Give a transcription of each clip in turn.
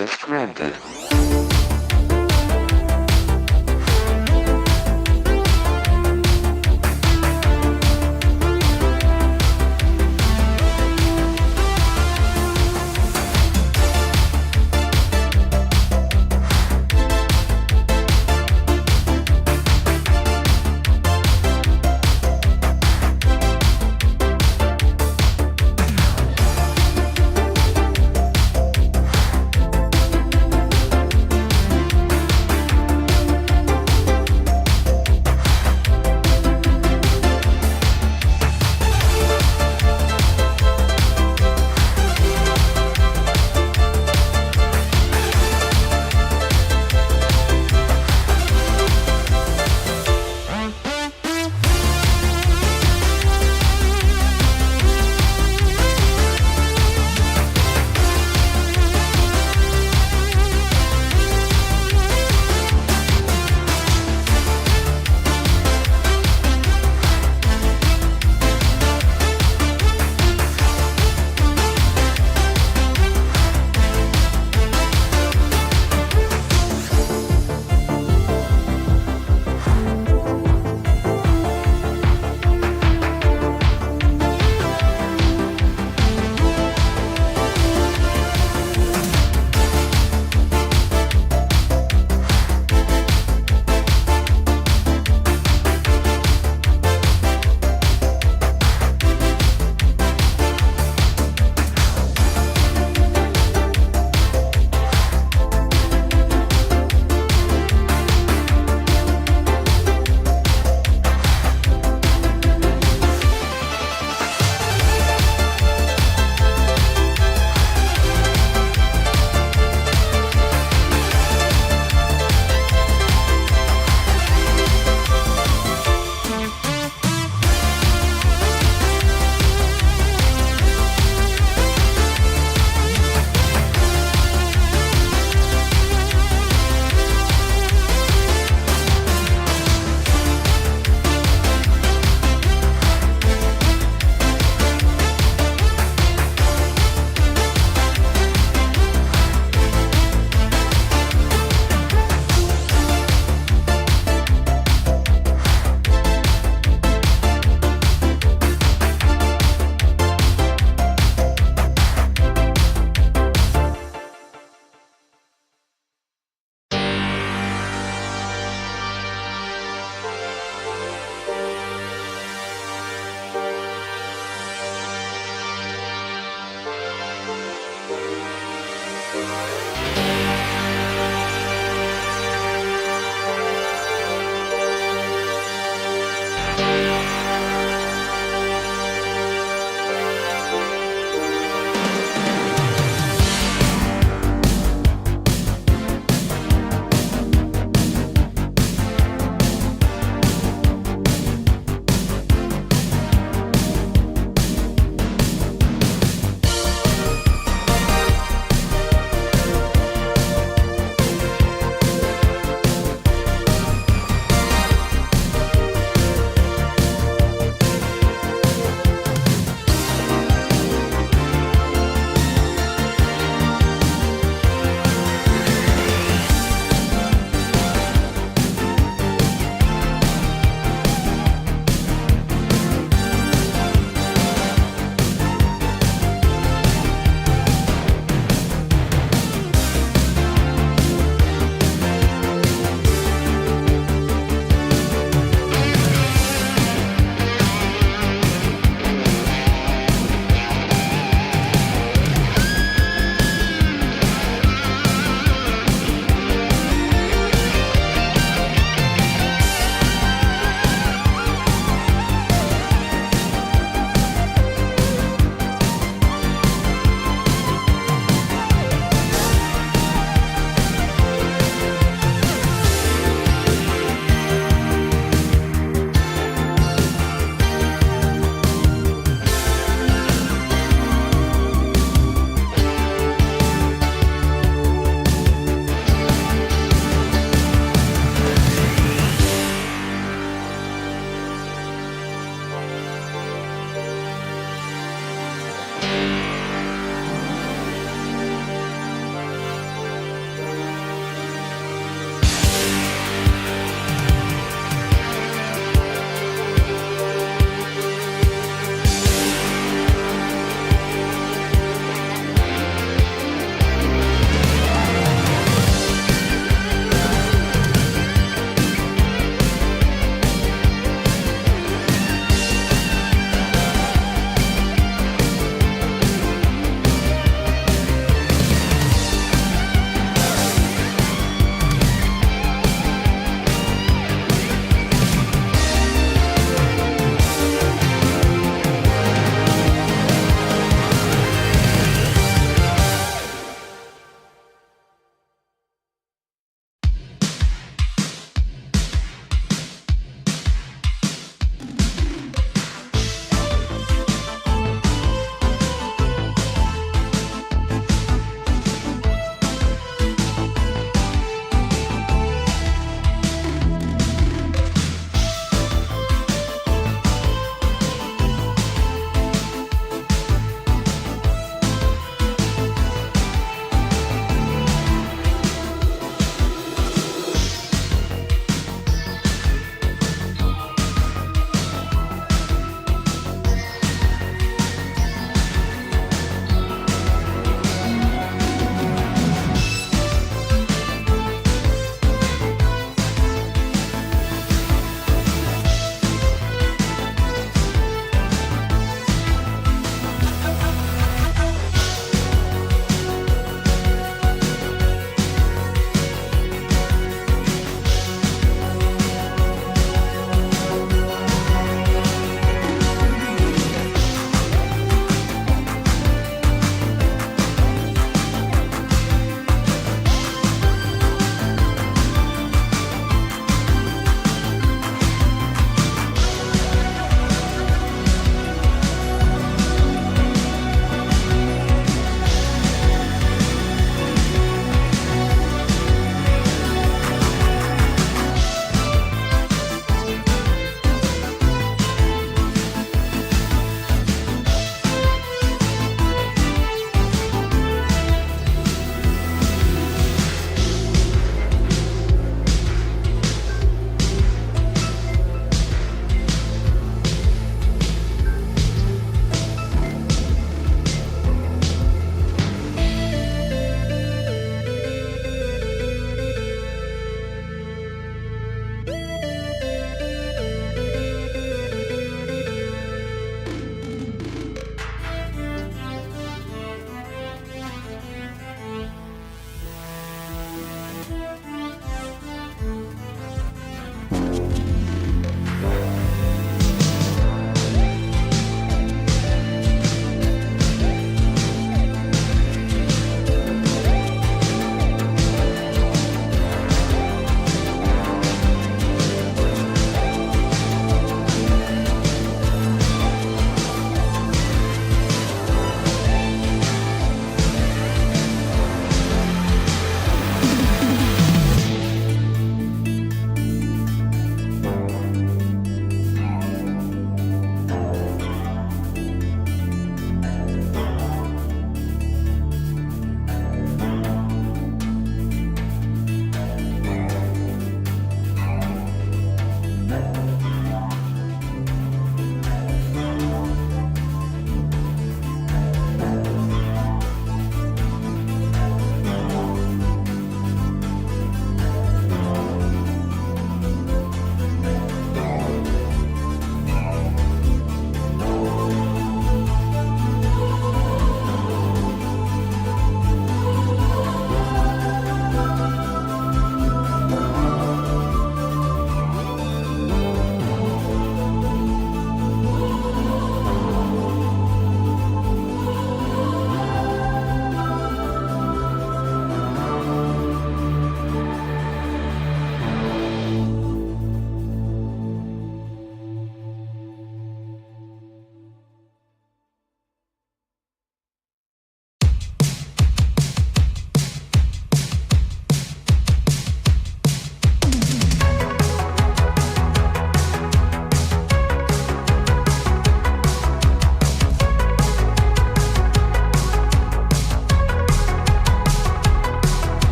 Access granted.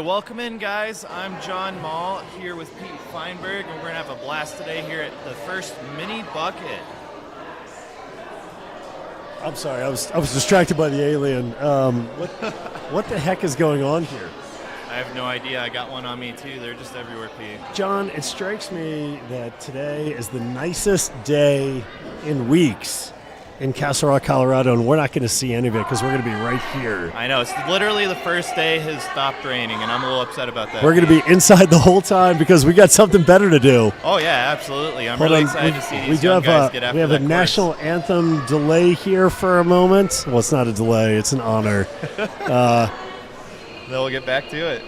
welcome in, guys. I'm John Mall here with Pete Feinberg, and we're going to have a blast today here at the first mini bucket. I'm sorry, I was distracted by the alien. What the heck is going on here? I have no idea. I got one on me, too. They're just everywhere, Pete. John, it strikes me that today is the nicest day in weeks in Castle Rock, Colorado, and we're not going to see any of it because we're going to be right here. I know. It's literally the first day has stopped raining, and I'm a little upset about that. We're going to be inside the whole time because we got something better to do. Oh, yeah, absolutely. I'm really excited to see these young guys get after that. We have a national anthem delay here for a moment. Well, it's not a delay. It's an honor. Then we'll get back to it.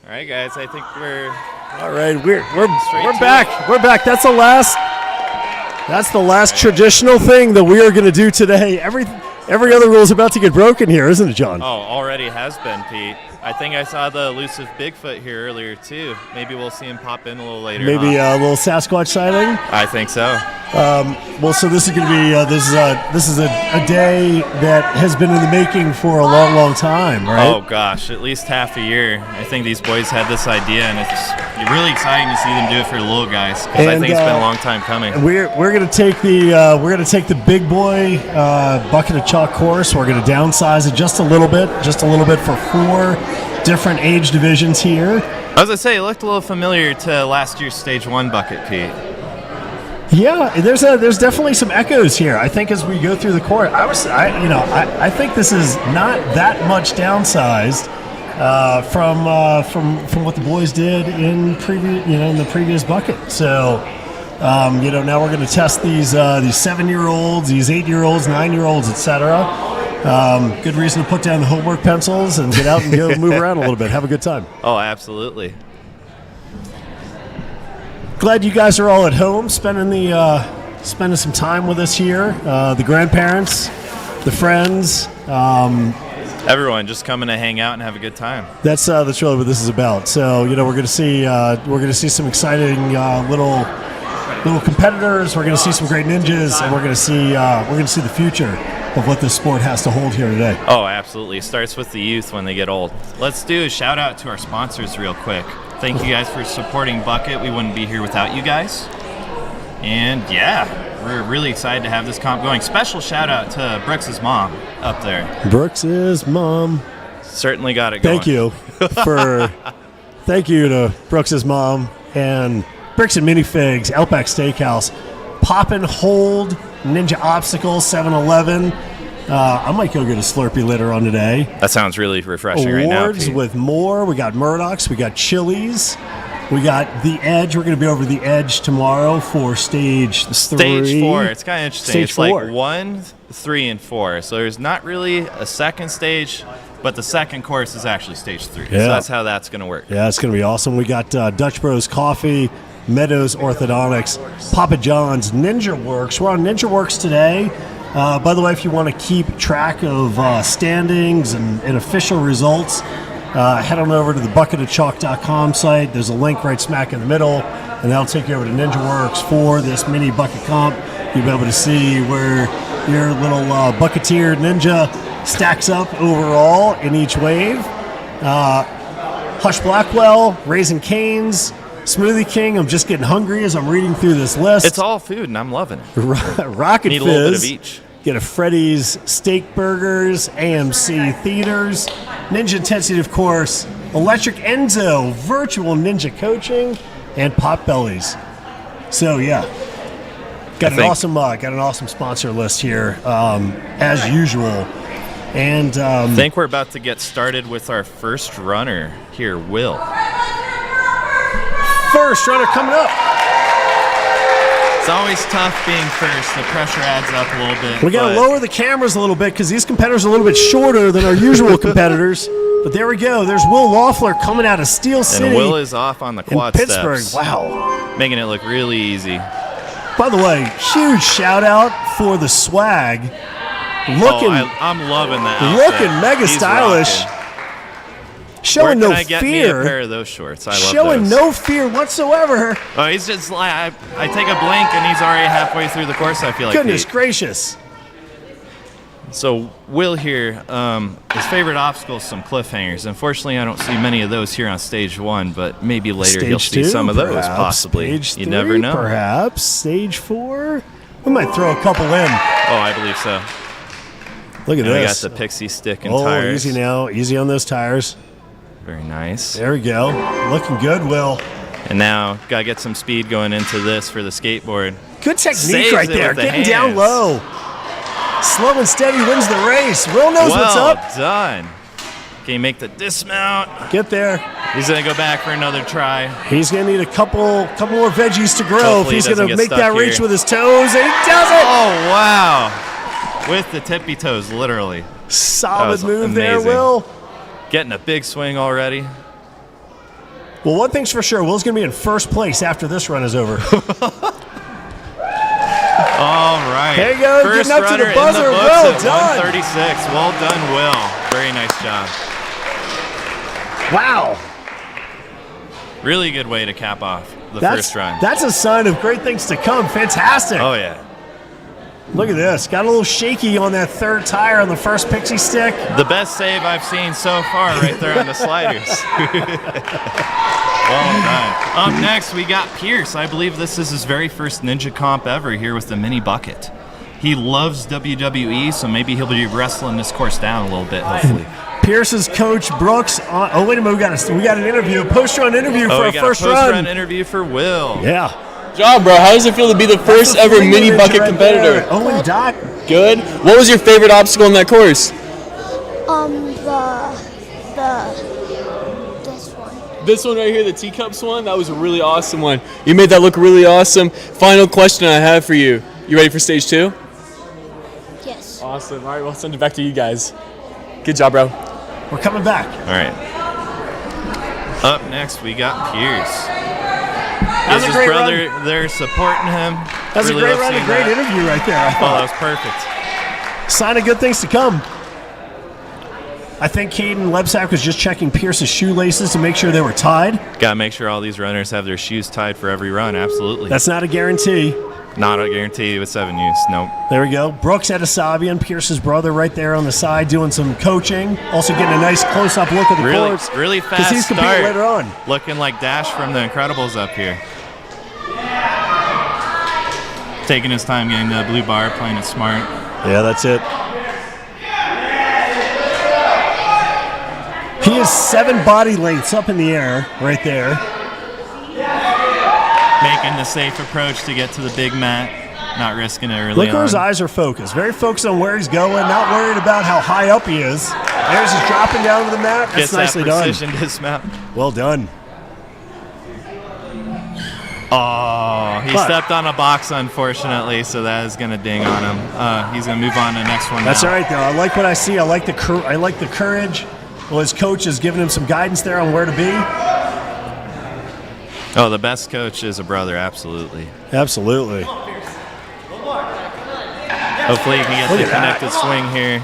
All right, guys. I think we're all right. We're back. We're back. That's the last traditional thing that we are going to do today. Every other rule is about to get broken here, isn't it, John? Oh, already has been, Pete. I think I saw the elusive Bigfoot here earlier too. Maybe we'll see him pop in a little later. Maybe a little Sasquatch sighting. I think so. Well, so this is going to be this is a day that has been in the making for a long, long time, right? Oh gosh, at least half a year. I think these boys had this idea, and it's really exciting to see them do it for the little guys. Because I think it's been a long time coming. We're going to take the big boy bucket of chalk course. We're going to downsize it just a little bit for 4 different age divisions here. I was going to say, it looked a little familiar to last year's Stage 1 bucket, Pete. Yeah, there's definitely some echoes here. I think as we go through the court, I think this is not that much downsized from what the boys did in the previous bucket. So now we're going to test these 7-year-olds, these 8-year-olds, 9-year-olds, etc. Good reason to put down the homework pencils and get out and go move around a little bit. Have a good time. Oh, absolutely. Glad you guys are all at home, spending some time with us here. The grandparents, the friends, everyone just coming to hang out and have a good time. That's really what this is about. So we're going to see some exciting little competitors. We're going to see some great ninjas, and we're going to see the future of what this sport has to hold here today. Oh, absolutely. It starts with the youth when they get old. Let's do a shout out to our sponsors real quick. Thank you guys for supporting Bucket. We wouldn't be here without you guys. And yeah, we're really excited to have this comp going. Special shout out to Brooks' mom up there. Brooks' mom. Certainly got it going. Thank you to Brooks' mom and Bricks and Minifigs, Outback Steakhouse, Pop and Hold, Ninja Obstacles, 7-Eleven. I might go get a Slurpee later on today. That sounds really refreshing right now. Awards with more. We got Murdoch's. We got Chili's. We got the Edge. We're going to be over the Edge tomorrow for stage 3. Stage 4. It's kind of interesting. Stage it's 4. like 1, 3, and 4. So there's not really a second stage, but the second course is actually stage 3. Yeah. So that's how that's going to work. Yeah, it's going to be awesome. We got Dutch Bros Coffee, Meadows Orthodontics, Papa John's, Ninja Works. We're on Ninja Works today. By the way, if you want to keep track of standings and official results, head on over to the bucketofchalk.com site. There's a link right smack in the middle, and that'll take you over to Ninja Works for this mini bucket comp. You'll be able to see where your little bucketeer ninja stacks up overall in each wave. Hush Blackwell, Raising Cane's, Smoothie King. I'm just getting hungry as I'm reading through this list. It's all food, and I'm loving it. Rocket Need a Fizz. little bit of each. Get a Freddy's Steak Burgers, AMC Theaters, Ninja Intensive Course, Electric Enzo, Virtual Ninja Coaching, and Potbellies. So yeah, got an awesome sponsor list here as usual. And I think we're about to get started with our first runner here, Will. First runner coming up. It's always tough being first. The pressure adds up a little bit. We got to lower the cameras a little bit because these competitors are a little bit shorter than our usual competitors. But there we go. There's Will Loeffler coming out of Steel City. And Will is off on the quad in Pittsburgh. steps. Wow. Making it look really easy. By the way, huge shout out for the swag. I'm loving that outfit. Looking mega He's stylish. rocking. Showing Where no can I get fear. me a pair of those shorts? I love Showing those. no fear whatsoever. Oh, he's just like, I take a blink and he's already halfway through the course, I feel like. Goodness gracious. So Will here, his favorite obstacle is some cliffhangers. Unfortunately, I don't see many of those here on stage 1, but maybe later he'll see some of those, possibly. Stage 3, you never know. Perhaps. Stage 4. We might throw a couple in. Oh, I believe so. Look at and this. We got the pixie stick and tires. Easy now. Easy on those tires. Very nice. There we go. Looking good, Will. And now, got to get some speed going into this for the skateboard. Good technique Saves right there. Getting down low. Slow and steady wins the race. Will knows what's up. Well done. Can you make the dismount? Get there. He's going to go back for another try. He's going to need a couple more veggies to grow Hopefully if he's going to make that here. reach with his toes, and he does it. Oh, wow. With the tippy toes, literally. Solid move amazing. there, Will. Getting a big swing already. Well, one thing's for sure, Will's going to be in first place after this run is over. All right. There you go. First Getting up to the runner buzzer. in the books Well at done. 136. Well done, Will. Very nice job. Wow. Really good way to cap off the first run. That's a sign of great things to come. Fantastic. Oh, yeah. Look at this. Got a little shaky on that third tire on the first pixie stick. The best save I've seen so far right there on the sliders. Well done. Up next, we got Pierce. I believe this is his very first ninja comp ever here with the mini bucket. He loves WWE, so maybe he'll be wrestling this course down a little bit, hopefully. Pierce's coach, Brooks. Oh, wait a minute. We got an interview, a post-run interview for our first run. Post-run interview for Will. Yeah. Job, bro. How does it feel to be the first ever mini bucket competitor? Owen Dot. Good. What was your favorite obstacle in that course? This one. This one right here, the teacups one. That was a really awesome one. You made that look really awesome. Final question I have for you. You ready for stage 2? Yes. Awesome. All right, we'll send it back to you guys. Good job, bro. We're coming back. All right. Up next, we got Pierce. That was a great brother run. there supporting him. That's really a great run, a great interview right there. I Oh, thought. that was perfect. Sign of good things to come. I think Caden Lebsack was just checking Pierce's shoelaces to make sure they were tied. Got to make sure all these runners have their shoes tied for every run. Absolutely. That's not a guarantee. Not a guarantee with 7 use. Nope. There we go. Brooks Ehtessabian, Pierce's brother, right there on the side doing some coaching. Also getting a nice close-up look at the course. Really fast he's competing start. later on. Looking like Dash from The Incredibles up here. Taking his time getting the blue bar, playing it smart. Yeah, that's it. He is 7 body lengths up in the air right there. Making the safe approach to get to the big mat. Not risking it early Look where his on. eyes are focused. Very focused on where he's going, not worried about how high up he is. There's his dropping down to the mat. That's Gets nicely that done. precision dismount. Well done. Oh, he But- stepped on a box, unfortunately, so that is going to ding on him. He's going to move on to the next one That's now. all right, though. I like what I see. I like the courage. Well, his coach is giving him some guidance there on where to be. Oh, the best coach is a brother, absolutely. Absolutely. Hopefully he can get Look the at that. connected swing here.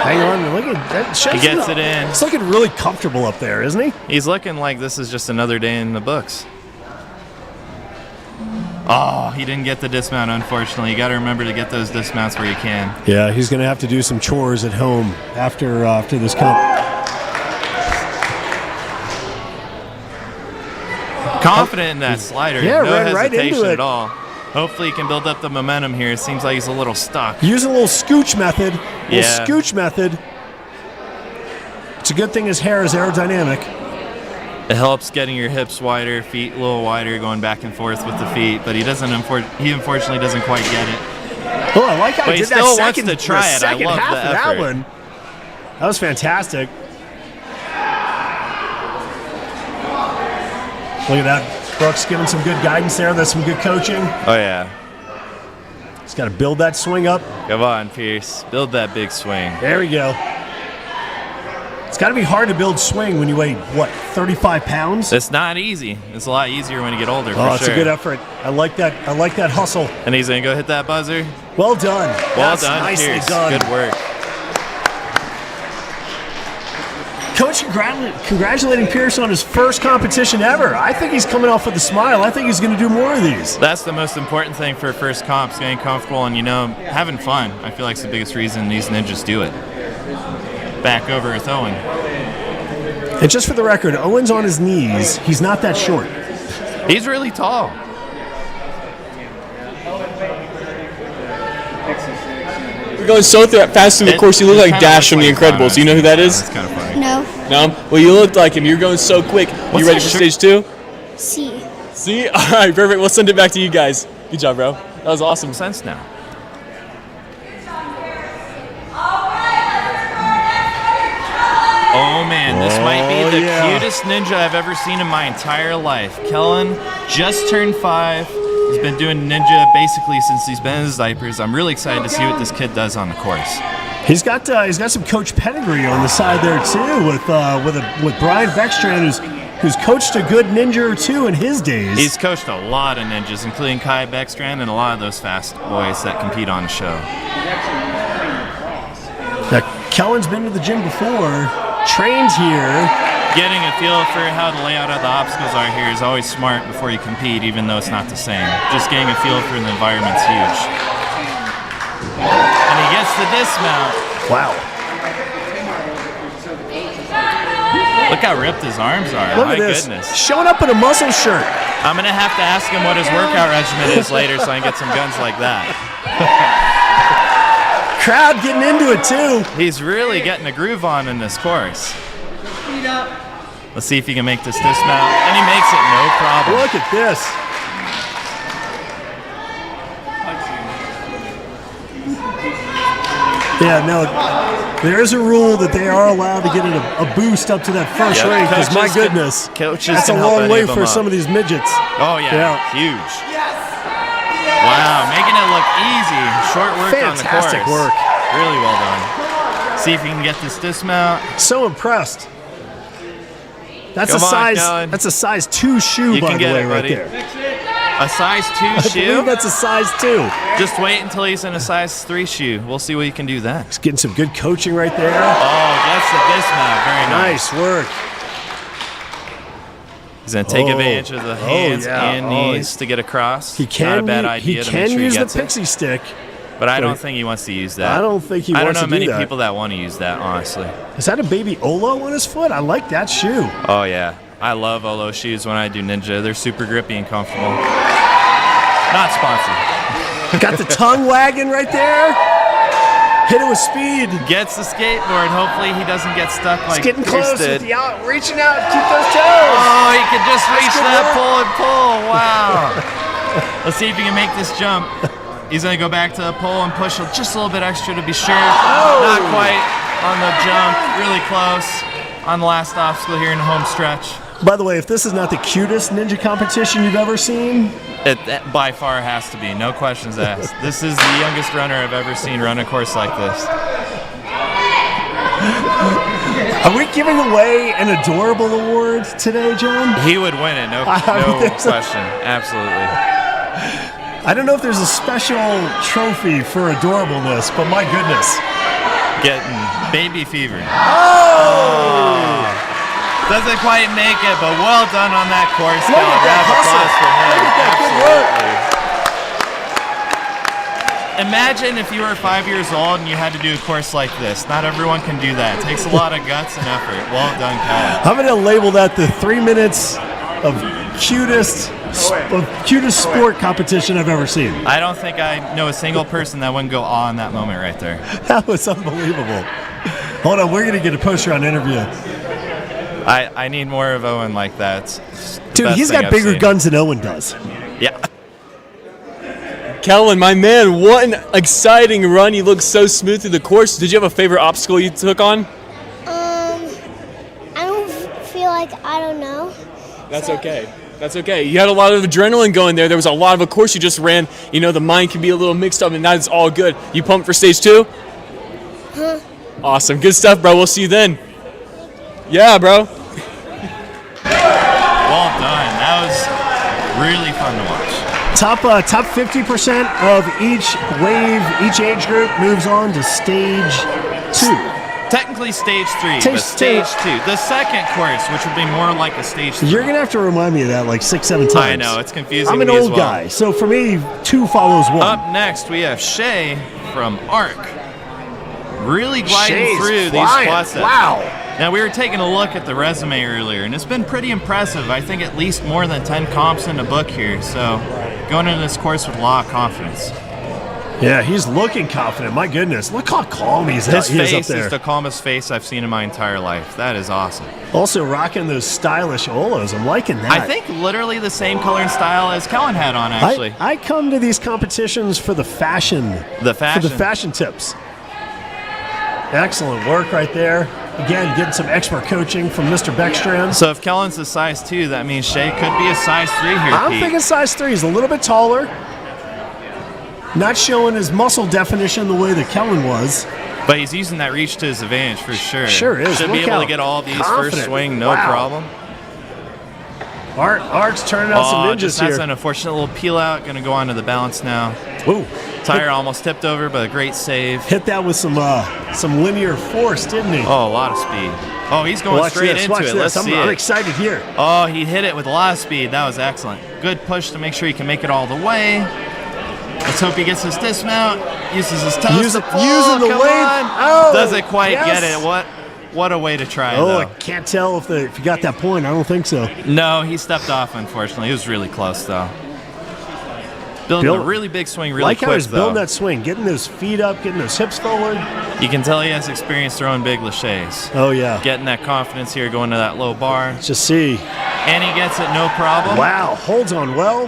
Hang on. Look at that. He gets it in. It's looking really comfortable up there, isn't he? He's looking like this is just another day in the books. Oh, he didn't get the dismount, unfortunately. You got to remember to get those dismounts where you can. Yeah, he's going to have to do some chores at home after this comp. Confident in that slider. Yeah, no ran right hesitation into it. at all. Hopefully he can build up the momentum here. It seems like he's a little stuck. Using a little scooch method. Yeah. Scooch method. It's a good thing his hair is aerodynamic. It helps getting your hips wider, feet a little wider, going back and forth with the feet, but he unfortunately doesn't quite get it. Oh, I like how But he he did that still second, wants to try the it. I second love half the of that effort. one. That was fantastic. Look at that. Brooks giving some good guidance there. That's some good coaching. Oh, yeah. He's got to build that swing up. Come on, Pierce. Build that big swing. There we go. It's got to be hard to build swing when you weigh, what, 35 pounds? It's not easy. It's a lot easier when you get older, Oh, for it's sure. a good effort. I like that. I like that hustle. And he's going to go hit that buzzer. Well done. Well That's done, nicely Pierce. done. Good work. Coach, congratulating Pierce on his first competition ever. I think he's coming off with a smile. I think he's going to do more of these. That's the most important thing for first comps, getting comfortable and, having fun. I feel like it's the biggest reason these ninjas do it. Back over with Owen. And just for the record, Owen's on his knees. He's not that short. He's really tall. You're going so fast through the course, you look like Dash from The Incredibles. Do you know who that is? That's kind of funny. No. No? Well, you looked like him. You're going so quick. What's You ready that for shirt? stage 2? C. See? All right, perfect. We'll send it back to you guys. Good job, bro. That was awesome. Sense now. Oh man, this might be the cutest ninja I've ever seen in my entire life. Kellan just turned 5. He's been doing ninja basically since he's been in his diapers. I'm really excited to see what this kid does on the course. He's got some coach pedigree on the side there too, with Brian Beckstrand, who's coached a good ninja or two in his days. He's coached a lot of ninjas, including Kai Beckstrand and a lot of those fast boys that compete on the show. Now, Kellan's been to the gym before, trained here. Getting a feel for how the layout of the obstacles are here is always smart before you compete, even though it's not the same. Just getting a feel for the environment's huge. And he gets the dismount. Wow. Look how ripped his arms are. Look My at this. goodness. Showing up in a muscle shirt. I'm going to have to ask him what his workout regimen is later so I can get some guns like that. Crowd getting into it too. He's really getting a groove on in this course. Let's see if he can make this dismount. And he makes it, no problem. Look at this. Yeah, no, there is a rule that they are allowed to get a boost up to that first Yeah, rank, because my coaches can- goodness, coaches that's a can help long way enable for them some up. of these midgets. Oh, yeah, Yeah. huge. Wow, making it look easy. Short work Fantastic on the course. work. Really well done. See if he can get this dismount. So impressed. That's Come a on, size. Kellan. That's a size 2 shoe, You by can the get way, it, right buddy. there. A size 2 I shoe? believe that's a size 2. Just wait until he's in a size 3 shoe. We'll see what he can do then. He's getting some good coaching right there. Oh, gets the dismount. Very nice. Nice work. He's going to take Oh. advantage of the hands yeah. and Oh, knees to get across. He can. Not a bad idea he to can make sure use he the gets it. pixie stick. But I don't think he wants to use that. I don't think he I don't wants know to many do that. people that want to use that, honestly. Is that a baby Olo on his foot? I like that shoe. Oh, yeah. I love Olo shoes when I do ninja. They're super grippy and comfortable. Not sponsored. Got the tongue wagging right there. Hit it with speed. Gets the skateboard. Hopefully he doesn't get stuck like It's getting Pierce close did. with the reaching out. Keep those toes. Oh, he could just reach good that work. pull and pull. Wow. Let's see if he can make this jump. He's going to go back to the pole and push just a little bit extra to be sure. Not quite on the jump. Really close on the last obstacle here in the home stretch. By the way, if this is not the cutest ninja competition you've ever seen, It by far has to be. No questions asked. This is the youngest runner I've ever seen run a course like this. are we giving away an adorable award today, John? He would win it. No question. Absolutely. I don't know if there's a special trophy for adorableness, but my goodness. Getting baby fever. Oh! Doesn't quite make it, but well done on that course. Look at that Applause for him. Look at that good work. Imagine if you were 5 years old and you had to do a course like this. Not everyone can do that. It takes a lot of guts and effort. Well done, Kellan. I'm going to label that the 3 minutes of cutest sport competition I've ever seen. I don't think I know a single person that wouldn't go awe in that moment right there. That was unbelievable. Hold on, we're going to get a post round interview. I need more of Owen like that. Dude, he's got bigger guns than Owen does. Yeah. Kellan, my man, what an exciting run. You look so smooth through the course. Did you have a favorite obstacle you took on? I don't feel like I don't know. That's okay. That's okay. You had a lot of adrenaline going there. There was a lot of a course you just ran. You know, the mind can be a little mixed up, and that's all good. You pumped for stage 2? Huh? Awesome. Good stuff, bro. We'll see you then. Yeah, bro. Well done. That was really fun to watch. Top 50% of each wave, each age group moves on to stage 2. Technically stage 3, but stage 2. The second course, which would be more like a stage 3. You're going to have to remind me of that like 6-7 times. I know, it's confusing I'm an me as old well. guy, so for me, 2 follows 1. Up next, we have Shea from Arc. Really gliding Shea's through flying. these processes. Wow. Now, we were taking a look at the resume earlier, and it's been pretty impressive. I think at least more than 10 comps in the book here, so going into this course with a lot of confidence. Yeah, he's looking confident. My goodness, look how calm he is His up face there. is the calmest face I've seen in my entire life. That is awesome. Also rocking those stylish Olos. I'm liking that. I think literally the same color and style as Kellan had on, actually. I come to these competitions for the fashion. The fashion. For the fashion tips. Excellent work right there. Again, getting some expert coaching from Mr. Beckstrand. So if Kellan's a size 2, that means Shea could be a size 3 here, I'm Pete. thinking size 3. He's a little bit taller. Not showing his muscle definition the way that Kellan was. But he's using that reach to his advantage for sure. Sure is. Should be Look able how to get all these confident. first swing, no Wow. problem. Art's turning out some ninjas just here. that's an unfortunate little peel out. Going to go on to the balance now. Ooh. Tire almost tipped over, but a great save. Hit that with some linear force, didn't he? Oh, a lot of speed. Oh, he's going Watch straight this, into watch it. this. Let's see I'm it. excited here. Oh, he hit it with a lot of speed. That was excellent. Good push to make sure he can make it all the way. Let's hope he gets his dismount. Uses his toes to pull. Using the Come weight. on. Oh, Doesn't quite yes. get it. What a way to try, Oh, though. I can't tell if you got that point. I don't think so. No, he stepped off, unfortunately. He was really close, though. Building a really big swing really like quick, how he's though. building that swing, getting those feet up, getting those hips forward. You can tell he has experience throwing big laches. Oh, yeah. Getting that confidence here, going to that low bar. Let's just see. And he gets it, no problem. Wow, holds on well.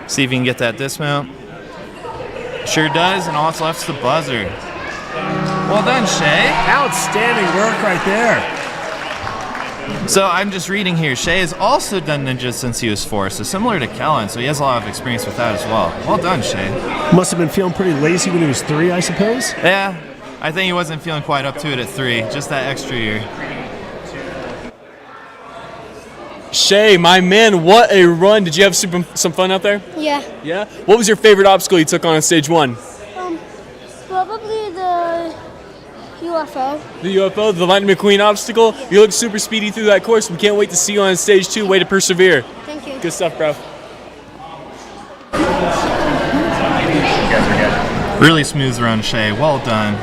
See if he can get that dismount. Sure does, and all that's left is the buzzer. Well done, Shea. Outstanding work right there. So I'm just reading here. Shea has also done ninja since he was 4, so similar to Kellan, so he has a lot of experience with that as well. Well done, Shea. Must have been feeling pretty lazy when he was 3, I suppose. Yeah, I think he wasn't feeling quite up to it at 3, just that extra year. Shea, my man, what a run. Did you have some fun out there? Yeah. Yeah? What was your favorite obstacle you took on stage 1? Probably the UFO. The UFO, the Lightning McQueen obstacle. You look super speedy through that course. We can't wait to see you on stage 2. Way to persevere. Thank you. Good stuff, bro. Really smooth run, Shea. Well done.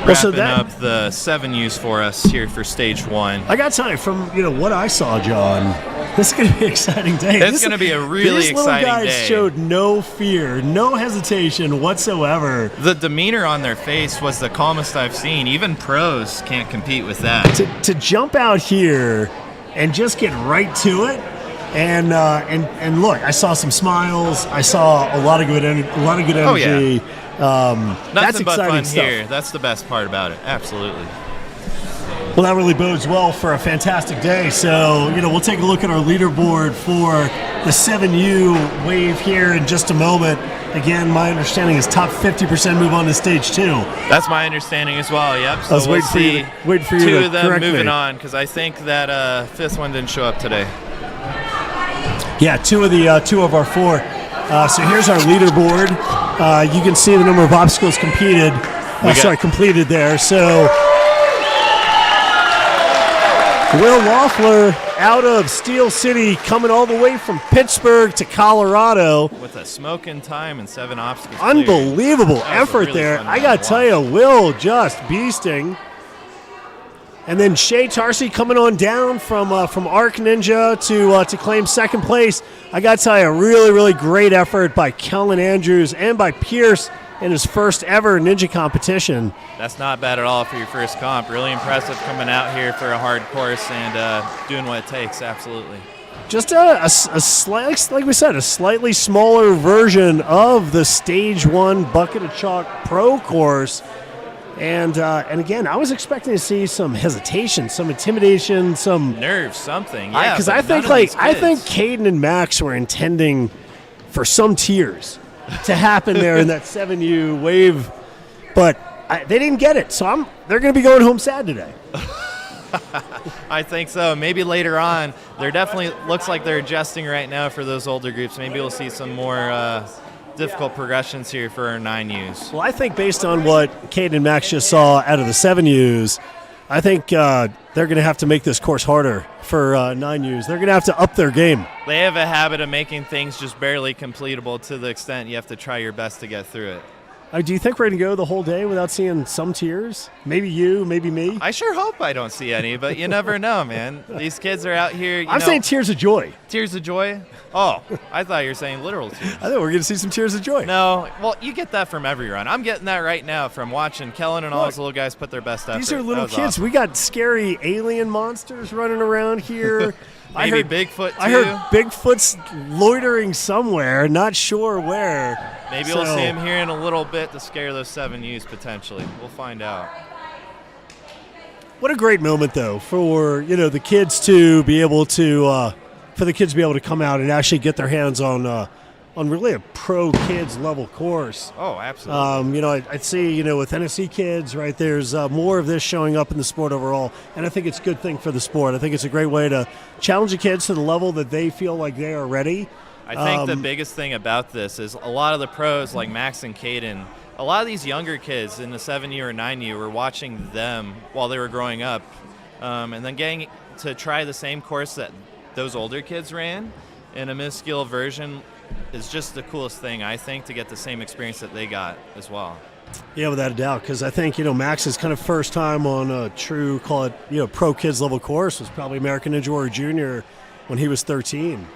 Well, so Wrapping that- up the 7 U's for us here for stage 1. I got to tell you, from what I saw, John, this is going to be an exciting day. It's going to be a really exciting These little guys day. showed no fear, no hesitation whatsoever. The demeanor on their face was the calmest I've seen. Even pros can't compete with that. To jump out here and just get right to it, And look, I saw some smiles. I saw a lot of good energy. Oh, yeah. That's Nothing but exciting fun stuff. here. That's the best part about it. Absolutely. Well, that really bodes well for a fantastic day. So, we'll take a look at our leaderboard for the 7U wave here in just a moment. Again, my understanding is top 50% move on to stage 2. That's my understanding as well. Yep. So I was we'll waiting for you two to of them correct moving me. on because I think that fifth one didn't show up today. Yeah, two of our 4. So here's our leaderboard. You can see the number of obstacles completed there. So Will Loeffler out of Steel City, coming all the way from Pittsburgh to Colorado. With a smoking time and 7 obstacles. Unbelievable That was a effort really there. fun I got to watch. tell you, Will just beasting. And then Shea Tarsi coming on down from Arc Ninja to claim second place. I got to tell you, a really, really great effort by Kellan Andrews and by Pierce in his first ever ninja competition. That's not bad at all for your first comp. Really impressive coming out here for a hard course and doing what it takes. Absolutely. Just a slight, like we said, a slightly smaller version of the Stage 1 Bucket of Chalk Pro course. And again, I was expecting to see some hesitation, some intimidation, some Nerves, something. Yeah. because but I think none of these I think kids- Caden and Max were intending for some tears to happen there in that 7U wave, but they didn't get it. So they're going to be going home sad today. I think so. Maybe later on. They're definitely looks like they're adjusting right now for those older groups. Maybe we'll see some more difficult progressions here for our 9Us. Well, I think based on what Caden and Max just saw out of the 7Us, I think they're going to have to make this course harder for 9Us. They're going to have to up their game. They have a habit of making things just barely completable to the extent you have to try your best to get through it. Do you think we're going to go the whole day without seeing some tears? Maybe you, maybe me. I sure hope I don't see any, but you never know, man. These kids are out here. I'm saying tears of joy. tears of joy. Oh, I thought you were saying literal tears. I think we're going to see some tears of joy. No, well, you get that from every run. I'm getting that right now from watching Kellan and all those little guys put their best effort. These are That little was kids. awesome. We got scary alien monsters running around here. Maybe Bigfoot, too. I heard Bigfoot's loitering somewhere, not sure where. Maybe we'll see him here in a little bit to scare those 7Us potentially. We'll find out. What a great moment, though, for the kids to be able to come out and actually get their hands on really a pro kids level course. Oh, absolutely. I'd see with NSC kids, right? There's more of this showing up in the sport overall, and I think it's a good thing for the sport. I think it's a great way to challenge the kids to the level that they feel like they are ready. I think the biggest thing about this is a lot of the pros like Max and Caden, a lot of these younger kids in the 7U or 9U were watching them while they were growing up, and then getting to try the same course that those older kids ran in a mid-skill version is just the coolest thing, I think, to get the same experience that they got as well. Yeah, without a doubt, because I think, Max's kind of first time on a true, call it, pro kids level course was probably American Ninja Warrior Junior when he was 13.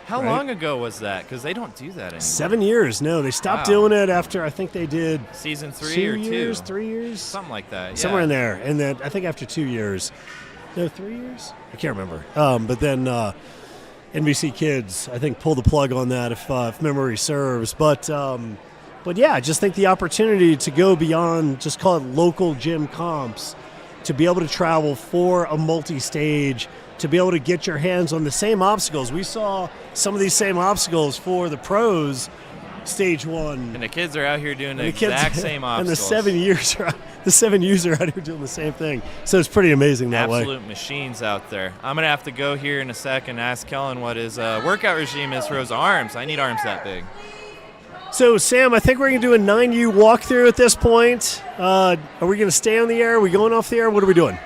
How long ago was that? Because they don't do that anymore. 7 years. No, they stopped doing it after I think they did Season 3 2 or 2? years, 3 years? Something like that, yeah. Somewhere in there. And then I think after 2 years. No, 3 years? I can't remember. But then NBC Kids, I think, pulled the plug on that if memory serves. But yeah, I just think the opportunity to go beyond, just call it local gym comps, to be able to travel for a multi-stage, to be able to get your hands on the same obstacles. We saw some of these same obstacles for the pros, Stage 1. And the kids are out here doing the And the kids- exact same obstacles. And the 7Us are out here doing the same thing. So it's pretty amazing that way. Absolute machines out there. I'm going to have to go here in a second and ask Kellan what his workout regime is for his arms. I need arms that big. So, Sam, I think we're going to do a 9U walkthrough at this point. Are we going to stay on the air? Are we going off the air? What are we doing?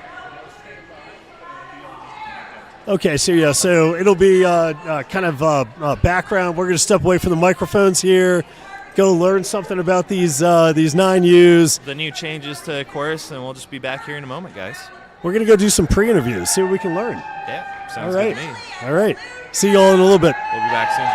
Okay, so it'll be kind of background. We're going to step away from the microphones here, go learn something about these 9Us. The new changes to course, and we'll just be back here in a moment, guys. We're going to go do some pre-interviews, see what we can learn. Yeah, sounds All right. good to me. All right. See you all in a little bit. We'll be back soon.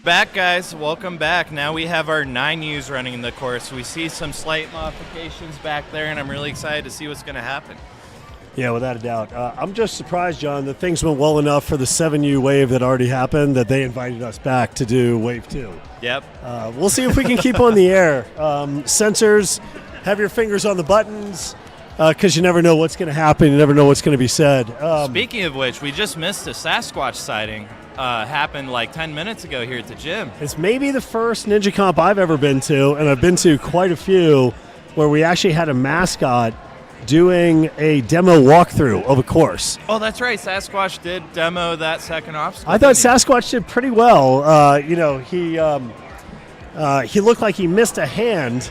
back, guys. Welcome back. Now we have our 9Us running the course. We see some slight modifications back there, and I'm really excited to see what's going to happen. Yeah, without a doubt. I'm just surprised, John, that things went well enough for the 7U wave that already happened that they invited us back to do wave 2. Yep. We'll see if we can keep on the air. Sensors, have your fingers on the buttons, because you never know what's going to happen. You never know what's going to be said. Speaking of which, we just missed a Sasquatch sighting. Happened like 10 minutes ago here at the gym. It's maybe the first Ninja Comp I've ever been to, and I've been to quite a few, where we actually had a mascot doing a demo walkthrough of a course. Oh, that's right. Sasquatch did demo that second obstacle. I thought Sasquatch did pretty well. He looked like he missed a hand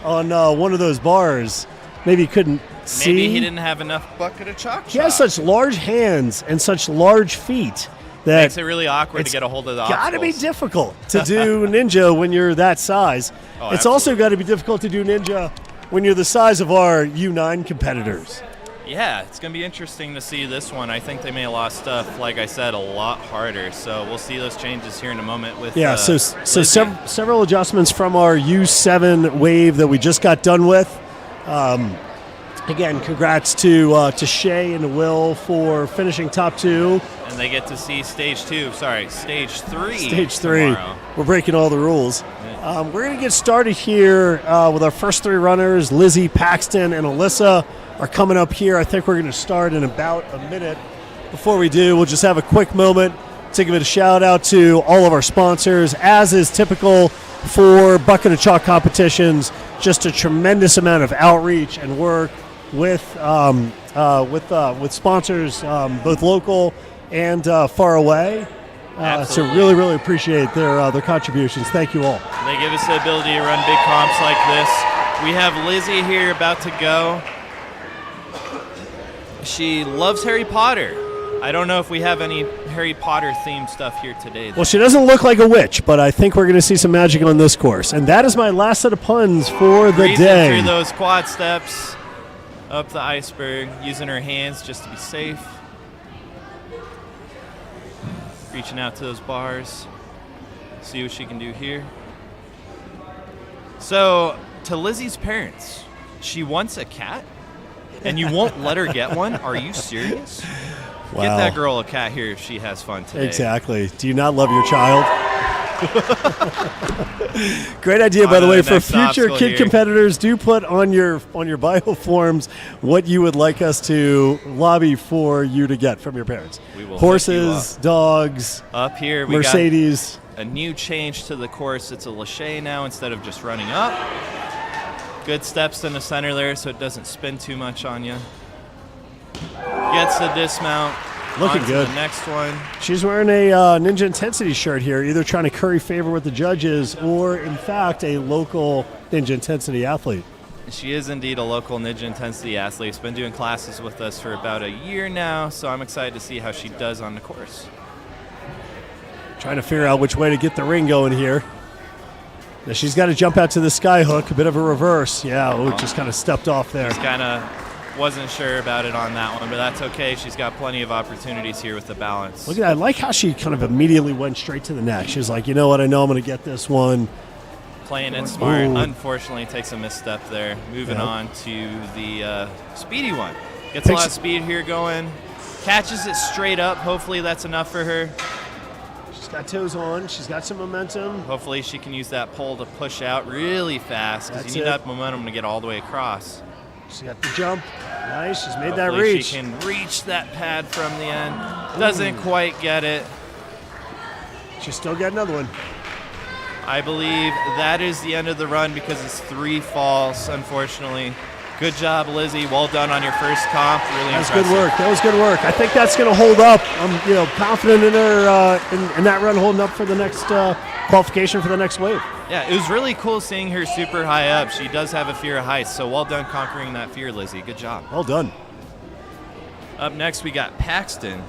on one of those bars. Maybe he couldn't see. Maybe he didn't have enough bucket of chalk. He has such large hands and such large feet that makes it really awkward to get a hold of the obstacles. Got to be difficult to do ninja when you're that size. Oh, it's also got to be difficult to do ninja when you're the size of our U9 competitors. Yeah, it's going to be interesting to see this one. I think they may have lost stuff, like I said, a lot harder. So we'll see those changes here in a moment with several adjustments from our U7 wave that we just got done with. Again, congrats to Shea and Will for finishing top 2. And they get to see stage 3. Stage 3. Tomorrow. We're breaking all the rules. We're going to get started here with our first 3 runners. Lizzy, Paxton, and Alissa are coming up here. I think we're going to start in about a minute. Before we do, we'll just have a quick moment to give it a shout out to all of our sponsors. As is typical for Bucket of Chalk competitions, just a tremendous amount of outreach and work with sponsors, both local and far away. So really, really appreciate their contributions. Thank you all. They give us the ability to run big comps like this. We have Lizzy here about to go. She loves Harry Potter. I don't know if we have any Harry Potter themed stuff here today, though. Well, she doesn't look like a witch, but I think we're going to see some magic on this course. And that is my last set of puns for the day. Through those quad steps, up the iceberg, using her hands just to be safe. Reaching out to those bars. See what she can do here. So, to Lizzy's parents, she wants a cat, and you won't let her get one? Are you serious? Wow. Get that girl a cat here if she has fun today. Exactly. Do you not love your child? Great idea, by the way. For future kid competitors, do put on your bio forms what you would like us to lobby for you to get from your parents. We will horses, dogs, up here. We Mercedes. Got a new change to the course. It's a lekie now instead of just running up. Good steps in the center there, so it doesn't spin too much on you. Gets the dismount. Looking good. The next one. She's wearing a Ninja Intensity shirt here, either trying to curry favor with the judges or, in fact, a local Ninja Intensity athlete. She is indeed a local Ninja Intensity athlete. She's been doing classes with us for about a year now, so I'm excited to see how she does on the course. Trying to figure out which way to get the ring going here. Now she's got to jump out to the sky hook, a bit of a reverse. Yeah, just kind of stepped off there. Just kind of wasn't sure about it on that one, but that's okay. She's got plenty of opportunities here with the balance. Look at that. I like how she kind of immediately went straight to the neck. She was like, you know what, I know I'm going to get this one. Playing it smart. Ooh. Unfortunately, takes a misstep there. Moving on to the speedy one. Gets a lot of speed here going. Catches it straight up. Hopefully that's enough for her. She's got toes on. She's got some momentum. Hopefully she can use that pole to push out really fast, because you need that momentum to get all the way across. She's got the jump. Nice. She's made Hopefully that reach. She can reach that pad from the end. Doesn't quite get it. She's still got another one. I believe that is the end of the run because it's 3 falls, unfortunately. Good job, Lizzy. Well done on your first comp. Really impressive. Good work. That was good work. I think that's going to hold up. I'm confident in her in that run holding up for the next qualification for the next wave. Yeah, it was really cool seeing her super high up. She does have a fear of heights, so well done conquering that fear, Lizzy. Good job. Well done. Up next, we got Paxton.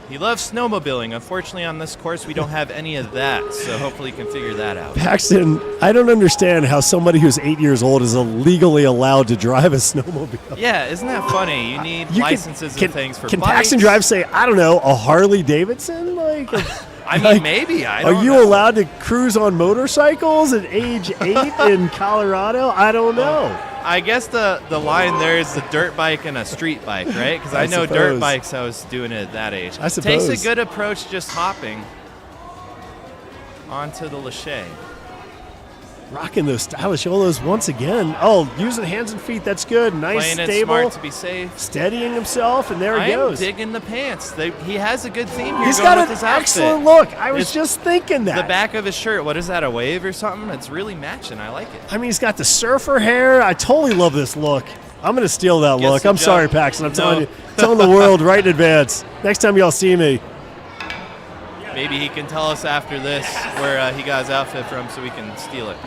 He loves snowmobiling. Unfortunately, on this course, we don't have any of that, so hopefully he can figure that out. Paxton, I don't understand how somebody who's 8 years old is legally allowed to drive a snowmobile. Yeah, isn't that funny? You need licenses and things for Can bikes. Paxton drive, say, I don't know, a Harley Davidson? I mean, maybe. I don't Are you know. allowed to cruise on motorcycles at age 8 in Colorado? I don't know. I guess the line there is the dirt bike and a street bike, right? Because I know suppose. dirt bikes, I was doing it at that age. I suppose. Takes a good approach just hopping onto the lekie. Rocking those stylish olas once again. Oh, using hands and feet, that's good. Nice, Playing it stable. smart to be safe. Steadying himself, and there he I am goes. digging the pants. He has a good theme here He's going got with an his outfit. excellent look. I was It's just thinking that. The back of his shirt, what is that, a wave or something? It's really matching. I like it. I mean, he's got the surfer hair. I totally love this look. I'm going to steal that Guess look. the I'm job- sorry, Paxton. I'm No. telling the world right in advance. Next time y'all see me. Maybe he can tell us after this where he got his outfit from so we can steal it.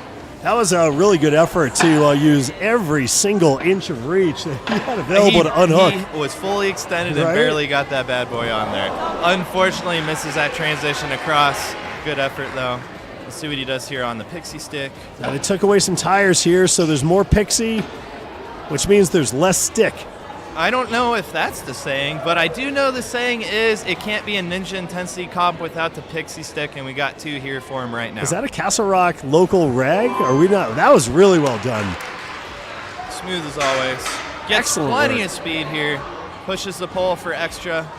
That was a really good effort to use every single inch of reach that he had available to unhook. He was fully extended Right? and barely got that bad boy on there. Unfortunately, misses that transition across. Good effort, though. Let's see what he does here on the pixie stick. Now, they took away some tires here, so there's more pixie, which means there's less stick. I don't know if that's the saying, but I do know the saying is it can't be a ninja intensity comp without the pixie stick, and we got 2 here for him right now. Is that a Castle Rock local rag? Are we not? That was really well done. Smooth as always. Gets Excellent plenty work. of speed here. Pushes the pole for extra.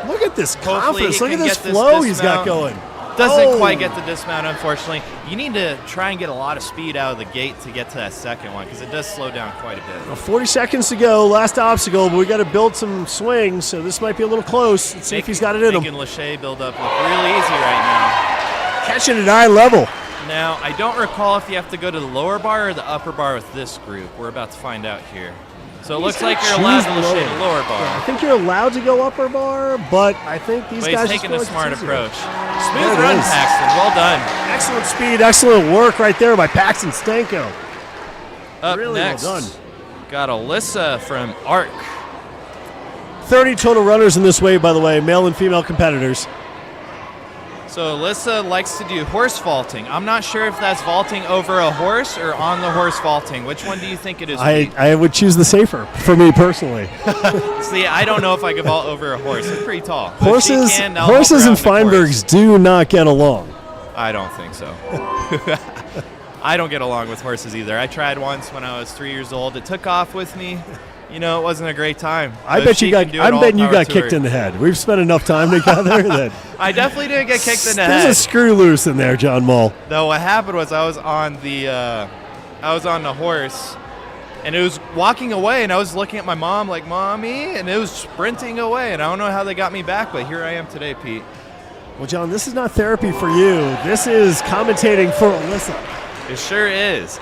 Look at this Hopefully confidence. he Look at can this get this flow he's got dismount. going. Doesn't Oh. quite get the dismount, unfortunately. You need to try and get a lot of speed out of the gate to get to that second one because it does slow down quite a bit. Well, 40 seconds to go, last obstacle, but we got to build some swings, so this might be a little close. Let's see if he's got it in him. Making lekie build up look really easy right Catching at eye level. now. Now, I don't recall if you have to go to the lower bar or the upper bar with this group. We're about to find out here. So it looks like you're allowed to Choose lekie the lower bar. I think you're allowed to go upper bar, but I think these But guys he's just taking feel a like smart it's easier. approach. There Smooth it run, is. Paxton. Well done. Excellent speed, excellent work right there by Paxton Stanko. Up Really well next, done. got Alissa from ARC. 30 total runners in this wave, by the way, male and female competitors. So Alissa likes to do horse vaulting. I'm not sure if that's vaulting over a horse or on the horse vaulting. Which one do you think it is? I would choose the safer for me personally. See, I don't know if I could vault over a horse. It's pretty tall. But if she Horses, can, I'll help horses her and out in the course. Feinbergs do not get along. I don't think so. I don't get along with horses either. I tried once when I was 3 years old. It took off with me. You know, it wasn't a great time. I But bet if she you got. can do it, I'm all betting you power got to kicked her. in the head. We've spent enough time together that I definitely didn't get kicked in the there's head. a screw loose in there, John Mull. No, what happened was I was on the horse, and it was walking away, and I was looking at my mom like, "Mommy," and it was sprinting away, and I don't know how they got me back, but here I am today, Pete. Well, John, this is not therapy for you. This is commentating for Alissa. It sure is.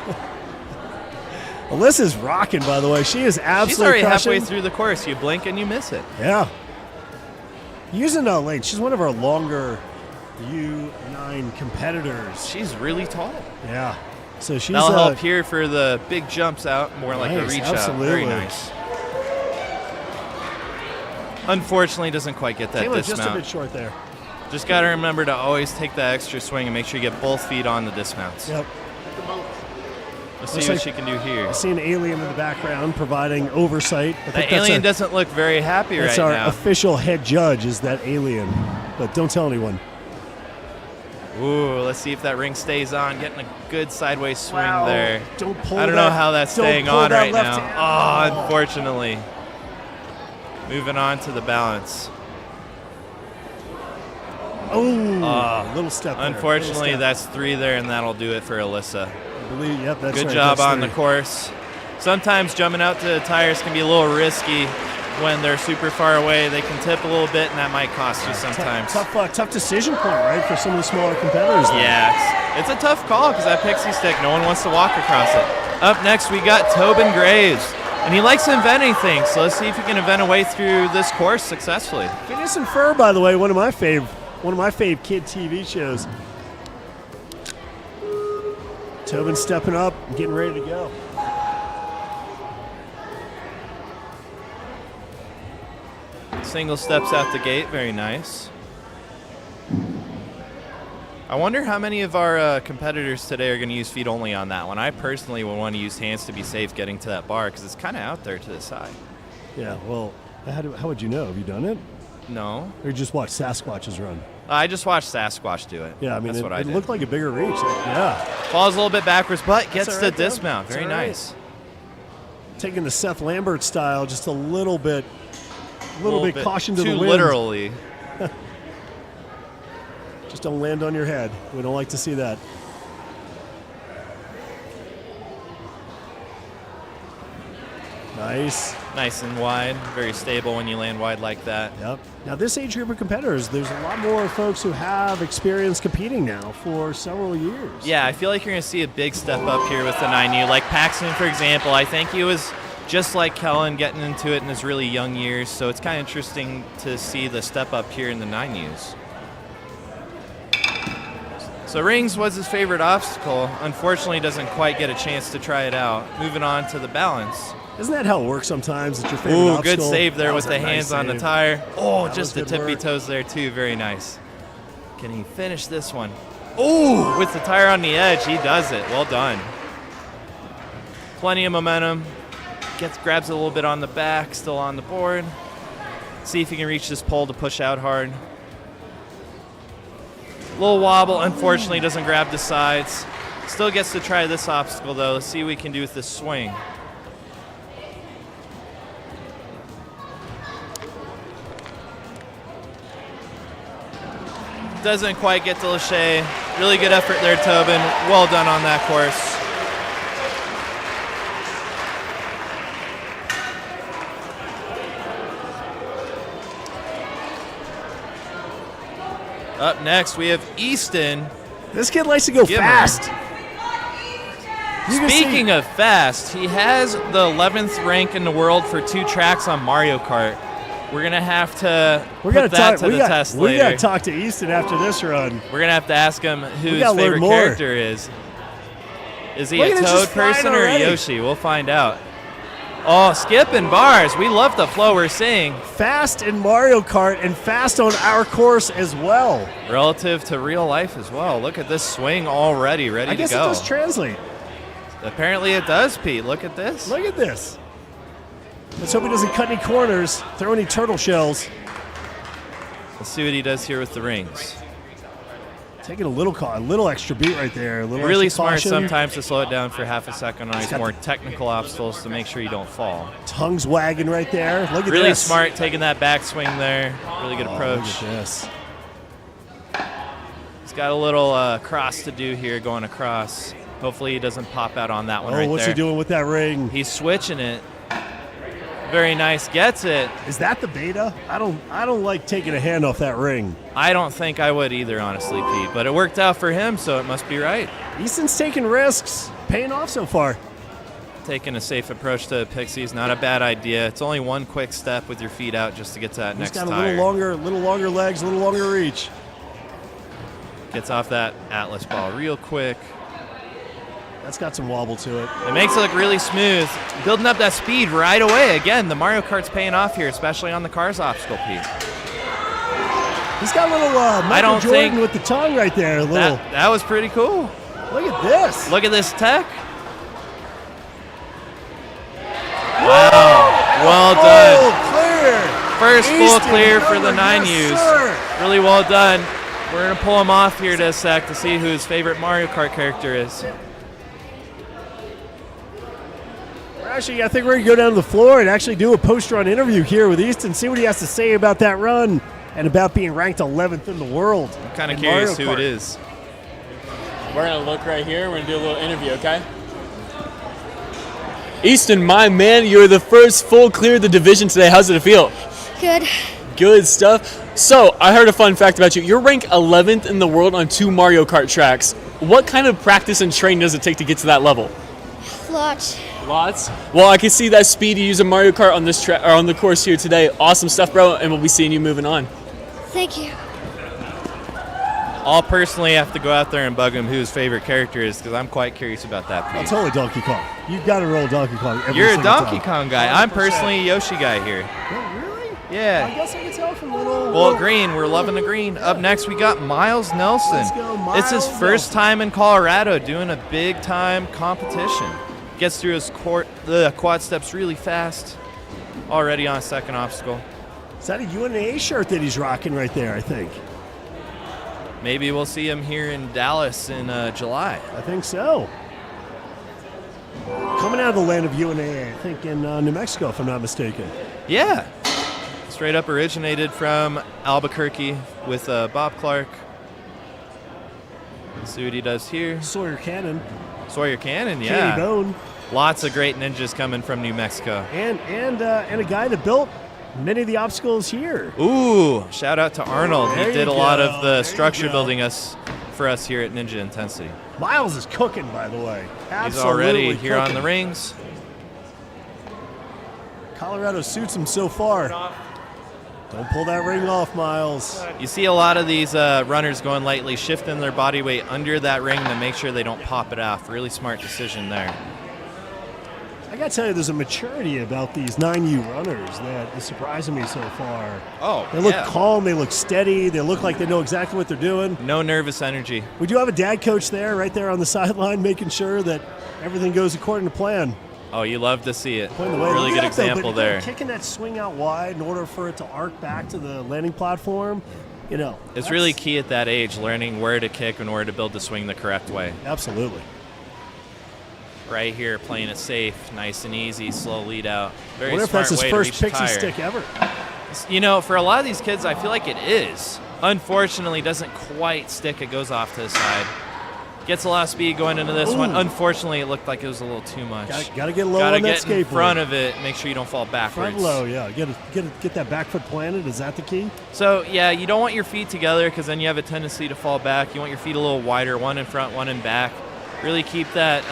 Alyssa's rocking, by the way. She is She's absolutely already crushing. halfway through the course. You blink and you miss it. Yeah. Using lane. She's one of our longer U9 competitors. She's really tall. Yeah. So she's That'll help here for the big jumps out, more like a Nice, reach absolutely. out. Very nice. Unfortunately, doesn't quite get that came up just a dismount. bit short there. Just got to remember to always take that extra swing and make sure you get both feet on the dismounts. Yep. Let's Looks see what like- she can do here. I see an alien in the background providing oversight. I think The alien that's doesn't look very happy that's right our now. official head judge is that alien. But don't tell anyone. Ooh, let's see if that ring stays on. Getting a good sideways swing Wow. there. Don't pull I don't that- know how that's don't staying pull on that right left now. hand. Oh, unfortunately. Moving on to the balance. Oh, little step there. Unfortunately, Little step. that's 3 there, and that'll do it for Alyssa. I believe, yep, that's Good right, job that's on the 3. course. Sometimes jumping out to the tires can be a little risky when they're super far away. They can tip a little bit, and that might cost you sometimes. Tough decision point, right, for some of the smaller competitors. there. Yeah, it's a tough call because that pixie stick, no one wants to walk across it. Up next, we got Tobyn Graves, and he likes to invent anything, so let's see if he can invent a way through this course successfully. Phineas and Ferb, by the way, one of my fave kid TV shows. Tobyn stepping up and getting ready to go. Single steps out the gate, very nice. I wonder how many of our competitors today are going to use feet only on that one. I personally would want to use hands to be safe getting to that bar because it's kind of out there to the side. Yeah, well, how would you know? Have you done it? No. Or you just watch Sasquatches run? I just watched Sasquatch do it. Yeah, I mean, that's what I it did. looked like a bigger reach. Yeah. Falls a little bit backwards, but gets all the right, though. dismount. That's Very all right. nice. Taking the Seth Lambert style, just a little bit caution to the too wind. literally. Just don't land on your head. We don't like to see that. Nice. Nice and wide. Very stable when you land wide like that. Yep. Now, this age group of competitors, there's a lot more folks who have experience competing now for several years. Yeah, I feel like you're going to see a big step up here with the 9U. Like Paxton, for example, I think he was just like Kellan getting into it in his really young years. So it's kind of interesting to see the step up here in the 9Us. So rings was his favorite obstacle. Unfortunately, doesn't quite get a chance to try it out. Moving on to the balance. Isn't that how it works sometimes? It's your favorite Ooh, obstacle. good save there That with was a the nice hands on the save. tire. Oh, That just was the good tippy work. toes there too. Very nice. Can he finish this one? Ooh, with the tire on the edge, he does it. Well done. Plenty of momentum. Grabs it a little bit on the back, still on the board. See if he can reach this pole to push out hard. Little wobble, unfortunately doesn't grab the sides. Still gets to try this obstacle though. Let's see what we can do with this swing. Doesn't quite get to Lachey. Really good effort there, Tobyn. Well done on that course. Up next, we have Easton. This kid likes to go Guemmer. fast. You can Speaking see- of fast, he has the 11th rank in the world for 2 tracks on Mario Kart. We're going to have to put that to the test we got later. to talk to Easton after this run. We're going to have to ask him who his gotta learn favorite more. character is. Is he Look a at it, Toad just flying person or a already. Yoshi? We'll find out. Oh, skipping bars. We love the flow we're seeing. Fast in Mario Kart and fast on our course as well. Relative to real life as well. Look at this swing already, ready I guess to it go. does translate. Apparently it does, Pete. Look at this. Look at this. Let's hope he doesn't cut any corners, throw any turtle shells. Let's see what he does here with the rings. Taking a little extra beat right there. A little Really extra smart caution. sometimes to slow it down for half a second on these got more technical obstacles to make sure you don't fall. Tongues wagging right there. Look at Really this. smart taking that backswing there. Really good Oh, approach. look at this. He's got a little cross to do here going across. Hopefully he doesn't pop out on that one Oh, right what's there. he doing with that ring? He's switching it. Very nice. Gets it. Is that the beta? I don't like taking a hand off that ring. I don't think I would either, honestly, Pete. But it worked out for him, so it must be right. Easton's taking risks, paying off so far. Taking a safe approach to Pixie is not a bad idea. It's only one quick step with your feet out just to get to that He's next got a tire. little longer legs, a little longer reach. Gets off that Atlas ball real quick. That's got some wobble to it. It makes it look really smooth. Building up that speed right away. Again, the Mario Kart's paying off here, especially on the cars obstacle, Pete. He's got a little Michael don't Jordan think- with the tongue right there. A little. That was pretty cool. Look at this. Look at this tech. Wow. Well done. Oh, clear. First full Easton, clear for the number, 9Us. yes, sir. Really well done. We're going to pull him off here to a sec to see who his favorite Mario Kart character is. Actually, I think we're going to go down to the floor and actually do a post-run interview here with Easton, see what he has to say about that run and about being ranked 11th in the world. I'm kind of in curious Mario who it Kart. is. We're going to look right here. We're going to do a little interview, okay? Easton, my man, you're the first full clear of the division today. How's it feel? Good. Good stuff. So, I heard a fun fact about you. You're ranked 11th in the world on 2 Mario Kart tracks. What kind of practice and training does it take to get to that level? Lots. Lots. Well, I can see that speed you use in Mario Kart on this track or on the course here today. Awesome stuff, bro, and we'll be seeing you moving on. Thank you. I'll personally have to go out there and bug him who his favorite character is because I'm quite curious about that, Oh, Pete. totally Donkey Kong. You've got to roll Donkey Kong every You're a single Donkey time. Kong guy. I'm personally a Yoshi guy here. Oh, really? I Yeah. guess I can tell from little. Well, green. We're loving the green. Up next, we got Miles Nelson. Let's go, It's his Miles first Nelson. time in Colorado doing a big-time competition. Gets through his the quad steps really fast. Already on second obstacle. Is that a UNA shirt that he's rocking right there, I think? Maybe we'll see him here in Dallas in July. I think so. Coming out of the land of UNA, I think in New Mexico, if I'm not mistaken. Yeah. Straight up originated from Albuquerque with Bob Clark. Let's see what he does here. Sawyer Cannon. Sawyer Cannon, yeah. Katie Bone. Lots of great ninjas coming from New Mexico. And a guy that built many of the obstacles here. Ooh, shout out to Arnold. There He did you a lot go. of the There you structure go. building for us here at Ninja Intensity. Miles is cooking, by the way. He's Absolutely already here on cooking. the rings. Colorado suits him so far. Don't pull that ring off, Miles. You see a lot of these runners going lightly, shifting their body weight under that ring to make sure they don't pop it off. Really smart decision there. I gotta tell you, there's a maturity about these 9U runners that is surprising me so far. Oh, They look yeah. calm, they look steady, they look like they know exactly what they're doing. No nervous energy. We do have a dad coach there, right there on the sideline, making sure that everything goes according to plan. Oh, you love to see it. Pointing the way. Really Look good at that, though, example but, you know, there. Kicking that swing out wide in order for it to arc back to the landing platform, you know. It's that's- really key at that age, learning where to kick and where to build the swing the correct way. Absolutely. Right here, playing it safe, nice and easy, slow lead out. I Very wonder if smart that's his way first to reach pixie tire. stick ever. You know, for a lot of these kids, I feel like it is. Unfortunately, doesn't quite stick. It goes off to the side. Gets a lot of speed going into this one. Ooh. Unfortunately, it looked like it was a little too much. Gotta get low Gotta on that get in skateboard. front of it. Make sure you don't fall backwards. Front low, yeah. Get that back foot planted. Is that the key? So, yeah, you don't want your feet together because then you have a tendency to fall back. You want your feet a little wider, one in front, one in back. Really keep that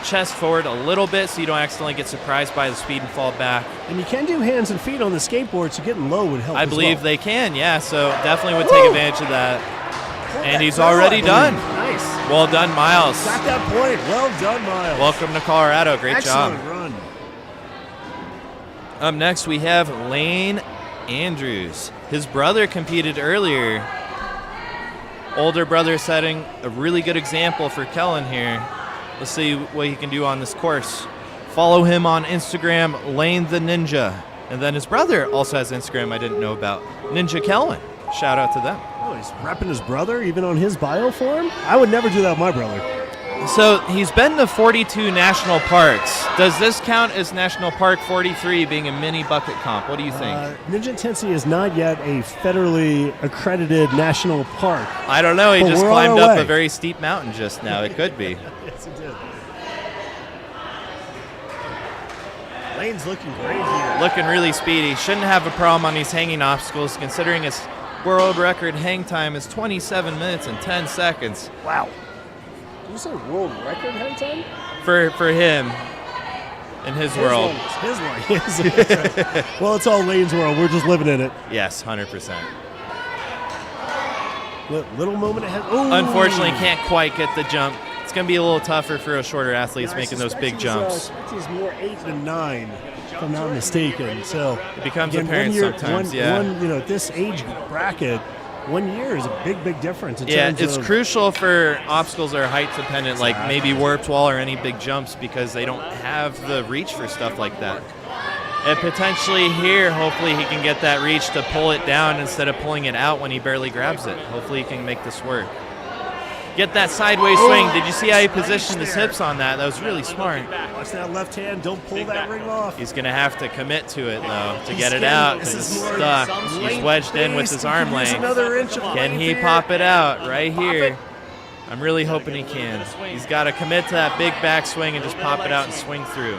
chest forward a little bit so you don't accidentally get surprised by the speed and fall back. And you can do hands and feet on the skateboard, so getting low would help. I as believe well. they can, yeah, so definitely would take advantage of that. And he's already done. Nice. Well done, Miles. Got that point. Well done, Miles. Welcome to Colorado. Great Excellent job. run. Up next, we have Lane Andrews. His brother competed earlier. Older brother setting a really good example for Kellan here. Let's see what he can do on this course. Follow him on Instagram, Lane the Ninja. And then his brother also has Instagram I didn't know about, Ninja Kellan. Shout out to them. Oh, he's repping his brother even on his bio form? I would never do that with my brother. So he's been to 42 national parks. Does this count as National Park 43 being a mini bucket comp? What do you think? Ninja Intensity is not yet a federally accredited national park. I don't know. He but just we're on climbed our up way. a very steep mountain just now. It could be. Yes, it did. Lane's looking great here. Looking really speedy. Shouldn't have a problem on these hanging obstacles considering his world record hang time is 27 minutes and 10 seconds. Wow. Did you say world record hang time? For him in his world. His one. Well, it's all Lane's world. We're just living in it. Yes, 100%. Little moment ahead. Ooh. Unfortunately, can't quite get the jump. It's going to be a little tougher for a shorter athletes Yeah, making those suspect big he's, jumps. I suspect he's more 8 than 9, if I'm not mistaken. So It becomes again, apparent 1 year, sometimes, yeah. At this age bracket, 1 year is a big difference. In Yeah, terms it's of, crucial for obstacles that are height dependent, like maybe warped wall or any big jumps, because they don't have the reach for stuff like that. And potentially here, hopefully he can get that reach to pull it down instead of pulling it out when he barely grabs it. Hopefully he can make this work. Get that sideways swing. Did you see how he positioned his hips on that? That was really smart. Watch that left hand. Don't pull that ring off. He's going to have to commit to it, though, to get it getting- out this because is it's more stuck. He's length wedged in with based. his He arm could use length. another inch of Can length he here. pop it out right Pop here? it. I'm really hoping he can. He's got to commit to that big backswing and just pop it out and swing through.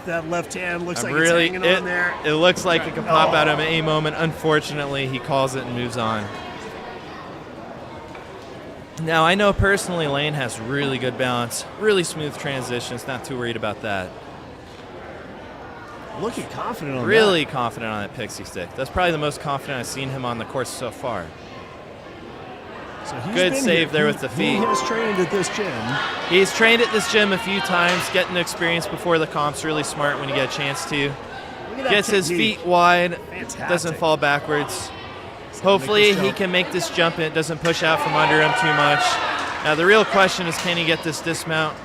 That left hand looks I'm like really, it's hanging on there. it looks like it can pop out at any moment. Unfortunately, he calls it and moves on. Now, I know personally Lane has really good balance, really smooth transitions, not too worried about that. Looking confident on Really confident on that pixie stick. That's probably the most confident I've seen him on the course so far. that. So he's Good been save here. there with the He feet. has trained at this gym. He's trained at this gym a few times, getting experience before the comp's really smart when you get a chance to. Look at that Gets his technique. feet wide, Fantastic. doesn't fall backwards. gonna Hopefully make this he jump. can make this jump and it doesn't push out from under him too much. Now the real question is, can he get this dismount?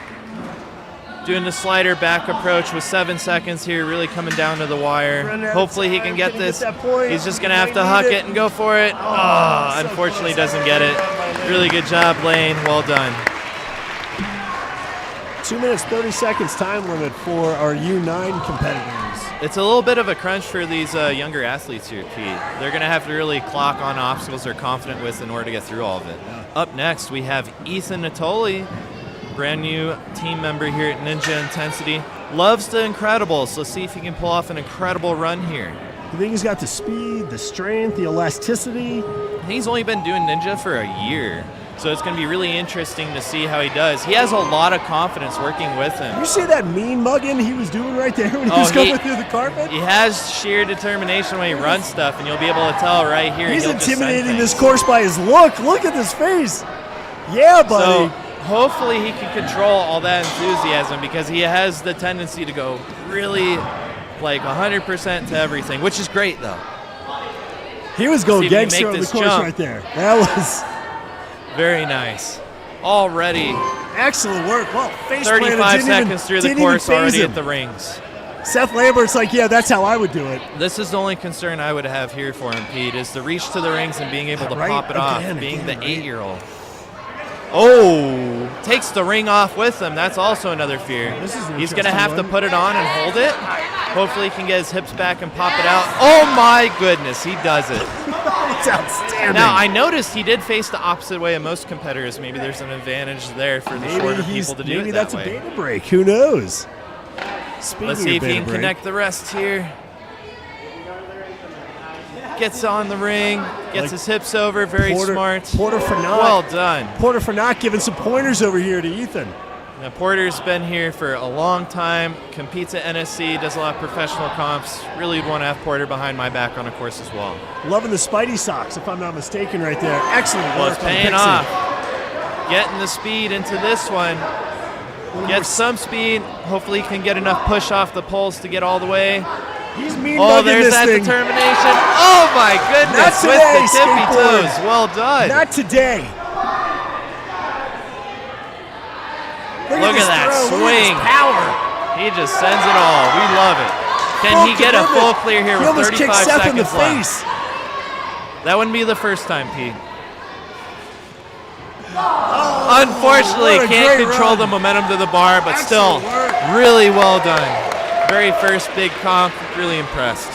Doing the slider back approach with 7 seconds here, really coming down to the wire. Hopefully he can get this. He's just going to have to huck it and go for it. Oh, unfortunately doesn't get it. Really good job, Lane. Well done. 2 minutes, 30 seconds time limit for our U9 competitors. It's a little bit of a crunch for these younger athletes here, Pete. They're going to have to really clock on obstacles they're confident with in order to get through all of it. Yeah. Up next, we have Ethan Natoli, brand new team member here at Ninja Intensity. Loves the Incredibles. Let's see if he can pull off an incredible run here. I think he's got the speed, the strength, the elasticity. He's only been doing Ninja for a year, so it's going to be really interesting to see how he does. He has a lot of confidence working with him. You see that mean mugging he was doing right there when he was going through the carpet? He has sheer determination when he runs stuff, and you'll be able to tell right here. He's intimidating this course by his look. Look at this face. Yeah, buddy. So hopefully he can control all that enthusiasm, because he has the tendency to go really like 100% to everything, which is great though. He was going gangster on the course right there. That was very nice. Already excellent work. Well, face 35 seconds through the course already at the rings. Seth Lambert's like, yeah, that's how I would do it. This is the only concern I would have here for him, Pete, is the reach to the rings and being able to pop it off, being the 8-year-old. Oh, takes the ring off with him. That's also another fear. He's going to have to put it on and hold it. Hopefully he can get his hips back and pop it out. Oh my goodness, he does it. It's outstanding. Now, I noticed he did face the opposite way of most competitors. Maybe there's an advantage there for the shorter people to do it that way. Maybe that's a beta break. Who knows? Let's see if he can connect the rest here. Gets on the ring, gets his hips over, very smart. Porter for not. Well done. Porter for not giving some pointers over here to Ethan. Now, Porter's been here for a long time, competes at NSC, does a lot of professional comps. Really would want to have Porter behind my back on a course as well. Loving the Spidey socks, if I'm not mistaken, right there. Excellent work. Well, it's paying off. Getting the speed into this one. Gets some speed. Hopefully he can get enough push off the poles to get all the way. He's mean Oh, there's that determination. Oh my goodness, with the tippy toes. Well done. Not today. Look at that swing. Power. He just sends it all. We love it. Can he get a full clear here with 35 seconds left? That wouldn't be the first time, Pete. Unfortunately, can't control the momentum to the bar, but still, really well done. Very first big comp, really impressed.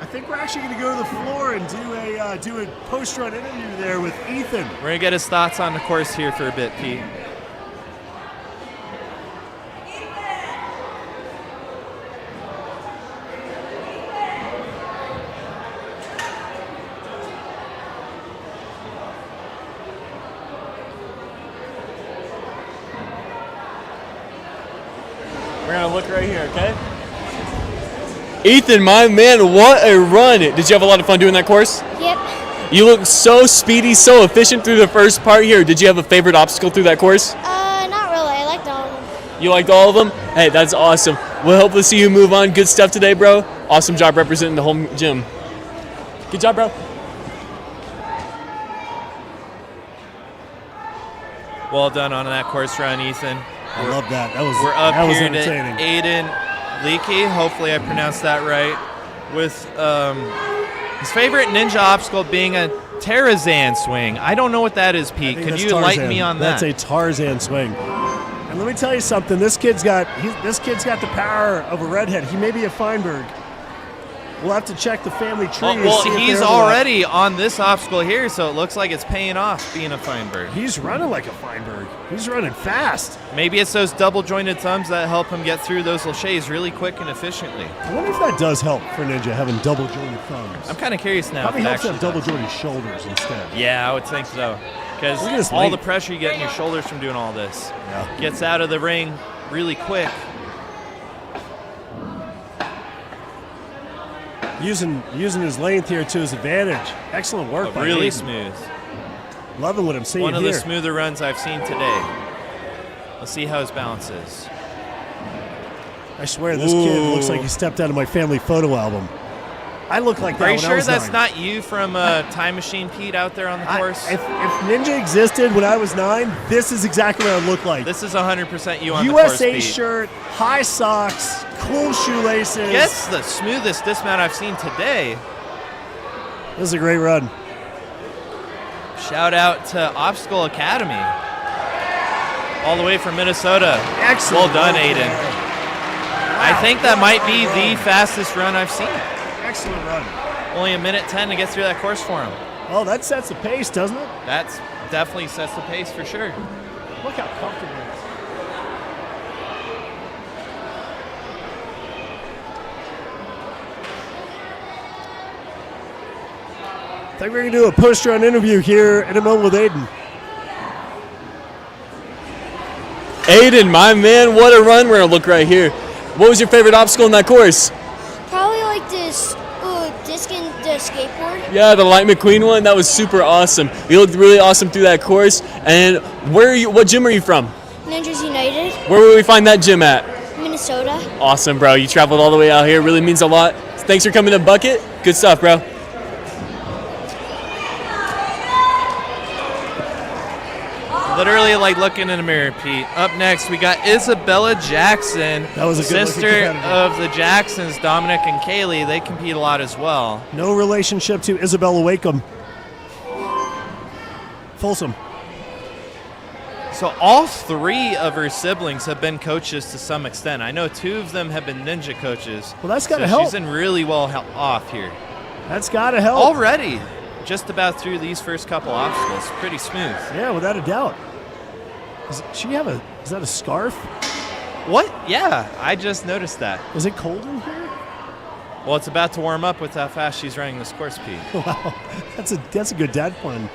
I think we're actually going to go to the floor and do a post-run interview there with Ethan. We're going to get his thoughts on the course here for a bit, Pete. We're going to look right here, okay? Ethan, my man, what a run. Did you have a lot of fun doing that course? Yep. You look so speedy, so efficient through the first part here. Did you have a favorite obstacle through that course? Not really. I liked all of them. You liked all of them? Hey, that's awesome. We'll hopefully see you move on. Good stuff today, bro. Awesome job representing the home gym. Good job, bro. Well done on that course run, Ethan. I love that. We're up here to entertaining. Aiden Lekie. Hopefully I pronounced that right. With his favorite ninja obstacle being a Tarzan swing. I don't know what that is, Pete. Could you enlighten me on that? That's a Tarzan swing. And let me tell you something. This kid's got the power of a redhead. He may be a Feinberg. We'll have to check the family tree. Well, he's already on this obstacle here, so it looks like it's paying off being a Feinberg. He's running like a Feinberg. He's running fast. Maybe it's those double jointed thumbs that help him get through those laches really quick and efficiently. I wonder if that does help for Ninja, having double jointed thumbs. I'm kind of curious now. Probably helps have double jointed shoulders instead. Yeah, I would think so. Because all the pressure you get in your shoulders from doing all this gets out of the ring really quick. Using his length here to his advantage. Excellent work by really Aiden. Smooth. Loving what I'm seeing here. One of the smoother runs I've seen today. Let's see how his balance is. I swear this kid looks like he stepped out of my family photo album. I look like that Are you when I sure was that's 9. not you from Time Machine Pete out there on the course? If Ninja existed when I was 9, this is exactly what I look like. This is 100% you on the course, USA Pete. shirt, high socks, cool shoelaces. Gets the smoothest dismount I've seen today. This is a great run. Shout out to Obstacle Academy. All the way from Minnesota. Excellent. Well done, run. Aiden. Wow. I think that might be the fastest run I've seen. Excellent run. Only 1:10 to get through that course for him. Oh, that sets the pace, doesn't it? That's definitely sets the pace for sure. Look how comfortable it is. I think we're going to do a post-run interview here in a moment with Aiden. Aiden, my man, what a run we're going to look right here. What was your favorite obstacle in that course? Probably like this disc and the skateboard. Yeah, the Light McQueen one. That was super awesome. You looked really awesome through that course. And where are you? What gym are you from? Ninjas United, Where will we find that gym at? Minnesota. Awesome, bro. You traveled all the way out here. Really means a lot. Thanks for coming to Bucket. Good stuff, bro. Literally like looking in a mirror, Pete. Up next, we got Isabella Jackson. That was a good-looking sister competitor. of the Jacksons, Dominic and Kaylee. They compete a lot as well. No relationship to Isabella Wakeham. Folsom. So all 3 of her siblings have been coaches to some extent. I know 2 of them have been ninja coaches. Well, that's gotta so help. She's in really well off here. That's got to help. Already, just about through these first couple obstacles. Pretty smooth. Yeah, without a doubt. Is that a scarf? What? Yeah, I just noticed that. Is it cold in here? Well, it's about to warm up with how fast she's running this course, Pete. Wow, that's a good dad pun.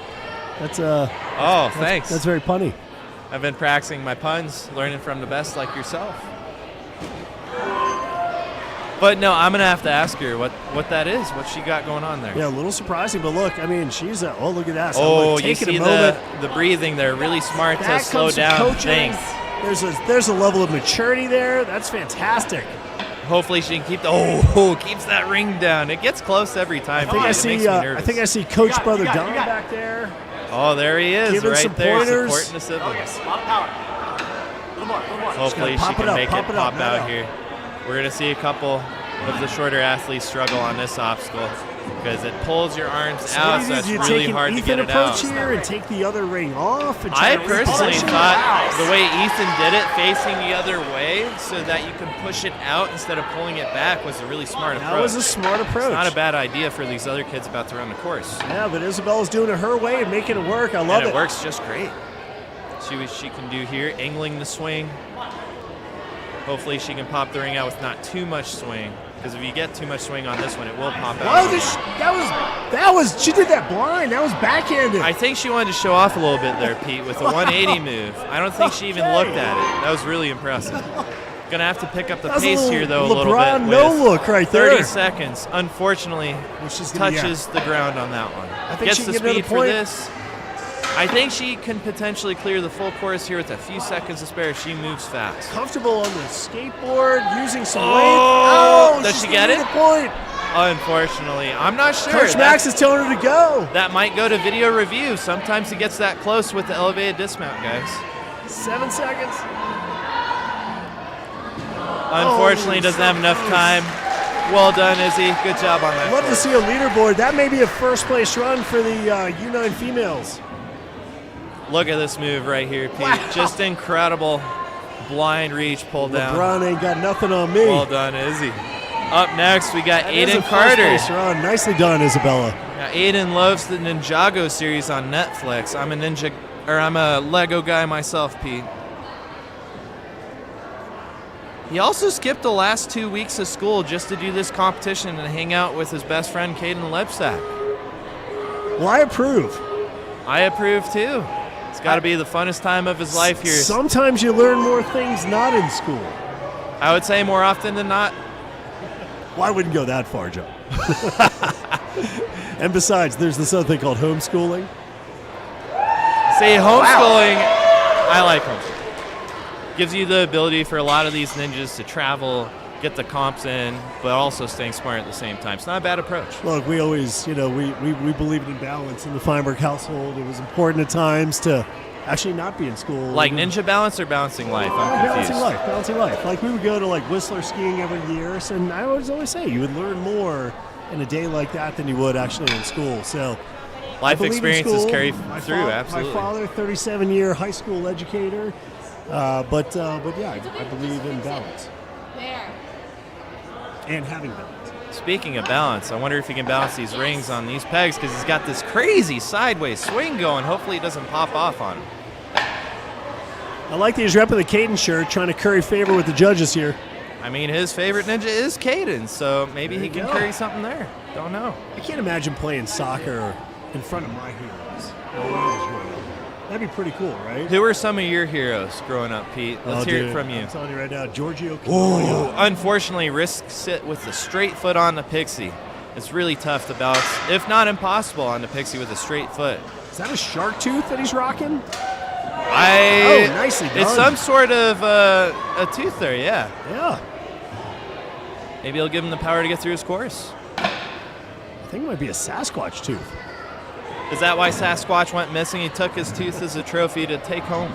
Oh, thanks. That's very punny. I've been practicing my puns, learning from the best like yourself. But no, I'm gonna have to ask her what that is, what she got going on there. Yeah, a little surprising, but look, I mean, she's oh, look at that. So Oh, look, you taking see a moment. the breathing there, really smart to That slow comes from down coaching. things. There's a level of maturity there. That's fantastic. Hopefully she can keep keeps that ring down. It gets close every time. I think Pete. It makes me nervous. I think I see Coach Brother Don back there. Oh, there he is, Giving right some there, pointers. supporting the siblings. A lot of power. A little more. Hopefully she pop it can up, make pop it it up, pop no out doubt. here. We're gonna see a couple of the shorter athletes struggle on this obstacle because it pulls your arms out, so it's you really take an hard to Ethan get it out. approach here and take the other ring off. And try I to personally reposition. thought the way Easton did it, facing the other way so that you can push it out instead of pulling it back, was a really smart approach. That was a smart approach. It's not a bad idea for these other kids about to run the course. Yeah, but Isabella's doing it her way and making it work. I love And it. it works just great. See what she can do here, angling the swing. Hopefully she can pop the ring out with not too much swing, because if you get too much swing on this one, it will pop out. Whoa, she did that blind. That was backhanded. I think she wanted to show off a little bit there, Pete, with a 180 move. I don't think she even looked at it. That was really impressive. Gonna have to pick up the That was pace a here, though, a LeBron little bit. no with look right there. 30 seconds, unfortunately, Which is gonna be- touches the ground on that one. I think Gets she the can get another speed for point. this. I think she can potentially clear the full course here with a few seconds to spare if she moves fast. Comfortable on the skateboard, using some Oh, weight. Oh, does she's she gonna get need it? a point. Unfortunately, I'm not sure. Coach Max is telling her to go. That might go to video review. Sometimes he gets that close with the elevated dismount, guys. 7 seconds. Unfortunately, doesn't have enough time. Well done, Izzy. Good job on that. Love to course. see a leaderboard. That may be a first place run for the U9 females. Look at this move right here, Pete. Wow. Just incredible blind reach pull down. LeBron ain't got nothing on me. Well done, Izzy. Up next, we got That is a Aiden first Carter. place run. Nicely done, Isabella. Now, Aiden loves the Ninjago series on Netflix. I'm a Lego guy myself, Pete. He also skipped the last 2 weeks of school just to do this competition and hang out with his best friend, Caden Lebsack. Well, I approve. I approve too. It's got to be the funnest time of his life here. Sometimes you learn more things not in school. I would say more often than not. Well, I wouldn't go that far, Joe. And besides, there's this other thing called homeschooling. See, homeschooling, I like homeschooling. Gives you the ability for a lot of these ninjas to travel, get the comps in, but also staying smart at the same time. It's not a bad approach. Look, we always, we believed in balance in the Feinberg household. It was important at times to actually not be in school. Like ninja balance or balancing life? I'm confused. Balancing life. Like we would go to like Whistler skiing every year, and I always say you would learn more in a day like that than you would actually in school. So life experiences carry through, My absolutely. father, 37-year high school educator, but yeah, I believe in balance. And having balance. Speaking of balance, I wonder if he can balance these rings on these pegs because he's got this crazy sideways swing going. Hopefully it doesn't pop off on him. I like that he's repping the Caden shirt, trying to curry favor with the judges here. I mean, his favorite ninja is Caden, so maybe he can curry something there. Don't know. I can't imagine playing soccer in front of my heroes. That'd be pretty cool, right? Who are some of your heroes growing up, Pete? Let's hear it from you. I'm telling you right now, Giorgio. Unfortunately, risks it with the straight foot on the pixie. It's really tough to balance, if not impossible, on the pixie with a straight foot. Is that a shark tooth that he's rocking? Nicely done. It's some sort of a tooth there, yeah. Yeah. Maybe he'll give him the power to get through his course. I think it might be a Sasquatch tooth. Is that why Sasquatch went missing? He took his tooth as a trophy to take home.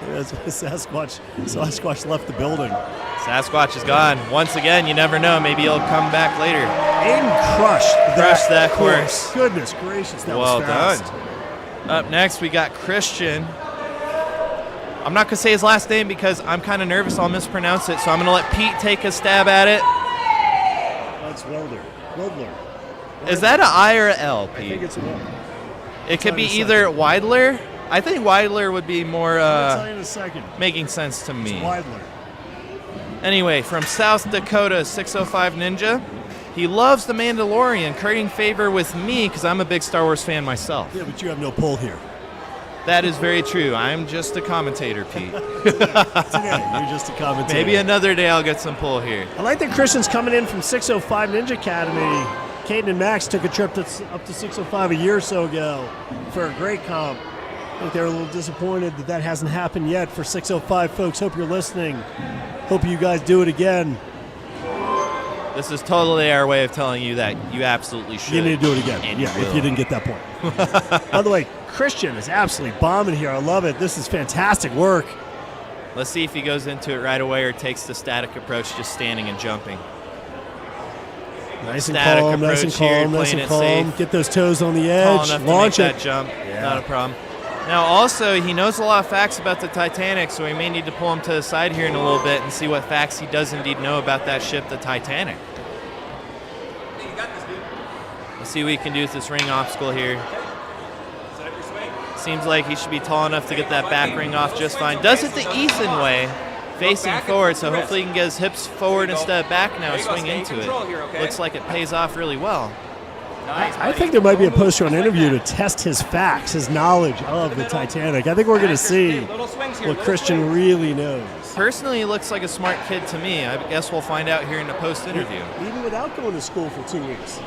That's why Sasquatch left the building. Sasquatch is gone. Once again, you never know. Maybe he'll come back later. Aiden crushed that course. Goodness gracious, that well was fast. done. Up next, we got Christian. I'm not going to say his last name because I'm kind of nervous I'll mispronounce it, so I'm going to let Pete take a stab at it. That's weilder. Is that an I or an L, Pete? I think it's a L. It could be either weilder. I think weilder would be more I'll tell you in a second. making sense to me. It's weilder. Anyway, from South Dakota, 605 Ninja. He loves The Mandalorian, currying favor with me because I'm a big Star Wars fan myself. Yeah, but you have no pull here. That is very true. I'm just a commentator, Pete. Today, you're just a commentator. Maybe another day I'll get some pull here. I like that Christian's coming in from 605 Ninja Academy. Caden and Max took a trip up to 605 a year or so ago for a great comp. I think they're a little disappointed that hasn't happened yet for 605 folks. Hope you're listening. Hope you guys do it again. This is totally our way of telling you that you absolutely should. You need to do it again. And Yeah, you if you didn't get that point. By the way, Christian is absolutely bombing here. I love it. This is fantastic work. Let's see if he goes into it right away or takes the static approach, just standing and jumping. Nice and Static calm, nice and approach here, calm, nice playing and it calm. safe. Get those toes on the Tall edge. enough to Launch make it. that jump. Yeah. Not a problem. Now, also, he knows a lot of facts about the Titanic, so we may need to pull him to the side here in a little bit and see what facts he does indeed know about that ship, the Titanic. Let's see what he can do with this ring obstacle here. Seems like he should be tall enough to get that back ring off just fine. Does it the Easton way, facing forward, so hopefully he can get his hips forward instead of back now and swing into it. Looks like it pays off really well. I think there might be a poster on interview to test his facts, his knowledge of the Titanic. I think we're going to see what Christian really knows. Personally, he looks like a smart kid to me. I guess we'll find out here in the post-interview. Even without going to school for 2 weeks.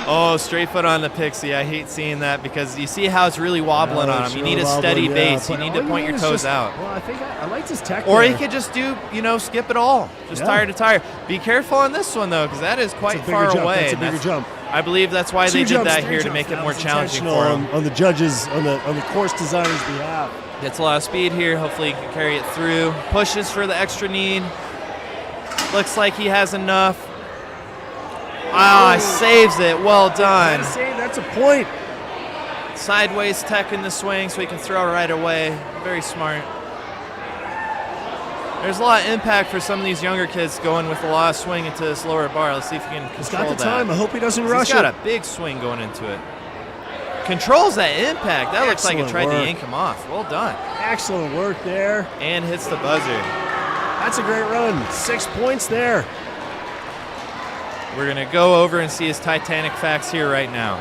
Oh, straight foot on the pixie. I hate seeing that because you see how it's really wobbling on him. You need a steady base. You need to point your toes out. Well, I think I like his tech Or there. he could just do, skip it all. Just tire to tire. Be careful on this one, though, because that is quite far away. That's a bigger jump. I believe that's why they did that here, to make it more challenging for him. On the judges, on the course designer's behalf. Gets a lot of speed here. Hopefully he can carry it through. Pushes for the extra need. Looks like he has enough. Saves it. Well done. That's a point. Sideways tech in the swing so he can throw right away. Very smart. There's a lot of impact for some of these younger kids going with a lot of swing into this lower bar. Let's see if he can control that. He's got the time. I hope he doesn't rush it. He's got a big swing going into it. Controls that impact. That looks like it tried to yank him off. Well done. Excellent work there. And hits the buzzer. That's a great run. 6 points there. We're going to go over and see his Titanic facts here right now.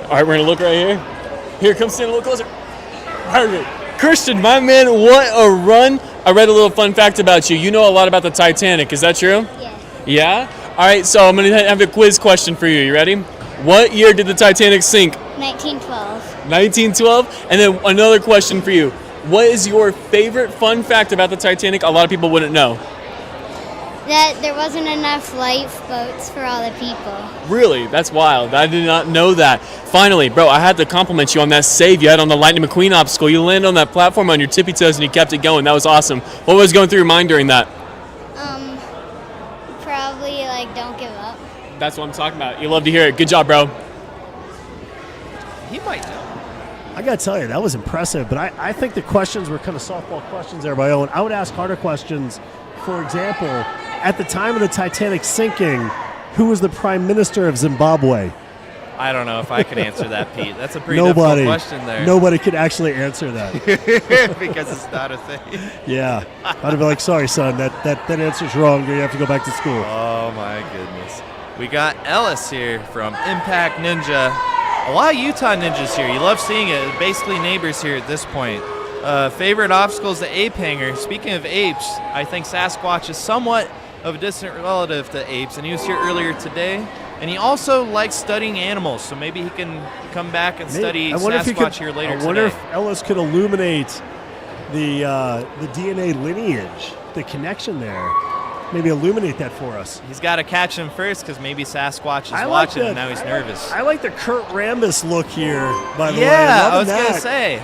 All right, we're going to look right here. Here, come stand a little closer. Perfect. Christian, my man, what a run. I read a little fun fact about you. You know a lot about the Titanic. Is that true? Yeah. Yeah? All right, so I'm going to have a quiz question for you. You ready? What year did the Titanic sink? 1912. 1912? And then another question for you. What is your favorite fun fact about the Titanic a lot of people wouldn't know? That there wasn't enough lifeboats for all the people. Really? That's wild. I did not know that. Finally, bro, I had to compliment you on that save you had on the Lightning McQueen obstacle. You landed on that platform on your tippy toes and you kept it going. That was awesome. What was going through your mind during that? Probably like don't give up. That's what I'm talking about. You love to hear it. Good job, bro. He might know. I got to tell you, that was impressive. But I think the questions were kind of softball questions there by Owen. I would ask harder questions. For example, at the time of the Titanic sinking, who was the Prime Minister of Zimbabwe? I don't know if I could answer that, Pete. That's a pretty difficult question there. Nobody could actually answer that. Because it's not a thing. Yeah. I'd have been like, sorry, son, that answer's wrong. You have to go back to school. Oh, my goodness. We got Ellis here from Impact Ninja. A lot of Utah ninjas here. You love seeing it. Basically neighbors here at this point. Favorite obstacle is the ape hanger. Speaking of apes, I think Sasquatch is somewhat of a distant relative to apes, and he was here earlier today. And he also likes studying animals, so maybe he can come back and study Sasquatch here later today. I wonder if Ellis could illuminate the DNA lineage, the connection there. Maybe illuminate that for us. He's got to catch him first because maybe Sasquatch is watching and now he's nervous. I like the Kurt Rambis look here, by the way. Yeah, I was going to say.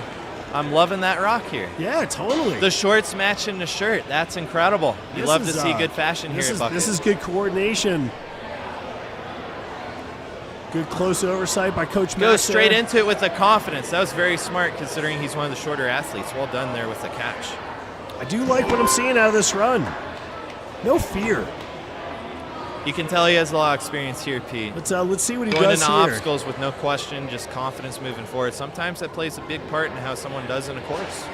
I'm loving that rock here. Yeah, totally. The shorts matching the shirt. That's incredible. You love to see good fashion here at Bucket. This is good coordination. Good close oversight by Coach Matt. Goes straight into it with the confidence. That was very smart considering he's one of the shorter athletes. Well done there with the catch. I do like what I'm seeing out of this run. No fear. You can tell he has a lot of experience here, Pete. Let's see what he Going does into here. obstacles with no question, just confidence moving forward. Sometimes that plays a big part in how someone does in a course.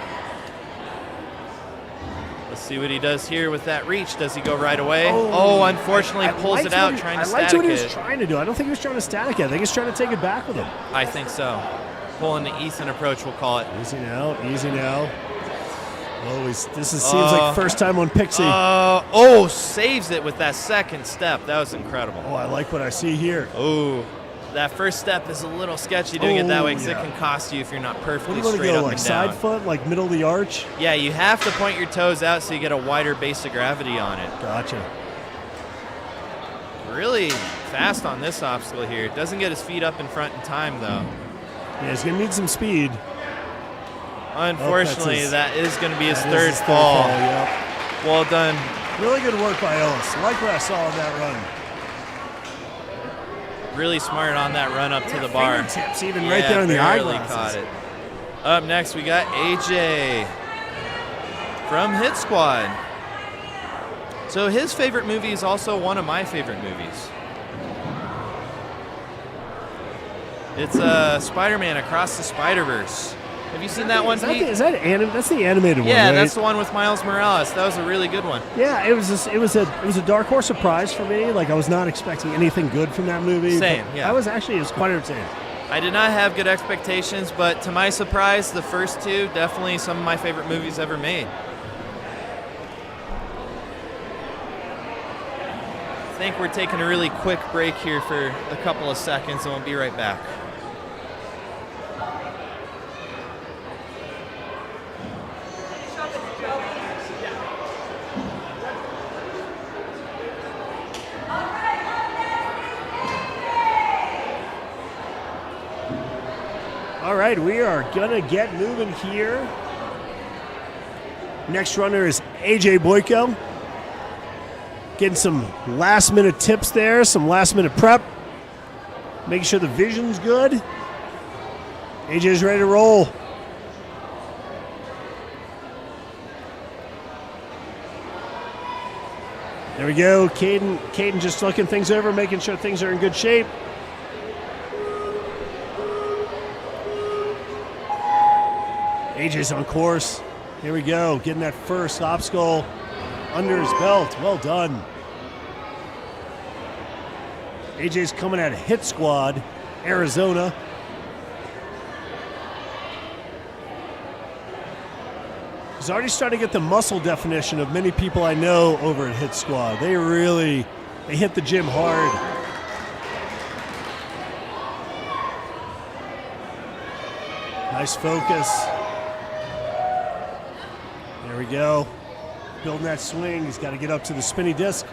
Let's see what he does here with that reach. Does he go right away? Oh, unfortunately pulls it out trying to static it. I liked what he was trying to do. I don't think he was trying to static it. I think he's trying to take it back with him. I think so. Pulling the Easton approach, we'll call it. Easy now, easy now. Seems like first time on Pixie. Saves it with that second step. That was incredible. Oh, I like what I see here. Oh, that first step is a little sketchy doing it that way because it can cost you if you're not perfectly straight up and down. Side foot, like middle of the arch? Yeah, you have to point your toes out so you get a wider base of gravity on it. Gotcha. Really fast on this obstacle here. Doesn't get his feet up in front in time, though. Yeah, he's going to need some speed. Unfortunately, that is going to be his third fall. Yep. Well done. Really good work by Ellis. I like what I saw in that run. Really smart on that run up to the bar. Fingertips even right there in the eyeglasses. Caught it. Up next, we got AJ from Hit Squad. So his favorite movie is also one of my favorite movies. It's Spider-Man Across the Spider-Verse. Have you seen that one, Pete? That's the animated one, Yeah, right? that's the one with Miles Morales. That was a really good one. Yeah, it was a dark horse surprise for me. Like I was not expecting anything good from that movie. Same, yeah. It was quite entertaining. I did not have good expectations, but to my surprise, the first two definitely some of my favorite movies ever made. I think we're taking a really quick break here for a couple of seconds, and we'll be right back. All right, we are going to get moving here. Next runner is AJ Bokyo. Getting some last-minute tips there, some last-minute prep. Making sure the vision's good. AJ's ready to roll. There we go. Caden just looking things over, making sure things are in good shape. AJ's on course. Here we go. Getting that first obstacle under his belt. Well done. AJ's coming out of Hit Squad, Arizona. He's already starting to get the muscle definition of many people I know over at Hit Squad. They hit the gym hard. Nice focus. There we go. Building that swing. He's got to get up to the spinny disc.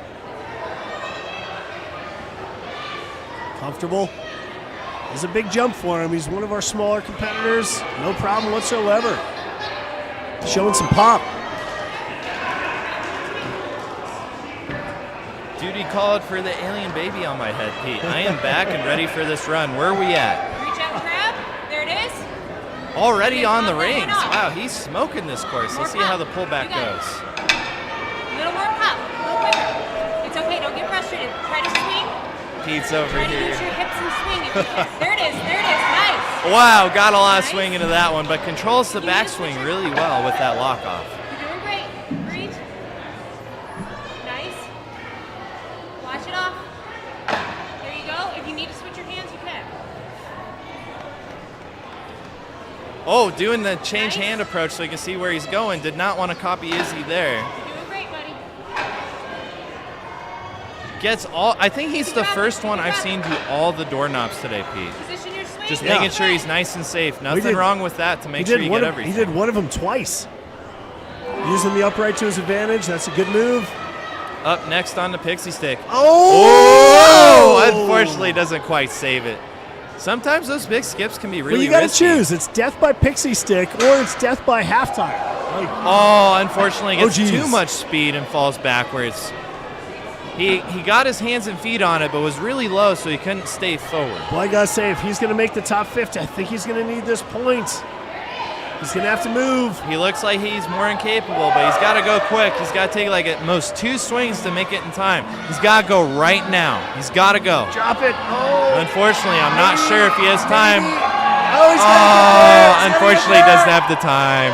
Comfortable. It's a big jump for him. He's one of our smaller competitors. No problem whatsoever. Showing some pop. Duty called for the alien baby on my head, Pete. I am back and ready for this run. Where are we at? Reach out and grab. There it is. Already on the rings. Wow, he's smoking this course. Let's see how the pullback goes. A little more pop. A little quicker. It's okay. Don't get frustrated. Try to swing. Pete's over Try to here. use your hips and swing if you can. There it is. There it is. Nice. Wow, got a lot of swing into that one, but controls the backswing really well with that lock off. You're doing great. Breathe. Nice. Watch it off. There you go. If you need to switch your hands, you can. Oh, doing the change hand approach so you can see where he's going. Did not want to copy Izzy there. You're doing great, buddy. Gets all, I think he's the first one I've seen do all the doorknobs today, Pete. Position your swing. Just Yeah. making sure he's nice and safe. Nothing wrong with that to make sure you get everything. He did one of them twice. Using the upright to his advantage. That's a good move. Up next on the pixie stick. Oh! Oh! Unfortunately, doesn't quite save it. Sometimes those big skips can be really Well, you got to risky. choose. It's death by pixie stick or it's death by half tire. Like, Oh, unfortunately, gets geez. too much speed and falls backwards. He got his hands and feet on it, but was really low, so he couldn't stay forward. well, I got to say, if he's going to make the top 50, I think he's going to need this point. He's going to have to move. He looks like he's more incapable, but he's got to go quick. He's got to take like at most 2 swings to make it in time. He's got to go right now. He's got to go. Drop it. Oh, Unfortunately, I'm not sure if he has time. oh he's got Oh, it. unfortunately, he doesn't have the time.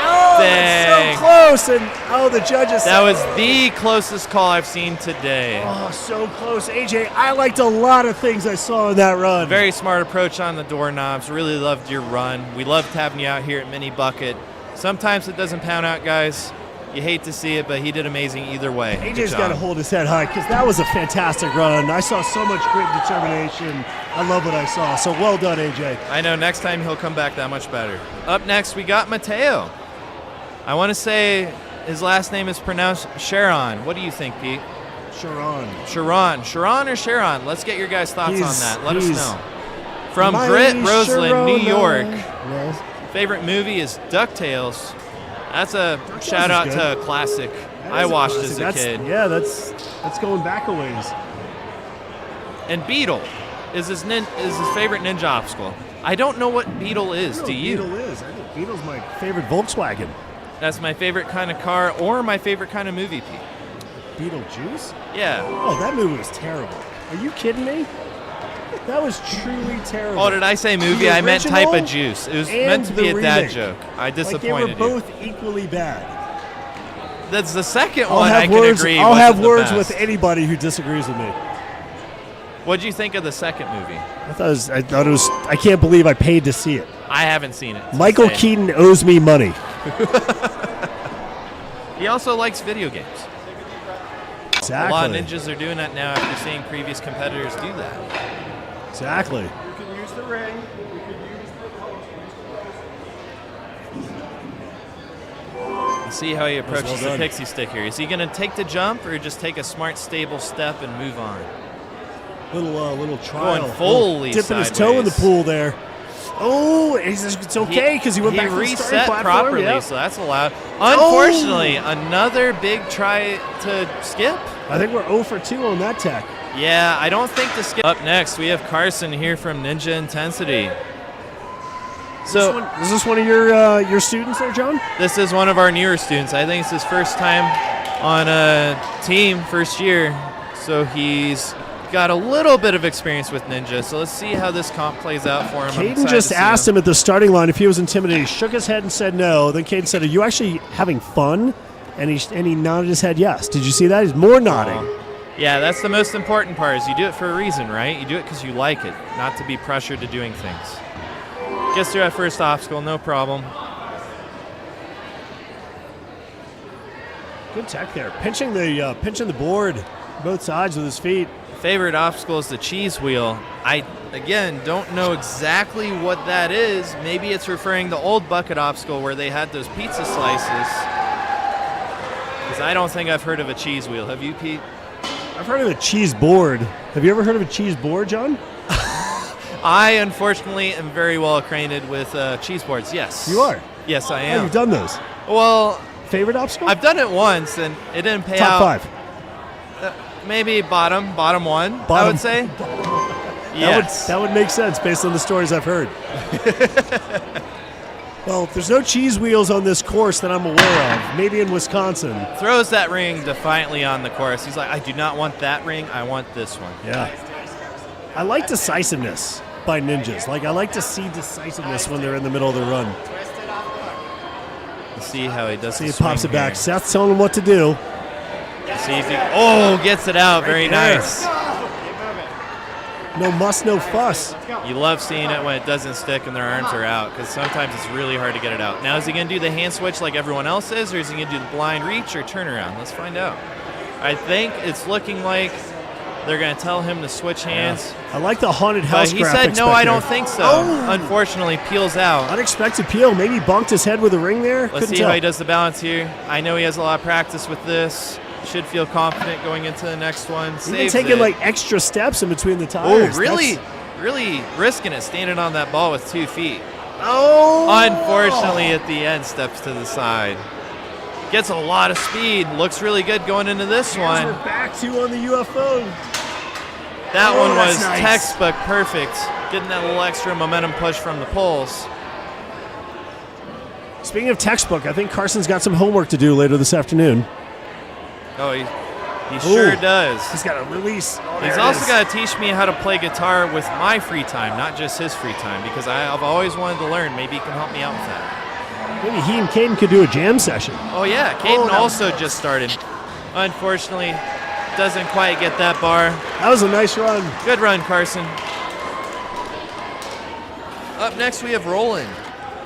Oh, Dang. it's so close. And, oh, the judges. That was the closest call I've seen today. Oh, so close. AJ, I liked a lot of things I saw in that run. Very smart approach on the doorknobs. Really loved your run. We loved having you out here at Mini Bucket. Sometimes it doesn't pound out, guys. You hate to see it, but he did amazing either way. Good AJ's job. got to hold his head high because that was a fantastic run. I saw so much grit and determination. I love what I saw. So well done, AJ. I know next time he'll come back that much better. Up next, we got Mateo. I want to say his last name is pronounced Sharon. What do you think, Pete? Sharon. Sharon or Sharon? Let's get your guys' thoughts on that. Let us he's know. From my Britt Roseland, New Sharona. York. Yes. Favorite movie is DuckTales. That's a DuckTales shout out is to good. a classic That I is watched classic. as a kid. Yeah, that's going back a ways. And Beetle is his favorite ninja obstacle. I don't know what Beetle is. Do you? Beetle is. I think Beetle's my favorite Volkswagen. That's my favorite kind of car or my favorite kind of movie, Pete. Beetlejuice? Yeah. Oh, that movie was terrible. Are you kidding me? That was truly terrible. Oh, did I say movie? The I meant type of original juice. It was and meant to be a the dad remake. joke. I Like they disappointed were you. both equally bad. That's the second I'll one I have can words. agree I'll have wasn't the words best. with anybody who disagrees with me. What'd you think of the second movie? I thought it was. I can't believe I paid to see it. I haven't seen it. so Michael say. Keaton owes me money. He also likes video games. Exactly. A lot of ninjas are doing that now after seeing previous competitors do that. Exactly. You can use the ring. You can use the See how he approaches well the done. pixie stick here. Is he going to take the jump or just take a smart, stable step and move on? Little trial. Going fully dipping his toe in the sideways. pool there. Oh, he says it's okay because he went back to the starting reset platform. properly, Yeah. so that's allowed. Unfortunately, another big try to skip. I think we're 0 for 2 on that tech. Yeah, I don't think the skip. Up next, we have Carson here from Ninja Intensity. So Is this one of your students there, John? this is one of our newer students. I think it's his first time on a team, first year. So he's got a little bit of experience with Ninja. So let's see how this comp plays out for him. I'm Caden excited just to see asked him at the starting line if he was intimidated. He shook his head and said no. Then Caden said, "Are you actually having fun?" And he nodded his head yes. Did you see that? He's more nodding. Yeah, that's the most important part is you do it for a reason, right? You do it because you like it, not to be pressured to doing things. Gets through that first obstacle, no problem. Good tech there. Pinching the board, both sides with his feet. Favorite obstacle is the cheese wheel. I, again, don't know exactly what that is. Maybe it's referring to old bucket obstacle where they had those pizza slices. Because I don't think I've heard of a cheese wheel. Have you, Pete? I've heard of a cheese board. Have you ever heard of a cheese board, John? I, unfortunately, am very well acquainted with cheese boards, yes. You are? Yes, I Oh, am. you've done those. Well, Favorite obstacle? I've done it once, and it didn't pay Top out. 5. Maybe bottom one, I Bottom. would say. Yes. That would make sense based on the stories I've heard. Well, there's no cheese wheels on this course that I'm aware of. Maybe in Wisconsin. Throws that ring defiantly on the course. He's like, I do not want that ring. I want this one. Yeah. I like decisiveness by ninjas. Like, I like to see decisiveness when they're in the middle of the run. Let's see how he does. See, the he pops swing it back. here. Seth's telling him what to do. See if he. Oh, gets it out. Very there. nice. No muss, no fuss. You love seeing it when it doesn't stick and their arms are out, because sometimes it's really hard to get it out. Now, is he going to do the hand switch like everyone else is, or is he going to do the blind reach or turnaround? Let's find out. I think it's looking like they're going to tell him to switch hands. I like the haunted But house he graphics said, no, back I there. don't think so. Oh. Unfortunately, peels out. Unexpected peel. Maybe bumped his head with a ring there. Let's Couldn't see tell. how he does the balance here. I know he has a lot of practice with this. Should feel confident going into the next one. Even Saves taking it. like extra steps in between the Oh, tires. really, That's- really risking it, standing on that ball with 2 feet. Oh! Unfortunately, at the end, steps to the side. Gets a lot of speed. Looks really good going into this Here's one. we're back to on the UFO. That Oh, one was that's nice. textbook perfect. Getting that little extra momentum push from the poles. Speaking of textbook, I think Carson's got some homework to do later this afternoon. Oh, he sure Ooh. does. He's got a release. Oh, there He's it also is. got to teach me how to play guitar with my free time, not just his free time, because I've always wanted to learn. Maybe he can help me out with that. Maybe he and Caden could do a jam session. Oh, yeah. Caden that also just started. Unfortunately, doesn't quite get that bar. That was a nice run. Good run, Carson. Up next, we have Roland.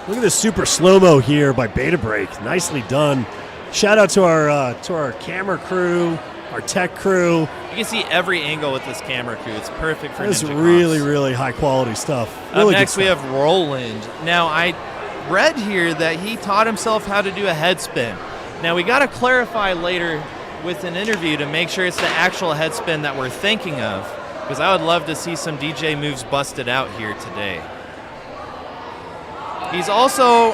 Look at this super slow-mo here by Betabreak. Nicely done. Shout out to our camera crew, our tech crew. You can see every angle with this camera crew. It's perfect for This is Ninja really, comps. really high-quality stuff. Up Really good next, we stuff. have Roland. Now, I read here that he taught himself how to do a head spin. Now, we got to clarify later with an interview to make sure it's the actual head spin that we're thinking of, because I would love to see some DJ moves busted out here today. He's also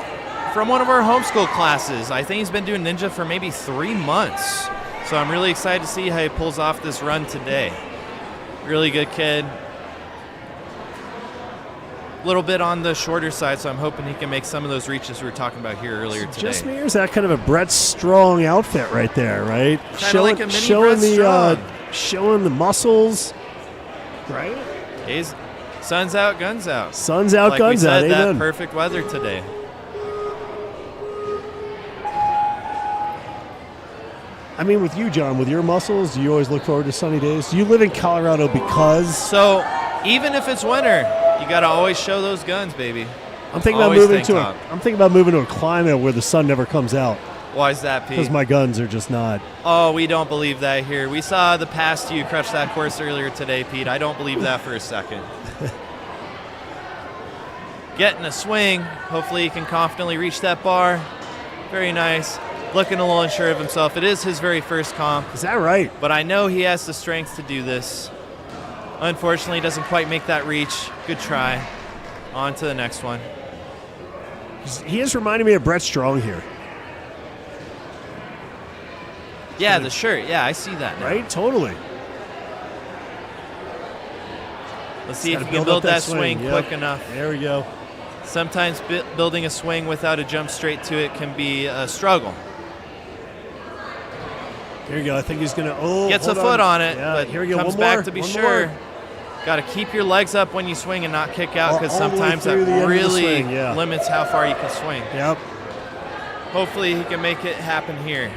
from one of our homeschool classes. I think he's been doing ninja for maybe 3 months. So I'm really excited to see how he pulls off this run today. Really good kid. A little bit on the shorter side, so I'm hoping he can make some of those reaches we were talking about here earlier today. Just me, or is that kind of a Brett Strong outfit right there, right? Like a mini Brett Strong. Showing the muscles, right? He's sun's out, guns out. Sun's out, like guns we said, out. that Amen. perfect weather today. I mean, with you, John, with your muscles, do you always look forward to sunny days? Do you live in Colorado because So even if it's winter, you got to always show those guns, baby. I'm thinking about Always moving tank to top. I'm thinking about moving to a climate where the sun never comes out Why is that, Pete? because my guns are just not. Oh, we don't believe that here. We saw the past you crush that course earlier today, Pete. I don't believe that for a second. Getting a swing. Hopefully he can confidently reach that bar. Very nice. Looking a little unsure of himself. It is his very first comp, Is that right? but I know he has the strength to do this. Unfortunately, he doesn't quite make that reach. Good try. On to the next one. He is reminding me of Brett Strong here, Yeah, the shirt. Yeah, I see that now. right? Totally. Let's see if Gotta he can build up build that swing Yep. quick enough. There we go. Sometimes building a swing without a jump straight to it can be a struggle. Here you go. I think he's gonna. Oh, Gets a hold foot on it, Yeah, but here we go. comes One back more, to be one sure. more. Got to keep your legs up when you swing and not kick out, because All the way sometimes through that the end of the really swing, yeah. limits how far you can swing. Yep. Hopefully he can make it happen here.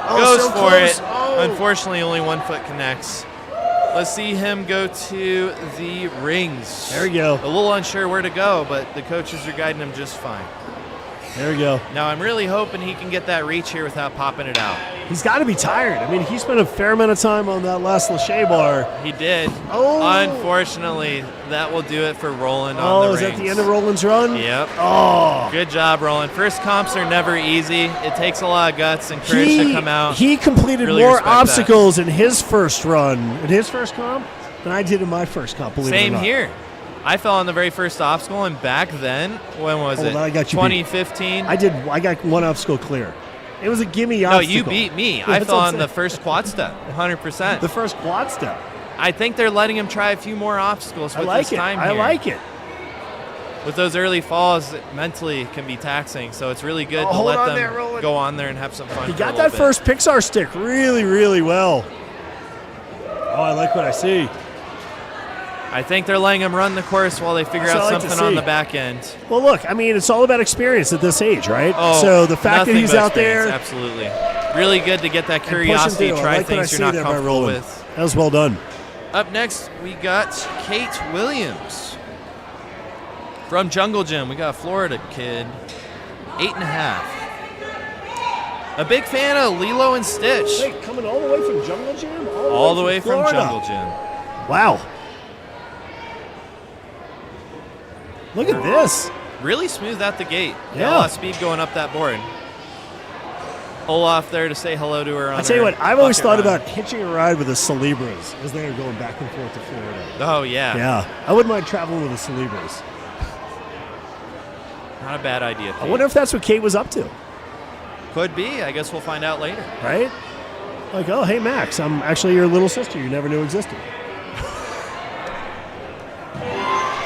Oh, Goes so for close. it. Oh. Unfortunately, only 1 foot connects. Let's see him go to the rings. There we go. A little unsure where to go, but the coaches are guiding him just fine. There we go. Now I'm really hoping he can get that reach here without popping it out. He's got to be tired. I mean, he spent a fair amount of time on that last shea bar. He did. Oh. Unfortunately, that will do it for Roland on the Oh, is rings. that the end of Roland's run? Yep. Oh. Good job, Roland. First comps are never easy. It takes a lot of guts and courage to come out. He completed Really more respect that. obstacles in his first run, in his first comp, than I did in my first comp, believe it or Same not. here. I fell on the very first obstacle, and back then, when was it? I got you beat. 2015? I got one obstacle clear. It was a gimme No, obstacle. you beat me. Yeah, I that's fell what I'm on the saying. first quad step, 100%. The first quad step. I think they're letting him try a few more obstacles I with like this it. time I here. like it. With those early falls, it mentally can be taxing, so it's really good to hold let on them there, Roland. go on there and have some fun. He for got a that little bit. first Pixar stick really, really well. Oh, I like what I see. I think they're letting him run the course while they figure That's out what I like to something on see. the back end. Well, look, I mean, it's all about experience at this age, right? Oh, so the fact that nothing he's but out experience, there absolutely. Really good to get that and pushing curiosity, through. I try like what I things see you're not there by comfortable Roland. with. That was well done. Up next, we got Kate Williams from Jungle Gym. We got a Florida kid, 8.5. A big fan of Lilo and Stitch. Hey, coming all the way from Jungle Gym? All the way from Florida. Jungle Gym. Wow. Look at this. Really smooth out the gate. Yeah. A lot of speed going up that board. Olaf there to say hello to her on I tell you her what, I've always bucket thought run. about hitching a ride with the Celebras as they are going back and forth to Florida. Oh, yeah. Yeah, I wouldn't mind traveling with the Celebras. Not a bad idea, I Pete. wonder if that's what Kate was up to, Could be. I guess we'll find out later. right? Like, oh, hey, Max, I'm actually your little sister you never knew existed.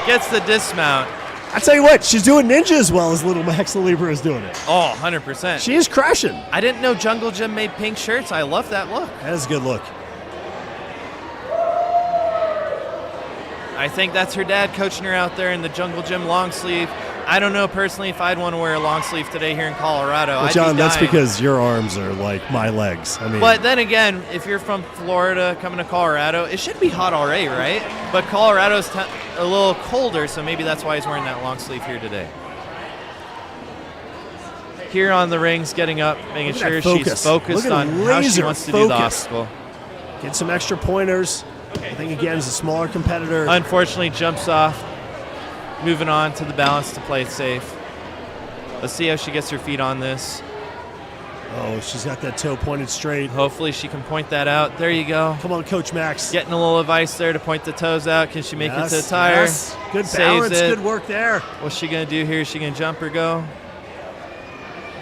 Gets the dismount. I tell you what, she's doing ninja as well as little Max Celebra is doing it. Oh, 100%. She is crushing. I didn't know Jungle Gym made pink shirts. I love that look. That is a good look. I think that's her dad coaching her out there in the Jungle Gym long sleeve. I don't know personally if I'd want to wear a long sleeve today here in Colorado. Well, I'd John, be that's dying. because your arms are like my legs. I mean, But then again, if you're from Florida coming to Colorado, it should be hot already, right? But Colorado's a little colder, so maybe that's why he's wearing that long sleeve here today. Here on the rings, getting up, making Look at sure that she's focus. focused Look at on how she laser wants to do the focus. obstacle. get some extra pointers. I think, again, is a smaller competitor. Unfortunately, jumps off. Moving on to the balance to play it safe. Let's see how she gets her feet on this. Oh, she's got that toe pointed straight. Hopefully she can point that out. There you go. Come on, Coach Max. Getting a little advice there to point the toes out. Can she make it to the tire? Yes. Good Saves balance. it. Good work there. What's she going to do here? Is she going to jump or go?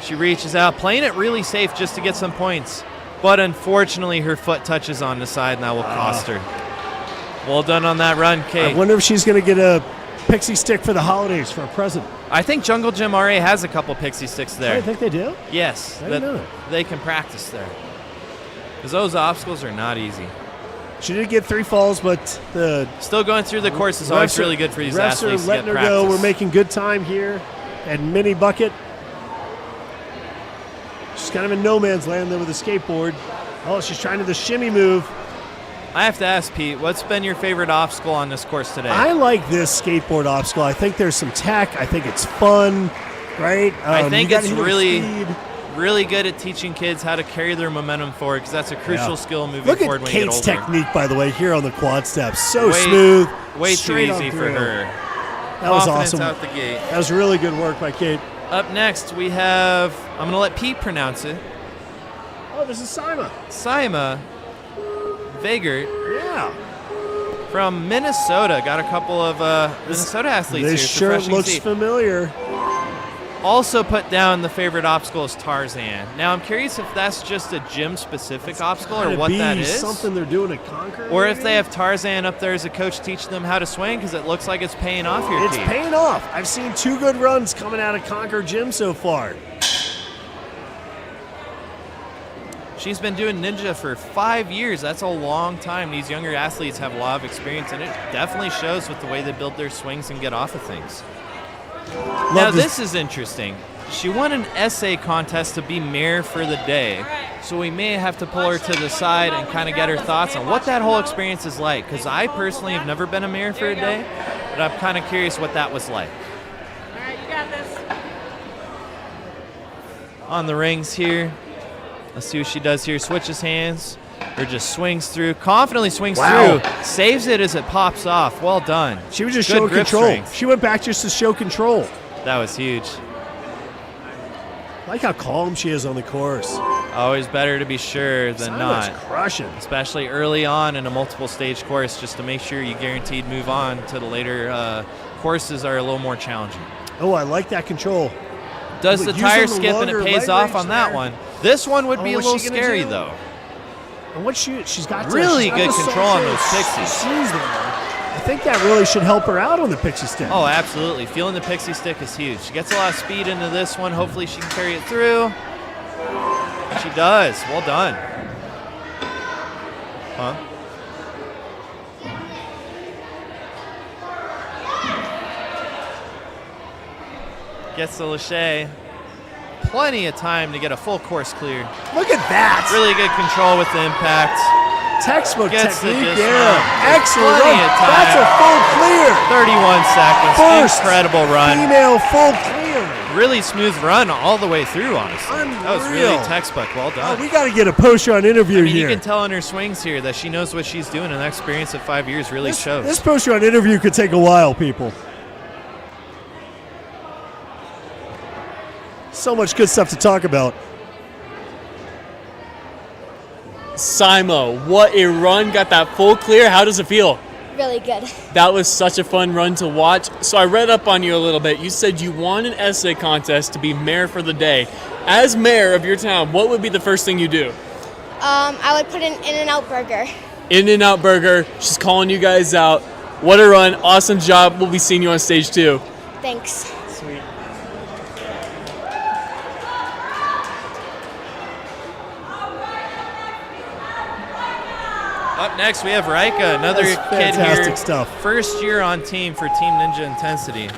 She reaches out, playing it really safe just to get some points. But unfortunately, her foot touches on the side, and that will cost her. Well done on that run, Kate. I wonder if she's going to get a pixie stick for the holidays for a present. I think Jungle Gym RA has a couple pixie sticks there. I think they do. Yes, I didn't know that. they can practice there. Because those obstacles are not easy. She did get 3 falls, but the Still going through the course is always refs are- really good for these refs athletes are to letting get her practice. go. We're making good time here at Mini Bucket. She's kind of in no man's land there with a skateboard. Oh, she's trying to do the shimmy move. I have to ask, Pete, what's been your favorite obstacle on this course today? I like this skateboard obstacle. I think there's some tech. I think it's fun, right? I think you gotta it's hit her really, speed. really good at teaching kids how to carry their momentum forward because that's a crucial Yeah. skill moving Look forward at when you get Kate's older. technique, by the way, here on the quad steps. So Way- smooth. Way too straight on easy for through. her. That was Confidence awesome. out the gate. That was really good work by Kate. Up next, we have, I'm going to let Pete pronounce it, Oh, this is Sima. Sima Vagert Yeah. from Minnesota. Got a couple of Minnesota athletes here. This It's shirt refreshing to looks see. familiar. Also put down the favorite obstacle is Tarzan. Now I'm curious if that's just a gym-specific obstacle or Gotta what be that is. something they're doing at Conquer. Or if maybe? they have Tarzan up there as a coach teaching them how to swing because it looks like it's paying off here, It's Pete. paying off. I've seen 2 good runs coming out of Conquer Gym so far. She's been doing ninja for 5 years. That's a long time. These younger athletes have a lot of experience, and it definitely shows with the way they build their swings and get off of things. Now, this is interesting. She won an essay contest to be mayor for the day, so we may have to pull her to the side and kind of get her thoughts on what that whole experience is like, because I personally have never been a mayor for a day, but I'm kind of curious what that was like. All right, you got this. On the rings here, Let's see what she does here. Switches hands or just swings through. Confidently swings Wow. through. Saves it as it pops off. Well done. She was just Good showing grip control. strength. She went back just to show control. That was huge. I like how calm she is on the course. Always better to be sure than Simon's not. crushing. Especially early on in a multiple stage course, just to make sure you guaranteed move on to the later courses are a little more challenging. Oh, I like that control. Does But the tire using the skip and it longer pays leg off range on that there. one? This one would Oh, be a what's little she gonna scary do? though. And what she's got Really she's got good the control on soft those touch. pixies. She's there. I think that really should help her out on the pixie stick. Oh, absolutely. Feeling the pixie stick is huge. She gets a lot of speed into this one. Hopefully she can carry it through. She does. Well done. Huh? Gets the lekie. Plenty of time to get a full course clear. Look at that. Really good control with the impact. Textbook Gets the technique. dismount. Yeah. Excellent Plenty run. of time. That's a full clear. 31 seconds. First Incredible run. Female full clear. Really smooth run all the way through, honestly. That was really Unreal. textbook. Well Oh, done. we got to get a post-run interview I mean, here. you can tell in her swings here that she knows what she's doing, and that experience of 5 years really shows. This post-run interview could take a while, people. So much good stuff to talk about. Simo, what a run. Got that full clear. How does it feel? Really good. That was such a fun run to watch. So I read up on you a little bit. You said you won an essay contest to be mayor for the day. As mayor of your town, what would be the first thing you do? I would put an In-N-Out burger. In-N-Out Burger. She's calling you guys out. What a run. Awesome job. We'll be seeing you on stage too. Thanks. Sweet. Up next, we have Rika, another That's kid fantastic here. stuff. First year on team for Team Ninja Intensity.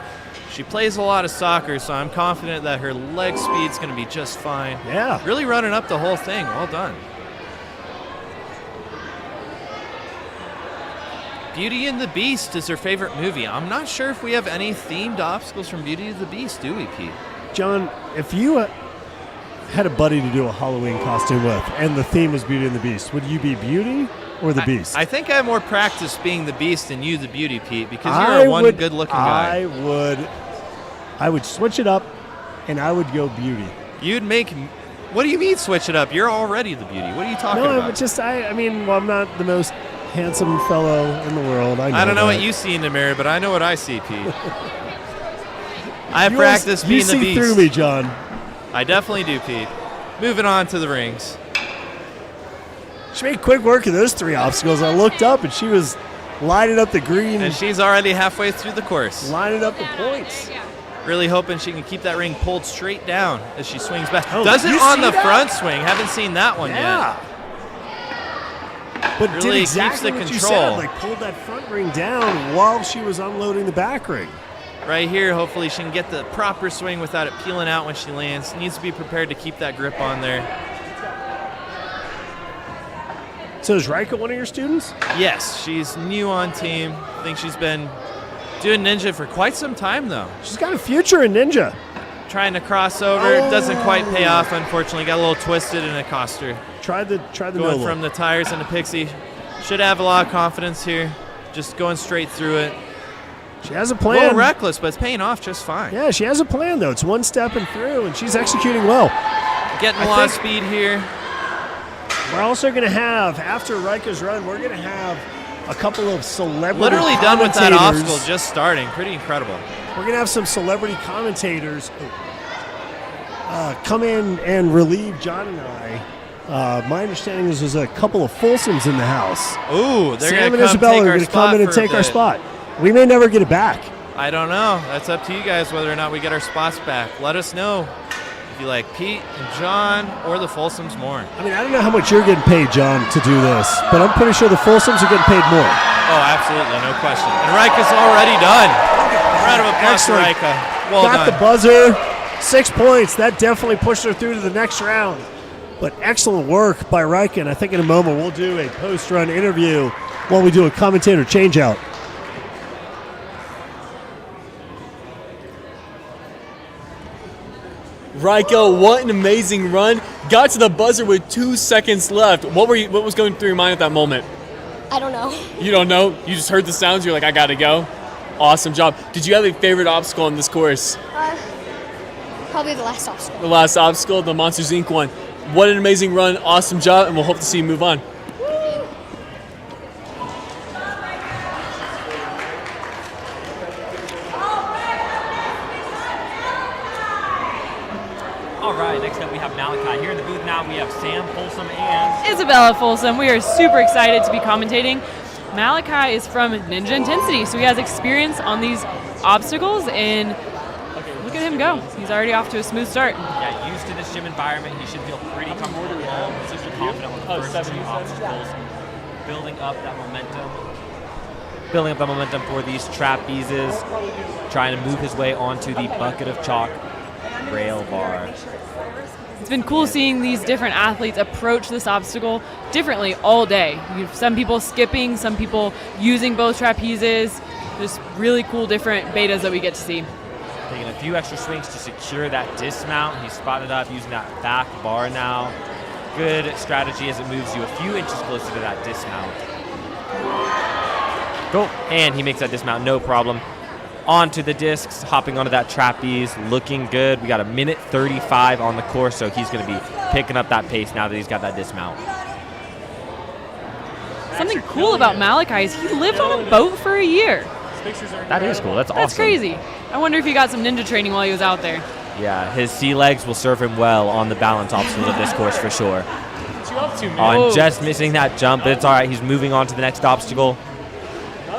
She plays a lot of soccer, so I'm confident that her leg speed's going to be just fine. Yeah. Really running up the whole thing. Well done. Beauty and the Beast is her favorite movie. I'm not sure if we have any themed obstacles from Beauty and the Beast, do we, Pete? John, if you had a buddy to do a Halloween costume with, and the theme was Beauty and the Beast, would you be Beauty or the Beast? I think I have more practice being the Beast than you, the Beauty, Pete, because you're one good-looking guy. I would switch it up, and I would go Beauty. You'd make. What do you mean switch it up? You're already the Beauty. What are you talking No, about? but just I mean, well, I'm not the most handsome fellow in the world. I don't know that. what you see in the mirror, but I know what I see, Pete. I have You practice being you the see Beast. through me, John. I definitely do, Pete. Moving on to the rings. She made quick work of those 3 obstacles. I looked up, and she was lining up the green, And she's already halfway through the course. lining up the points. Really hoping she can keep that ring pulled straight down as she swings back. Oh, Does it you on see the that? front swing. Haven't seen that one Yeah. But Really did keeps exactly the what you control. said, like pulled that front ring down while she was unloading the back ring. yet. Right here, hopefully she can get the proper swing without it peeling out when she lands. Needs to be prepared to keep that grip on there. So is Rika one of your students? Yes, she's new on team. I think she's been doing ninja for quite some time, though. She's got a future in ninja. Trying to cross over, doesn't quite pay off, unfortunately. Got a little twisted and it cost her. Tried the Going no from the tires into Pixie. Should have a lot of confidence here. Just going straight through it. She has a A plan. little reckless, but it's paying off just fine. Yeah, she has a plan though. It's one step and through, and she's executing well. Getting a I lot of think- speed here. We're also going to have, after Rika's run, we're going to have a couple of celebrity Literally done with that commentators. obstacle, just starting. Pretty incredible. We're going to have some celebrity commentators come in and relieve John and I. My understanding is there's a couple of Folsoms in the house. Ooh, they're Sam going and to come Isabella take are our going to come spot in and for a take our bit. spot. We may never get it back. I don't know. That's up to you guys whether or not we get our spots back. Let us know if you like Pete and John or the Folsoms more. I mean, I don't know how much you're getting paid, John, to do this, but I'm pretty sure the Folsoms are getting paid more. Oh, absolutely, no question. And Rika's already done. Round of applause for Excellent. Rika. Well Got done. the buzzer. 6 points. That definitely pushed her through to the next round. But excellent work by Rika, and I think in a moment we'll do a post-run interview while we do a commentator change-out. Rocco, what an amazing run. Got to the buzzer with 2 seconds left. What was going through your mind at that moment? I don't know. You don't know? You just heard the sounds, you're like, I gotta go? Awesome job. Did you have a favorite obstacle on this course? Probably the last obstacle. The last obstacle, the Monsters Inc. one. What an amazing run. Awesome job, and we'll hope to see you move on. All right, next up we have Malachi. Here in the booth now we have Sam Folsom and Isabella Folsom. We are super excited to be commentating. Malachi is from Ninja Intensity, so he has experience on these obstacles, and look at him go. He's already off to a smooth start. yeah, used to this gym environment. He should feel pretty comfortable at home, super confident with the first 2 obstacles. Building up that momentum for these trapezes. Trying to move his way onto the bucket of chalk rail bar. It's been cool seeing these different athletes approach this obstacle differently all day. You have some people skipping, some people using both trapezes. Just really cool different betas that we get to see. Taking a few extra swings to secure that dismount. He's spotted up using that back bar now. Good strategy as it moves you a few inches closer to that dismount. Cool. And he makes that dismount no problem. Onto the discs, hopping onto that trapeze, looking good. We got 1:35 on the course, so he's going to be picking up that pace now that he's got that dismount. Something cool about Malachi is he lived on a boat for a year. That is cool. That's awesome. That's crazy. I wonder if he got some ninja training while he was out there. Yeah, his sea legs will serve him well on the balance obstacles of this course for sure. What you up to, man? On just missing that jump, but it's all right. He's moving on to the next obstacle.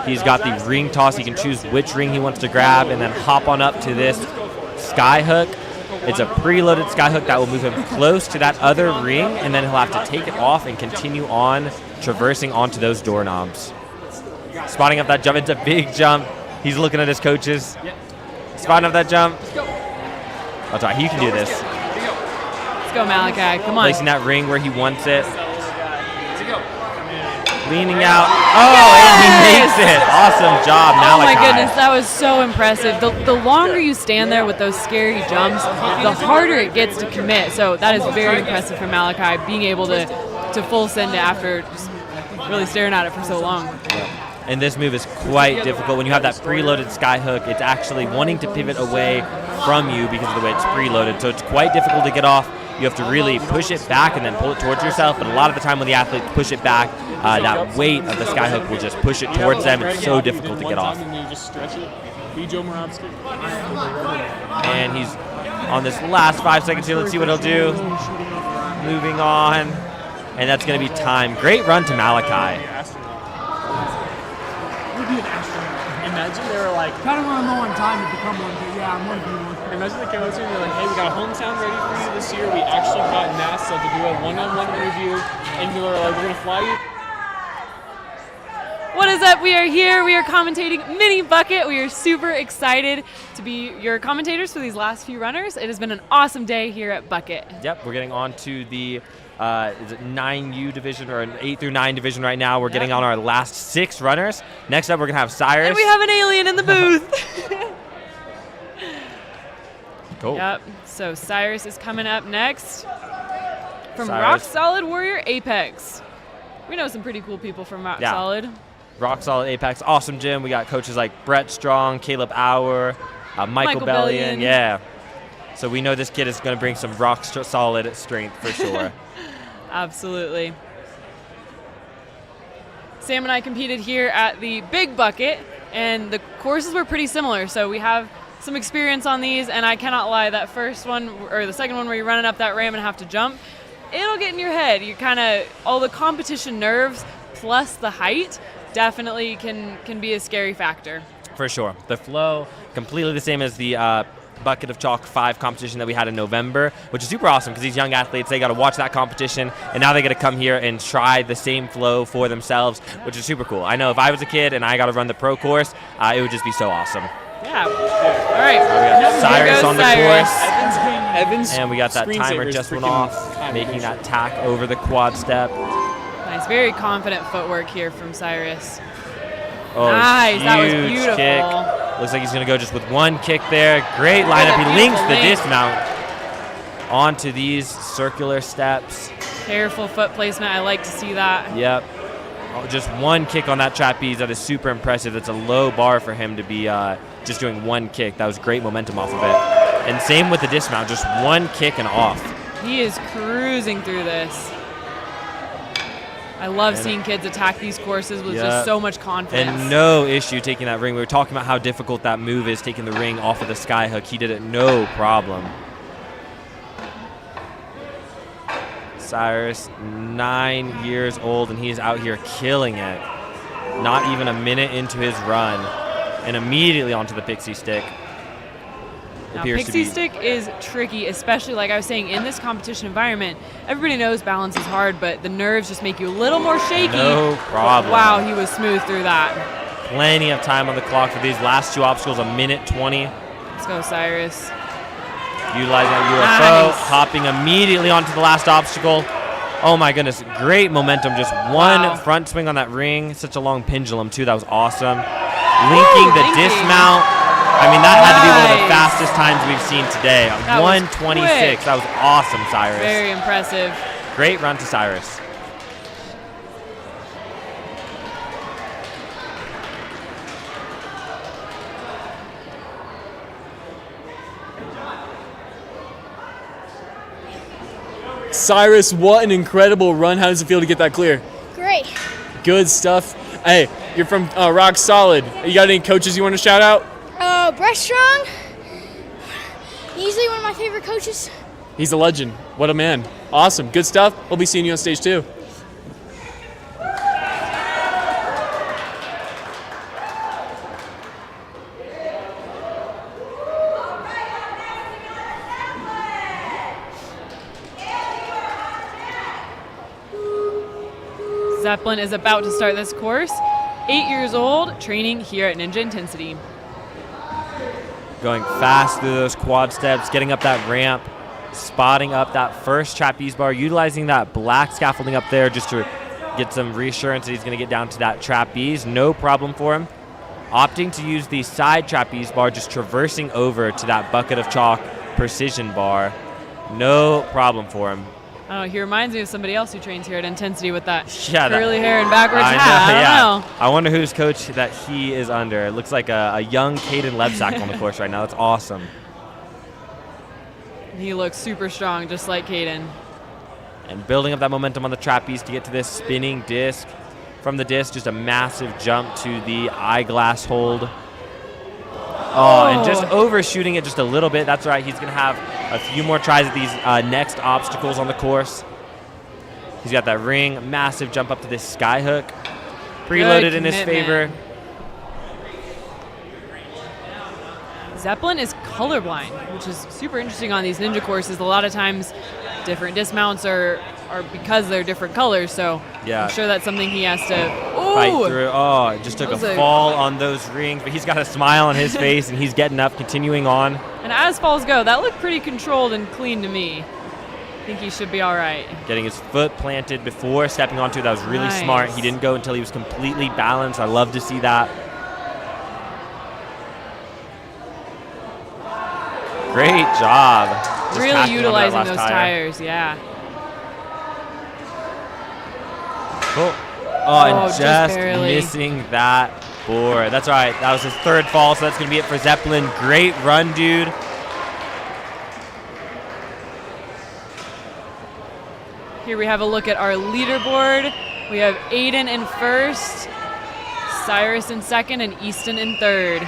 He's got the ring toss. He can choose which ring he wants to grab and then hop on up to this sky hook. It's a preloaded sky hook that will move him close to that other ring, and then he'll have to take it off and continue on traversing onto those doorknobs. Spotting up that jump. It's a big jump. He's looking at his coaches. Spotting up that jump. That's right. He can do this. Let's go, Malachi. Come on. Placing that ring where he wants it. Leaning out. Oh, and he makes it. Awesome job, Malachi. Oh my goodness, that was so impressive. The longer you stand there with those scary jumps, the harder it gets to commit. So that is very impressive for Malachi, being able to full send it after just really staring at it for so long. And this move is quite difficult. When you have that preloaded sky hook, it's actually wanting to pivot away from you because of the way it's preloaded. So it's quite difficult to get off. You have to really push it back and then pull it towards yourself. But a lot of the time when the athletes push it back, that weight of the sky hook will just push it towards them. It's so difficult to get off. And he's on this last 5 seconds here. Let's see what he'll do. Moving on. And that's going to be time. Great run to Malachi. Imagine they were like, Kind of want to know on time to become one, but yeah, I'm one to be one. imagine they came up to me and they're like, hey, we got a hometown ready for you this year. We actually got NASA to do a one-on-one interview, and they were like, we're going to fly you. What is up? We are here. We are commentating Mini Bucket. We are super excited to be your commentators for these last few runners. It has been an awesome day here at Bucket. Yep, we're getting on to the is it 9U division or an 8 through 9 division right now. We're getting on our last 6 runners. Next up, we're going to have Cyrus. And we have an alien in the booth. Cool. Yep. So Cyrus is coming up next from Cyrus. Rock Solid Warrior Apex. We know some pretty cool people from Rock Solid. Rock Solid Apex, awesome gym. We got coaches like Brett Strong, Caleb Auer, Michael Bellion. Yeah. So we know this kid is going to bring some rock solid strength for sure. Absolutely. Sam and I competed here at the Big Bucket, and the courses were pretty similar. So we have some experience on these, and I cannot lie, that first one, or the second one where you're running up that ramp and have to jump, it'll get in your head. You kind of, all the competition nerves plus the height definitely can be a scary factor. For sure. The flow, completely the same as the Bucket of Chalk 5 competition that we had in November, which is super awesome because these young athletes, they got to watch that competition, and now they got to come here and try the same flow for themselves, which is super cool. I know if I was a kid and I got to run the pro course, it would just be so awesome. Yeah. All right. We got Cyrus on the course. Evans And we got that timer just went off, making that tack over the quad step. Nice. Very confident footwork here from Cyrus. Oh, Nice, that was huge beautiful. kick. Looks like he's going to go just with one kick there. Great lineup. He links the dismount. onto these circular steps. Careful foot placement. I like to see that. Yep. Oh, just one kick on that trapeze. That is super impressive. That's a low bar for him to be just doing one kick. That was great momentum off of it. And same with the dismount, just one kick and off. He is cruising through this. I love seeing kids attack these courses with just so much confidence. And no issue taking that ring. We were talking about how difficult that move is, taking the ring off of the sky hook. He did it no problem. Cyrus, 9 years old, and he's out here killing it. Not even a minute into his run, and immediately onto the pixie stick. Now, pixie stick is tricky, especially like I was saying, in this competition environment. Everybody knows balance is hard, but the nerves just make you a little more shaky. No problem. Wow, he was smooth through that. Plenty of time on the clock for these last 2 obstacles, 1:20. Let's go, Cyrus. Utilizing that UFO, hopping immediately onto the last obstacle. Oh my goodness, great momentum. Just one front swing on that ring. Such a long pendulum too, that was awesome. Linking the dismount. I mean, that had to be one of the fastest times we've seen today. 1:26, that was awesome, Cyrus. Very impressive. Great run to Cyrus. Cyrus, what an incredible run. How does it feel to get that clear? Great. Good stuff. Hey, you're from Rock Solid. You got any coaches you want to shout out? Breast Strong. Easily one of my favorite coaches. He's a legend. What a man. Awesome. Good stuff. We'll be seeing you on stage too. Zeppelin is about to start this course. 8 years old, training here at Ninja Intensity. Going fast through those quad steps, getting up that ramp, spotting up that first trapeze bar, utilizing that black scaffolding up there just to get some reassurance that he's going to get down to that trapeze. No problem for him. Opting to use the side trapeze bar, just traversing over to that bucket of chalk precision bar. No problem for him. I don't know, he reminds me of somebody else who trains here at Intensity with that Yeah, curly hair and backwards hat. I don't know. I wonder whose coach that he is under. It looks like a young Caden Lebsack on the course right now. That's awesome. He looks super strong, just like Caden. And building up that momentum on the trapeze to get to this spinning disc. From the disc, just a massive jump to the eyeglass hold. Oh, and just overshooting it just a little bit. That's right. He's going to have a few more tries at these next obstacles on the course. He's got that ring, massive jump up to this sky hook. Preloaded in his favor. Zeppelin is colorblind, which is super interesting on these ninja courses. A lot of times different dismounts are because they're different colors, so yeah. I'm sure that's something he has to fight through. Oh, it just took a fall on those rings, but he's got a smile on his face, and he's getting up, continuing on. And as falls go, that looked pretty controlled and clean to me. I think he should be all right. Getting his foot planted before stepping onto it, that was really smart. He didn't go until he was completely balanced. I love to see that. Great job. Just really utilizing those tires, yeah. Cool. Oh, and just missing that board. That's all right. That was his third fall, so that's going to be it for Zeppelin. Great run, dude. Here we have a look at our leaderboard. We have Aiden in first, Cyrus in second, and Easton in third.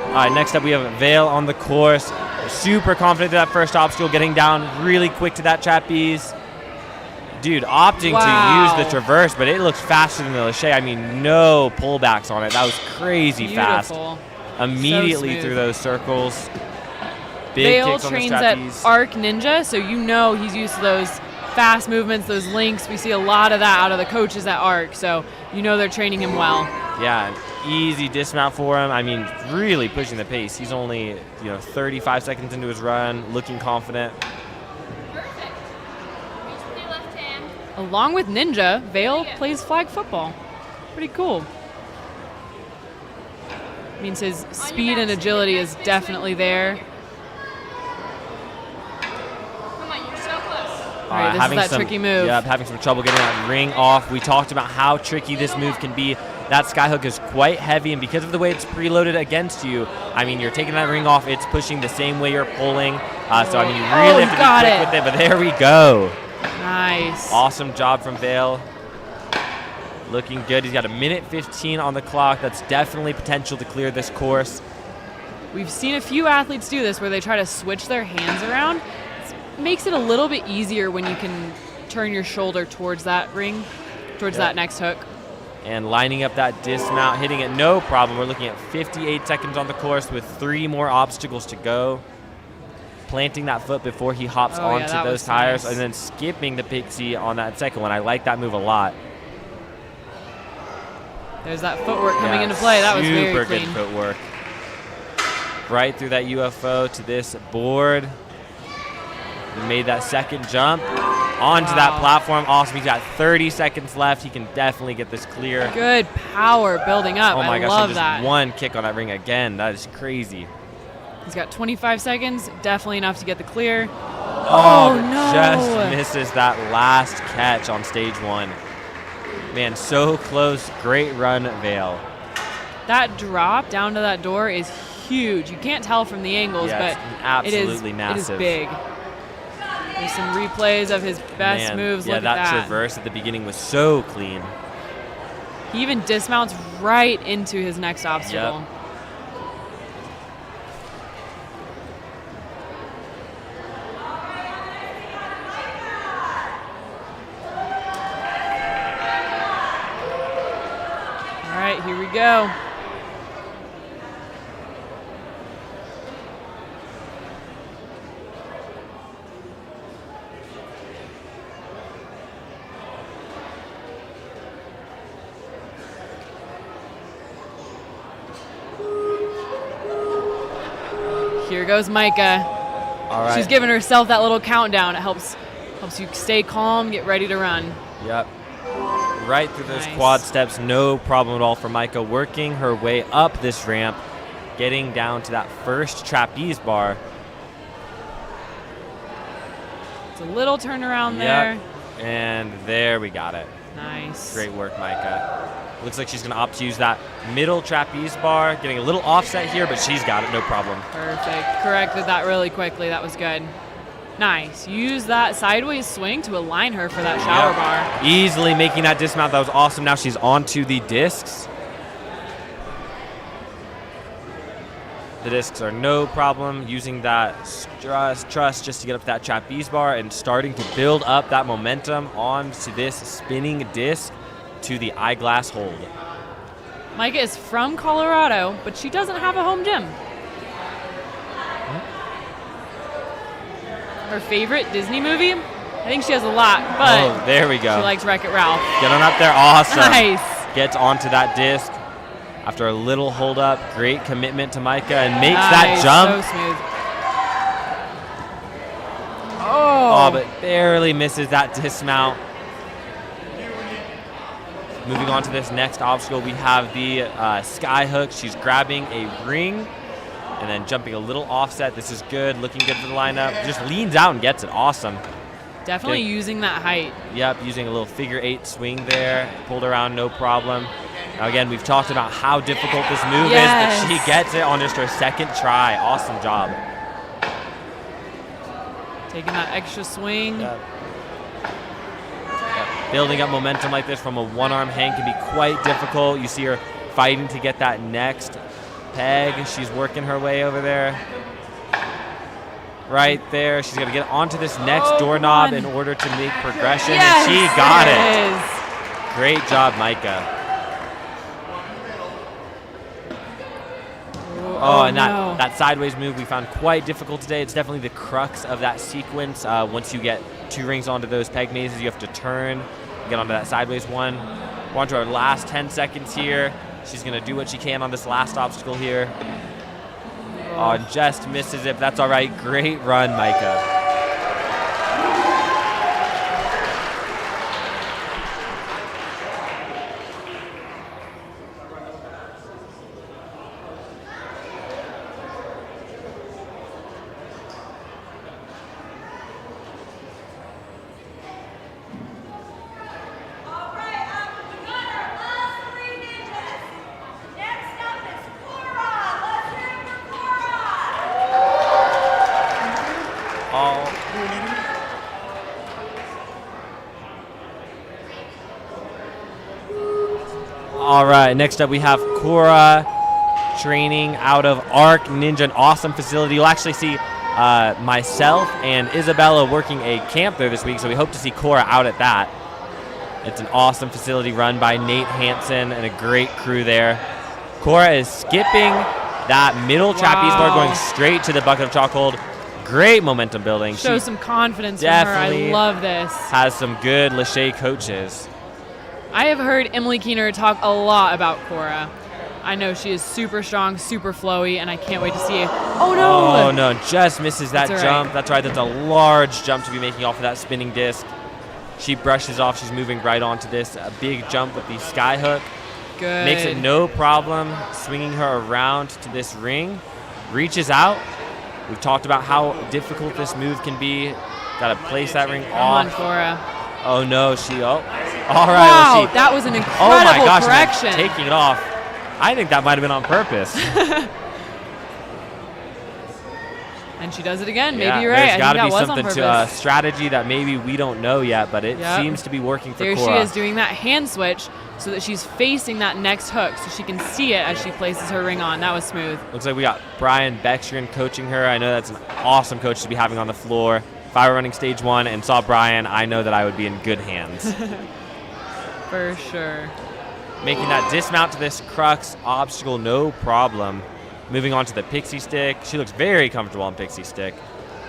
All right, next up we have Vale on the course. Super confident to that first obstacle, getting down really quick to that trapeze. Dude, opting to use the traverse, but it looks faster than the lekie. I mean, no pullbacks on it. That was crazy fast. Immediately through those circles. Big kicks on the trapeze. Vale trains at Arc Ninja, so you know he's used to those fast movements, those links. We see a lot of that out of the coaches at Arc, so you know they're training him well. Yeah, an easy dismount for him. I mean, really pushing the pace. He's only 35 seconds into his run, looking confident. Along with Ninja, Vale plays flag football. Pretty cool. Means his speed and agility is definitely there. All right, this is that tricky move. Yeah, having some trouble getting that ring off. We talked about how tricky this move can be. That skyhook is quite heavy, and because of the way it's preloaded against you, I mean, you're taking that ring off, it's pushing the same way you're pulling. So, I mean, you really have to be quick with it, but there we go. Nice. Awesome job from Vale. Looking good. He's got 1:15 on the clock. That's definitely potential to clear this course. We've seen a few athletes do this where they try to switch their hands around. It makes it a little bit easier when you can turn your shoulder towards that ring, towards that next hook. And lining up that dismount, hitting it no problem. We're looking at 58 seconds on the course with 3 more obstacles to go. Planting that foot before he hops onto those tires, and then skipping the pixie on that second one. I like that move a lot. There's that footwork coming into play. That was very clean. Super good footwork. Right through that UFO to this board. He made that second jump onto that platform. Awesome. He's got 30 seconds left. He can definitely get this clear. Good power building up. Oh my gosh, love just that. one kick on that ring again. That is crazy. He's got 25 seconds. Definitely enough to get the clear. Oh no. Just misses that last catch on stage 1. Man, so close. Great run, Vale. That drop down to that door is huge. You can't tell from the angles, but absolutely massive. It is big. There's some replays of his best moves. Yeah, Look at that. traverse at the beginning was so clean. He even dismounts right into his next obstacle. Yep. All right, here we go. Here goes Micah. All right. She's giving herself that little countdown. It helps you stay calm, get ready to run. Yep. Right through those quad steps, no problem at all for Micah. Working her way up this ramp, getting down to that first trapeze bar. It's a little turnaround there. And there we got it. Nice. Great work, Micah. Looks like she's going to opt to use that middle trapeze bar, getting a little offset here, but she's got it, no problem. Perfect. Corrected that really quickly. That was good. Nice. Use that sideways swing to align her for that shower bar. Easily making that dismount. That was awesome. Now she's onto the discs. The discs are no problem. Using that truss just to get up that trapeze bar and starting to build up that momentum onto this spinning disc to the eyeglass hold. Micah is from Colorado, but she doesn't have a home gym. Her favorite Disney movie? I think she has a lot, but there we go. She likes Wreck-It Ralph. Get on up there. Awesome. Nice. Gets onto that disc after a little hold up. Great commitment to Micah and makes that jump. So smooth. Oh, but barely misses that dismount. Moving on to this next obstacle, we have the sky hook. She's grabbing a ring and then jumping a little offset. This is good, looking good for the lineup. Just leans out and gets it. Awesome. Definitely using that height. Yep, using a little figure 8 swing there. Pulled around, no problem. Now again, we've talked about how difficult this move is, but she gets it on just her second try. Awesome job. Taking that extra swing. Yep. Building up momentum like this from a one-arm hang can be quite difficult. You see her fighting to get that next peg. She's working her way over there. Right there. She's going to get onto this next doorknob in order to make progression. Yes, and she got it. Great job, Micah. And that sideways move we found quite difficult today. It's definitely the crux of that sequence. Once you get 2 rings onto those peg mazes, you have to turn, get onto that sideways one. We're on to our last 10 seconds here. She's going to do what she can on this last obstacle here. Oh, just misses it. That's all right. Great run, Micah. All right, next up we have Cora training out of Arc Ninja, an awesome facility. You'll actually see myself and Isabella working a camp there this week, so we hope to see Cora out at that. It's an awesome facility run by Nate Hansen and a great crew there. Cora is skipping that middle trapeze bar, going straight to the bucket of chokehold. Great momentum building. Shows some confidence from her. I love this. Has some good lekie coaches. I have heard Emily Keener talk a lot about Cora. I know she is super strong, super flowy, and I can't wait to see it. Oh, no. Oh, no. Just misses that That's jump. right. That's right. That's a large jump to be making off of that spinning disc. She brushes off. She's moving right onto this big jump with the sky hook. Good. Makes it no problem swinging her around to this ring. Reaches out. We've talked about how difficult this move can be. Got to place that ring off. Come on, Cora. Oh, no. All right. Wow, well, that was an incredible oh my gosh, correction. Taking it off. I think that might have been on purpose. And she does it again. Yeah, Maybe you're right. There's got to be on something purpose. to strategy that maybe we don't know yet, but it seems to be working for There Cora. she is doing that hand switch so that she's facing that next hook so she can see it as she places her ring on. That was smooth. Looks like we got Brian Beckstrom coaching her. I know that's an awesome coach to be having on the floor. If I were running stage 1 and saw Brian, I know that I would be in good hands. For sure. Making that dismount to this crux obstacle, no problem. Moving on to the pixie stick. She looks very comfortable on pixie stick.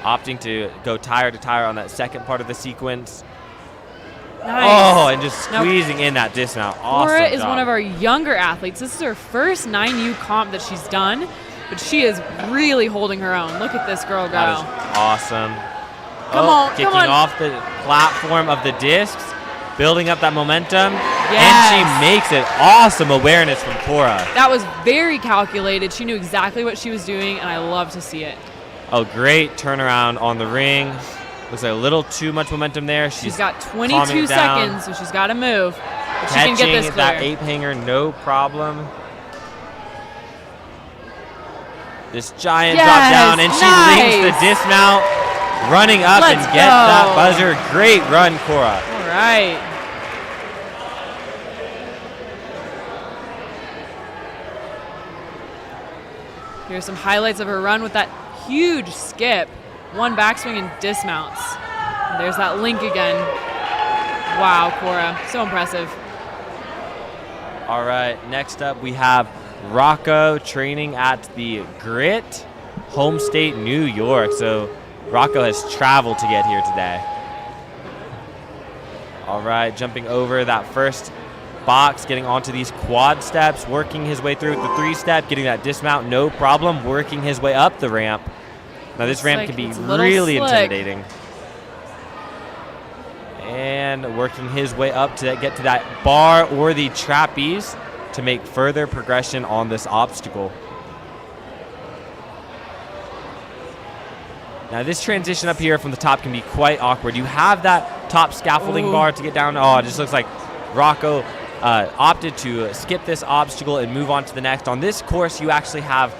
Opting to go tire to tire on that second part of the sequence. Nice. Oh, and just squeezing in that dismount. Awesome Cora is job. one of our younger athletes. This is her first 9U comp that she's done, but she is really holding her own. Look at this girl go. That is awesome. Come on, kicking come on. off the platform of the discs, building up that momentum, Yes. and she makes it. Awesome awareness from Cora. That was very calculated. She knew exactly what she was doing, and I love to see it. Oh, great turnaround on the ring. Looks like a little too much momentum there. She's got calming 22 it down. seconds, so she's got to move. But she Catching can get this that clear. ape hanger, no problem. This giant Yes, drop down, and she nice. leaves the dismount, running up Let's and gets go. that buzzer. Great run, Cora. All right. Here's some highlights of her run with that huge skip. One backswing and dismounts. And there's that link again. Wow, Cora, so impressive. All right, next up we have Rocco training at the Grit, home state, New York. So Rocco has traveled to get here today. All right, jumping over that first box, getting onto these quad steps, working his way through the 3-step, getting that dismount, no problem, working his way up the ramp. Now this ramp can be really intimidating. And working his way up to get to that bar or the trapeze to make further progression on this obstacle. Now this transition up here from the top can be quite awkward. You have that top scaffolding bar to get down. Oh, it just looks like Rocco opted to skip this obstacle and move on to the next. On this course, you actually have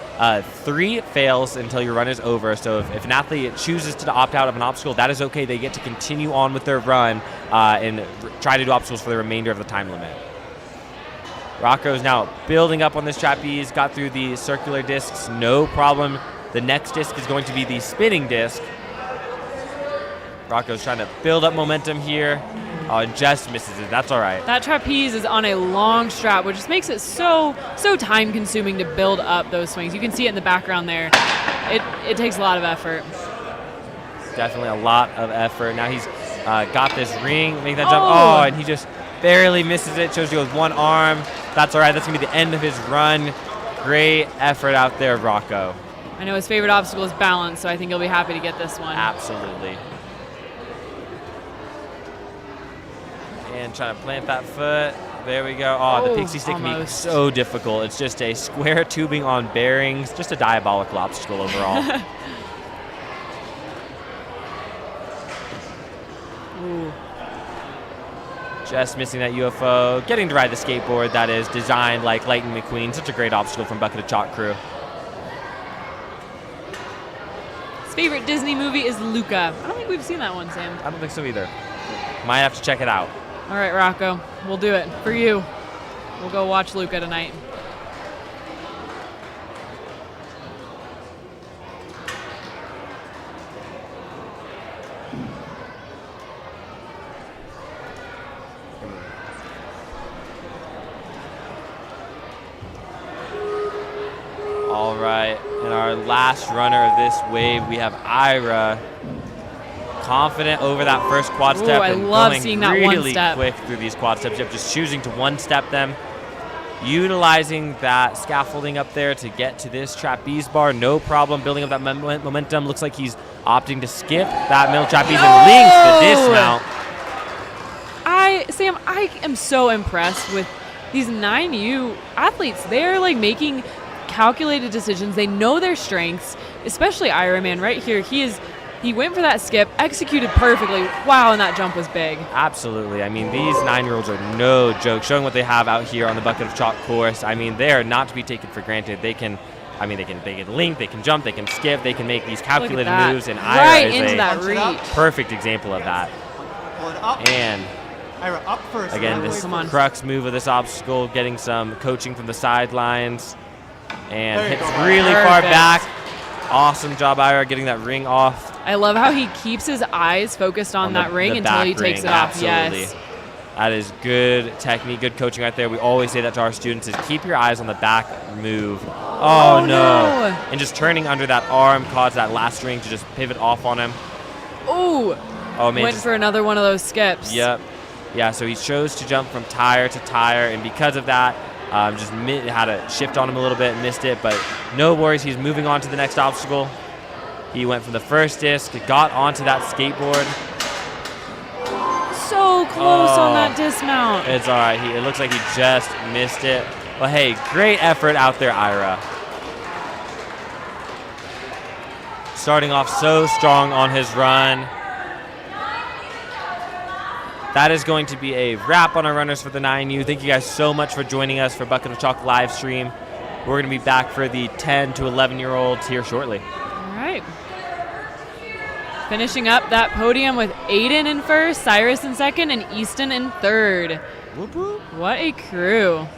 3 fails until your run is over. So if an athlete chooses to opt out of an obstacle, that is okay. They get to continue on with their run and try to do obstacles for the remainder of the time limit. Rocco is now building up on this trapeze, got through the circular discs, no problem. The next disc is going to be the spinning disc. Rocco's trying to build up momentum here. Oh, and just misses it. That's all right. That trapeze is on a long strap, which just makes it so time consuming to build up those swings. You can see it in the background there. It takes a lot of effort. Definitely a lot of effort. Now he's got this ring, make that jump. Oh, and he just barely misses it. Shows you with one arm. That's all right. That's going to be the end of his run. Great effort out there, Rocco. I know his favorite obstacle is balance, so I think he'll be happy to get this one. Absolutely. And trying to plant that foot. There we go. Oh, the pixie stick can be so difficult. It's just a square tubing on bearings. Just a diabolical obstacle overall. Ooh. Just missing that UFO. Getting to ride the skateboard that is designed like Lightning McQueen. Such a great obstacle from Bucket of Chalk crew. His favorite Disney movie is Luca. I don't think we've seen that one, Sam. I don't think so either. Might have to check it out. All right, Rocco. We'll do it for you. We'll go watch Luca tonight. All right, and our last runner of this wave, we have Ira. Confident over that first quad step. I and love going seeing that really one step. quick through these quad steps. Yep, just choosing to one step them. Utilizing that scaffolding up there to get to this trapeze bar. No problem building up that momentum. Looks like he's opting to skip that middle trapeze and links the dismount. Sam, I am so impressed with these 9U athletes. They're like making calculated decisions. They know their strengths, especially Ira, man, right here. He went for that skip, executed perfectly. Wow, and that jump was big. Absolutely. I mean, these 9-year-olds are no joke, showing what they have out here on the Bucket of Chalk course. I mean, they are not to be taken for granted. They can link, they can jump, they can skip, they can make these calculated moves, and Ira right is into a that reach. perfect example of that. And Ira, up first. again, this crux move of this obstacle, getting some coaching from the sidelines, and hits really far back. Awesome job, Ira, getting that ring off. I love how he keeps his eyes focused on that ring until he takes it off. Absolutely. Yes. That is good technique, good coaching right there. We always say that to our students is keep your eyes on the back move. Oh, no. And just turning under that arm caused that last ring to just pivot off on him. Ooh. Oh, man. Went for another one of those skips. Yep. Yeah, so he chose to jump from tire to tire, and because of that, just had to shift on him a little bit, missed it, but no worries. He's moving on to the next obstacle. He went from the first disc, got onto that skateboard. So close on that dismount. It's all right. It looks like he just missed it. Well, hey, great effort out there, Ira. Starting off so strong on his run. That is going to be a wrap on our runners for the 9U. Thank you guys so much for joining us for Bucket of Chalk live stream. We're going to be back for the 10 to 11-year-olds here shortly. All right. Finishing up that podium with Aiden in first, Cyrus in second, and Easton in third. Whoop, whoop. What a crew.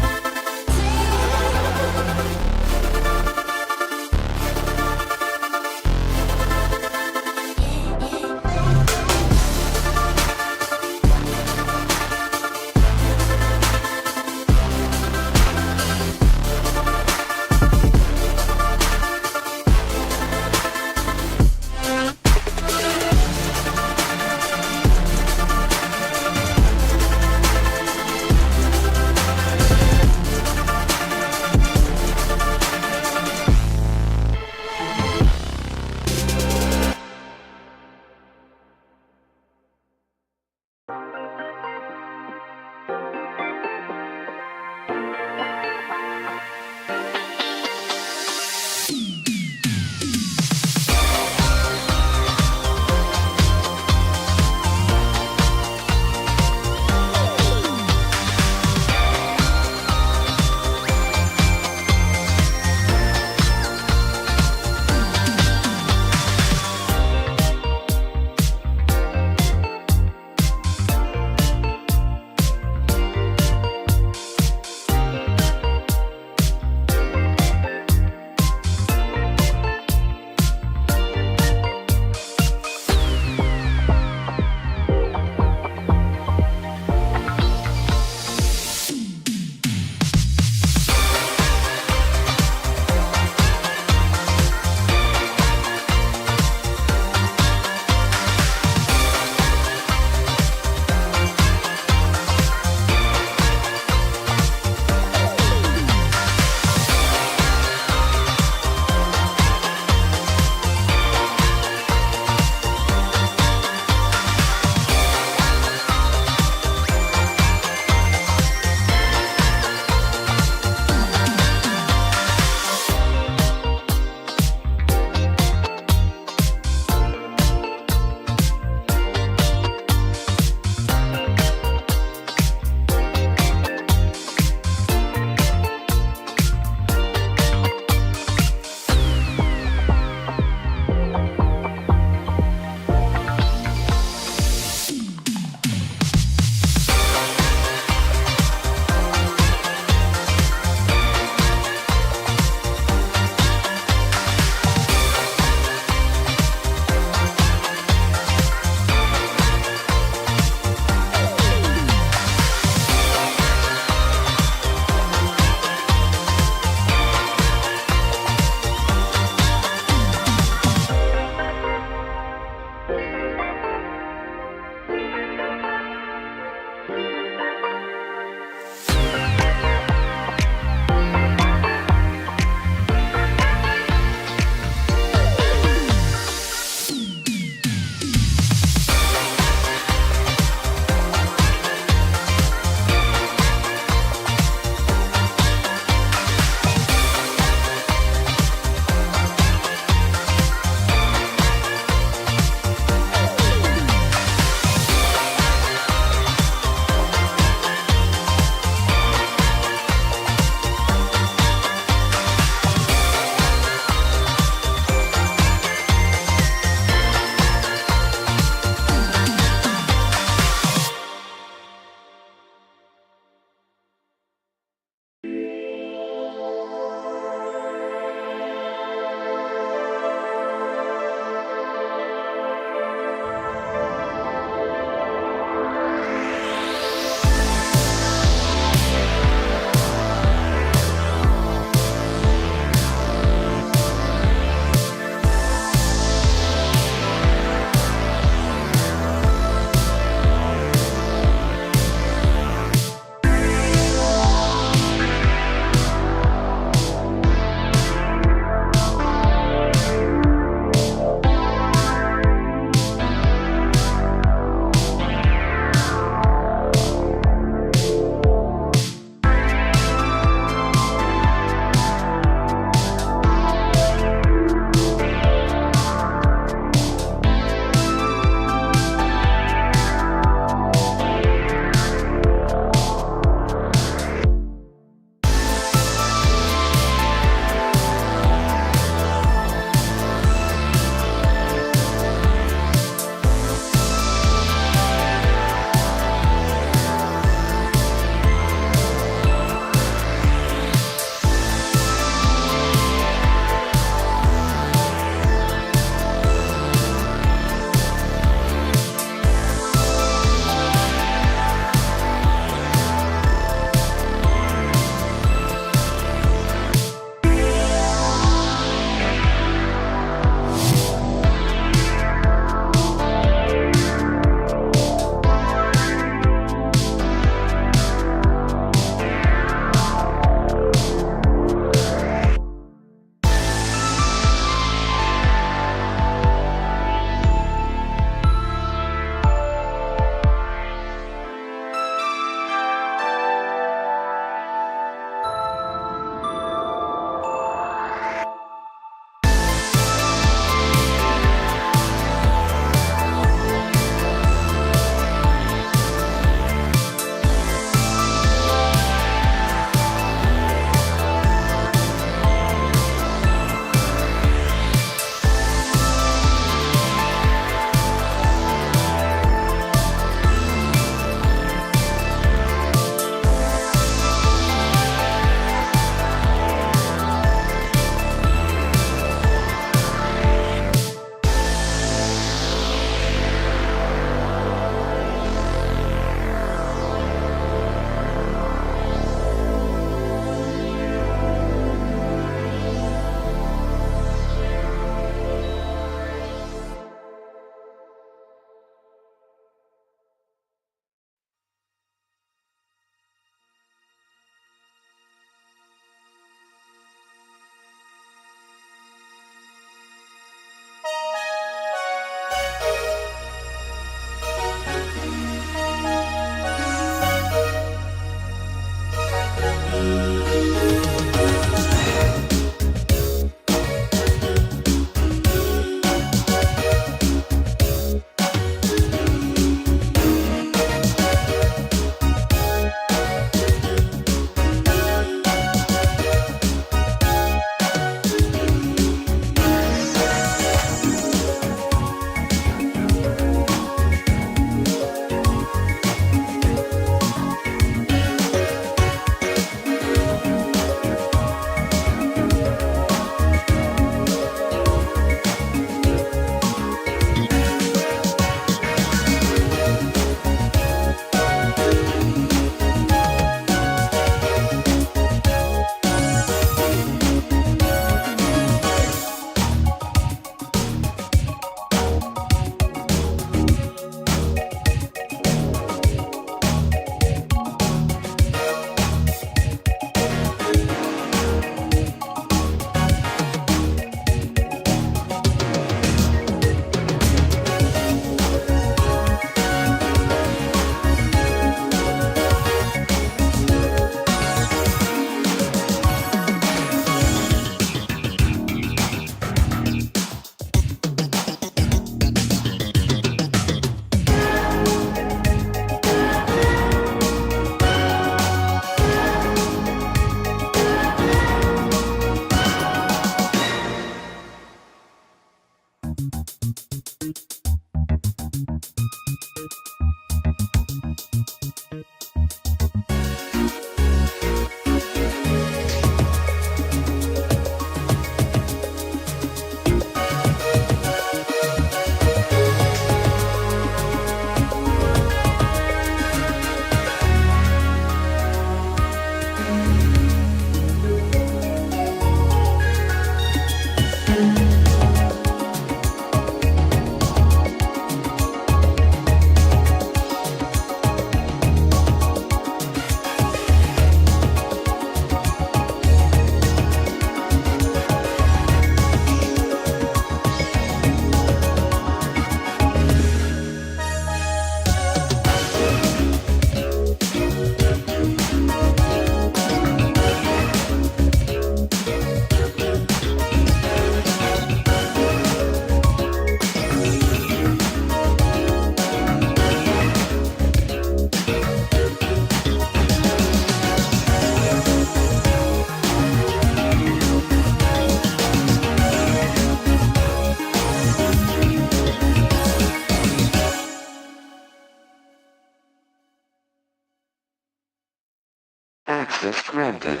Access granted.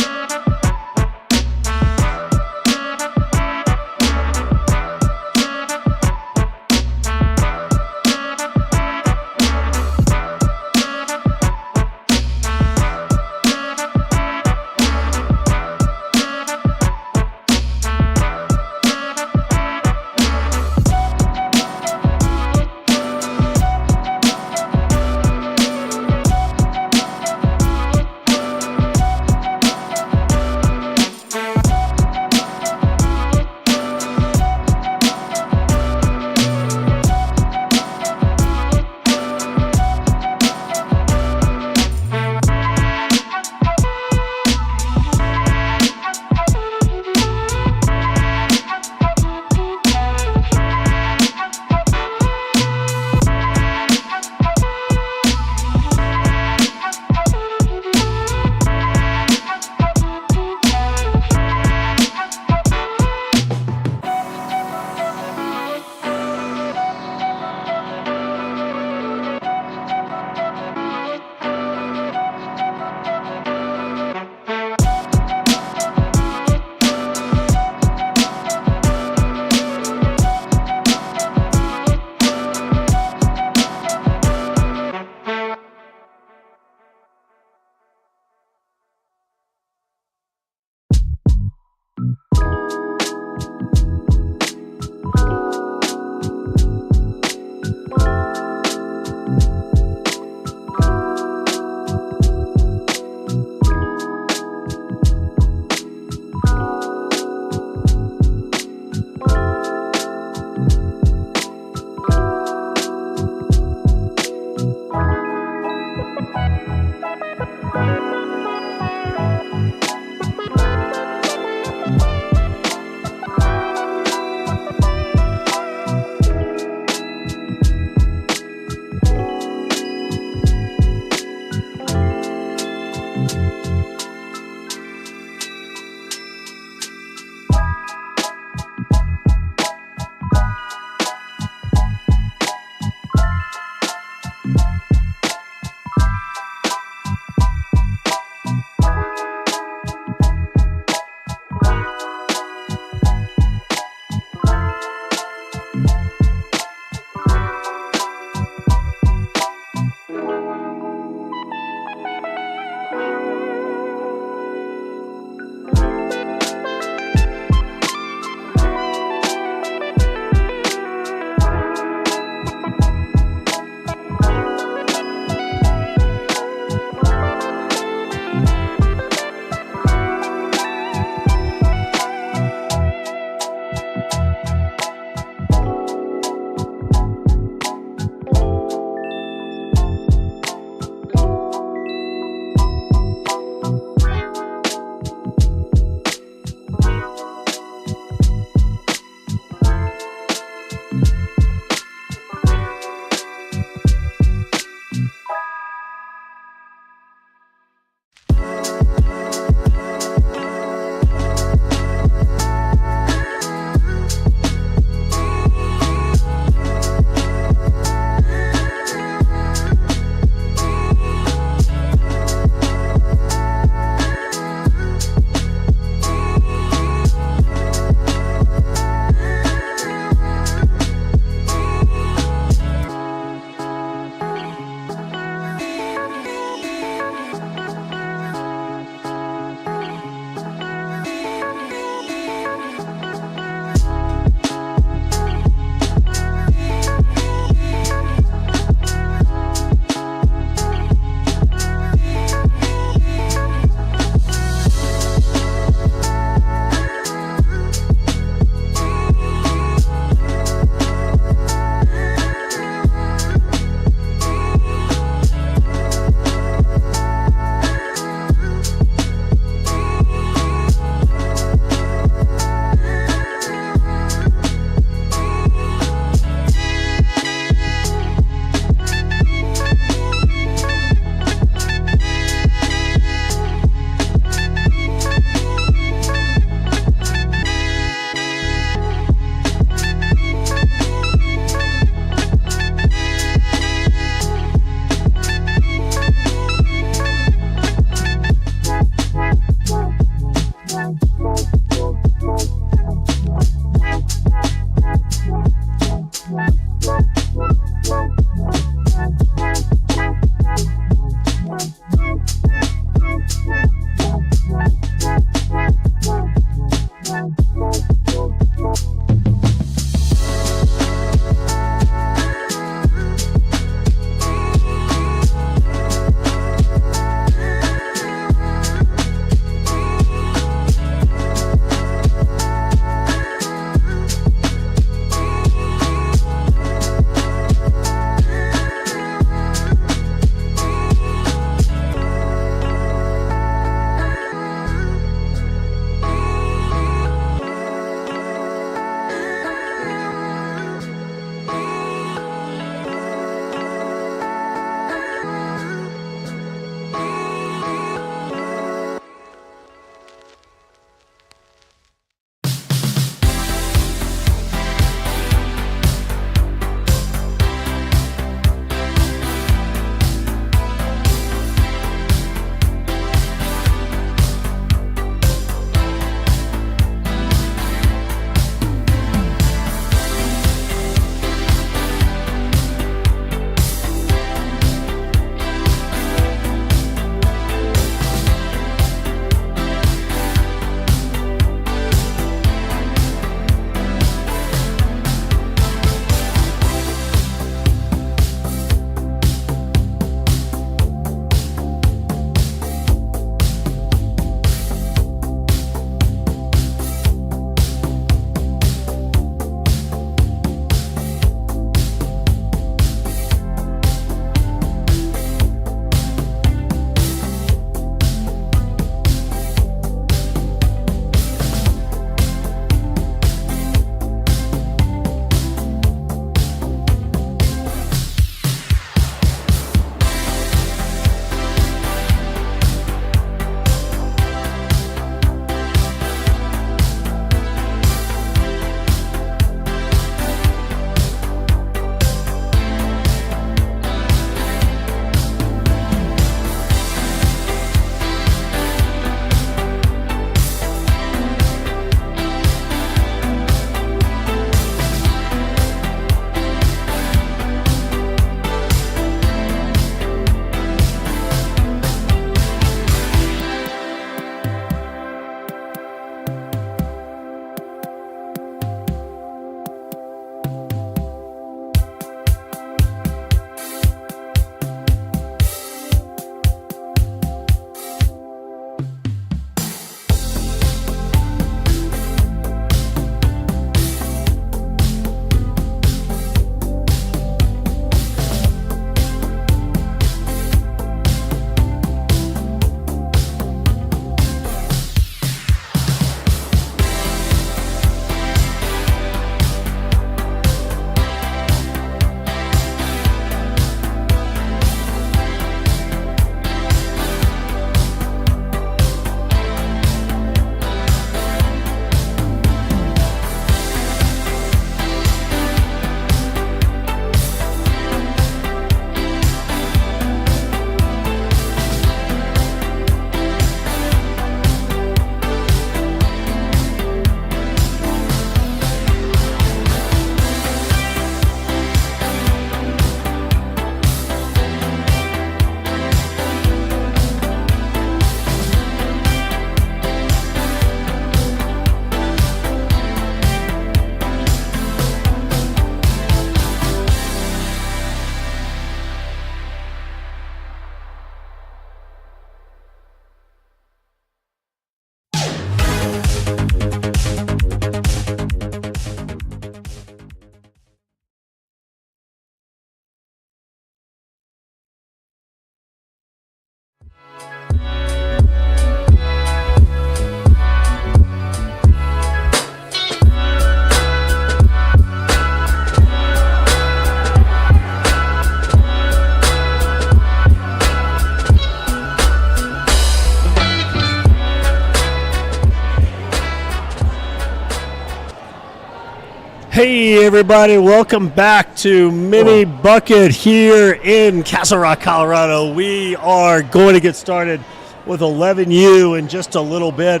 Hey everybody, welcome back to Mini Bucket here in Castle Rock, Colorado. We are going to get started with 11U in just a little bit.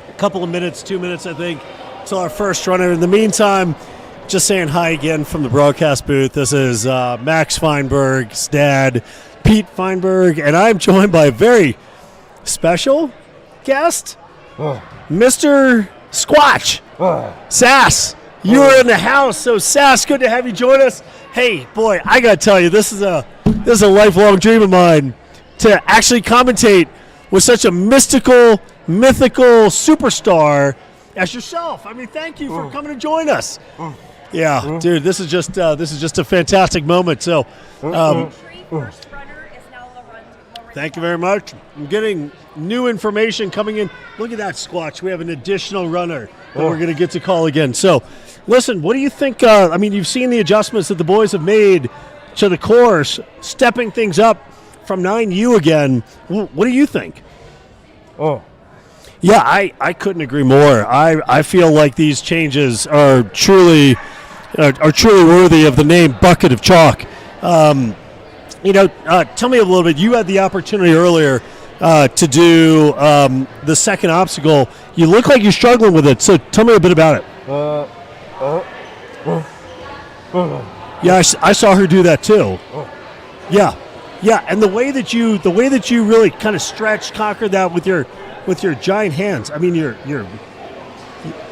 A couple of minutes, 2 minutes I think, till our first runner. In the meantime, just saying hi again from the broadcast booth. This is Max Feinberg's dad, Pete Feinberg, and I'm joined by a very special guest, Mr. Squatch, Sass. You are in the house, so Sass, good to have you join us. Hey, boy, I gotta tell you, this is a lifelong dream of mine to actually commentate with such a mythical superstar as yourself. I mean, thank you for coming to join us. Yeah, dude, this is just a fantastic moment. So, thank you very much. I'm getting new information coming in. Look at that, Squatch. We have an additional runner that we're going to get to call again. So, listen, what do you think? I mean, you've seen the adjustments that the boys have made to the course, stepping things up from 9U again. What do you think? Yeah, I couldn't agree more. I feel like these changes are truly worthy of the name Bucket of Chalk. Tell me a little bit. You had the opportunity earlier to do the second obstacle. You look like you're struggling with it, so tell me a bit about it. Yeah, I saw her do that too. Yeah, and the way that you really kind of stretched, conquered that with your giant hands. I mean, you're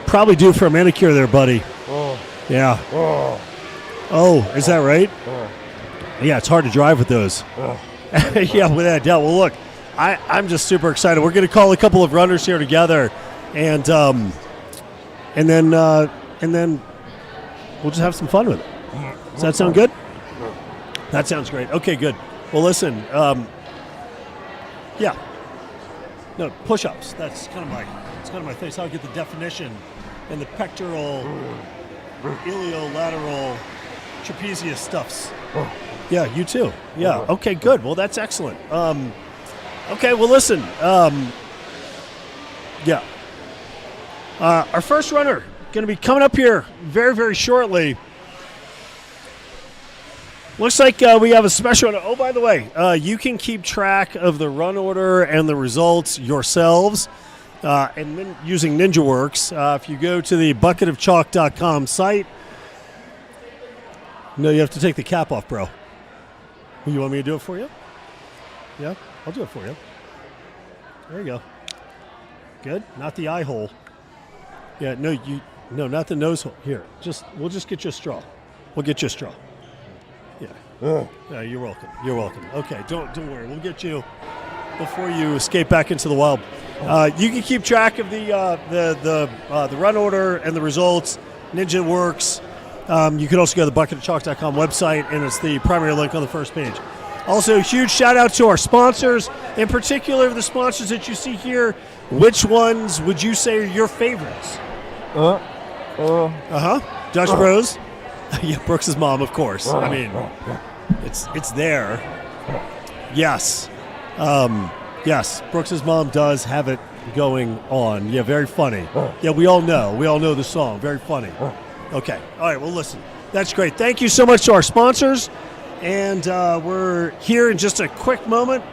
probably due for a manicure there, buddy. Yeah. Oh, is that right? Yeah, it's hard to drive with those. Yeah, without a doubt. Well, look, I'm just super excited. We're going to call a couple of runners here together, and then we'll just have some fun with it. Does that sound good? That sounds great. Okay, good. Well, listen. Yeah. No, push-ups. That's kind of my face. I'll get the definition and the pectoral, iliolateral, trapezius stuffs. Yeah, you too. Yeah. Okay, good. Well, that's excellent. Okay, well, listen. Yeah. Our first runner going to be coming up here very, very shortly. Looks like we have a special runner. Oh, by the way, you can keep track of the run order and the results yourselves and using NinjaWorks. If you go to the bucketofchalk.com site. No, you have to take the cap off, bro. You want me to do it for you? Yeah, I'll do it for you. There you go. Good. Not the eye hole. Yeah, no, not the nose hole. Here, we'll just get you a straw. We'll get you a straw. Yeah. Yeah, you're welcome. You're welcome. Okay, don't worry. We'll get you before you escape back into the wild. You can keep track of the run order and the results. NinjaWorks. You can also go to the bucketofchalk.com website, and it's the primary link on the first page. Also, huge shout out to our sponsors, in particular the sponsors that you see here. Which ones would you say are your favorites? Dutch Bros. Yeah, Brooks' mom, of course. I mean, it's there. Yes. Yes, Brooks' mom does have it going on. Yeah, very funny. Yeah, we all know the song. Very funny. Okay. All right, well, listen. That's great. Thank you so much to our sponsors. And we're here in just a quick moment.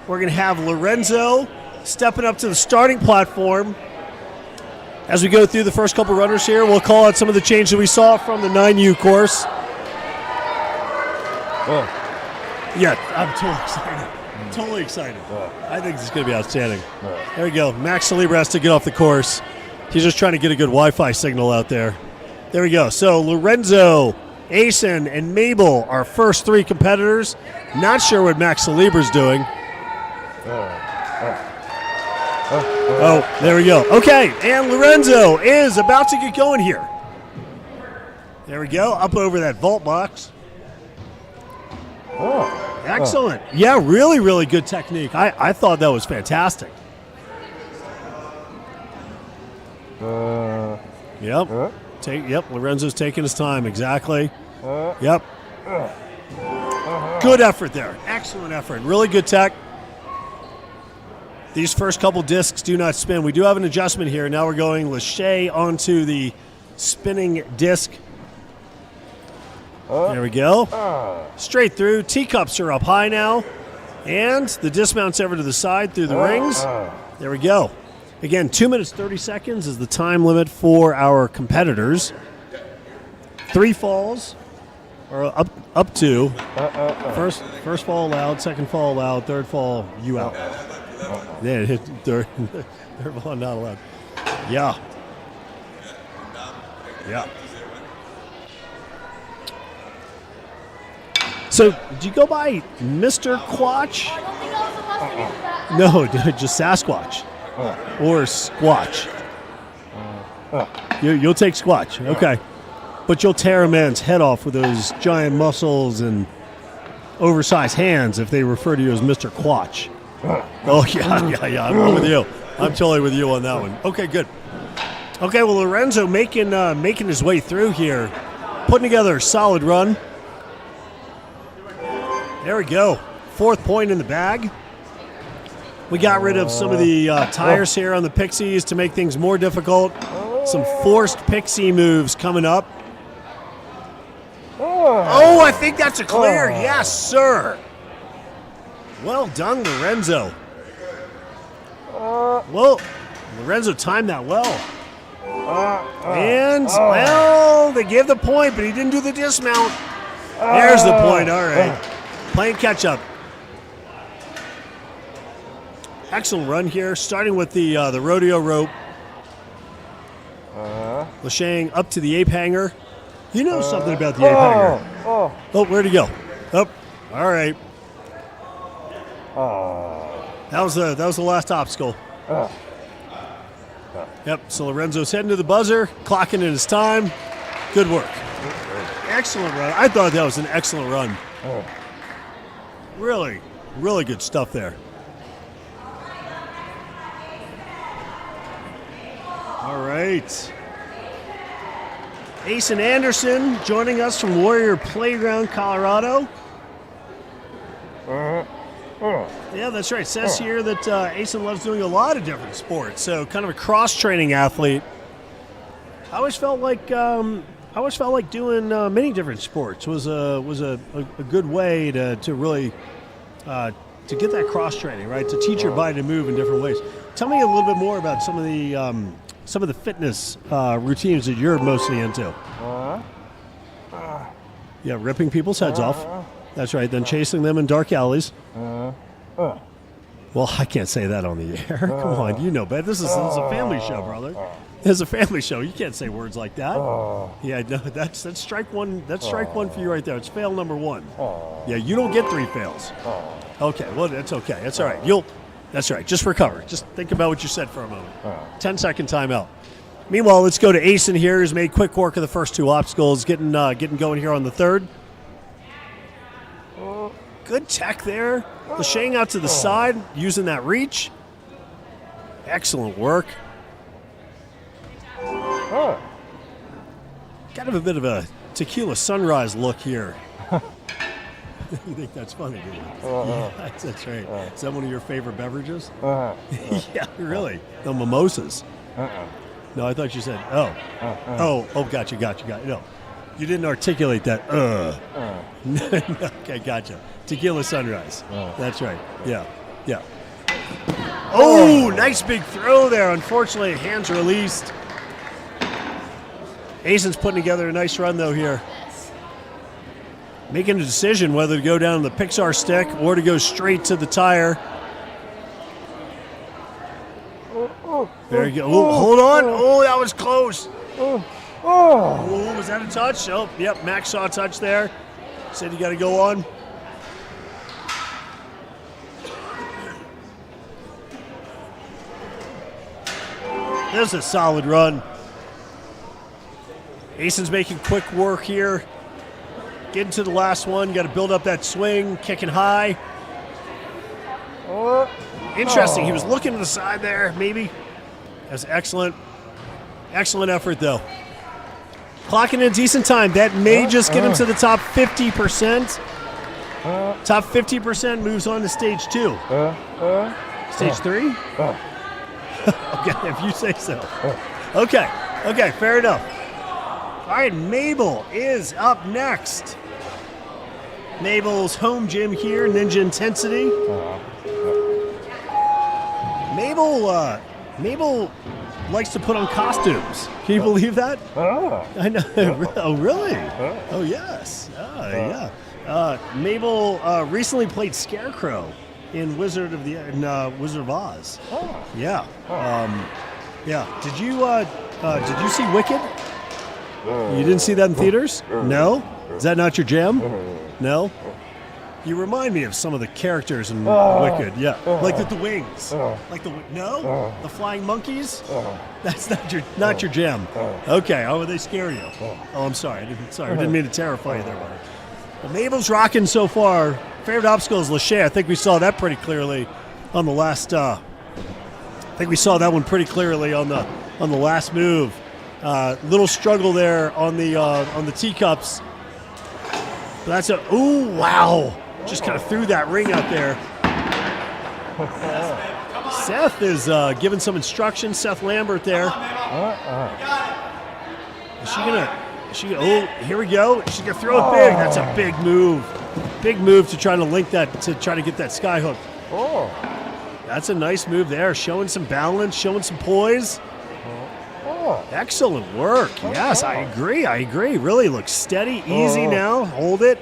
We're going to have Lorenzo stepping up to the starting platform. As we go through the first couple runners here, we'll call out some of the changes that we saw from the 9U course. Yeah, I'm totally excited. Totally excited. I think this is going to be outstanding. There we go. Max Salibra has to get off the course. He's just trying to get a good Wi-Fi signal out there. There we go. So Lorenzo, Aiden, and Mabel, our first three competitors. Not sure what Max Salibra's doing. Oh, there we go. Okay, and Lorenzo is about to get going here. There we go, up over that vault box. Excellent. Yeah, really, really good technique. I thought that was fantastic. Yep. Yep, Lorenzo's taking his time, exactly. Yep. Good effort there. Excellent effort. Really good tech. These first couple discs do not spin. We do have an adjustment here. Now we're going with shea onto the spinning disc There we go. Straight through. Teacups are up high now. And the dismount's ever to the side through the rings. There we go. Again, 2 minutes, 30 seconds is the time limit for our competitors. 3 falls, or up to. First fall allowed, second fall allowed, third fall, you out. Yeah, third fall not allowed. Yeah. Yeah. So, do you go by Mr. Quatch? No, just Sasquatch. Or Squatch. You'll take Squatch, okay. But you'll tear a man's head off with those giant muscles and oversized hands if they refer to you as Mr. Quatch. Oh, yeah, I'm with you. I'm totally with you on that one. Okay, good. Okay, well, Lorenzo making his way through here, putting together a solid run. There we go. 4th point in the bag. We got rid of some of the tires here on the Pixies to make things more difficult. Some forced Pixie moves coming up. Oh, I think that's a clear. Yes, sir. Well done, Lorenzo. Well, Lorenzo timed that well. And, well, they gave the point, but he didn't do the dismount. There's the point. All right. Playing catch-up. Excellent run here, starting with the rodeo rope. Lashang up to the ape hanger. You know something about the ape hanger. Oh, where'd he go? Oh, all right. That was the last obstacle. Yep, so Lorenzo's heading to the buzzer, clocking in his time. Good work. Excellent run. I thought that was an excellent run. Really, really good stuff there. All right. Aiden Anderson joining us from Warrior Playground, Colorado. Yeah, that's right. It says here that Aiden loves doing a lot of different sports, so kind of a cross-training athlete. I always felt like doing many different sports was a good way to really to get that cross-training, right? To teach your body to move in different ways. Tell me a little bit more about some of the fitness routines that you're mostly into. Yeah, ripping people's heads off. That's right. Then chasing them in dark alleys. Well, I can't say that on the air. Come on, you know, but this is a family show, brother. It's a family show. You can't say words like that. Yeah, no, that's strike one. That's strike one for you right there. It's fail number 1. Yeah, you don't get 3 fails. Okay, well, that's okay. That's all right. That's right. Just recover. Just think about what you said for a moment. 10-second timeout. Meanwhile, let's go to Easton here, who's made quick work of the first 2 obstacles, getting going here on the 3rd. Good tech there. Lashang out to the side, using that reach. Excellent work. Kind of a bit of a tequila sunrise look here. You think that's funny, do you? Yeah, that's right. Is that one of your favorite beverages? Yeah, really. The mimosas. No, I thought you said, gotcha. No, you didn't articulate that. Okay, gotcha. Tequila sunrise. That's right. Yeah. Oh, nice big throw there. Unfortunately, hands released. Aiden's putting together a nice run, though, here. Making a decision whether to go down the Pixar stick or to go straight to the tire. There you go. Oh, hold on. Oh, that was close. Oh, was that a touch? Oh, yep, Max saw a touch there. Said you got to go on. This is a solid run. Aiden's making quick work here. Getting to the last one. Got to build up that swing. Kicking high. Interesting. He was looking to the side there, maybe. That's excellent. Excellent effort, though. Clocking in decent time. That may just get him to the top 50%. Top 50% moves on to stage 2. Stage 3? Okay, if you say so. Okay, fair enough. All right, Mabel is up next. Mabel's home gym here, Ninja Intensity. Mabel likes to put on costumes. Can you believe that? I know. Oh, really? Oh, yes. Yeah. Mabel recently played Scarecrow in Wizard of Oz. Yeah. Yeah. Did you see Wicked? You didn't see that in theaters? No? Is that not your jam? No? You remind me of some of the characters in Wicked, yeah. Like the wings. Like the flying monkeys? That's not your jam. Okay, how would they scare you? Oh, I'm sorry. I didn't mean to terrify you there, buddy. Well, Mabel's rocking so far. Favorite obstacle is Lachey. I think we saw that pretty clearly on the last. I think we saw that one pretty clearly on the last move. Little struggle there on the teacups. But that's ooh, wow. Just kind of threw that ring out there. Seth is giving some instructions. Seth Lambert there. Is she gonna, here we go. She's gonna throw it big. That's a big move. Big move to try to link that, to try to get that sky hook. That's a nice move there. Showing some balance, showing some poise. Excellent work. Yes, I agree. Really looks steady, easy now. Hold it.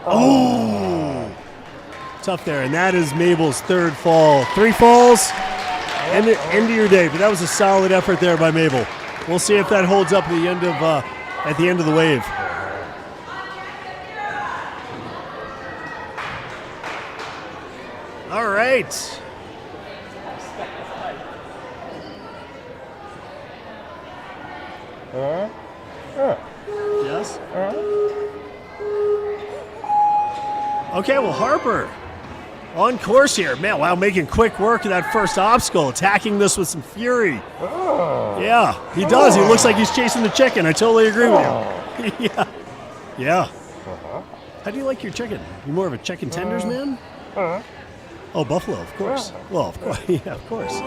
Oh, tough there. And that is Mabel's third fall. 3 falls, end of your day. But that was a solid effort there by Mabel. We'll see if that holds up at the end of the wave. All right. Yes? Okay, well, Harper on course here. Man, wow, making quick work of that first obstacle, attacking this with some fury. Yeah, he does. He looks like he's chasing the chicken. I totally agree with you. Yeah. How do you like your chicken? You more of a chicken tenders man? Oh, buffalo, of course. Well, of course. Yeah, of course.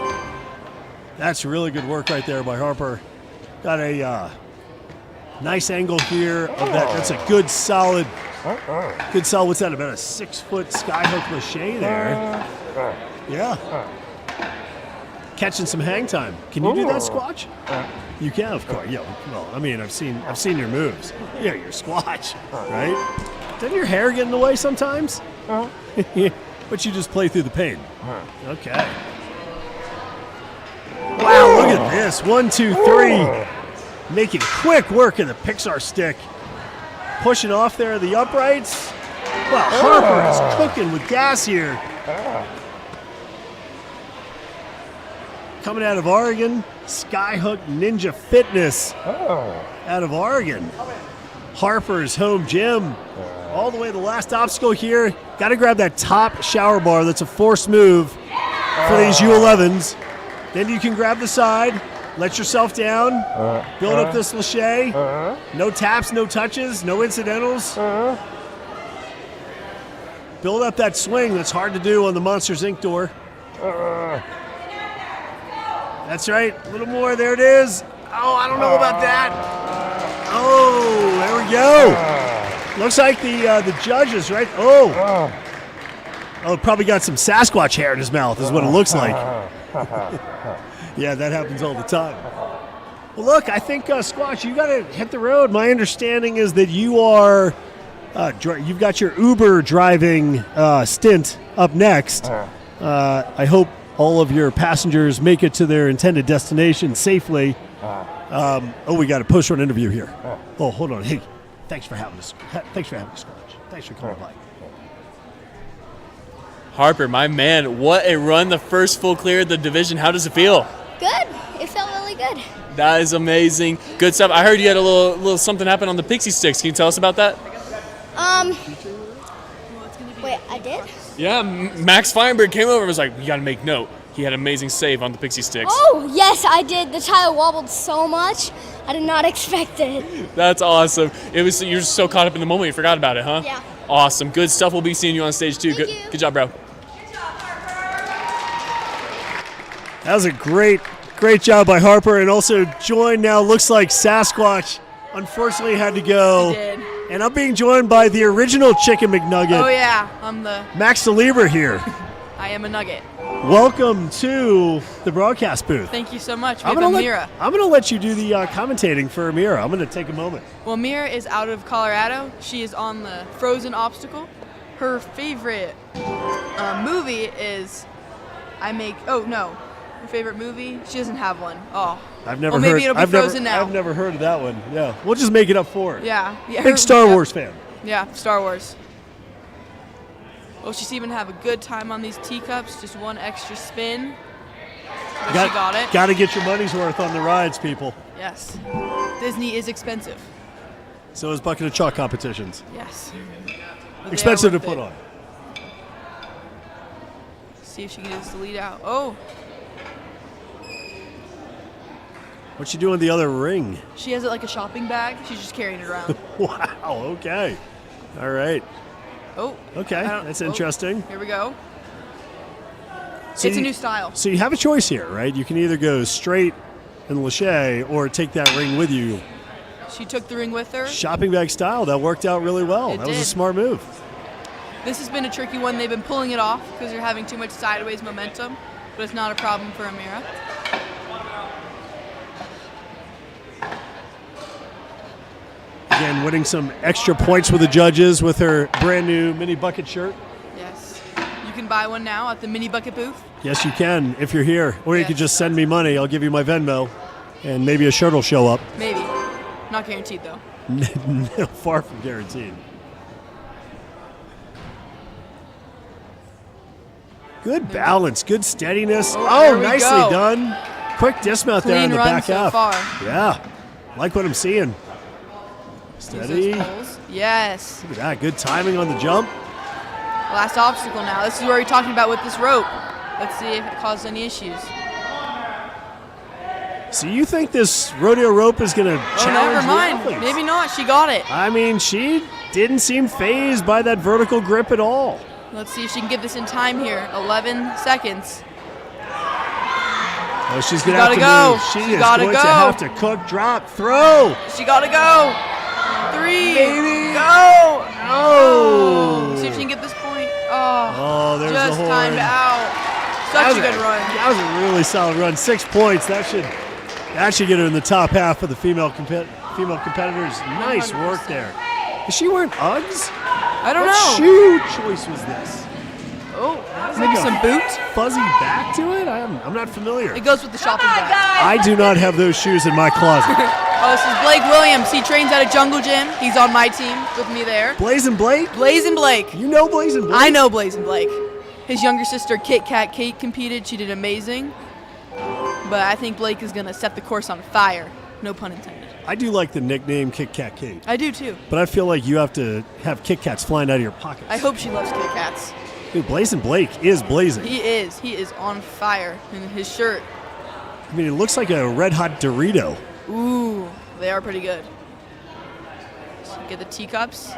That's really good work right there by Harper. Got a nice angle here of that. That's a good solid. What's that? About a 6-foot skyhook lachey there. Yeah. Catching some hang time. Can you do that, Squatch? You can, of course. Yeah. Well, I mean, I've seen your moves. Yeah, your Squatch, right? Doesn't your hair get in the way sometimes? But you just play through the pain. Okay. Wow, look at this. 1, 2, 3. Making quick work of the Pixar stick. Pushing off there the uprights. Well, Harper is cooking with gas here. Coming out of Oregon, Skyhook Ninja Fitness out of Oregon. Harper's home gym. All the way to the last obstacle here. Got to grab that top shower bar. That's a forced move for these U11s. Then you can grab the side. Let yourself down. Build up this lachey. No taps, no touches, no incidentals. Build up that swing. That's hard to do on the Monsters Inc. door. That's right. A little more. There it is. Oh, I don't know about that. Oh, there we go. Looks like the judges, right? Oh, probably got some Sasquatch hair in his mouth is what it looks like. Yeah, that happens all the time. Well, look, I think, Squatch, you got to hit the road. My understanding is that you are, you've got your Uber driving stint up next. I hope all of your passengers make it to their intended destination safely. We got a post-run interview here. Oh, hold on. Hey, thanks for having us. Thanks for having us, Squatch. Thanks for coming by. Harper, my man, what a run, the first full clear of the division. How does it feel? Good. It felt really good. That is amazing. Good stuff. I heard you had a little something happen on the pixie sticks. Can you tell us about that? Wait, I did? Yeah, Max Feinberg came over and was like, you got to make note. He had an amazing save on the pixie sticks. Oh, yes, I did. The tile wobbled so much. I did not expect it. That's awesome. You're just so caught up in the moment you forgot about it, huh? Yeah. Awesome. Good stuff. We'll be seeing you on stage too. Thank you. Good job, bro. That was a great Great job by Harper, and also joined now, looks like Sasquatch unfortunately had to go. He did. And I'm being joined by the original Chicken McNugget. Oh yeah, I'm the. Max DeLieber here. I am a nugget. Welcome to the broadcast booth. Thank you so much. We have Mira. I'm going to let you do the commentating for Mira. I'm going to take a moment. Well, Mira is out of Colorado. She is on the frozen obstacle. Her favorite movie is Oh no, her favorite movie. She doesn't have one. Oh. I've never well, heard. maybe it'll be frozen now. I've never heard of that one. Yeah, we'll just make it up for her. Yeah. Big Star Wars fan. Yeah, Star Wars. Will she even have a good time on these teacups? Just one extra spin. She got it. Got to get your money's worth on the rides, people. Yes. Disney is expensive. So is bucket of chalk competitions. Yes. But Expensive to put on. See if she can get us to lead out. Oh. What's she doing with the other ring? She has it like a shopping bag. She's just carrying it around. Wow. Okay. All right. Oh. Okay. That's interesting. Here we go. So it's a new style. So you have a choice here, right? You can either go straight in lekie or take that ring with you. She took the ring with her. Shopping bag style. That worked out really well. That was a smart move. This has been a tricky one. They've been pulling it off because they're having too much sideways momentum, but it's not a problem for Amira. Again, winning some extra points with the judges with her brand new mini bucket shirt. Yes. You can buy one now at the mini bucket booth. Yes, you can if you're here. Or you could just send me money. I'll give you my Venmo, and maybe a shirt will show up. Maybe. Not guaranteed, though. No, far from guaranteed. Good balance, good steadiness. Oh, nicely done. Quick dismount there in the back half. Far. Yeah, like what I'm seeing. Steady. Yes. Look at that, good timing on the jump. Last obstacle now. This is what we're talking about with this rope. Let's see if it causes any issues. So you think this rodeo rope is going to challenge never mind. the athletes? Maybe not. She got it. I mean, she didn't seem phased by that vertical grip at all. Let's see if she can get this in time here. 11 seconds. Oh, she's going to have to move. She is going to have to cook, drop, throw. She got to go. 3. Baby. Go. Oh. See if she can get this point. Oh, there's just the horn. timed out. Such a good run. That was a really solid run. 6 points. That should get her in the top half of the female competitors. Nice 100%. work there. Is she wearing Uggs? I don't know. What shoe choice was this? Oh, maybe some boots? Fuzzy back to it? I'm not familiar. It goes with the shopping bag. I do not have those shoes in my closet. Oh, this is Blake Williams. He trains at a jungle gym. He's on my team with me there. Blazin' Blake? Blazin' Blake. You know Blazin' Blake? I know Blazin' Blake. His younger sister, Kit Kat Kate, competed. She did amazing. But I think Blake is going to set the course on fire. No pun intended. I do like the nickname Kit Kat Kate. I do too. But I feel like you have to have Kit Kats flying out of your pockets. I hope she loves Kit Kats. Dude, Blazin' Blake is blazing. He is. He is on fire in his shirt. I mean, it looks like a red hot Dorito. Ooh, they are pretty good. So get the teacups.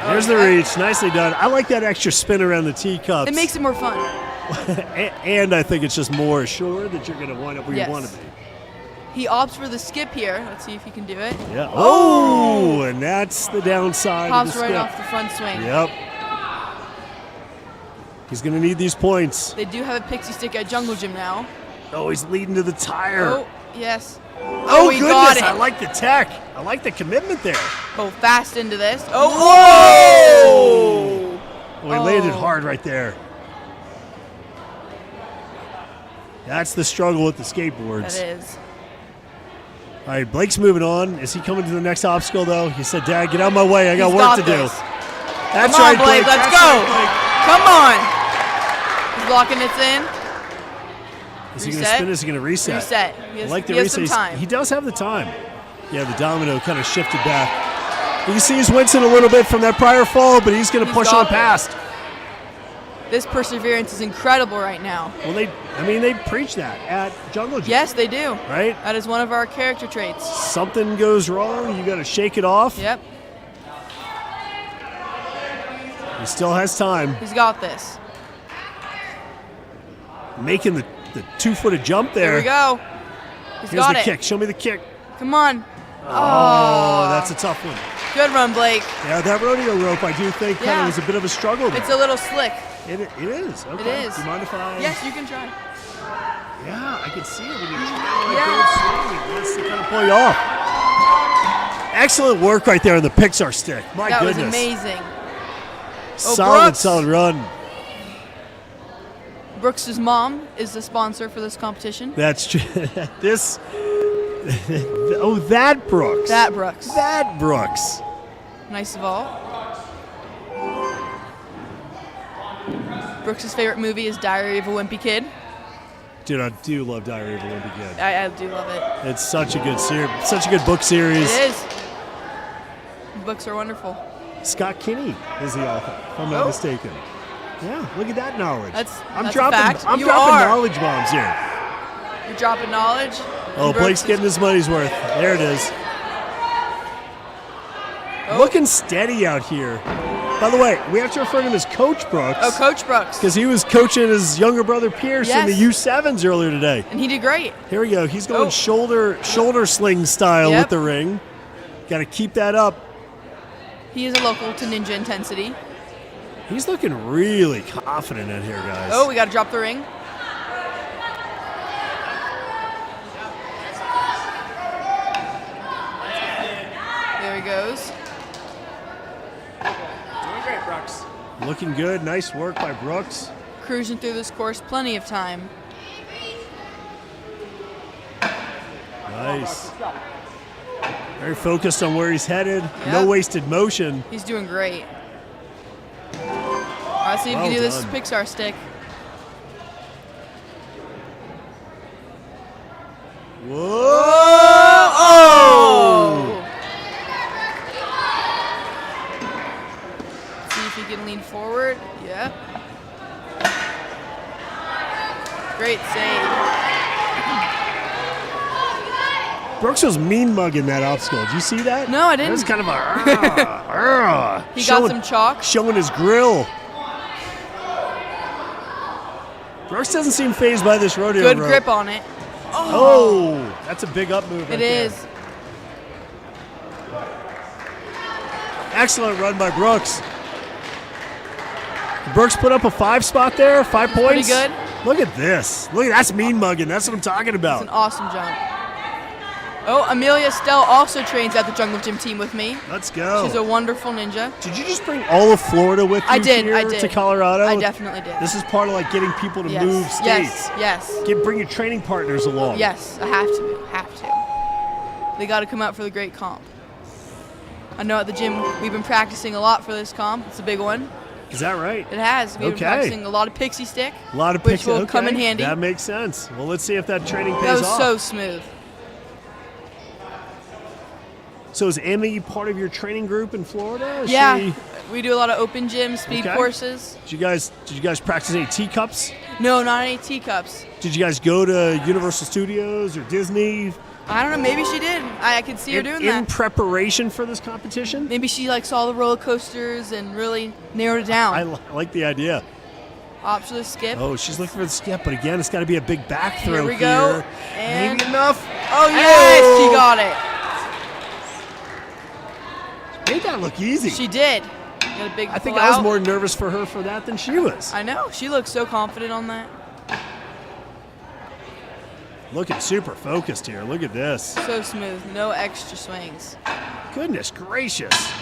There's the reach. Nicely done. I like that extra spin around the teacups. It makes it more fun. And I think it's just more assured that you're going to wind up where you want to be. He opts for the skip here. Let's see if he can do it. Yeah. Oh, and that's the downside Pops of the right skip. off the front swing. Yep. He's going to need these points. They do have a pixie stick at Jungle Gym now. Oh, he's leading to the tire. Oh, yes. Oh, he goodness. got it. I like the tech. I like the commitment there. Go fast into this. Oh! Whoa! Oh, he landed hard right there. That's the struggle with the skateboards. That is. All right, Blake's moving on. Is he coming to the next obstacle, though? He said, Dad, get out of my way. I got work to do. That's Come on, right, Blake. Let's go. Come on. He's locking it in. Is he going to spin? Is he going to reset? Reset. I like the reset. He does have the time. Yeah, the domino kind of shifted back. You can see he's wincing a little bit from that prior fall, but he's going to push on past. This perseverance is incredible right now. Well, they preach that at Jungle Gym. Yes, they do. Right? That is one of our character traits. Something goes wrong, you got to shake it off. Yep. He still has time. He's got this. making the 2-footed jump there. There we go. He's Here's got the it. kick. Show me the kick. Come on. Oh, that's a tough one. Good run, Blake. Yeah, that rodeo rope, I do think kind of was a bit of a struggle there. It's a little slick. It is. Okay. It is. Do you mind if I? Yes, you can try. Yeah, I can see it when you're trying to wants to kind of pull you off. Excellent work right there on the Pixar stick. My goodness. That was amazing. Solid run. Brooks' mom is the sponsor for this competition. That's true. This. Oh, that Brooks. That Brooks. That Brooks. Nice of all. Brooks' favorite movie is Diary of a Wimpy Kid. Dude, I do love Diary of a Wimpy Kid. I do love it. It's such a good series, such a good book series. It is. The books are wonderful. Scott Kinney is the author, if I'm not mistaken. Yeah, look at that knowledge. I'm dropping fact. I'm You dropping are. knowledge bombs here. You're dropping knowledge. Oh, Blake's getting his money's worth. There it is. Looking steady out here. By the way, we have to refer to him as Coach Brooks. Oh, Coach Brooks. Because he was coaching his younger brother Pierce in the U7s earlier today. And he did great. Here we go. He's going shoulder sling style with the ring. Got to keep that up. He is a local to Ninja Intensity. He's looking really confident in here, guys. Oh, we got to drop the ring. There he goes. Doing great, Brooks. Looking good. Nice work by Brooks. Cruising through this course, plenty of time. Nice. Very focused on where he's headed. Yep. No wasted motion. He's doing great. All right, see if you can do this Pixar stick. Whoa! Oh! See if you can lean forward. Yep. Great save. Brooks was mean mugging that obstacle. Did you see that? No, I didn't. It was kind of a. He got some chalk. Showing his grill. Brooks doesn't seem fazed by this rodeo Good rope. grip on it. Oh, that's a big up move. Right It is. there. Excellent run by Brooks. Brooks put up a 5 spot there, 5 points. Pretty good. Look at this. Look, that's mean mugging. That's what I'm talking about. It's an awesome jump. Oh, Amelia Stell also trains at the Jungle Gym team with me. Let's go. She's a wonderful ninja. Did you just bring all of Florida with you here to Colorado? I definitely did. This is part of like getting people to move states. Yes. Bring your training partners along. Yes, I have to. They got to come out for the great comp. I know at the gym we've been practicing a lot for this comp. It's a big one. Is that right? It has. We've been practicing a lot of pixie stick. A lot of which will come in handy. That makes sense. Well, let's see if that training pays off. That was off. so smooth. So is Emmy part of your training group in Florida? We do a lot of open gym, speed courses. Did you guys practice any teacups? No, not any teacups. Did you guys go to Universal Studios or Disney? I don't know. Maybe she did. I could see her doing that. In preparation for this competition? Maybe she saw the roller coasters and really narrowed it down. I like the idea. Opt for the skip. Oh, she's looking for the skip, but again, it's got to be a big back throw here. We go. And maybe enough. Oh, yes, she got it. Made that look easy. She did. Got a big I think I was more nervous for her for that than she was. I know. She looked so confident on that. Looking super focused here. Look at this. So smooth. No extra swings. Goodness gracious.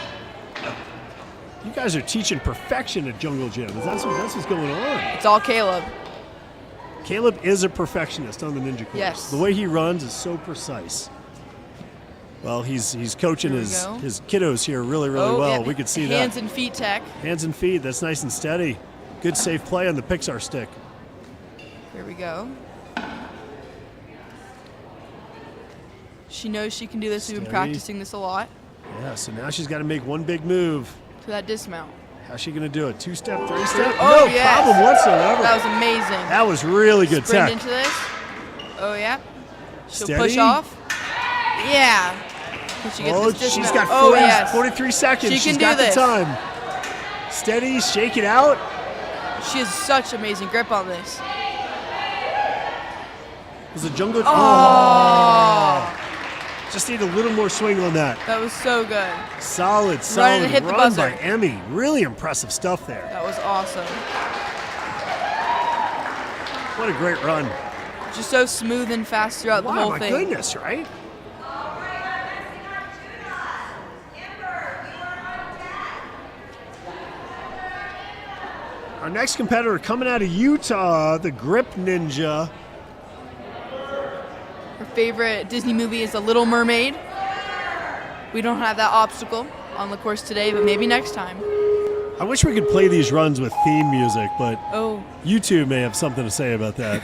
You guys are teaching perfection at Jungle Gym. That's what's going on. It's all Caleb. Caleb is a perfectionist on the ninja course. Yes. The way he runs is so precise. Well, he's coaching his kiddos here really well. Yeah. We could see that. Hands and feet tech. Hands and feet. That's nice and steady. Good safe play on the Pixar stick. Here we go. She knows she can do this. We've been practicing this a lot. Yeah, so now she's got to make one big move. To that dismount. How's she going to do it? 2-step, 3-step? Oh, no problem whatsoever. That was amazing. That was really good Sprint tech. into this. Oh, yeah. She'll Steady. push off. Yeah. Can she get this dismount? She's got 43 seconds. She can got do this. the time. Steady, shake it out. She has such amazing grip on this. Was it jungle? Oh. Just need a little more swing on that. That was so good. Solid Run and hit the run buzzer. by Emmy. Really impressive stuff there. That was awesome. What a great run. Just so smooth and fast throughout the whole My thing. goodness, right? Our next competitor coming out of Utah, the Grip Ninja. Her favorite Disney movie is The Little Mermaid. We don't have that obstacle on the course today, but maybe next time. I wish we could play these runs with theme music, but Oh, you two may have something to say about that.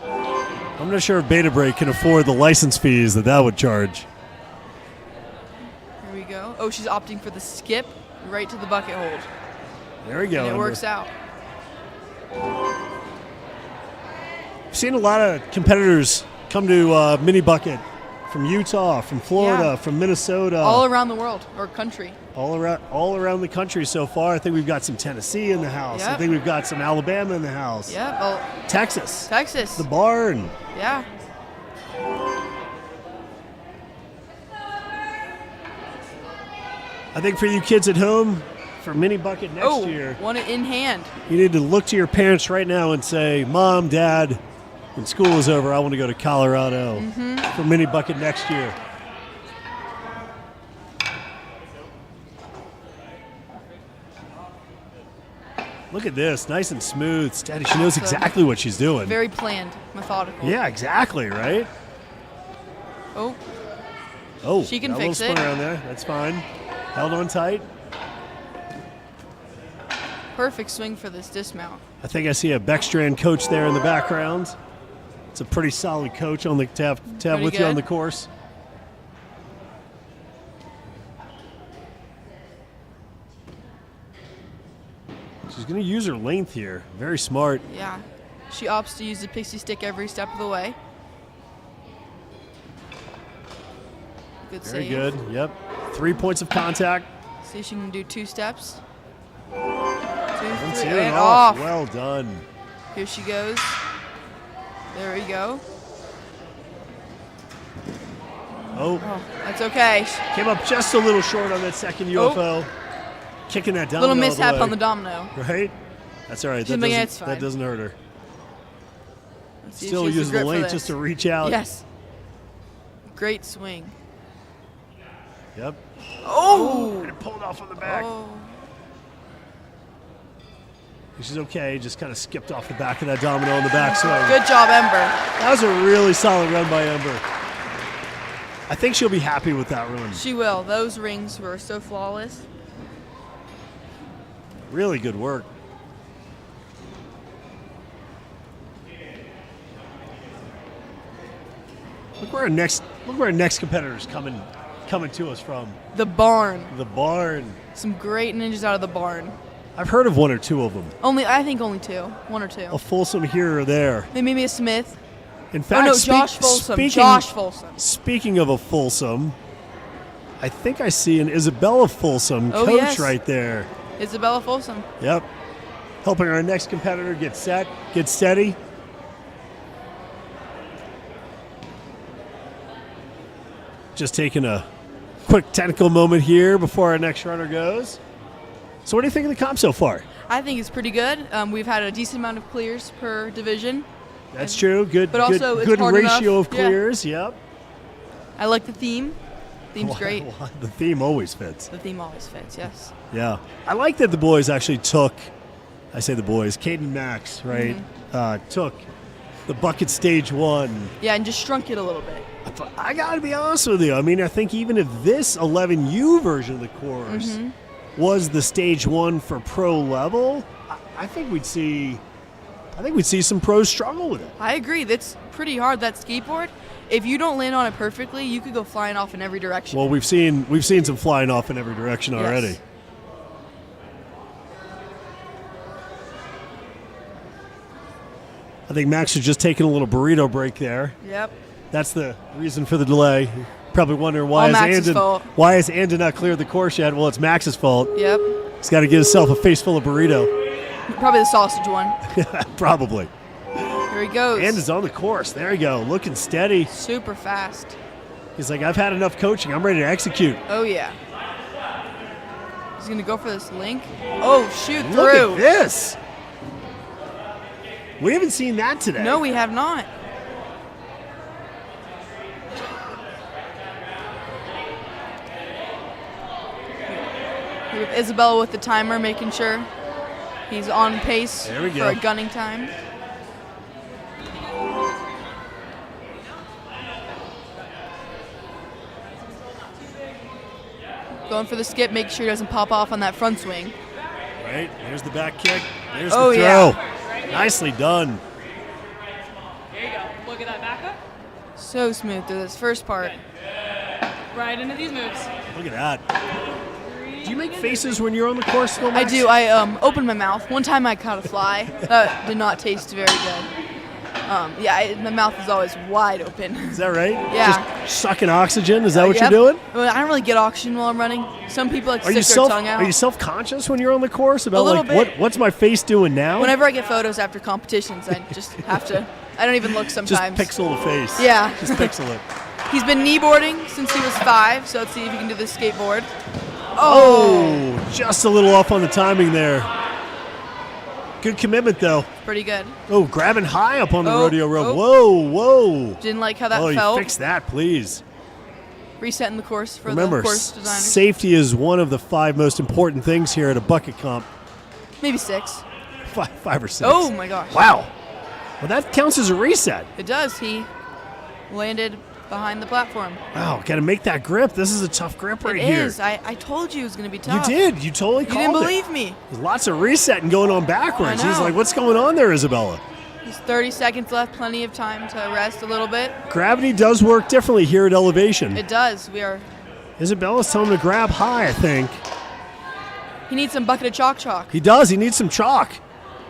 I'm not sure if betabreak can afford the license fees that would charge. here we go. Oh, she's opting for the skip right to the bucket hold. There we go. And it Ember. works out. I've seen a lot of competitors come to mini bucket from Utah, from Florida, Yeah. from Minnesota, All around the world or country. all around the country so far. I think we've got some Tennessee in the house. I Yep. think we've got some Alabama in the house. Yeah, well, Texas, Texas. the barn. Yeah. I think for you kids at home, for mini bucket next year, won it in hand. you need to look to your parents right now and say, Mom, Dad, when school is over, I want to go to Colorado for mini bucket next year. Look at this, nice and smooth, steady. She knows exactly what she's doing. Very planned, methodical. Yeah, exactly, right? Oh, Oh, She can got a little fix it. spin around there. That's fine. Held on tight. perfect swing for this dismount. I think I see a Beckstrand coach there in the background. It's a pretty solid coach on the to have with you on good. the course. She's going to use her length here. Very smart. Yeah. She opts to use the pixie stick every step of the way. Good Very save. good. Yep. 3 points of contact. See if she can do 2 steps. 2, 3, And see it and off. off. Well done. Here she goes. There we go. Oh, Oh, that's okay. came up just a little short on that second UFO. Kicking that down. Little mishap on the domino. Right? That's all right. She's like, "It's fine." That doesn't hurt her. Let's see if Still she has the using the grip for length this. just to reach out. Yes. Great swing. Yep. Oh! And it pulled off on the back. Oh. She's okay. Just kind of skipped off the back of that domino on the backswing. Good job, Ember. That was a really solid run by Ember. I think she'll be happy with that run. She will. Those rings were so flawless. Really good work. Look where our next competitor's coming to us from. The barn. The barn. Some great ninjas out of the barn. I've heard of 1 or 2 of them. I think only 2. 1 or 2. A Folsom here or there. Maybe a Smith. In fact, no, Josh Folsom. Speaking, Josh Folsom. Speaking of a Folsom, I think I see an Isabella Folsom Oh, coach yes. right there. Isabella Folsom. Yep. Helping our next competitor get set, get steady. Just taking a quick technical moment here before our next runner goes. So what do you think of the comp so far? I think it's pretty good. We've had a decent amount of clears per division. That's true. Good, But also it's good hard ratio enough. of clears. Yep. I like the theme. Theme's great. The theme always fits. The theme always fits, yes. Yeah. I like that the boys actually took, I say the boys, Kate and Max, right? Took the bucket stage 1. Yeah, and just shrunk it a little bit. But I got to be honest with you. I mean, I think even if this 11U version of the course was the stage 1 for pro level, I think we'd see some pros struggle with it. I agree. That's pretty hard, that skateboard. If you don't land on it perfectly, you could go flying off in every direction. Well, we've seen some flying off in every direction already. Yes. I think Max is just taking a little burrito break there. Yep. That's the reason for the delay. Probably wondering why All Max's fault. Why has Andon not cleared the course yet? Well, it's Max's fault. Yep. He's got to get himself a face full of burrito. Probably the sausage one. Probably. Here he goes. And is on the course. There you go. Looking steady. Super fast. He's like, I've had enough coaching. I'm ready to execute. Oh, yeah. He's going to go for this link. Oh, shoot through. Look at this. We haven't seen that today. No, we have not. We have Isabella with the timer, making sure he's on pace There we for go. a gunning time. Going for the skip, make sure he doesn't pop off on that front swing. Right. There's the back kick. There's Oh, the throw. yeah. Nicely done. There you go. Look at that backup. So smooth through this first part. Right into these moves. Look at that. Do you make faces when you're on the course, though, I Max? do. I open my mouth. One time I caught a fly. That did not taste very good. My mouth is always wide open. Is that right? Yeah. Just sucking oxygen? Is that what Yep. you're doing? Well, I don't really get oxygen while I'm running. Some people like Are you stick their tongue out. Are you self-conscious when you're on the course about little like bit. what's my face doing now? Whenever I get photos after competitions, I just have to. I don't even look Just sometimes. pixel the face. Yeah. Just pixel it. He's been kneeboarding since he was 5, so let's see if he can do the skateboard. Oh, just a little off on the timing there. Good commitment though. Pretty good. Oh, grabbing high up on the Oh, rodeo rope. oh. Whoa, whoa. Didn't like how that Oh, you felt. fix that, please. Resetting the course for Remember, the course designers. safety is one of the 5 most important things here at a bucket comp. Maybe 6. 5 or 6. Oh my gosh. Wow. Well, that counts as a reset. It does. He landed behind the platform. Wow, got to make that grip. This is a tough grip right It here. is. I told you it was going to be You tough. did. You totally You called didn't it. believe me. There's lots of resetting going on backwards. I He's know. like, what's going on there, Isabella? There's 30 seconds left. Plenty of time to rest a little bit. Gravity does work differently here at elevation. It does. We are. Isabella's telling him to grab high, I think. He needs some bucket of chalk. He does. He needs some chalk.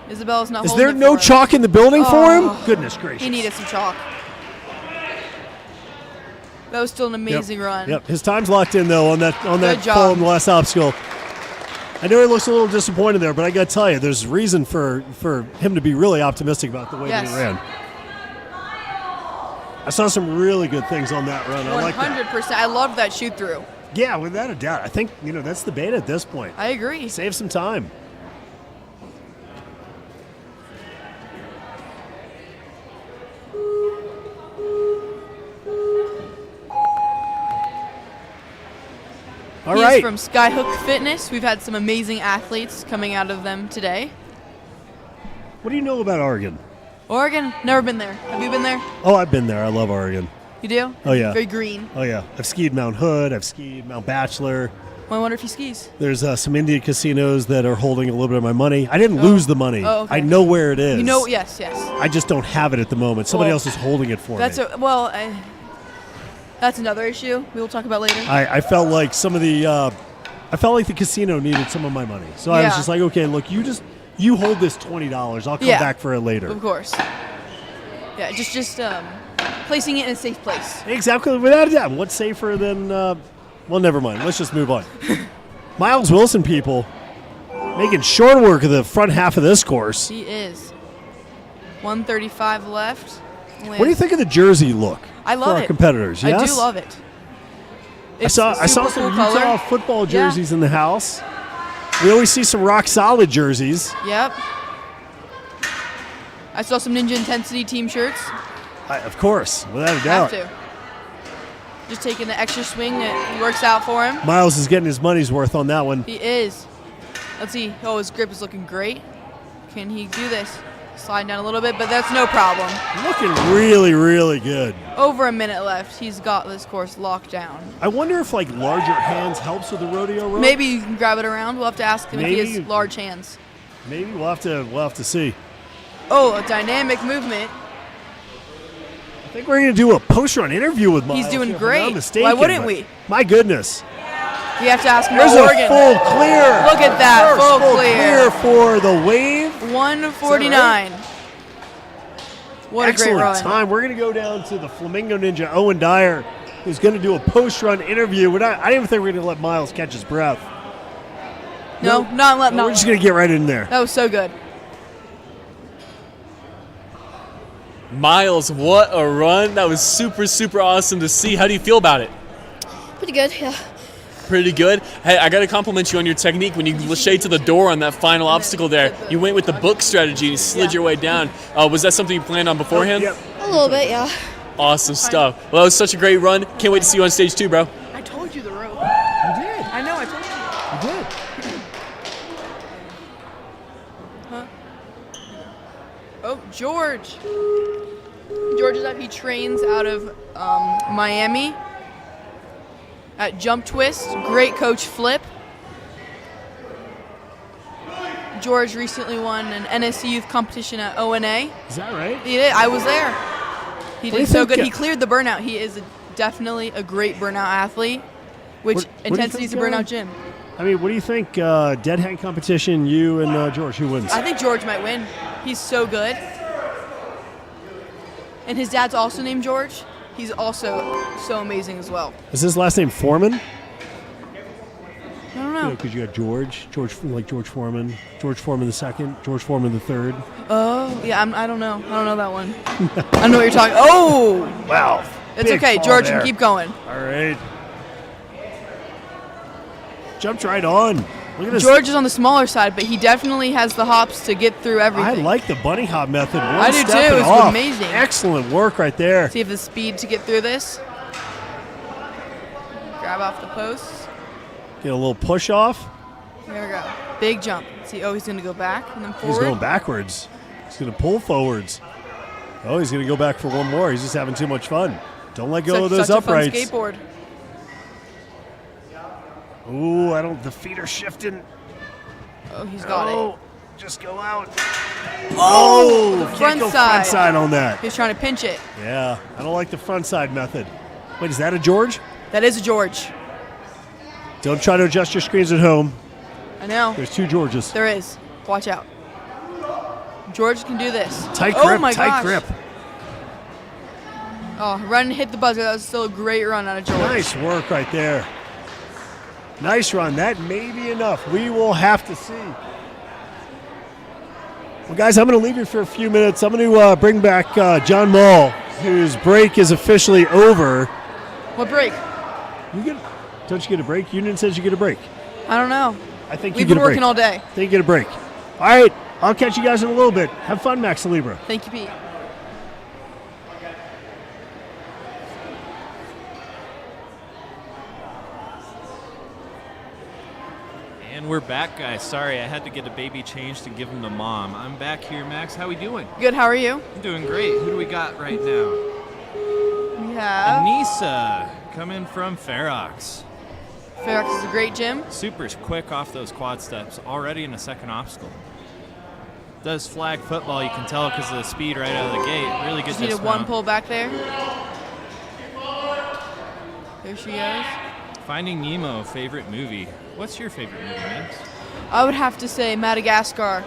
Isabella's not Is holding there it no for him. chalk in the building for him? Oh. Goodness gracious. He needed some chalk. That was still an amazing run. Yep. His time's locked in though on that Good job. fall in the last obstacle. I know he looks a little disappointed there, but I got to tell you, there's reason for him to be really optimistic about the way that he Yes. ran. I saw some really good things on that run. I like that. 100%. I love that shoot through. Yeah, without a doubt. I think that's the bait at this point. I agree. Save some time. All He's right. from Skyhook Fitness. We've had some amazing athletes coming out of them today. What do you know about Oregon? Oregon, never been there. Have you been there? Oh, I've been there. I love Oregon. You do? Oh, yeah. Very green. Oh, yeah. I've skied Mount Hood. I've skied Mount Bachelor. Well, I wonder if he skis. There's some Indian casinos that are holding a little bit of my money. I didn't lose the money. Oh, okay. I know where it is. You know, yes. I just don't have it at the moment. Somebody Well, else is holding it for That's me. that's another issue we will talk about later. I felt like some of the I felt like the casino needed some of my money. So I was Yeah. just like, okay, look, you hold this $20. I'll come Yeah. back for it later. Of course. Yeah, just placing it in a safe place. Exactly, without a doubt. What's safer than well, never mind. Let's just move on. Miles Wilson, people, making short work of the front half of this course. He is. 135 left. What do you think of the jersey look? I love for our it. competitors? Yes? I do love it. I saw Super some cool Utah color. football Yeah. jerseys in the house. We always see some rock solid jerseys. Yep. I saw some Ninja Intensity team shirts. Of course, without a doubt. Have to. Just taking the extra swing that works out for him. Miles is getting his money's worth on that one. He is. Let's see. Oh, his grip is looking great. Can he do this? Slide down a little bit, but that's no problem. Looking really, really good. Over a minute left. He's got this course locked down. I wonder if like larger hands helps with the rodeo rope. Maybe you can grab it around. We'll have to ask him if he Maybe. has large hands. Maybe we'll have to see. Oh, a dynamic movement. I think we're gonna do a post-run interview with Miles. He's doing if I'm not great. mistaken, Why wouldn't but we? My goodness. We have to ask him There's about a Oregon. full clear. Look at that, First full clear. for the wave. 149. What Excellent a great run. time. We're going to go down to the Flamingo Ninja, Owen Dyer, who's going to do a post-run interview. I didn't even think we were going to let Miles catch his breath. No, not let. We're just going to get right in there. That was so good. Miles, what a run. That was super, super awesome to see. How do you feel about it? Pretty good, yeah. Pretty good. Hey, I got to compliment you on your technique when you shade to the door on that final obstacle there. You went with the book strategy and you slid your way down. Was that something you planned on beforehand? A little bit, yeah. Awesome stuff. Well, that was such a great run. Can't wait to see you on stage 2, bro. I told you the rope. You did. I know, I told you. You did. Huh? Oh, George. George is up. He trains out of Miami at Jump Twist. Great coach, Flip. George recently won an NSC youth competition at ONA. Is that right? He did. I was there. He What do you did so think, good. He cleared the burnout. He is definitely a great burnout athlete, which What do you intensity is a think, burnout gym. I mean, what do you think? Dead hang competition, you and George, who wins? I think George might win. He's so good. And his dad's also named George. He's also so amazing as well. Is his last name Foreman? I don't know. Because you got George like George Foreman, George Foreman II, George Foreman III. Oh, yeah, I don't know. I don't know that one. I know what you're talking. Oh! Wow. It's big okay. fall George there. can keep going. All right. Jumped right on. Look at this. George is on the smaller side, but he definitely has the hops to get through I everything. like the bunny hop method. I do too. It It's off. amazing. Excellent work right there. See if the speed to get through this. Grab off the posts. Get a little push off. There we go. Big jump. See, oh, he's going to go back and then forward. He's going backwards. He's going to pull forwards. Oh, he's going to go back for one more. He's just having too much fun. Don't let go of those such uprights. A fun skateboard. Ooh, the feet are shifting. Oh, he's got it. Just go out. Oh, the can't front go side. front side on that. He's trying to pinch it. Yeah, I don't like the front side method. Wait, is that a George? That is a George. Don't try to adjust your screens at home. I know. There's two Georges. There is. Watch out. George can do this. Tight oh grip, my tight gosh. grip. Oh, run and hit the buzzer. That was still a great run out of George. Nice work right there. Nice run. That may be enough. We will have to see. Well, guys, I'm going to leave you for a few minutes. I'm going to bring back John Mall, whose break is officially over. What break? Don't you get a break? Union says you get a break. I don't know. I think We've you get been a break. working all day. I think you get a break. All right. I'll catch you guys in a little bit. Have fun, Max Libra. Thank you, Pete. And we're back, guys. Sorry, I had to get a baby changed and give him to mom. I'm back here, Max. How we doing? Good. How are you? I'm doing great. Who do we got right now? We have Anissa coming from Ferox. Ferox is a great gym. Super quick off those quad steps, already in a second obstacle. Does flag football, you can tell because of the speed right out of the gate. Really good Just needed dismount. one pull back there. There she goes. Finding Nemo, favorite movie. What's your favorite movie, Max? I would have to say Madagascar.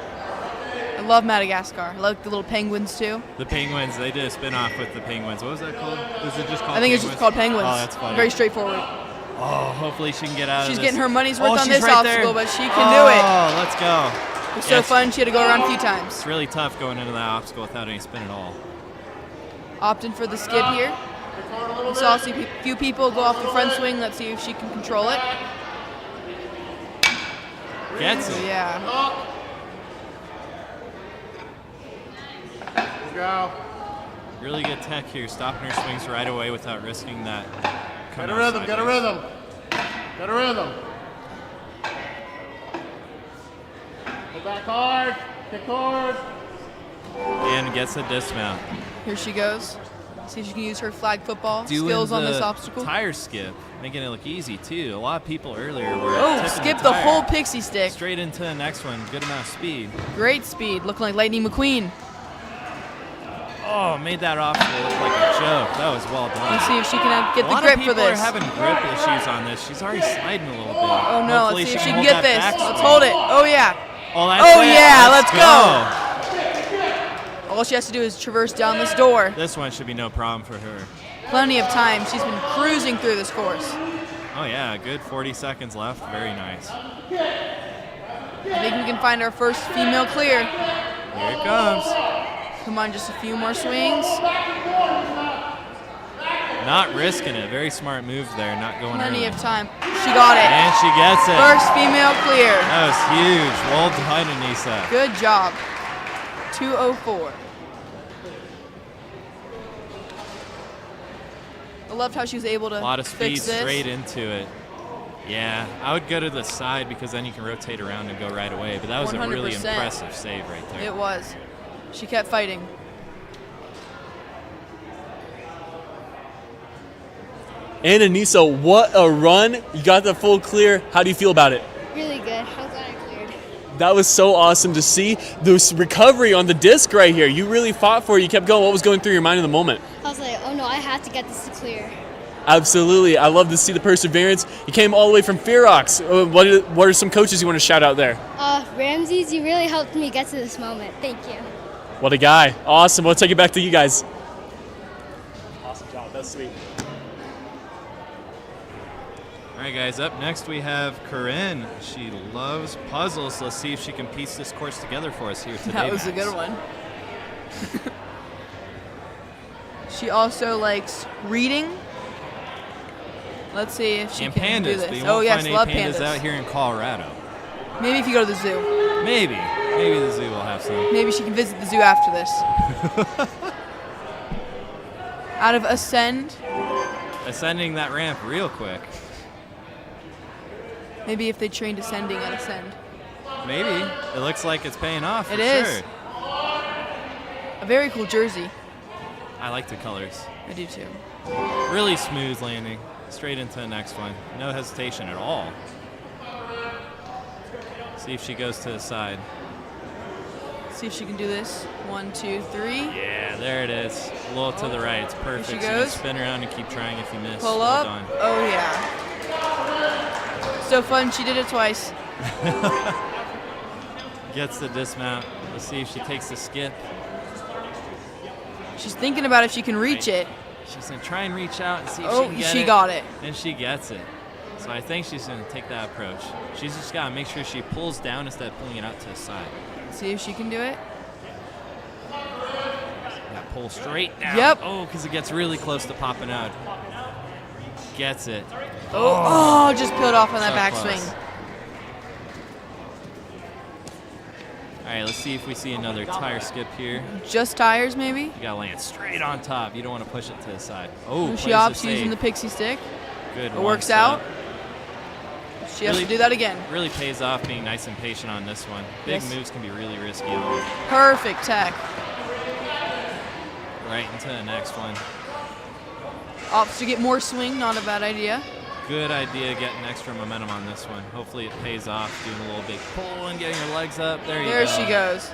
I love Madagascar. I like the little penguins too. The Penguins, they did a spin-off with the Penguins. What was that called? Was it just called I think it's just called Penguins. Oh, that's funny. Very straightforward. Oh, hopefully she can get out She's of this. getting her money's worth on she's this right obstacle, there. but she can do it. Oh, let's go. It was so fun. She had to go around a few times. It's really tough going into that obstacle without any spin at all. Opting for the skip here. We saw a few people go off the front swing. Let's see if she can control it. Gets it. Yeah. Go. Really good tech here, stopping her swings right away without risking that. Get a rhythm, get a rhythm. Get a rhythm. Go back hard, kick hard. And gets a dismount. Here she goes. See if she can use her flag football Doing skills on this the obstacle. Tire skip, making it look easy too. A lot of people earlier were Oh, tipping skip the the tire. whole pixie stick. Straight into the next one. Good amount of speed. Great speed, looking like Lightning McQueen. Oh, made that obstacle look like a joke. That was well done. Let's see if she can get a the lot grip of for people this. are having grip issues on this. She's already sliding a little bit. Oh no, Hopefully let's see if she hold can get that this. back Let's swing. hold it. Oh yeah. Oh, that's Oh it. yeah, let's go. All she has to do is traverse down this door. This one should be no problem for her. Plenty of time. She's been cruising through this course. Oh yeah, good 40 seconds left. Very nice. I think we can find our first female clear. Here it comes. Come on, just a few more swings. Not risking it. Very smart move there, not going Plenty early. of time. She got it. And she gets it. First female clear. That was huge. Well done, Anissa. Good job. 2:04. I loved how she was able to A lot of speed fix this. straight into it. Yeah, I would go to the side because then you can rotate around and go right away. But that was a really 100%. impressive save right there. It was. She kept fighting. And Anissa, what a run. You got the full clear. How do you feel about it? Really good. I'm glad I cleared. That was so awesome to see. This recovery on the disc right here. You really fought for it. You kept going. What was going through your mind in the moment? I was like, oh no, I have to get this to clear. Absolutely. I love to see the perseverance. You came all the way from Ferox. What are some coaches you want to shout out there? Ramses, you really helped me get to this moment. Thank you. What a guy. Awesome. We'll take it back to you guys. Awesome job. That's sweet. All right, guys, up next we have Corinne. She loves puzzles. Let's see if she can piece this course together for us here today. That was a Max. good one. She also likes reading. Let's see if she And can do pandas, this. but you Oh won't yes, find any love pandas pandas. out here in Colorado. Maybe if you go to the zoo. Maybe the zoo will have some. Maybe she can visit the zoo after this. Out of ascend. Ascending that ramp real quick. Maybe if they trained ascending at ascend. Maybe. It looks like it's paying off for It is. sure. A very cool jersey. I like the colors. I do too. Really smooth landing. Straight into the next one. No hesitation at all. See if she goes to the side. See if she can do this. 1, 2, 3. Yeah, there it is. A little to the right. It's perfect. Here she So you can goes. spin around and keep trying if you miss. Pull Well up. done. Oh yeah. So fun. She did it twice. Gets the dismount. Let's see if she takes the skip. She's thinking about if she can reach it. She's going to try and reach out and see if Oh, she can get she it. got it. And she gets it. So I think she's going to take that approach. She's just got to make sure she pulls down instead of pulling it out to the side. See if she can do it. Got to pull straight down. Yep. Oh, because it gets really close to popping out. Gets it. Oh, just peeled off on that So backswing. close. All right, let's see if we see another tire skip here. Just tires, maybe. You got to land straight on top. You don't want to push it to the side. Oh, She plays opts the using save. the pixie stick. Good It one, works so out. She has to do that again. Really pays off being nice and patient on this one. Big Yes. moves can be really risky on it. Perfect tech. Right into the next one. Opts to get more swing, not a bad idea. Good idea getting extra momentum on this one. Hopefully it pays off doing a little big pull and getting your legs up. There you go. There she goes.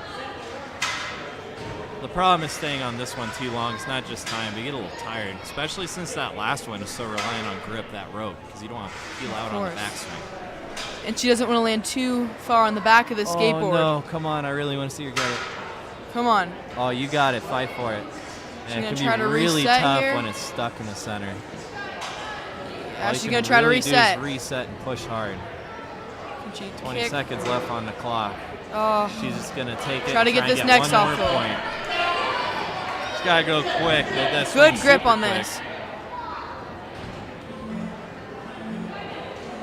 The problem is staying on this one too long. It's not just time, but you get a little tired, especially since that last one is so reliant on grip, that rope, because you don't want to feel out on the course. backswing. And she doesn't want to land too far on the back of the skateboard. Oh, no. Come on. I really want to see her get it. Come on. Oh, you got it. Fight for it. She's And gonna it can try be to really reset tough here. when it's stuck in the center. Yeah, All you she's can going to try to really reset. do is reset and push hard. Can she 20 kick? seconds left on the clock. Oh, She's just going to take it. Try to and get this and next one off more goal. point. She's got to go quick. Get that good swing grip super on quick. this.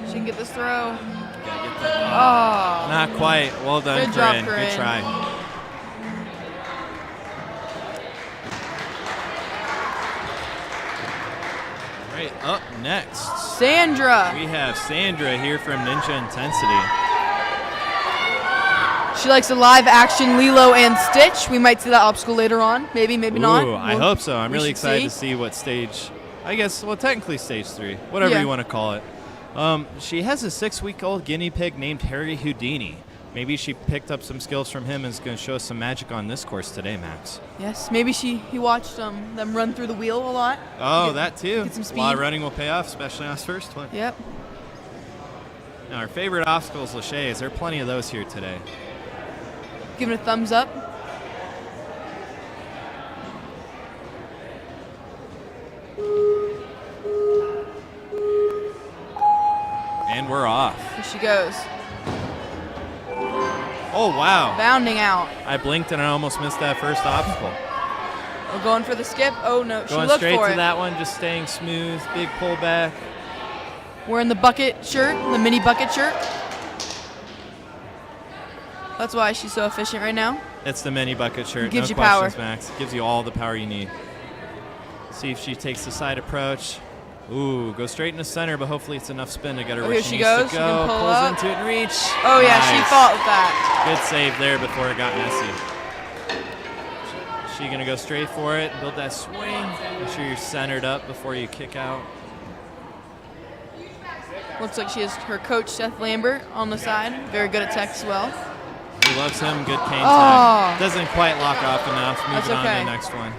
She can get this throw. Gotta get that. Oh. Not quite. Well done, Good job, Corinne. Good Corinne. try. All right, up next, Sandra. we have Sandra here from Ninja Intensity. She likes a live action Lilo and Stitch. We might see that obstacle later on. Maybe, maybe not. Ooh, I hope so. I'm we really should excited see. to see what stage, I guess, well, technically stage 3, whatever Yeah. you want to call it. She has a 6-week-old guinea pig named Harry Houdini. Maybe she picked up some skills from him and is going to show us some magic on this course today, Max. Yes, maybe he watched them run through the wheel a lot. Oh, Get- that too. get some A lot of speed. running will pay off, especially on his first one. Yep. Now, our favorite obstacle is Leche's. There are plenty of those here today. Give it a thumbs up. And we're off. Here she goes. Oh, wow. Bounding out. I blinked and I almost missed that first obstacle. We're going for the skip. Oh, no. She Going looked straight for to it. that one, just staying smooth. Big pullback. Wearing the bucket shirt, the mini bucket shirt. That's why she's so efficient right now. It's the mini bucket shirt. Gives no you power. questions, Max. Gives you all the power you need. See if she takes the side approach. Ooh, go straight in the center, but hopefully it's enough spin to get her where here she she needs goes. to She go. can pull Pulls up. into it and reach. Oh, yeah, she Nice. fought with that. Good save there before it got messy. She gonna go straight for it, build that swing. Make sure you're centered up before you kick out. Looks like she has her coach, Seth Lambert, on the side. Very good at tech as well. He loves him, good cane Oh. tag. Doesn't quite lock off enough. That's Moving on to okay. the next one.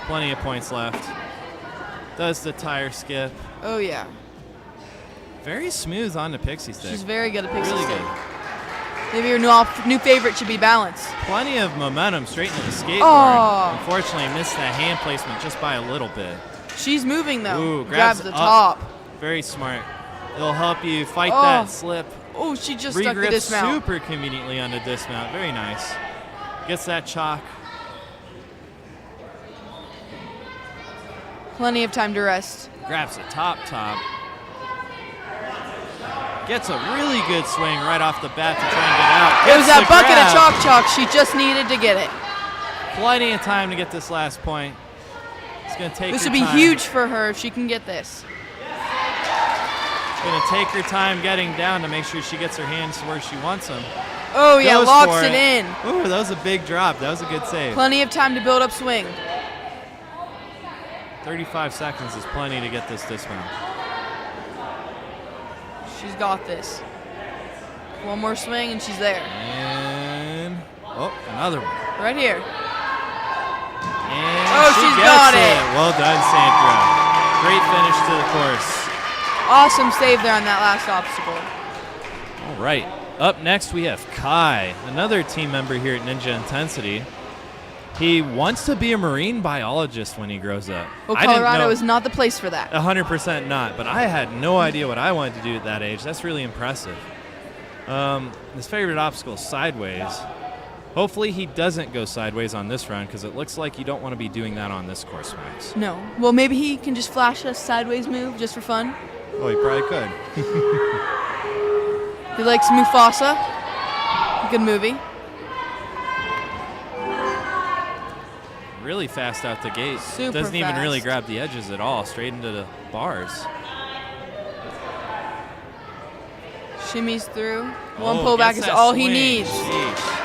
Plenty of points left. Does the tire skip. Oh, yeah. Very smooth on the pixie stick. She's very good at pixie Really stick. good. Maybe your new favorite should be balance. Plenty of momentum straight into the skateboard. Oh. Unfortunately, missed that hand placement just by a little bit. She's moving, though. Ooh, Grabs the up. top. Very smart. It'll help you fight Oh. that slip. Oh, she just stuck the Regrips dismount. super conveniently on the dismount. Very nice. Gets that chalk. Plenty of time to rest. Grabs the top. Gets a really good swing right off the bat to try and get out. It was Gets that the bucket of grab. chalk. She just needed to get it. Plenty of time to get this last point. It's going to take This her would be time. huge for her if she can get this. Going to take her time getting down to make sure she gets her hands to where she wants them. Oh, yeah, Goes locks for it in. Ooh, that was a big drop. That was a good save. Plenty of time to build up swing. 35 seconds is plenty to get this dismount. She's got this. One more swing and she's there. And, oh, another one. Right here. And Oh, she she's gets got it. Well done, Sandra. Great finish to the course. Awesome save there on that last obstacle. All right. Up next, we have Kai, another team member here at Ninja Intensity. He wants to be a marine biologist when he grows up. Well, I didn't Colorado know- is not the place for that. 100% not, but I had no idea what I wanted to do at that age. That's really impressive. His favorite obstacle is sideways. Hopefully he doesn't go sideways on this run because it looks like you don't want to be doing that on this course, Max. No. Well, maybe he can just flash a sideways move just for fun. Oh, he probably could. He likes Mufasa. Good movie. Really fast out the gate. Super Doesn't even really fast. grab the edges at all. Straight into the bars. Shimmies through. One Oh, pullback gets is that all he swing. needs. Sheesh.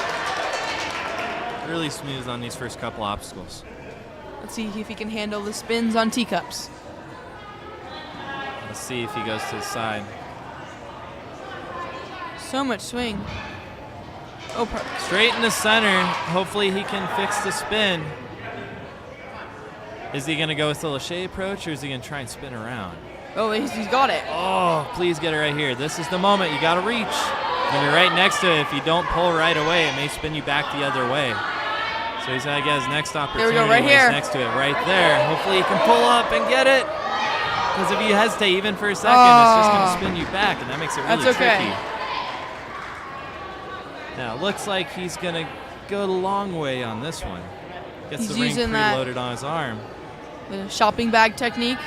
Really smooth on these first couple obstacles. Let's see if he can handle the spins on teacups. Let's see if he goes to the side. So much swing. Oh, perfect. Straight in the center. Hopefully he can fix the spin. Is he going to go with the Lachey approach or is he going to try and spin around? Oh, he's got it. Oh, please get it right here. This is the moment. You got to reach. When you're right next to it, if you don't pull right away, it may spin you back the other way. So he's got to get his next opportunity. There we go, right when he's here. next to it, right there. Hopefully he can pull up and get it. Because if you hesitate even for a second, it's just going to spin you back, and that makes it really That's okay. tricky. Now, it looks like he's going to go the long way on this one. Gets He's the ring using that- preloaded on his arm. The shopping bag technique.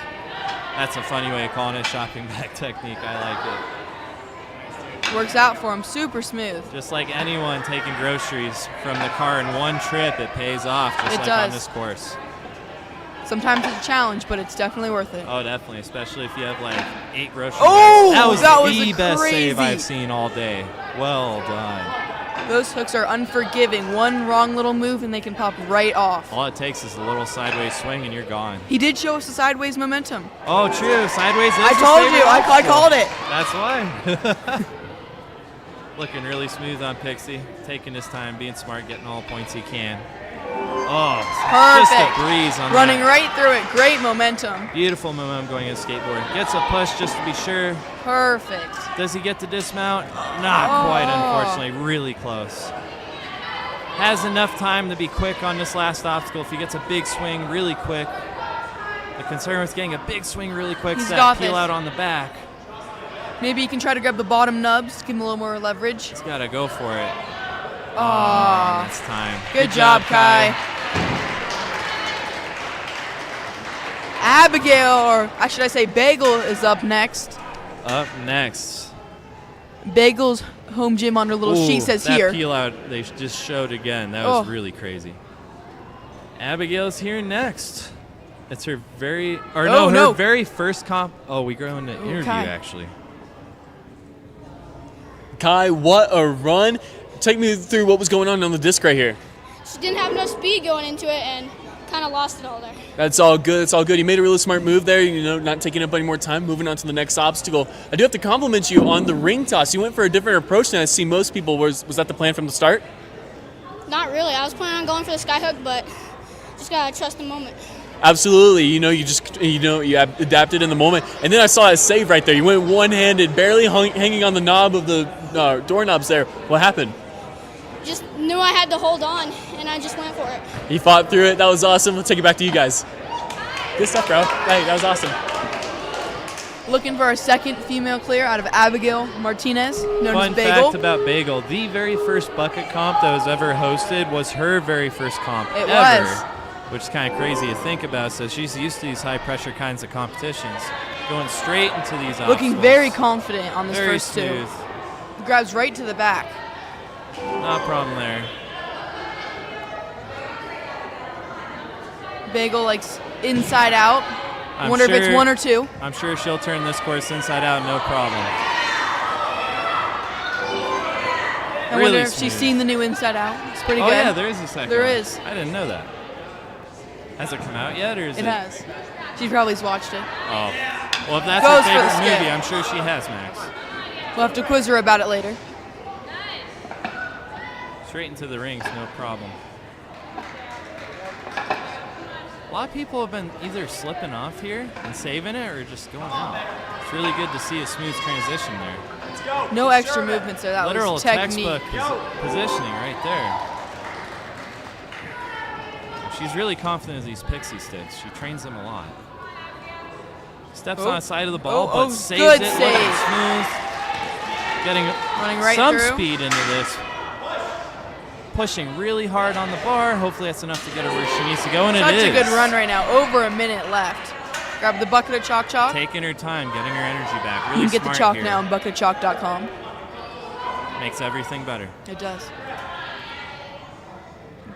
That's a funny way of calling it shopping bag technique. I like it. Works out for him. Super smooth. Just like anyone taking groceries from the car in one trip, it pays off just It like does. on this course. Sometimes it's a challenge, but it's definitely worth it. Oh, definitely, especially if you have like 8 grocery Oh, bags. that That was was the best save crazy. I've seen all day. Well done. Those hooks are unforgiving. One wrong little move and they can pop right off. All it takes is a little sideways swing and you're gone. He did show us the sideways momentum. Oh, true. Sideways is I his told favorite you. I obstacle. called it. That's why. Looking really smooth on Pixie. Taking his time, being smart, getting all the points he can. Oh, just Perfect. a breeze on Running that. right through it. Great momentum. Beautiful momentum going in skateboard. Gets a push just to be sure. Perfect. Does he get the dismount? Not Oh. quite, unfortunately. Really close. Has enough time to be quick on this last obstacle. If he gets a big swing really quick. The concern with getting a big swing really quick is He's that got peel this. out on the back. Maybe you can try to grab the bottom nubs, give him a little more leverage. He's got to go for it. Oh, it's time. Good job, Kai. Abigail, or should I say Bagel, is up next. Up next. Bagel's home gym on her little sheet says that here. That peel out they just showed again. That was really crazy. Abigail's here next. It's her very, her very first comp. Oh, we go into interview actually. Kai, what a run. Take me through what was going on the disc right here. She didn't have enough speed going into it and kind of lost it all there. That's all good. It's all good. You made a really smart move there, not taking up any more time, moving on to the next obstacle. I do have to compliment you on the ring toss. You went for a different approach than I see most people. Was that the plan from the start? Not really. I was planning on going for the sky hook, but just got to trust the moment. Absolutely. You adapted in the moment. And then I saw a save right there. You went one-handed, barely hanging on the knob of the doorknobs there. What happened? Just knew I had to hold on, and I just went for it. You fought through it. That was awesome. We'll take it back to you guys. Good stuff, bro. Hey, that was awesome. Looking for our second female clear out of Abigail Martinez, known as Bagel. Fun fact about Bagel, the very first bucket comp that was ever hosted was her very first comp ever. Which is kind of crazy to think about. So she's used to these high-pressure kinds of competitions. Going straight into these obstacles. Looking very confident on this very first smooth. two. Grabs right to the back. Not a problem there. Bagel likes inside out. I wonder if it's one or two. I'm sure she'll turn this course inside out, no problem. I wonder if she's seen the new inside out. It's pretty good. Oh yeah, there is a second. There one. is. I didn't know that. Has it come out yet, or is it? It has. She probably's watched it. Oh. Well, if that's her favorite movie, I'm sure she has, Max. We'll have to quiz her about it later. Straight into the rings, no problem. A lot of people have been either slipping off here and saving it or just going out. It's really good to see a smooth transition there. No extra movements there. That literal was technique. textbook positioning right there. She's really confident of these pixie sticks. She trains them a lot. Steps on the side of the ball, but saves it. Looking smooth. Getting some speed into this. Pushing really hard on the bar. Hopefully that's enough to get her where she needs to go, and Such a good run right now. Over a minute left. Grab the bucket of chalk. Taking her time, getting her energy back. Really you can get the chalk here. now on bucketchalk.com. Makes everything better. It does.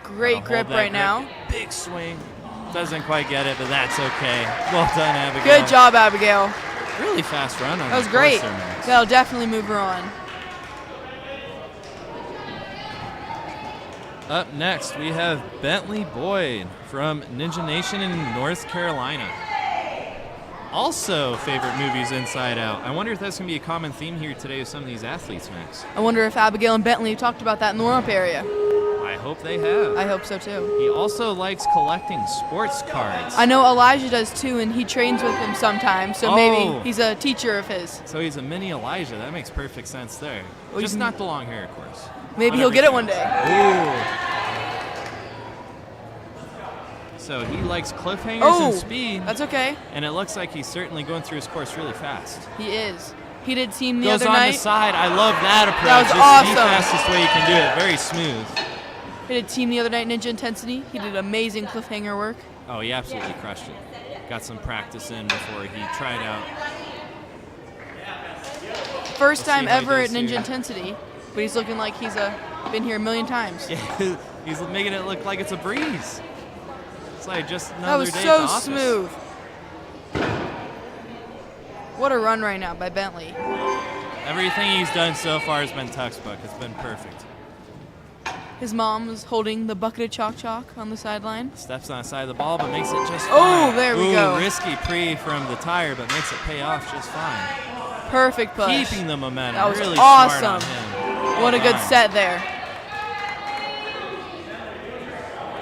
Great grip right now. Big swing. Doesn't quite get it, but that's okay. Well done, Abigail. Good job, Abigail. Really fast run on that was great. That'll definitely move her on. Up next, we have Bentley Boyd from Ninja Nation in North Carolina. Also, favorite movies Inside Out. I wonder if that's going to be a common theme here today with some of these athletes, Max. I wonder if Abigail and Bentley talked about that in the warm-up area. I hope they have. I hope so, too. He also likes collecting sports cards. I know Elijah does, too, and he trains with him sometimes, so maybe he's a teacher of his. So he's a mini Elijah. That makes perfect sense there. Well, just not the long hair, of course. Maybe he'll get it one day. Ooh. So he likes cliffhangers and speed. That's okay. And it looks like he's certainly going through his course really fast. He is. He did team the other night. Goes on the side. I love that approach. That was awesome. The fastest way you can do it. Very smooth. He did team the other night, Ninja Intensity. He did amazing cliffhanger work. Oh, he absolutely crushed it. Got some practice in before he tried out. First time ever at Ninja Intensity, but he's looking like he's been here a million times. Yeah, he's making it look like it's a breeze. It's like just another day at the office. That was so smooth. What a run right now by Bentley. Everything he's done so far has been textbook. It's been perfect. His mom was holding the bucket of chalk on the sideline. Steps on the side of the ball, but makes it just fine. Oh, there we go. Risky pre from the tire, but makes it pay off just fine. Perfect push. Keeping the momentum. That was really awesome. Smart on him. What a good set there.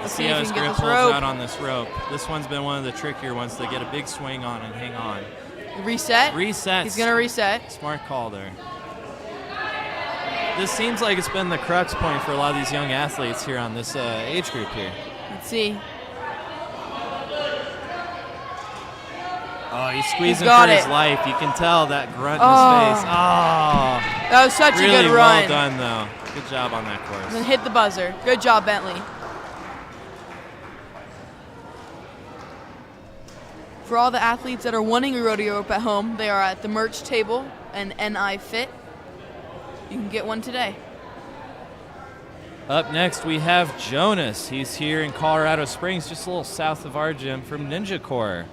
Let's see how his grip holds out on this rope. This one's been one of the trickier ones to get a big swing on and hang on. Reset? Resets. He's going to reset. Smart call there. This seems like it's been the crux point for a lot of these young athletes here on this age group here. Let's see. Oh, he's squeezing for his life. You can tell that grunt in his face. Oh. That was such Really a good run. well done, though. Good job on that course. And then hit the buzzer. Good job, Bentley. For all the athletes that are wanting a rodeo rope at home, they are at the merch table and NI Fit. You can get one today. Up next, we have Jonas. He's here in Colorado Springs, just a little south of our gym, from Ninja Corps.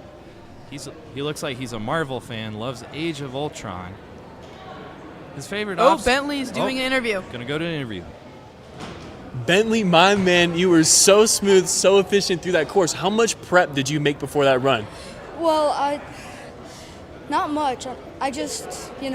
He looks like he's a Marvel fan, loves Age of Ultron. His favorite Bentley's doing an interview. Gonna go to an interview. Bentley, my man, you were so smooth, so efficient through that course. How much prep did you make before that run? Well, not much. I just, You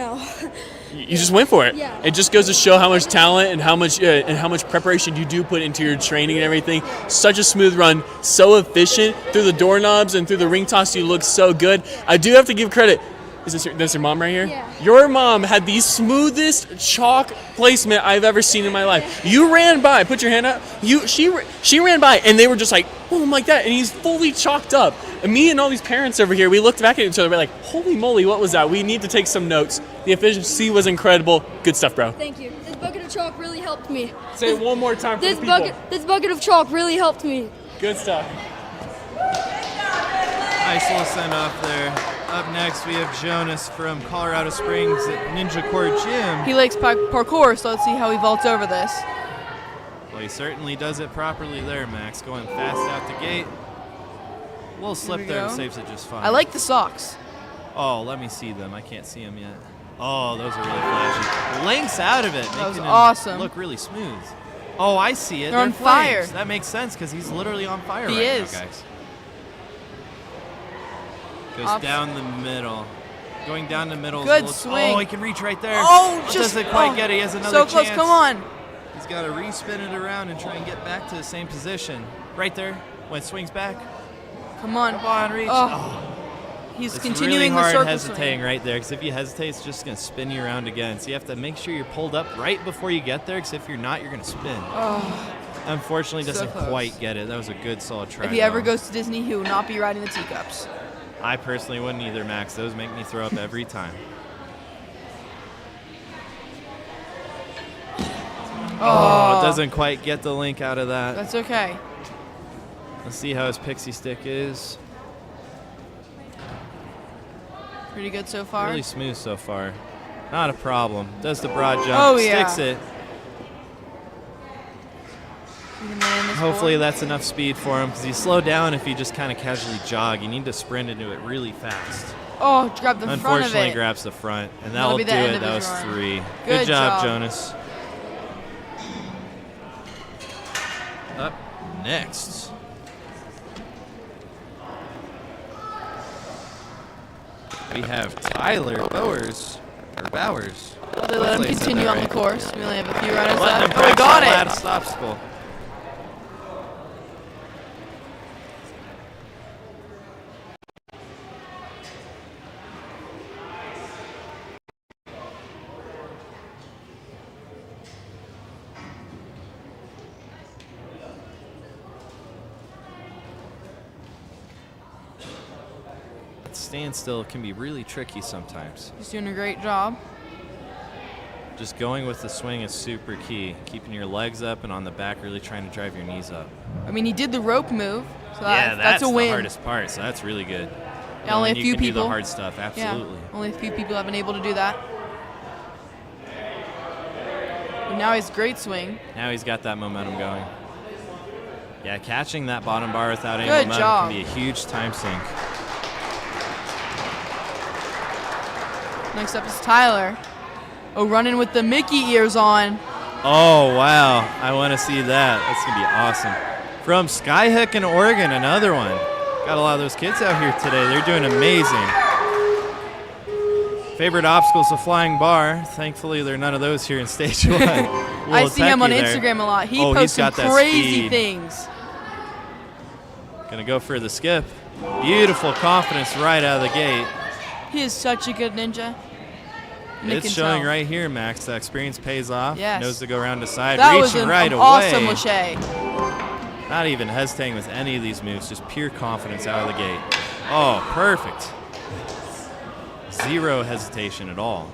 just went for it. Yeah. It just goes to show how much talent and how much preparation you do put into your training and everything. Such a smooth run, so efficient through the doorknobs and through the ring toss. You look so good. I do have to give credit. Is this your mom right here? Yeah. Your mom had the smoothest chalk placement I've ever seen in my life. You ran by. Put your hand up. She ran by, and they were just like, boom, like that, and he's fully chalked up. And me and all these parents over here, we looked back at each other. We're like, holy moly, what was that? We need to take some notes. The efficiency was incredible. Good stuff, bro. thank you. This bucket of chalk really helped me. Say it one more time for the people. This bucket of chalk really helped me. Good stuff. Nice little send-off there. Up next, we have Jonas from Colorado Springs at Ninja Corps Gym. He likes parkour, so let's see how he vaults over this. Well, he certainly does it properly there, Max. Going fast out the gate. A little slip there and saves it just fine. I like the socks. Oh, let me see them. I can't see them yet. Oh, those are really flashy. Lengths out of it. That was making awesome. Them look really smooth. Oh, I see it. They're on flames. fire. That makes sense because he's literally on fire He right is. now, guys. Goes down the middle. Going down the middle. Good swing. Oh, he can reach right there. Oh, doesn't quite get it. He has another so chance. close. Come on. He's got to re-spin it around and try and get back to the same position. Right there. When it swings back. Come on. Come on, reach. Oh. He's It's continuing really hard the circle hesitating swing. right there, because if you hesitate, it's just going to spin you around again. So you have to make sure you're pulled up right before you get there, because if you're not, you're going to spin. Oh. Unfortunately, So doesn't close. quite get it. That was a good, solid try. If he ever though. goes to Disney, he will not be riding the teacups. I personally wouldn't either, Max. Those make me throw up every time. Oh, it doesn't quite get the link out of that. That's okay. Let's see how his pixie stick is. Pretty good so far. Really smooth so far. Not a problem. Does the broad jump. Oh, yeah. Sticks it. You can land this Hopefully forward. that's enough speed for him, because you slow down if you just kind of casually jog. You need to sprint into it really fast. Oh, grab the front of Unfortunately, it. grabs the front, and That'll that'll be do the end it. of That his was run. 3. Good job, job. Jonas. Up next. We have Tyler Bowers. Bowers. They let him Hopefully I said continue that on the right. course. We only have a few runners Let him left. Oh, we practice got that it. last obstacle. Standstill can be really tricky sometimes. He's doing a great job. Just going with the swing is super key. Keeping your legs up and on the back, really trying to drive your knees up. I mean, he did the rope move, so Yeah, that's a win. the hardest part, so that's really good. Yeah, only a You few can do people. the hard stuff, absolutely. Yeah, only a few people have been able to do that. But now he's great swing. Now he's got that momentum going. Yeah, catching that bottom bar without any Good momentum job. can be a huge time sink. Next up is Tyler. Oh, running with the Mickey ears on. Oh, wow. I want to see that. That's going to be awesome. From Skyhook in Oregon, another one. Got a lot of those kids out here today. They're doing amazing. Favorite obstacle is a flying bar. Thankfully, there are none of those here in Stage 1. I see him on Instagram a lot. He posts he's some got that crazy speed. things. Gonna go for the skip. Beautiful confidence right out of the gate. He is such a good ninja. And they It's can showing tell. right here, Max. That experience pays off. Yes. Knows to go around the side. That was Reaching an right awesome away. lachey. Not even hesitating with any of these moves. Just pure confidence out of the gate. Oh, perfect. Zero hesitation at all.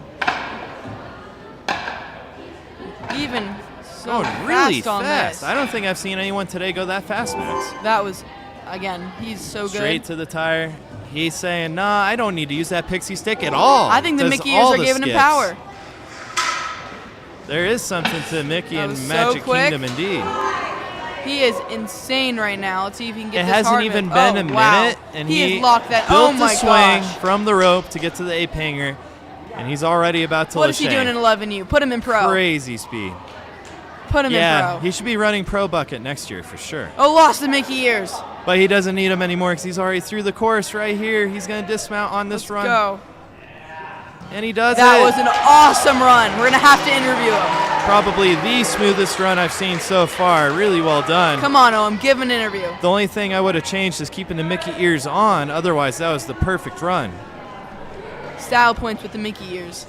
even so Going really fast on fast. this. I don't think I've seen anyone today go that fast, Max. That was, again, he's so good. Straight to the tire. He's saying, nah, I don't need to use that pixie stick at all. I think the Does Mickey all ears are the giving him skips. power. There is something to Mickey That and was so Magic quick. Kingdom indeed. He is insane right now. Let's see if he can get It this hasn't hard even move. been Oh, a wow. minute, and he he has locked that. built Oh my the swing gosh. from the rope to get to the ape hanger, and he's already about to What is he doing in 11U? Put him in pro. Crazy speed. Put him in Yeah, pro. he should be running pro bucket next year for sure. Oh, lost the Mickey ears. But he doesn't need him anymore because he's already through the course right here. He's going to dismount on this run. Go. And he does That it. was an awesome run. We're going to have to interview him. Probably the smoothest run I've seen so far. Really well done. Come on, Owen. Give him an interview. The only thing I would have changed is keeping the Mickey ears on. Otherwise, that was the perfect run. Style points with the Mickey ears.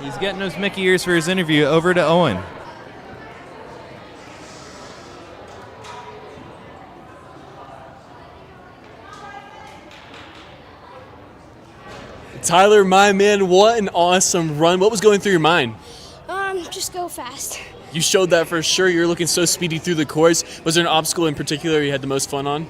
He's getting those Mickey ears for his interview. Over to Owen. Tyler, my man, what an awesome run. What was going through your mind? Just go fast. You showed that for sure. You're looking so speedy through the course. Was there an obstacle in particular you had the most fun on?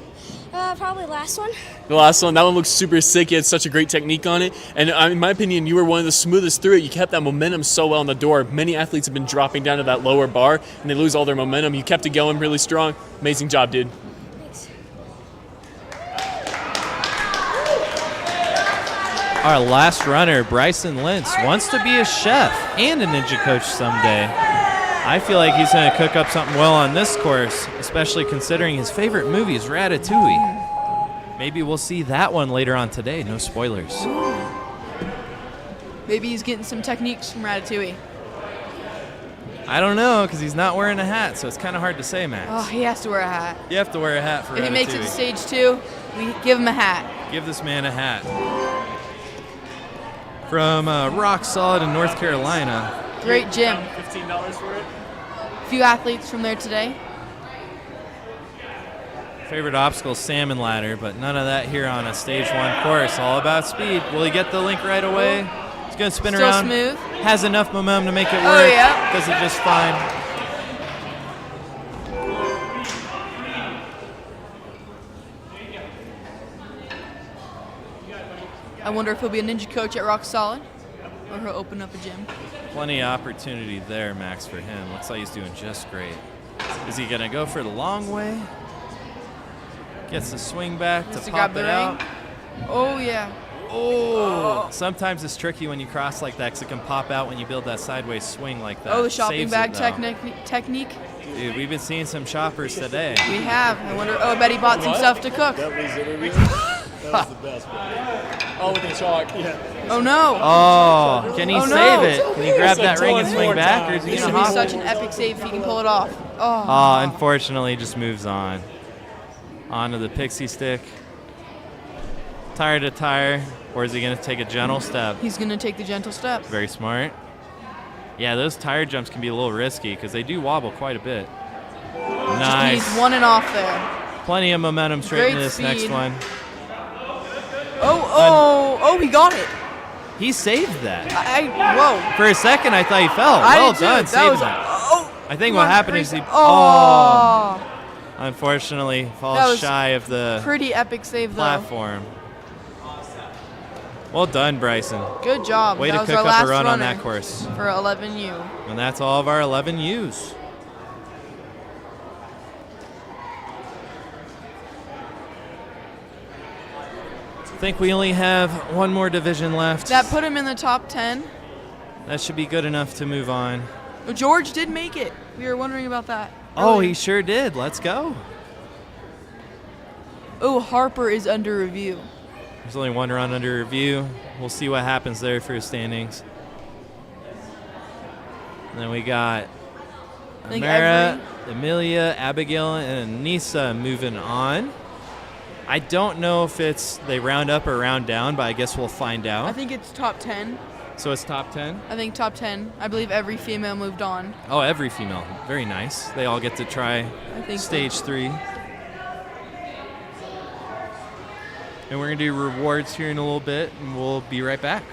Probably last one. The last one, that one looked super sick. You had such a great technique on it. And in my opinion, you were one of the smoothest through it. You kept that momentum so well on the door. Many athletes have been dropping down to that lower bar, and they lose all their momentum. You kept it going really strong. Amazing job, dude. Thanks. Our last runner, Bryson Lentz, wants to be a chef and a ninja coach someday. I feel like he's going to cook up something well on this course, especially considering his favorite movie is Ratatouille. Maybe we'll see that one later on today. No spoilers. Maybe he's getting some techniques from Ratatouille. I don't know, because he's not wearing a hat, so it's kind of hard to say, Max. Oh, he has to wear a hat. You have to wear a hat for If Ratatouille. he makes it to stage 2, we give him a hat. Give this man a hat. From Rock Solid in North Carolina. Great gym. $15 for it. Few athletes from there today. Favorite obstacle, salmon ladder, but none of that here on a stage 1 course. All about speed. Will he get the link right away? He's going to spin Still around. smooth. Has enough momentum to make it work. Oh, yeah. Does it just fine. I wonder if he'll be a ninja coach at Rock Solid, or he'll open up a gym. Plenty of opportunity there, Max, for him. Looks like he's doing just great. Is he going to go for the long way? Gets the swing back Has to grab pop the it ring. out. Oh, yeah. Oh! Sometimes it's tricky when you cross like that because it can pop out when you build that sideways swing like that. Oh, the shopping Saves bag it, though. technique. Dude, we've been seeing some shoppers today. We have. I wonder. Oh, I bet he bought some stuff to cook. That was the best one. Oh, with the chalk. Yeah. Oh no. Oh, can he Oh, save no. it? Can he grab that ring and swing back, or is he This going would to be hop? such an epic save if he can pull it off. Oh. Oh, unfortunately, just moves on. Onto the pixie stick. Tire to tire, or is he going to take a gentle step? He's gonna take the gentle step. Very smart. Yeah, those tire jumps can be a little risky because they do wobble quite a bit. Nice. He's 1 and off there. Plenty of momentum straight Great into this next speed. one. Oh, he got it. He saved that. Whoa. For a second, I thought he fell. I Well did too. done, That saving was. that. Oh. I think Come what on, happened is he, Oh. unfortunately, That falls was shy of the Pretty epic save though. platform. Well done, Bryson. Good job. Way that to was cook our up last a run on runner that course. for 11U. And that's all of our 11 U's. I think we only have one more division left. That put him in the top 10. That should be good enough to move on. Oh, George did make it. We were wondering about that. Oh, earlier. he sure did. Let's go. Oh, Harper is under review. There's only one run under review. We'll see what happens there for his standings. And then we got think Amara, Amelia, Abigail, and Anissa moving on. I don't know if it's they round up or round down, but I guess we'll find out. I think it's top 10. So it's top 10? I think top 10. I believe every female moved on. Oh, every female. Very nice. They all get to try I think so. stage 3. And we're going to do rewards here in a little bit, and we'll be right back.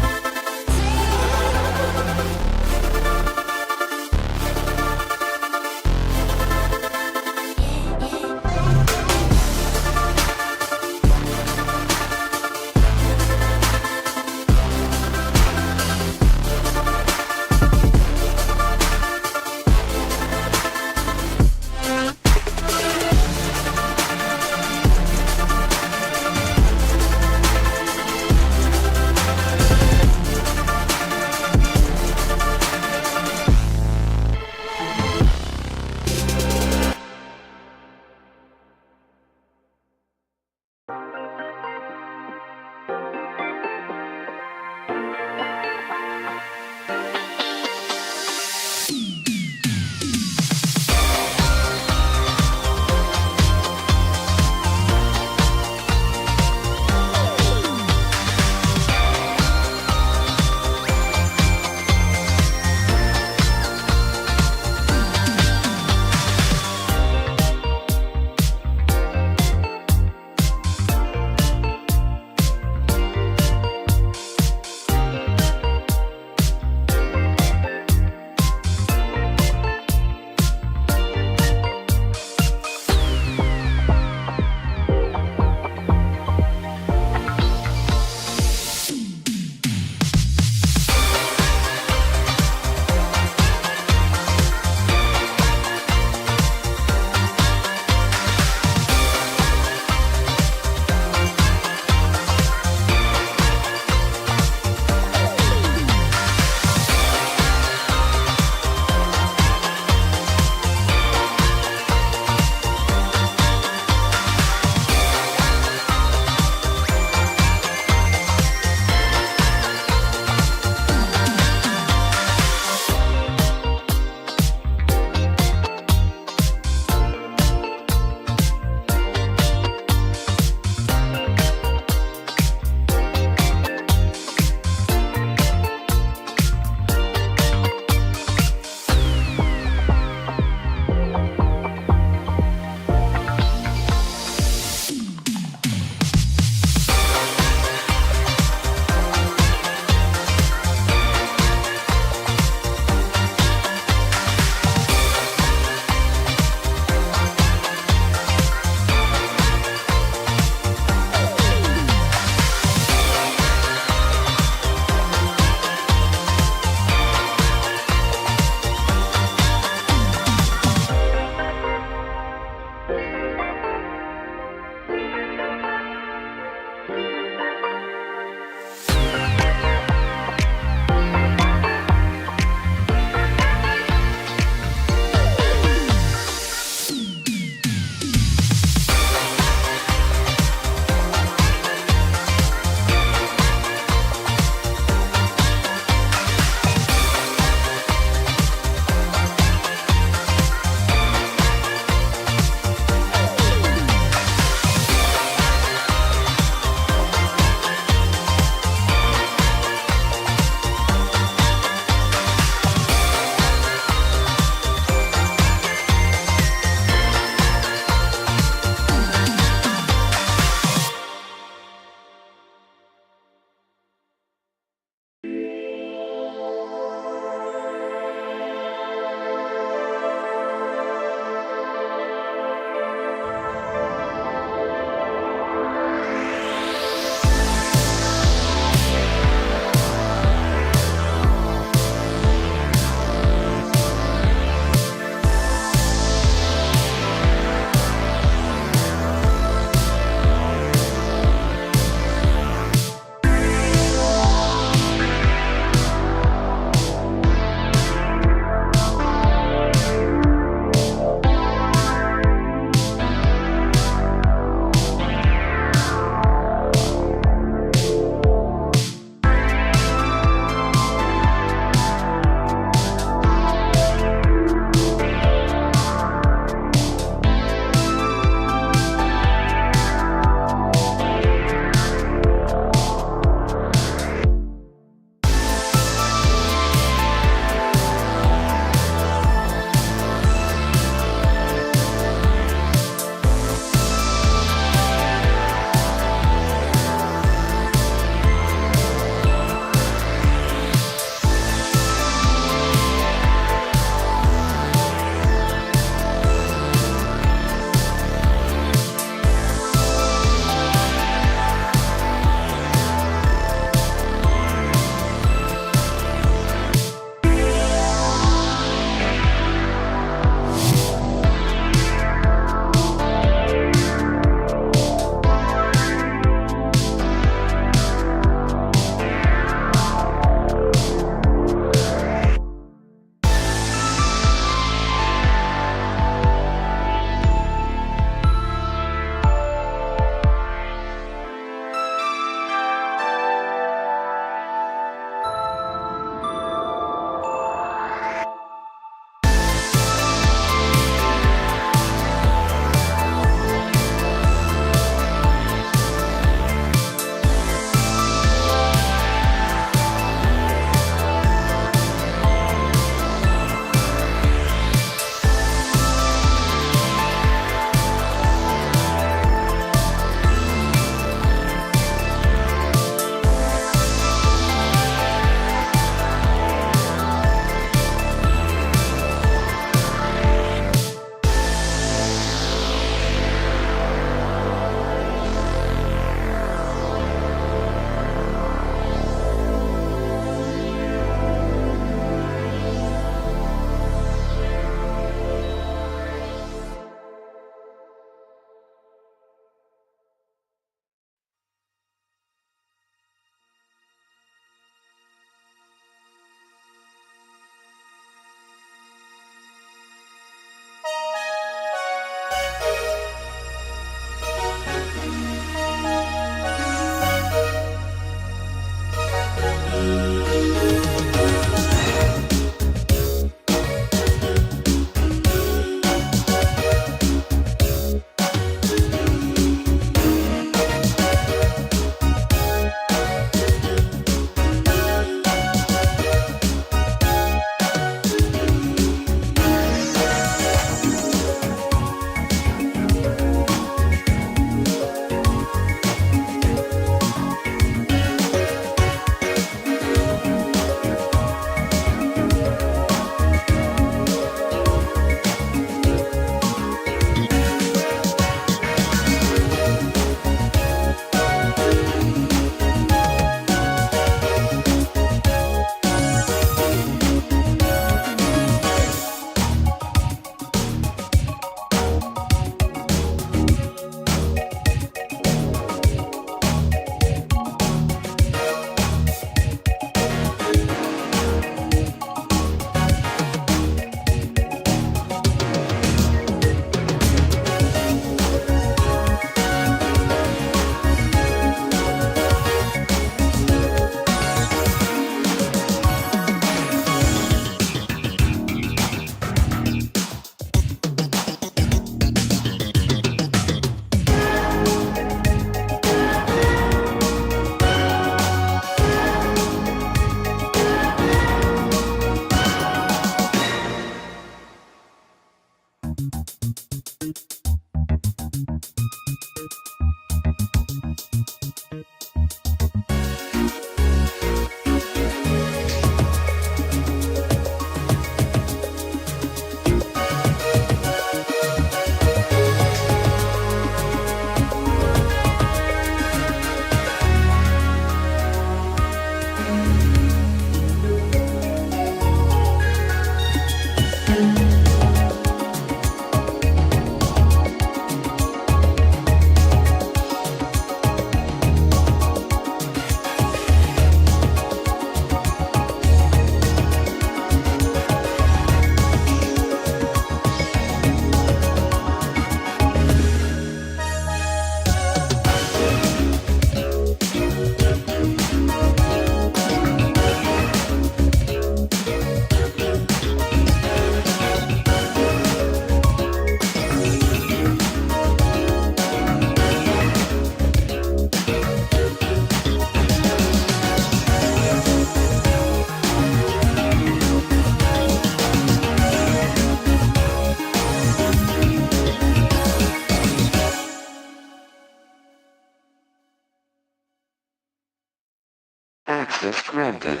Access granted.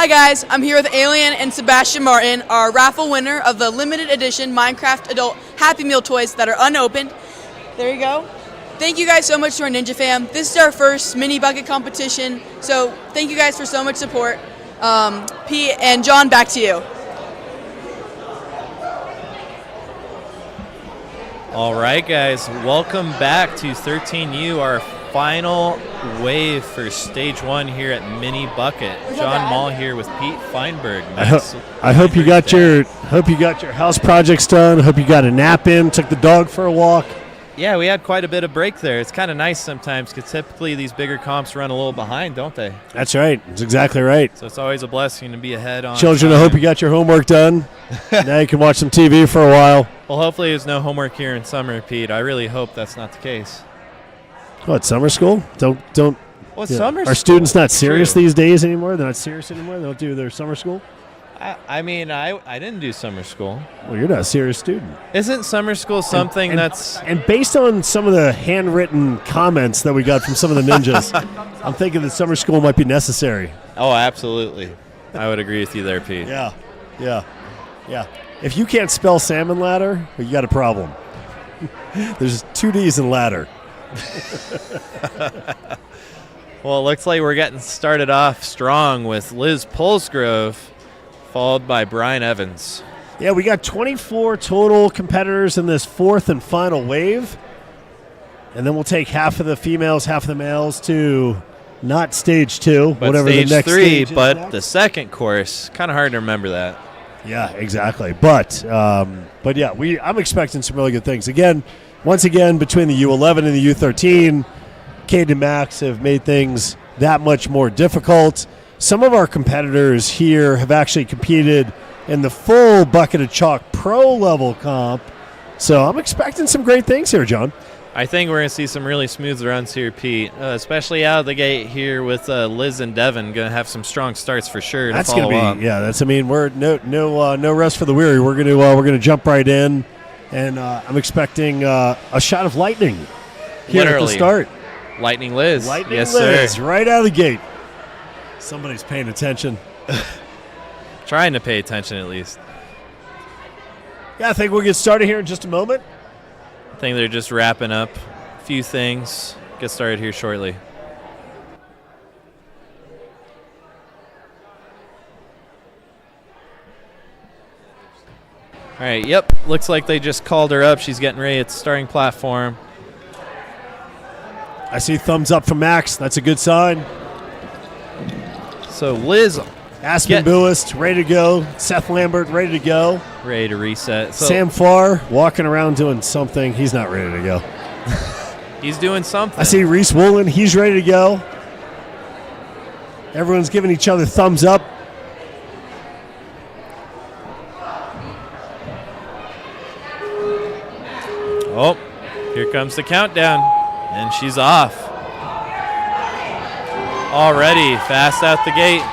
guys, I'm here with Alien and Sebastian Martin, our raffle winner of the limited edition Minecraft Adult Happy Meal toys that are unopened. There you go. Thank you guys so much to our Ninja fam. This is our first mini bucket competition, so thank you guys for so much support. Pete and John, back to you. All right, guys, welcome back to 13U, our final wave for stage 1 here at Mini Bucket. John Mall here with Pete Feinberg. I hope you got your house projects done. Hope you got a nap in. Took the dog for a walk. Yeah, we had quite a bit of break there. It's kind of nice sometimes because typically these bigger comps run a little behind, don't they? That's right. That's exactly right. So it's always a blessing to be ahead on Children, time. I hope you got your homework done. Now you can watch some TV for a while. Well, hopefully there's no homework here in summer, Pete. I really hope that's not the case. What, summer school? Don't. Well, summer Are students not serious True. these days anymore? They're not serious anymore? They don't do their summer school? I mean, I didn't do summer school. Well, you're not a serious student. Isn't summer school something that's... And based on some of the handwritten comments that we got from some of the ninjas, I'm thinking that summer school might be necessary. Oh, absolutely. I would agree with you there, Pete. Yeah. If you can't spell salmon ladder, you got a problem. There's 2 D's in ladder. Well, it looks like we're getting started off strong with Liz Pulsgrove, followed by Brian Evans. Yeah, we got 24 total competitors in this 4th and final wave. And then we'll take half of the females, half of the males to not stage 2, But whatever stage the next 3, stage is but next. the second course, kind of hard to remember that. Yeah, exactly. But yeah, I'm expecting some really good things. Once again, between the U11 and the U13, Cade and Max have made things that much more difficult. Some of our competitors here have actually competed in the full Bucket of Chalk Pro level comp. So I'm expecting some great things here, John. I think we're going to see some really smooth runs here, Pete, especially out of the gate here with Liz and Devin. Going to have some strong starts for sure. That's going to be up. Yeah. We're no rest for the weary. We're gonna jump right in, and I'm expecting a shot of lightning here at the start. Lightning Liz. Lightning yes, Liz, sir. right out of the gate. Somebody's paying attention. Trying to pay attention at least. Yeah, I think we'll get started here in just a moment. I think they're just wrapping up a few things. Get started here shortly. All right, yep. Looks like they just called her up. She's getting ready at the starting platform. I see thumbs up from Max. That's a good sign. So Liz, Aspen Buist, ready to go. Seth Lambert, ready to go. ready to reset. So Sam Farr, walking around doing something. He's not ready to go. he's doing something. I see Reese Woolen. He's ready to go. Everyone's giving each other thumbs up. Oh, here comes the countdown, and she's off. Already fast out the gate.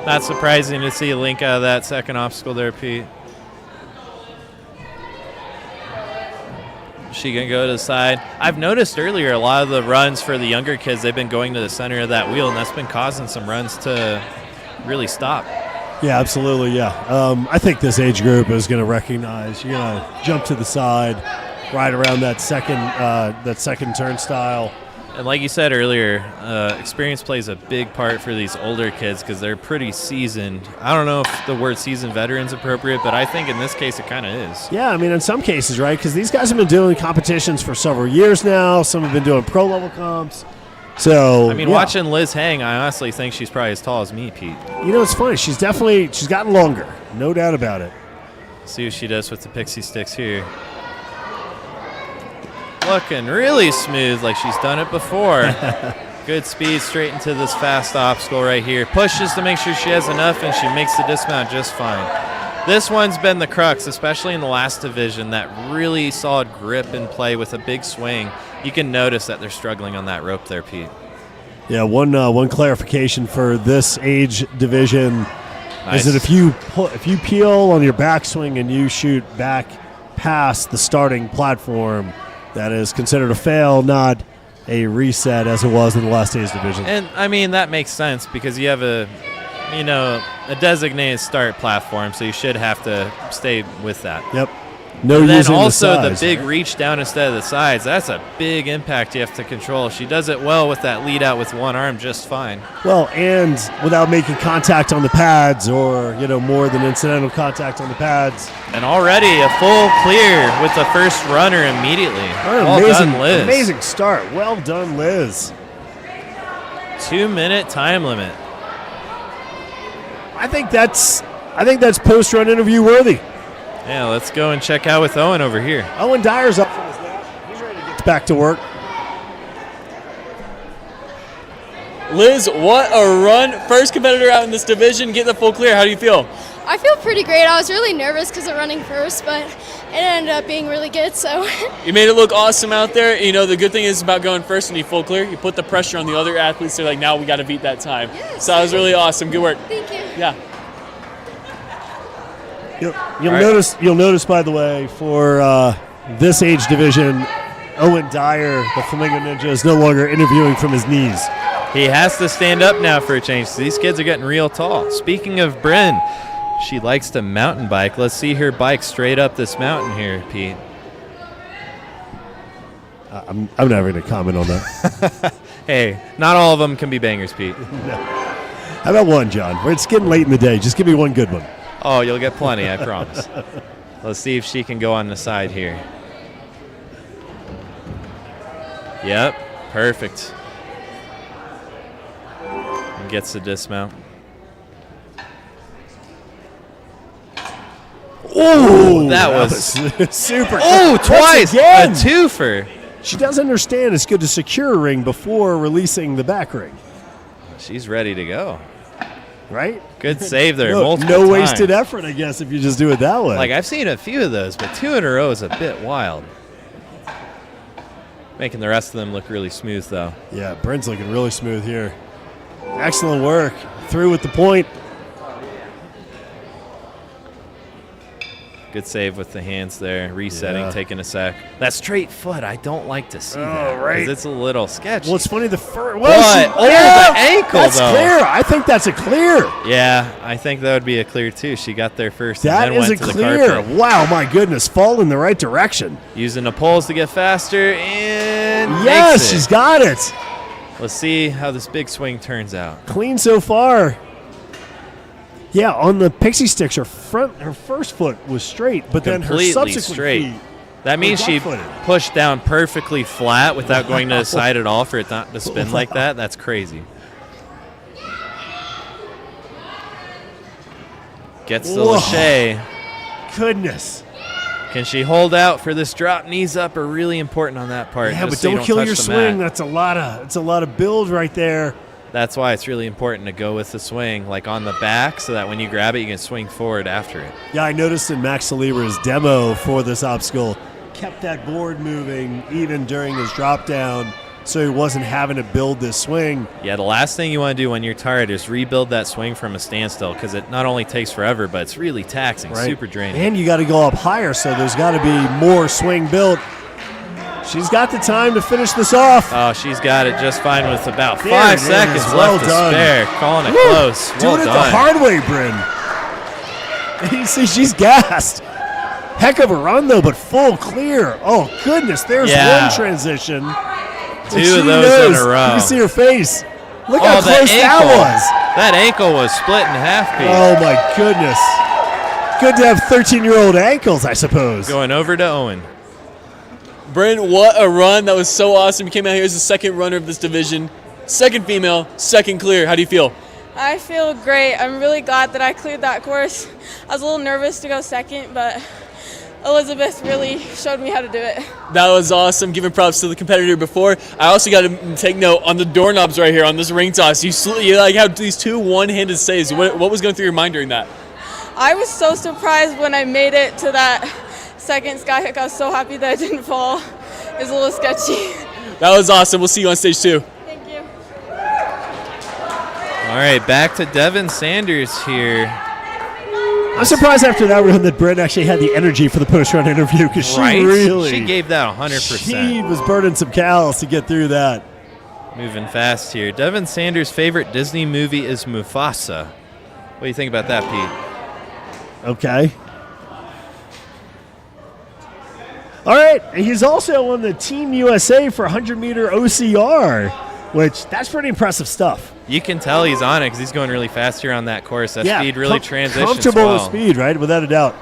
Not surprising to see a link out of that second obstacle there, Pete. She gonna go to the side. I've noticed earlier a lot of the runs for the younger kids, they've been going to the center of that wheel, and that's been causing some runs to really stop. Yeah, absolutely, yeah. I think this age group is going to recognize you're going to jump to the side, right around that second turnstile. And like you said earlier, experience plays a big part for these older kids because they're pretty seasoned. I don't know if the word seasoned veteran's appropriate, but I think in this case it kind of is. Yeah, I mean, in some cases, right? Because these guys have been doing competitions for several years now. Some have been doing pro-level comps. So, I mean, yeah. watching Liz hang, I honestly think she's probably as tall as me, Pete. You know, it's funny. She's gotten longer. No doubt about it. See what she does with the pixie sticks here. Looking really smooth like she's done it before. Good speed straight into this fast obstacle right here. Pushes to make sure she has enough, and she makes the dismount just fine. This one's been the crux, especially in the last division, that really solid grip and play with a big swing. You can notice that they're struggling on that rope there, Pete. Yeah, one clarification for this age division Nice. is that if you peel on your backswing and you shoot back past the starting platform, that is considered a fail, not a reset as it was in the last day's division. And I mean, that makes sense because you have a designated start platform, so you should have to stay with that. Yep. No and then using also the the big reach down instead of the sides. That's a big impact you have to control. She does it well with that lead out with one arm just fine. Well, and without making contact on the pads or, more than incidental contact on the pads. And already a full clear with the first runner immediately. Well done, Liz. Amazing start. Well done, Liz. 2-minute time limit. I think that's post-run interview worthy. Yeah, let's go and check out with Owen over here. Owen Dyer's up from his nap. He's ready to get back to work. Liz, what a run. First competitor out in this division, get the full clear. How do you feel? I feel pretty great. I was really nervous because of running first, but it ended up being really good, so. You made it look awesome out there. The good thing is about going first and you full clear, you put the pressure on the other athletes. They're like, now we got to beat that time. Yes. So that was really awesome. Good work. Thank you. Yeah. You'll notice, by the way, for this age division, Owen Dyer, the Flamingo Ninja, is no longer interviewing from his knees. He has to stand up now for a change. These kids are getting real tall. Speaking of Bryn, she likes to mountain bike. Let's see her bike straight up this mountain here, Pete. I'm never going to comment on that. Hey, not all of them can be bangers, Pete. No. How about one, John? It's getting late in the day. Just give me one good one. Oh, you'll get plenty, I promise. Let's see if she can go on the side here. Yep, perfect. And gets the dismount. Oh, that was super. Oh, twice. Again. A twofer. She does understand it's good to secure a ring before releasing the back ring. She's ready to go. Right? Good save there. No multiple wasted times. effort, I guess, if you just do it that way. Like, I've seen a few of those, but 2 in a row is a bit wild. Making the rest of them look really smooth, though. Yeah, Bryn's looking really smooth here. Excellent work. Through with the point. Good save with the hands there. Resetting, taking a sec. That straight foot, I don't like to see that. Right. 'Cause it's a little sketchy. Well, it's funny. The first. But over the ankle, that's though. clear. I think that's a clear. Yeah, I think that would be a clear, too. She got there first That and then is went a to clear. the carpet. Wow, my goodness. Fall in the right direction. Using the poles to get faster and Yes, makes it. she's got it. Let's see how this big swing turns out. Clean so far. Yeah, on the pixie sticks, her first foot was straight, but then her Completely subsequent straight. feet. That means she left-footed. pushed down perfectly flat without going to the side at all for it not to spin like that. That's crazy. Gets the Whoa. shea. Goodness. Can she hold out for this drop? Knees up are really important on that part. Yeah, just but so you don't kill touch your the swing. mat. That's a lot of build right there. That's why it's really important to go with the swing, like on the back, so that when you grab it, you can swing forward after it. Yeah, I noticed in Max Salibra's demo for this obstacle, kept that board moving even during his drop down, so he wasn't having to build this swing. Yeah, the last thing you want to do when you're tired is rebuild that swing from a standstill, because it not only takes forever, but it's really taxing, Right. super draining. And you got to go up higher, so there's got to be more swing built. She's got the time to finish this off. Oh, she's got it just fine with about There 5 it is. seconds Well left to done. spare. Calling it Woo! close. Doing Well it done. the hard way, Bryn. You see, she's gassed. Heck of a run, though, but full clear. Oh, goodness, there's Yeah. one transition. Two She of those in knows. a row. You can see her face. Look Oh, how the close that ankle. was. That ankle was split in half, Pete. Oh, my goodness. Good to have 13-year-old ankles, I suppose. Going over to Owen. Bryn, what a run. That was so awesome. You came out here as the second runner of this division. Second female, second clear. How do you feel? I feel great. I'm really glad that I cleared that course. I was a little nervous to go second, but Elizabeth really showed me how to do it. That was awesome. Giving props to the competitor before. I also got to take note on the doorknobs right here on this ring toss. You like have these two one-handed saves. What was going through your mind during that? I was so surprised when I made it to that second sky hook. I was so happy that I didn't fall. It was a little sketchy. That was awesome. We'll see you on stage 2. Thank you. All right, back to Devin Sanders here. I'm surprised after that run that Brent actually had the energy for the post-run interview because she gave that 100%. She was burning some calories to get through that. Moving fast here. Devin Sanders' favorite Disney movie is Mufasa. What do you think about that, Pete? Okay. All right. He's also on the Team USA for 100-meter OCR, which that's pretty impressive stuff. You can tell he's on it because he's going really fast here on that course. That speed really transitions comfortable well. speed, right? Without a doubt.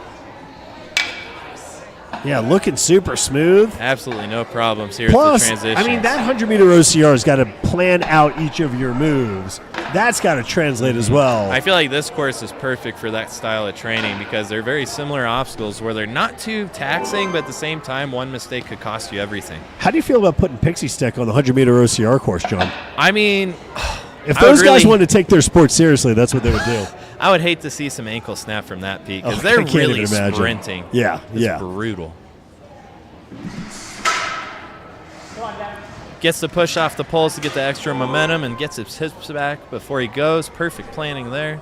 Yeah, looking super smooth. Absolutely no problems here Plus, with the transition. I mean, that 100-meter OCR has got to plan out each of your moves. That's got to translate as well. I feel like this course is perfect for that style of training because they're very similar obstacles where they're not too taxing, but at the same time, one mistake could cost you everything. How do you feel about putting Pixie Stick on the 100-meter OCR course, John? I mean, if those guys wanted to take their sport seriously, that's what they would do. I would hate to see some ankle snap from that, Pete, because they're really sprinting. Yeah, it's brutal. Gets the push off the poles to get the extra momentum and gets his hips back before he goes. Perfect planning there.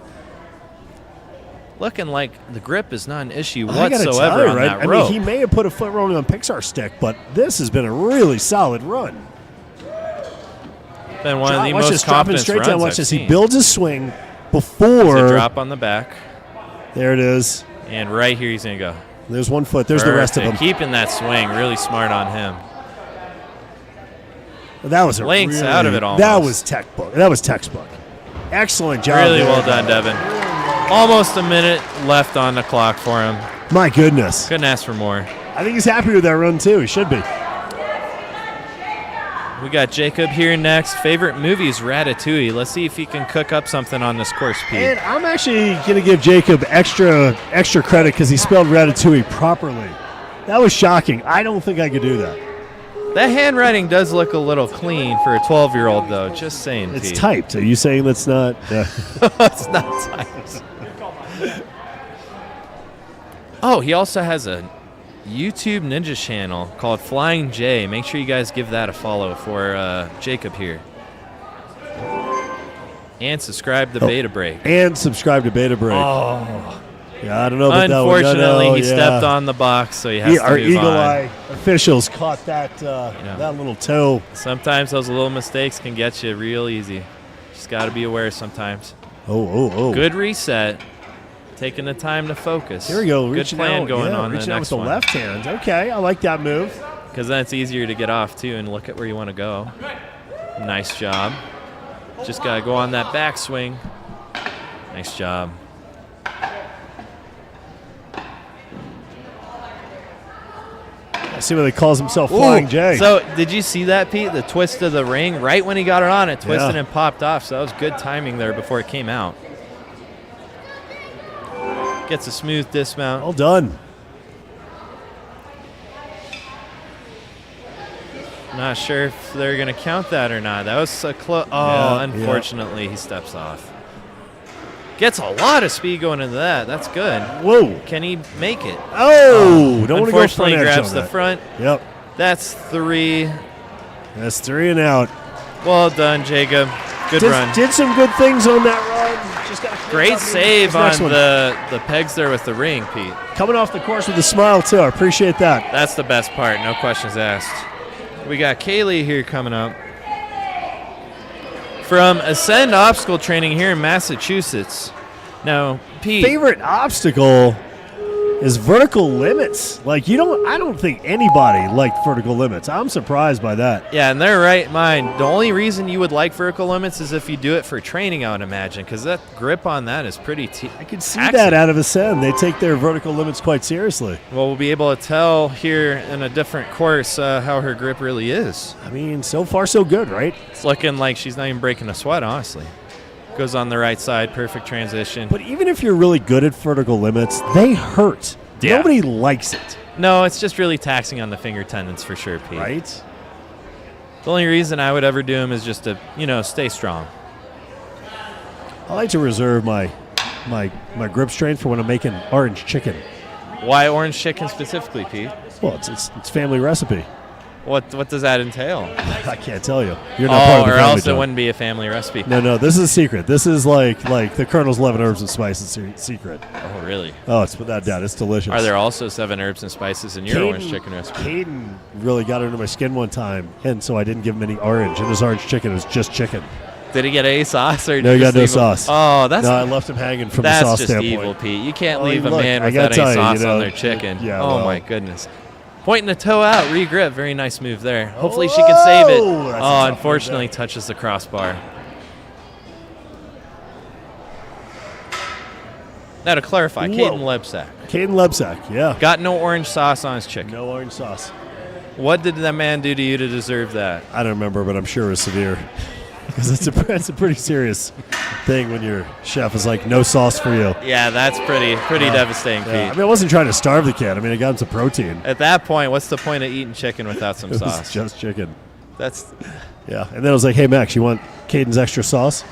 Looking like the grip is not an issue whatsoever on that rope. I mean, he may have put a foot rolling on Pixar Stick, but this has been a really solid run. Been one of the most confident runs down. Watch I've this. seen. He builds his swing before. There's a drop on the back. There it is. And right here he's going to go. There's one foot. There's the rest of them. Keeping that swing. Really smart on him. That was links out of it almost. That was textbook. That was textbook. Excellent job. Really well done, Devin. Almost a minute left on the clock for him. My goodness. Couldn't ask for more. I think he's happy with that run too. He should be. We got Jacob here next. Favorite movie is Ratatouille. Let's see if he can cook up something on this course, Pete. And I'm actually going to give Jacob extra credit because he spelled Ratatouille properly. That was shocking. I don't think I could do that. That handwriting does look a little clean for a 12-year-old, though. Just saying, It's Pete. typed. Are you saying that's not? It's not typed. Oh, he also has a YouTube Ninja channel called Flying J. Make sure you guys give that a follow for Jacob here. And subscribe to Beta Break. And subscribe to Beta Break. Oh. Yeah, I don't know about that one. Unfortunately, he stepped on the box, so he has to move on. Our Eagle Eye officials caught that that little toe. Sometimes those little mistakes can get you real easy. Just got to be aware sometimes. Oh. Good reset. Taking the time to focus. Here we go. Good plan going on reaching the out next with the left hand. Okay, I like that move. Because then it's easier to get off, too, and look at where you want to go. Nice job. Just got to go on that backswing. Nice job. I see what he calls himself Flying J. So did you see that, Pete? The twist of the ring? Right when he got it on, it twisted and popped off. So that was good timing there before it came out. Gets a smooth dismount. Well done. Not sure if they're going to count that or not. That was a close. Oh, unfortunately, he steps off. Gets a lot of speed going into that. That's good. Whoa. Can he make it? Oh, don't want to go front unfortunately, edge grabs on the that. front. Yep. That's 3. That's 3 and out. Well done, Jacob. Good run. Did some good things on that run. Just got great save on the pegs there with the ring, Pete. Coming off the course with a smile, too. I appreciate that. That's the best part. No questions asked. We got Kaylee here coming up from Ascend Obstacle Training here in Massachusetts. Now, Pete. Favorite obstacle is vertical limits. I don't think anybody liked vertical limits. I'm surprised by that. Yeah, and they're right in mind. The only reason you would like vertical limits is if you do it for training, I would imagine, because that grip on that is pretty I could see that out of Ascend. They take their vertical limits quite seriously. Well, we'll be able to tell here in a different course how her grip really is. I mean, so far so good, right? It's looking like she's not even breaking a sweat, honestly. Goes on the right side, perfect transition. But even if you're really good at vertical limits, they hurt. Yeah. Nobody likes it. No, it's just really taxing on the finger tendons for sure, Pete. Right? The only reason I would ever do them is just to, stay strong. I like to reserve my grip strength for when I'm making orange chicken. Why orange chicken specifically, Pete? Well, it's family recipe. What does that entail? I can't tell you. You're not part of the or family, else it John. wouldn't be a family recipe. No, this is a secret. This is like the Colonel's 11 herbs and spices secret. Oh, really? Oh, it's without doubt. It's delicious. Are there also 7 herbs and spices in your orange chicken recipe? Caden really got under my skin one time, and so I didn't give him any orange. And his orange chicken was just chicken. Did he get a sauce? Or No, he got no leave him- sauce. Oh, that's No, I left him hanging from the that's sauce just standpoint. evil, Pete. You can't Well, leave a look, man I without gotta any tell you, sauce you know, on their chicken. yeah, oh well. my goodness. Pointing the toe out, re-grip. Very nice move there. Hopefully she can save it. that's a tough move Unfortunately there. touches the crossbar. Now to clarify, Whoa. Caden Lebsack Caden Lebsack, yeah. got no orange sauce on his chicken. No orange sauce. What did that man do to you to deserve that? I don't remember, but I'm sure it was severe. Because it's a pretty serious thing when your chef is like, no sauce for you. Yeah, that's pretty devastating, Pete. Yeah. I mean, I wasn't trying to starve the kid. I mean, I got him some protein. At that point, what's the point of eating chicken without some It was sauce? just chicken. That's. Yeah. And then I was like, hey, Max, you want Caden's extra sauce?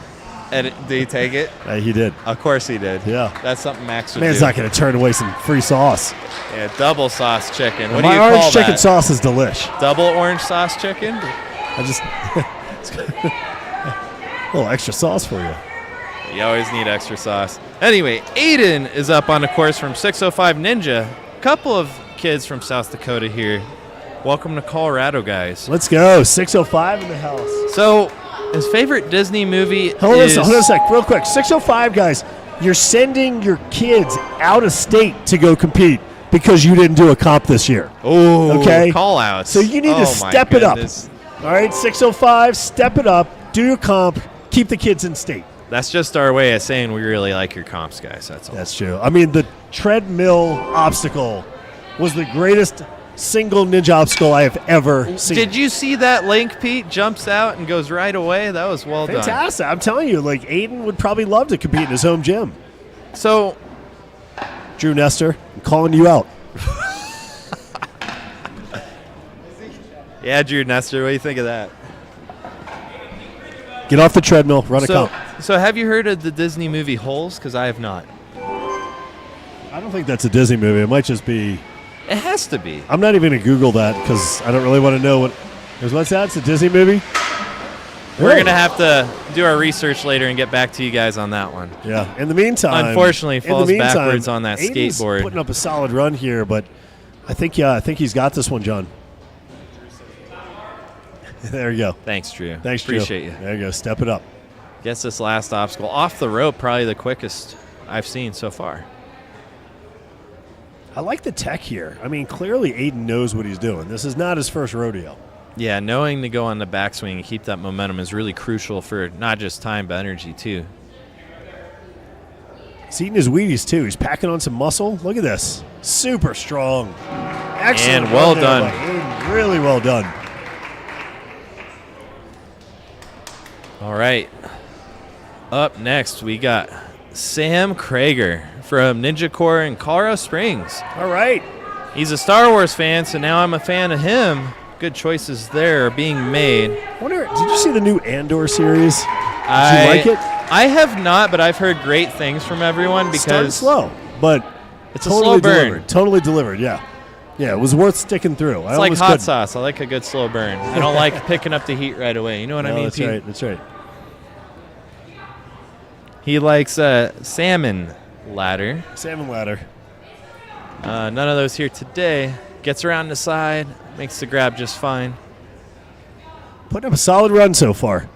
And did he take it? He did. Of course he did. Yeah. That's something Max would Man's do. not going to turn away some free sauce. Yeah, double sauce chicken. What do My you orange call chicken that? sauce is delish. Double orange sauce chicken? I just a little extra sauce for you. You always need extra sauce. Anyway, Aiden is up on the course from 605 Ninja. Couple of kids from South Dakota here. Welcome to Colorado, guys. Let's go. 605 in the house. So, his favorite Disney movie Hold is... on a sec, real quick. 605, guys. You're sending your kids out of state to go compete because you didn't do a comp this year. Oh, okay? Call-outs. So you need to step it up. All right, 605, step it up. Do your comp. Keep the kids in state. That's just our way of saying we really like your comps, guys. That's all. That's true. I mean, the treadmill obstacle was the greatest single ninja obstacle I have ever seen. Did you see that link, Pete? Jumps out and goes right away. That was well done. Fantastic. I'm telling you, like, Aiden would probably love to compete in his home gym. So, Drew Nestor, I'm calling you out. yeah, Drew Nestor, what do you think of that? Get off the treadmill, run a comp. So have you heard of the Disney movie Holes? Because I have not. I don't think that's a Disney movie. It might just be. It has to be. I'm not even going to Google that because I don't really want to know what. What's that? It's a Disney movie? We're going to have to do our research later and get back to you guys on that one. Yeah. In the meantime. Unfortunately, falls backwards on that Aiden's skateboard. Putting up a solid run here, but I think he's got this one, John. There you go. Thanks, Drew. Thanks, Drew. Appreciate you. There you go. Step it up. Guess this last obstacle. Off the rope, probably the quickest I've seen so far. I like the tech here. I mean, clearly Aiden knows what he's doing. This is not his first rodeo. Yeah, knowing to go on the backswing and keep that momentum is really crucial for not just time, but energy, too. He's eating his Wheaties, too. He's packing on some muscle. Look at this. Super strong. Excellent. And well run there done. by Aiden. Really well done. All right. Up next, we got Sam Krager from Ninja Corps in Colorado Springs. All right. He's a Star Wars fan, so now I'm a fan of him. Good choices there are being made. Did you see the new Andor series? Did you like it? I have not, but I've heard great things from everyone because Started slow, but it's a totally slow burn. delivered. Totally delivered, yeah. Yeah, it was worth sticking through. It's like hot sauce. I like a good slow burn. I don't like picking up the heat right away. You know what I mean, That's Pete? right. That's right. He likes salmon ladder. Salmon ladder. None of those here today. Gets around the side, makes the grab just fine. Putting up a solid run so far.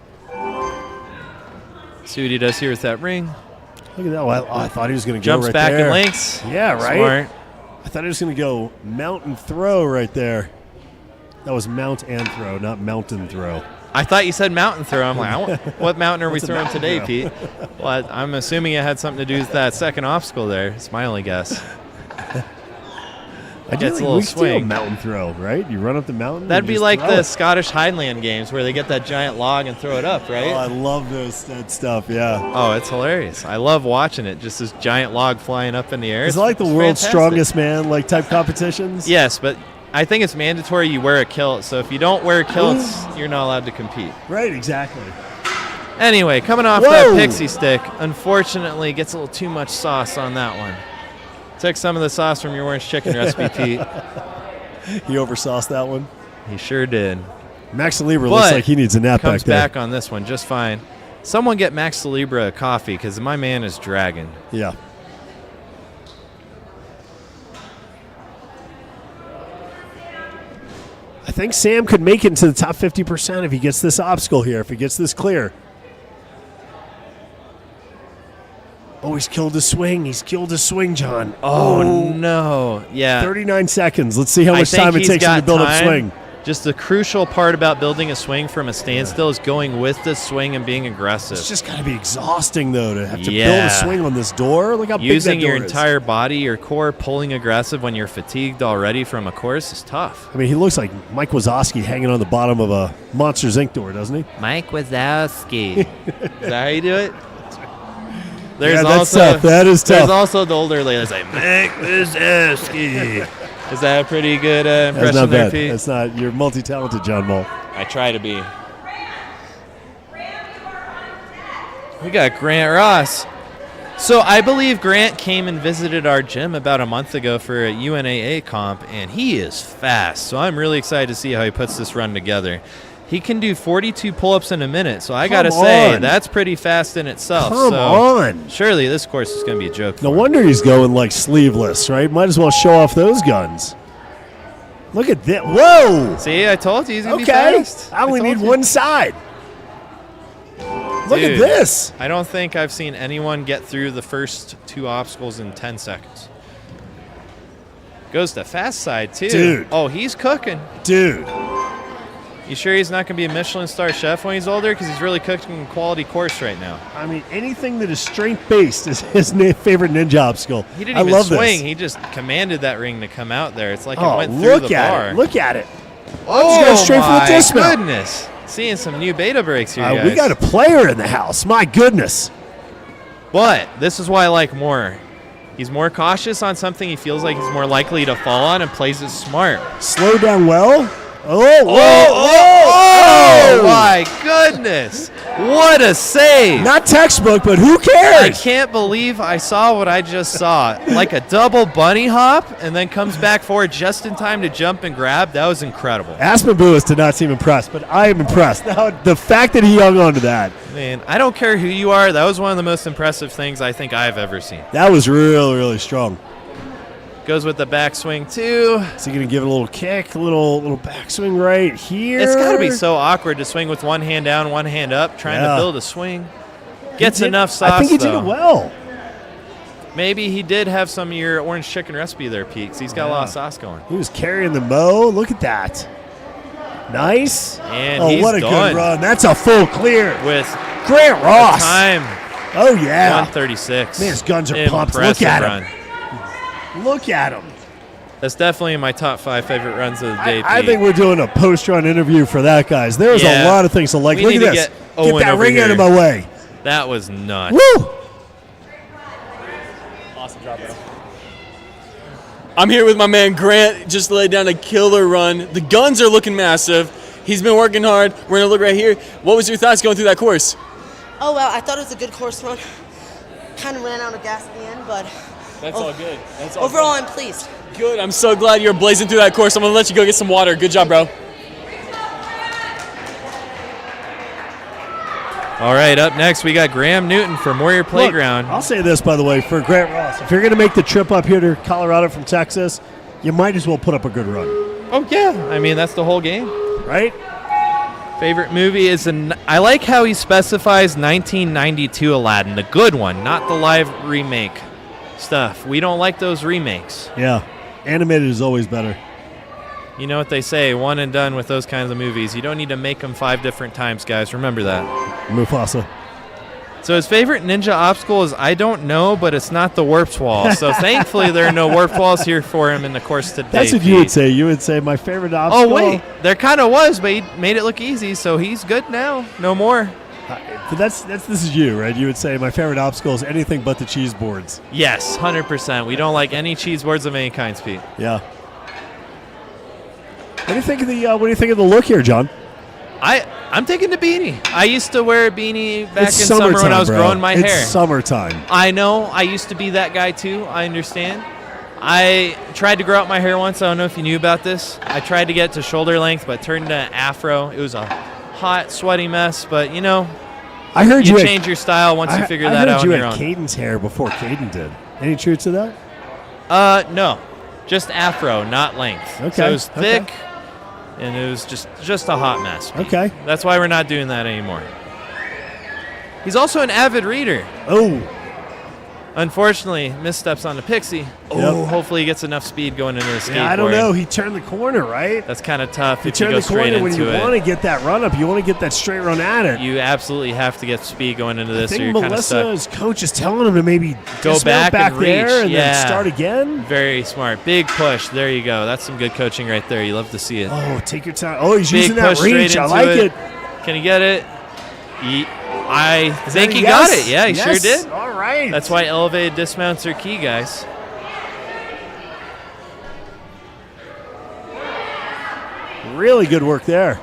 See what he does here with that ring. Look at that. Well, I thought he was going to go Jumps right back there. and links. Yeah, right? Smart. I thought he was going to go mountain throw right there. That was mount and throw, not mountain throw. I thought you said mountain throw. I'm like, what mountain are we What's a throwing mountain today, throw? Pete? Well, I'm assuming it had something to do with that second obstacle there. It's my only guess. I Gets a think little we still swing. mountain throw, right? You run up the mountain. That'd and be just like throw the it. Scottish Highland games where they get that giant log and throw it up, right? Oh, I love that stuff. Yeah. Oh, it's hilarious. I love watching it. Just this giant log flying up in the air. Is it like the It's world's fantastic. strongest man like type competitions? Yes, but I think it's mandatory you wear a kilt. So if you don't wear kilts, you're not allowed to compete. Right, exactly. Anyway, coming off Whoa. that pixie stick, unfortunately gets a little too much sauce on that one. Took some of the sauce from your orange chicken recipe, Pete. You oversauced that one? He sure did. Max Libra looks like he needs a nap back Comes there. back on this one just fine. Someone get Max Libra a coffee because my man is dragging. Yeah. I think Sam could make it into the top 50% if he gets this obstacle here, if he gets this clear. Oh, he's killed his swing. He's killed his swing, John. Oh, no. Yeah. 39 seconds. Let's see how much time it takes him to build up swing. Just the crucial part about building a swing from a standstill is going with the swing and being aggressive. It's just got to be exhausting, though, to have to build a swing on this door. Look how big that door is. Using your entire body, your core, pulling aggressive when you're fatigued already from a course is tough. I mean, he looks like Mike Wazowski hanging on the bottom of a Monsters, Inc. door, doesn't he? Mike Wazowski. Is that how you do it? There's that's also, tough. That is tough. There's also the older lady that's like, Mike Wazowski. Is that a pretty good impression not there, bad. Pete? That's not. You're multi-talented, John Mull. I try to be. We got Grant Ross. So I believe Grant came and visited our gym about a month ago for a UNAA comp, and he is fast. So I'm really excited to see how he puts this run together. He can do 42 pull-ups in a minute, so I got to say, that's pretty fast in itself. Come on. Surely this course is going to be a joke. No wonder he's going like sleeveless, right? Might as well show off those guns. Look at that. Whoa. See, I told you he's going to be fast. I only need one side. Look at this. I don't think I've seen anyone get through the first 2 obstacles in 10 seconds. Goes to fast side, too. Dude. Oh, he's cooking. Dude. You sure he's not going to be a Michelin star chef when he's older? Because he's really cooking a quality course right now. I mean, anything that is strength-based is his favorite ninja obstacle. He didn't even swing. He just commanded that ring to come out there. It's like it went through the bar. Look at it. Oh, just go straight for the dismount. Goodness. Seeing some new beta breaks here, guys. We got a player in the house. My goodness. But this is why I like more. He's more cautious on something he feels like he's more likely to fall on and plays it smart. Slow down well. Oh, my goodness. What a save. Not textbook, but who cares? I can't believe I saw what I just saw. Like a double bunny hop and then comes back forward just in time to jump and grab. That was incredible. Aspen Buis did not seem impressed, but I am impressed. Now, the fact that he hung on to that. Man, I don't care who you are. That was one of the most impressive things I think I've ever seen. That was really, really strong. Goes with the backswing, too. Is he going to give it a little kick, a little backswing right here? It's got to be so awkward to swing with one hand down, one hand up, trying to build a swing. Gets enough sauce, I think he did it well. Maybe he did have some of your orange chicken recipe there, Pete, 'cause he's got a lot of sauce going. He was carrying the mo. Look at that. Nice. And he's what a good run. That's a full clear. With Grant Ross. Time. Oh, yeah. 136. Man, his guns are pumped. Look at him. Look at him. That's definitely in my top 5 favorite runs of the day, Pete. I think we're doing a post-run interview for that, guys. There's a lot of things to like. Look at this. Get that ring out of my way. That was nuts. Woo! Awesome job, bro. I'm here with my man Grant. Just laid down a killer run. The guns are looking massive. He's been working hard. We're going to look right here. What was your thoughts going through that course? Oh, well, I thought it was a good course run. Kind of ran out of gas at the end, but... That's all good. That's all overall, good. I'm pleased. Good. I'm so glad you're blazing through that course. I'm going to let you go get some water. Good job, bro. All right, up next, we got Graham Newton from Warrior Playground. Look, I'll say this, by the way, for Grant Ross. If you're going to make the trip up here to Colorado from Texas, you might as well put up a good run. Oh, yeah. I mean, that's the whole game. Right? Favorite movie is I like how he specifies 1992 Aladdin, the good one, not the live remake stuff. We don't like those remakes. Yeah. Animated is always better. You know what they say, one and done with those kinds of movies. You don't need to make them 5 different times, guys. Remember that. Mufasa. So his favorite ninja obstacle is I don't know, but it's not the warped wall. So thankfully there are no warped walls here for him in the course today. That's what you would say. You would say my favorite obstacle. Oh, wait. There kind of was, but he made it look easy, so he's good now. No more. But this is you, right? You would say my favorite obstacle is anything but the cheese boards. Yes, 100%. We don't like any cheese boards of any kind, Pete. Yeah. What do you think of the look here, John? I'm taking the beanie. I used to wear a beanie back in summer when I was growing my hair. It's summertime. I know. I used to be that guy too. I understand. I tried to grow out my hair once. I don't know if you knew about this. I tried to get to shoulder length, but turned into afro. It was a hot, sweaty mess, but you know, I heard you change your style once you figure that out on your own. I heard you had Caden's hair before Caden did. Any truth to that? No. Just afro, not length. Okay. So it was thick, and it was just a hot mess. Okay. That's why we're not doing that anymore. He's also an avid reader. Oh. Unfortunately, missteps on the pixie. Oh, hopefully he gets enough speed going into the skateboard. Yeah, I don't know. He turned the corner, right? That's kind of tough if you you go straight into it. When you want to get that run up, you want to get that straight run at it. You absolutely have to get speed going into this, I or think you're kind of stuck. Melissa's coach is telling him to maybe go back and reach, there and then start again. Very smart. Big push. There you go. That's some good coaching right there. You love to see it. Oh, take your time. Oh, he's Big using that reach. I like it. Can he get it? I think he got it. Yeah, he sure did. All right. That's why elevated dismounts are key, guys. Really good work there.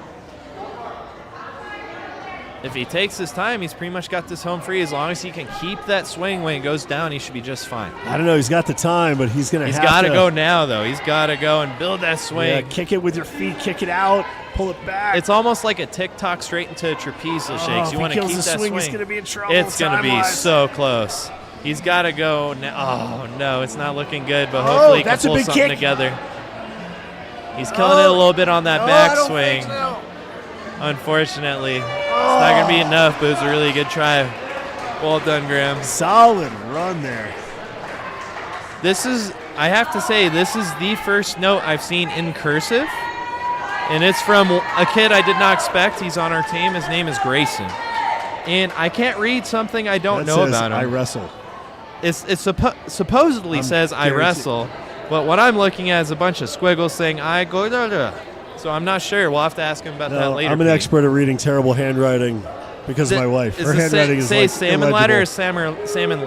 If he takes his time, he's pretty much got this home free. As long as he can keep that swing when it goes down, he should be just fine. I don't know. He's got the time, but he's going to have to. He's got to go now, though. He's got to go and build that swing. Yeah, kick it with your feet. Kick it out. Pull it back. It's almost like a tick-tock straight into a trapezoid shakes. You want to keep that swing. He's going to be in trouble. It's going to be so close. He's got to go now. Oh, no, it's not looking good, but hopefully he can pull something together. He's killing it a little bit on that backswing. Unfortunately, it's not going to be enough, but it was a really good try. Well done, Graham. Solid run there. I have to say, this is the first note I've seen in cursive, and it's from a kid I did not expect. He's on our team. His name is Grayson. And I can't read something I don't know about him. I wrestle. It supposedly says I wrestle, but what I'm looking at is a bunch of squiggles saying I go da da. So I'm not sure. We'll have to ask him about that later. I'm an expert at reading terrible handwriting because of my wife. Her handwriting is like salmon ladder or salmon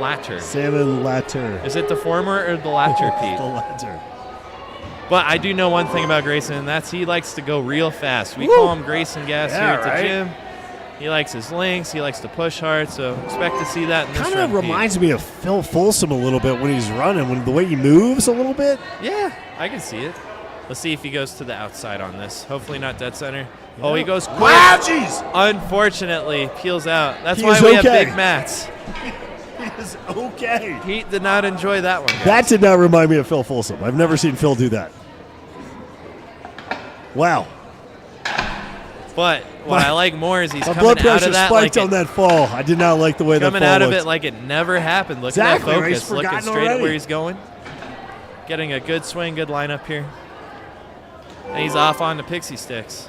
latter? Salmon latter. Is it the former or the latter, Pete? The latter. But I do know one thing about Grayson, and that's he likes to go real fast. We call him Grayson Gas here at the gym. He likes his links. He likes to push hard, so expect to see that in this run. Kind of reminds me of Phil Folsom a little bit when he's running, when the way he moves a little bit. Yeah, I can see it. Let's see if he goes to the outside on this. Hopefully not dead center. Yeah. Oh, he goes quick. Wow, jeez. Unfortunately, peels out. That's why we have big mats. He is okay. Pete did not enjoy that one, guys. That did not remind me of Phil Folsom. I've never seen Phil do that. Wow. But what I like more is he's coming blood out pressure of that spiked on that fall. I did not like the way that fall coming out of looked. it like it never happened. Look at that focus. Looking straight at where he's going. Getting a good swing, good lineup here. And he's off on the pixie sticks.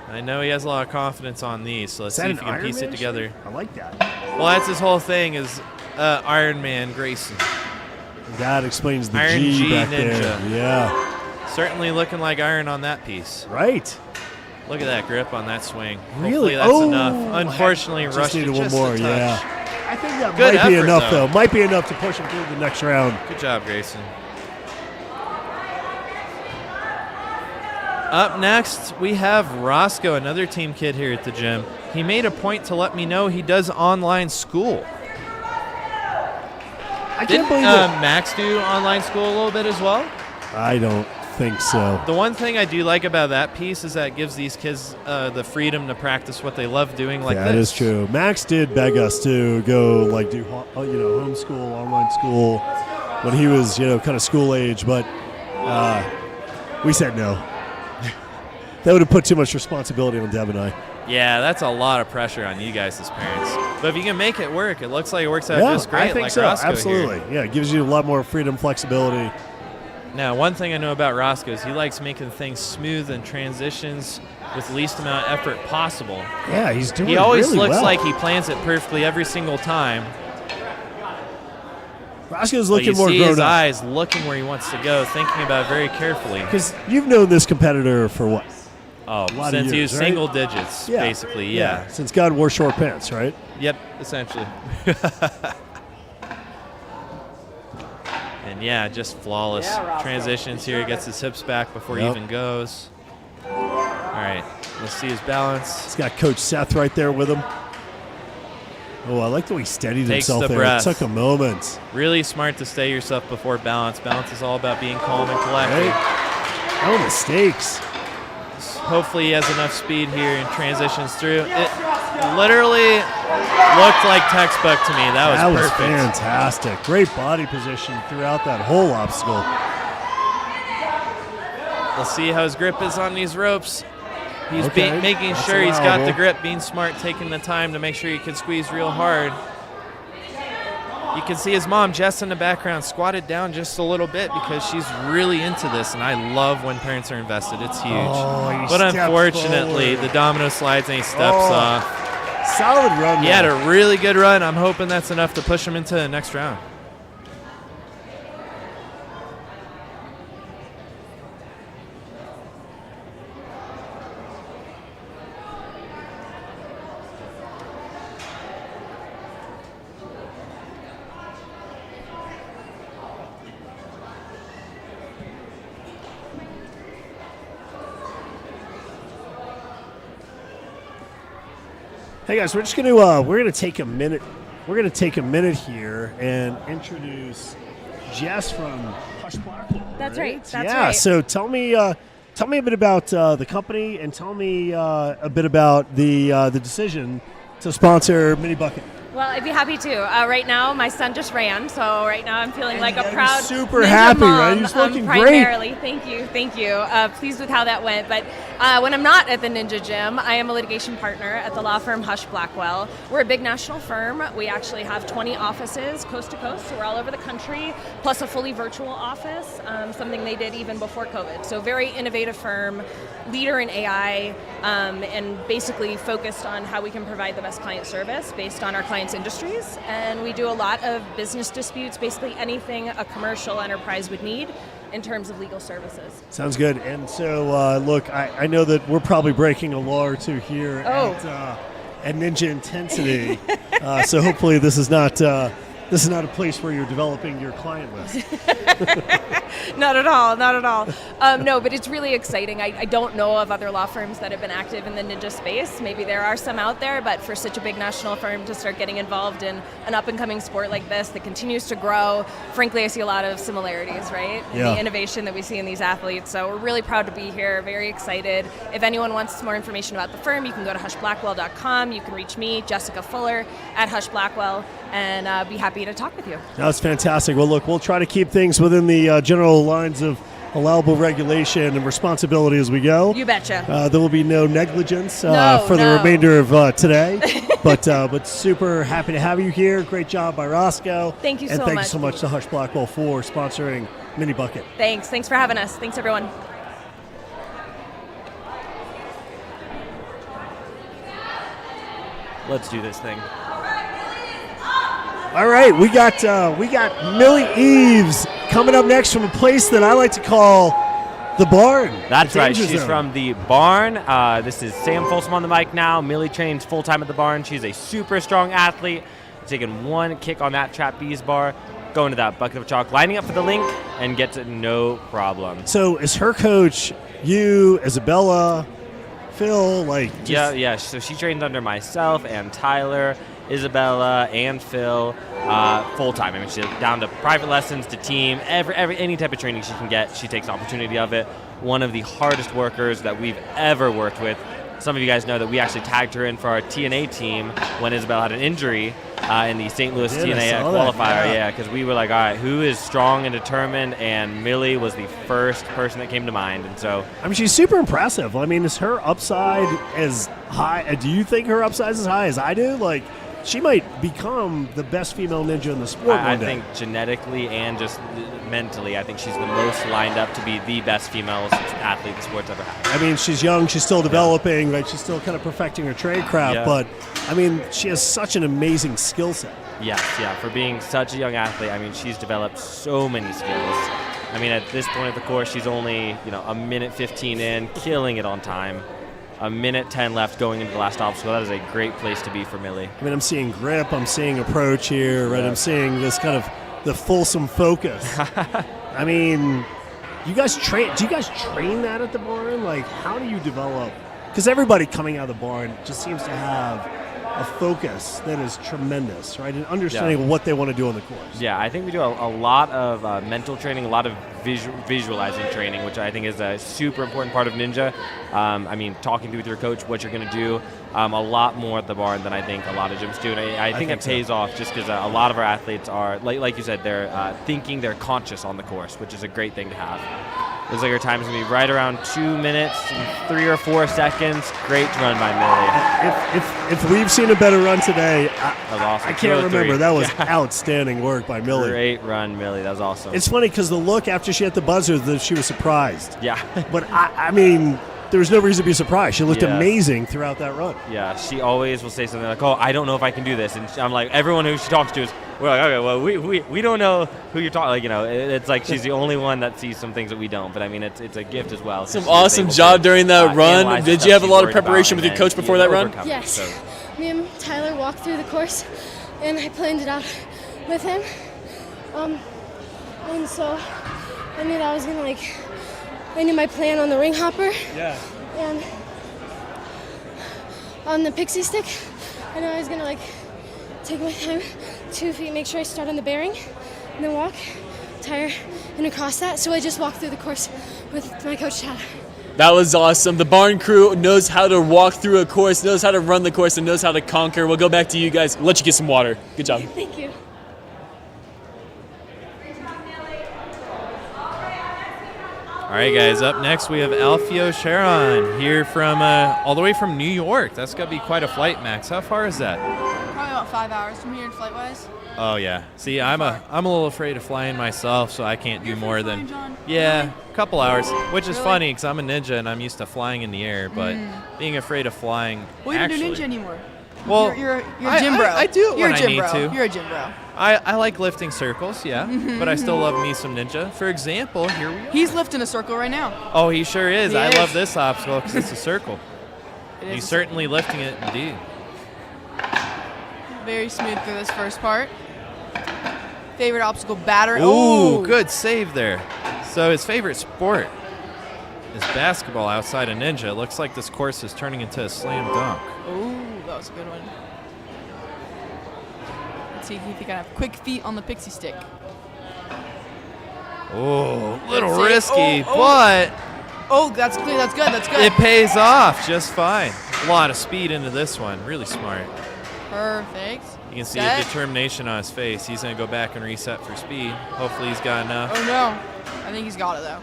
I know he has a lot of confidence on these, so let's see if he can piece it together. I like that. Well, that's his whole thing is Iron Man Grayson. That explains the Iron G back Ninja. there. Yeah. Certainly looking like iron on that piece. Right. Look at that grip on that swing. Really? Hopefully that's enough. Unfortunately, rushed it one just more. a touch. Yeah. I think that good might be effort, enough, though. Might be enough to push him through the next round. Good job, Grayson. Up next, we have Roscoe, another team kid here at the gym. He made a point to let me know he does online school. I can't believe it. Max do online school a little bit as well? I don't think so. The one thing I do like about that piece is that it gives these kids the freedom to practice what they love doing like this. That is true. Max did beg us to go do homeschool, online school when he was kind of school age, but we said no. That would have put too much responsibility on Deb and I. Yeah, that's a lot of pressure on you guys as parents. But if you can make it work, it looks like it works out just great. I think like so. Roscoe Absolutely. Here. Yeah, it gives you a lot more freedom, flexibility. Now, one thing I know about Roscoe is he likes making things smooth and transitions with least amount of effort possible. Yeah, he's doing He always really looks well. like he plans it perfectly every single time. Roscoe's looking more grown up. You see his eyes looking where he wants to go, thinking about it very carefully. Because you've known this competitor for what? Oh, a lot since of years, he was right? single digits, basically, yeah. Since God wore short pants, right? Yep, essentially. And yeah, just flawless transitions here. He gets his hips back before he even goes. All right, let's see his balance. He's got Coach Seth right there with him. Oh, I like the way he steadied Takes himself the there. breath. It took a moment. Really smart to stay yourself before balance. Balance is all about being calm and collected. Right? No mistakes. Hopefully he has enough speed here and transitions through. It literally looked like textbook to me. That was perfect. Fantastic. Great body position throughout that whole obstacle. We'll see how his grip is on these ropes. He's Okay, making that's sure he's got the allowable. grip, being smart, taking the time to make sure he can squeeze real hard. You can see his mom, Jess, in the background, squatted down just a little bit because she's really into this, and I love when parents are invested. It's huge. Oh, he But stepped unfortunately, forward. the domino slides and he steps off. Solid run. He had there. a really good run. I'm hoping that's enough to push him into the next round. Hey guys, we're gonna take a minute. We're gonna take a minute here and introduce Jess from Hush Blackwell. That's right. That's yeah. right. So tell me a bit about the company and tell me a bit about the decision to sponsor Mini Bucket. Well, I'd be happy to. Right now, my son just ran, so right now I'm feeling like a gotta be proud super ninja happy, mom, right? He's looking great. primarily. Thank you. Pleased with how that went. But when I'm not at the Ninja Gym, I am a litigation partner at the law firm Hush Blackwell. We're a big national firm. We actually have 20 offices coast to coast, so we're all over the country, plus a fully virtual office, something they did even before COVID. So very innovative firm, leader in AI, and basically focused on how we can provide the best client service based on our clients' industries. And we do a lot of business disputes, basically anything a commercial enterprise would need in terms of legal services. Sounds good. And so, look, I know that we're probably breaking a law or two here at Ninja Intensity. So hopefully this is not a place where you're developing your client list. Not at all. No, but it's really exciting. I don't know of other law firms that have been active in the ninja space. Maybe there are some out there, but for such a big national firm to start getting involved in an up-and-coming sport like this that continues to grow, frankly, I see a lot of similarities, right? Yeah. The innovation that we see in these athletes. So we're really proud to be here, very excited. If anyone wants more information about the firm, you can go to hushblackwell.com. You can reach me, Jessica Fuller, at Hush Blackwell, and be happy to talk with you. That's fantastic. Well, look, we'll try to keep things within the general lines of allowable regulation and responsibility as we go. You betcha. There will be no negligence for the remainder of today. But super happy to have you here. Great job by Roscoe. Thank you so much. And thank you so much to Hush Blackwell for sponsoring Mini Bucket. Thanks for having us. Thanks, everyone. Let's do this thing. All right, we got Millie Eves coming up next from a place that I like to call the barn. That's the right. Danger She's Zone. from the barn. This is Sam Folsom on the mic now. Millie trains full-time at the barn. She's a super strong athlete. Taking one kick on that trapeze bar, going to that bucket of chalk, lining up for the link, and gets it no problem. So is her coach you, Isabella, Phil? Yeah. So she trains under myself and Tyler, Isabella, and Phil full-time. I mean, she's down to private lessons, to team, any type of training she can get, she takes opportunity of it. One of the hardest workers that we've ever worked with. Some of you guys know that we actually tagged her in for our TNA team when Isabella had an injury in the St. Louis TNA qualifier. Yeah, because we were like, all right, who is strong and determined? And Millie was the first person that came to mind. And so, I mean, she's super impressive. I mean, is her upside as high? Do you think her upside is as high as I do? Like, she might become the best female ninja in the sport I one day. think genetically and just mentally, I think she's the most lined up to be the best female athlete the sport's ever had. I mean, she's young. She's still developing. Right? She's still kind of perfecting her trade craft. Yeah. But, I mean, she has such an amazing skill set. Yes, yeah. For being such a young athlete, I mean, she's developed so many skills. I mean, at this point of the course, she's only, a minute 15 in, killing it on time. A minute 10 left going into the last obstacle. That is a great place to be for Millie. I mean, I'm seeing grip. I'm seeing approach here, right? Yeah. I'm seeing this kind of the fulsome focus. I mean, do you guys train that at the barn? Like, how do you develop? Because everybody coming out of the barn just seems to have a focus that is tremendous, right? And understanding what they want to do on the course. Yeah, I think we do a lot of mental training, a lot of visualizing training, which I think is a super important part of Ninja. I mean, talking with your coach what you're going to do, a lot more at the barn than I think a lot of gyms do. And I think it pays off just because a lot of our athletes are, like you said, they're thinking, they're conscious on the course, which is a great thing to have. Looks like our time is going to be right around 2 minutes and 3 or 4 seconds. Great run by Millie. If we've seen a better run today, that was awesome. I can't remember. That was outstanding work by Millie. Great run, Millie. That was awesome. It's funny because the look after she hit the buzzer, that she was surprised. Yeah. But I mean, there was no reason to be surprised. She looked amazing throughout that run. Yeah, she always will say something like, "Oh, I don't know if I can do this," and I'm like, everyone who she talks to is, we're like, okay, well, we don't know who you're talking. Like, you know, it's like she's the only one that sees some things that we don't. But I mean, it's a gift as well. Some awesome job during that run. Did you have a lot of preparation with your coach before that run? Yes. Me and Tyler walked through the course, and I planned it out with him. And so I knew that I was gonna I knew my plan on the ring hopper. Yeah. And on the pixie stick, I know I was gonna take my time, 2 feet, make sure I start on the bearing, and then walk, tire, and across that. So I just walked through the course with my coach Tyler. That was awesome. The barn crew knows how to walk through a course, knows how to run the course, and knows how to conquer. We'll go back to you guys. Let you get some water. Good job. Thank you. All right, guys, up next we have Alfio Sharon here from all the way from New York. That's got to be quite a flight, Max. How far is that? Probably about 5 hours from here flight-wise. Oh, yeah. See, I'm a little afraid of flying myself, so I can't do more than, a couple hours, which is funny because I'm a ninja and I'm used to flying in the air, but being afraid of flying, well, you don't do ninja anymore. Well, you're a gym bro. I do it when I need to. You're a gym bro. I like lifting circles, yeah, but I still love me some ninja. For example, here we are. He's lifting a circle right now. Oh, he sure is. He I is. love this obstacle because it's a circle. He's certainly lifting it, indeed. Very smooth through this first part. Favorite obstacle, batter. Ooh, good save there. So his favorite sport is basketball outside of ninja. It looks like this course is turning into a slam dunk. Ooh, that was a good one. Let's see if he can have quick feet on the pixie stick. Oh, a little risky, but... Oh, that's clear. That's good. That's good. It pays off just fine. A lot of speed into this one. Really smart. Perfect. You can see the determination on his face. He's going to go back and reset for speed. Hopefully he's got enough. Oh, no. I think he's got it, though.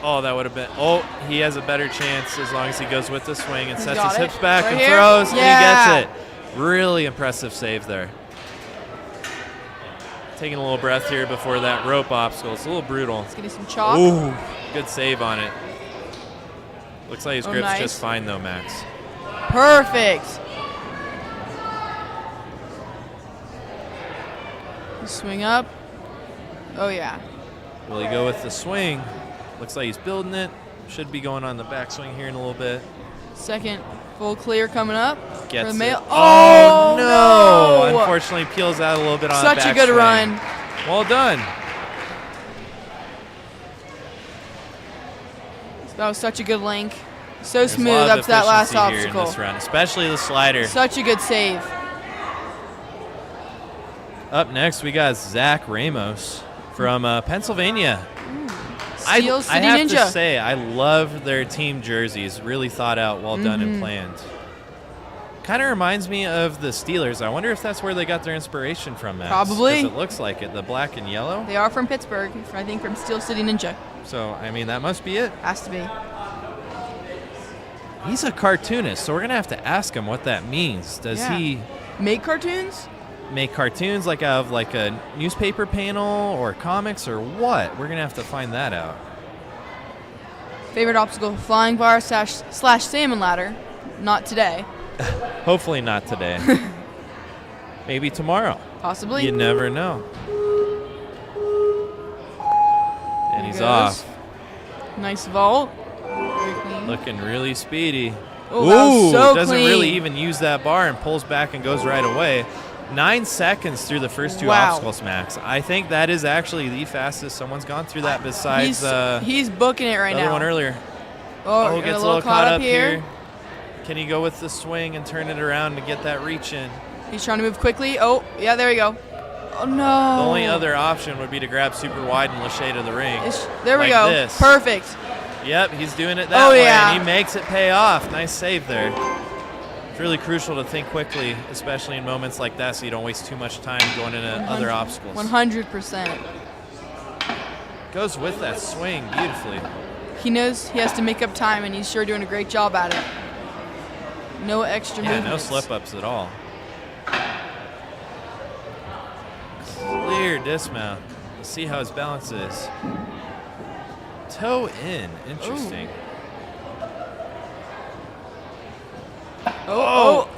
Oh, that would have been... Oh, he has a better chance as long as he goes with the swing and He's sets got his it. hips back Right and here. throws, Yeah. and he gets it. Really impressive save there. Taking a little breath here before that rope obstacle. It's a little brutal. Let's get some chalk. Ooh, good save on it. Looks like his grip's nice. just fine, though, Max. Perfect. Swing up. Oh, yeah. Will he go with the swing? Looks like he's building it. Should be going on the backswing here in a little bit. Second full clear coming up. Gets for the male. it. Oh, no! no! Unfortunately, peels out a little bit on Such the a good backswing. run. Well done. That was such a good link. So There's smooth a lot of up to that last efficiency here obstacle. in this run, especially the slider. Such a good save. Up next, we got Zach Ramos from Pennsylvania. Steel City I have Ninja. to say, I love their team jerseys. Really thought out, well done, and planned. Kind of reminds me of the Steelers. I wonder if that's where they got their inspiration from, Max. Probably. 'Cause it looks like it, the black and yellow. They are from Pittsburgh, I think from Steel City Ninja. So, I mean, that must be it. Has to be. He's a cartoonist, so we're going to have to ask him what that means. Does he make cartoons? Make cartoons like out of like a newspaper panel or comics or what? We're going to have to find that out. Favorite obstacle, flying bar slash salmon ladder. Not today. Hopefully not today. Maybe tomorrow. Possibly. You never know. And he's goes. off. Nice vault. Very clean. Looking really speedy. Oh, that was so doesn't clean. really even use that bar and pulls back and goes right away. 9 seconds through the first two obstacles, Max. I think that is actually the fastest someone's gone through that besides he's booking it right the now. other one earlier. Oh, Gets a little caught up here. Can he go with the swing and turn it around to get that reach in? He's trying to move quickly. Oh, yeah, there we go. Oh, no. The only other option would be to grab super wide and leché to the ring. There we like go. This. Perfect. Yep, he's doing it that way, yeah. and he makes it pay off. Nice save there. It's really crucial to think quickly, especially in moments like that, so you don't waste too much time going into other obstacles. 100%. Goes with that swing beautifully. He knows he has to make up time, and he's sure doing a great job at it. No extra movements. No slip-ups at all. Clear dismount. Let's see how his balance is. Toe in. Interesting. Oh.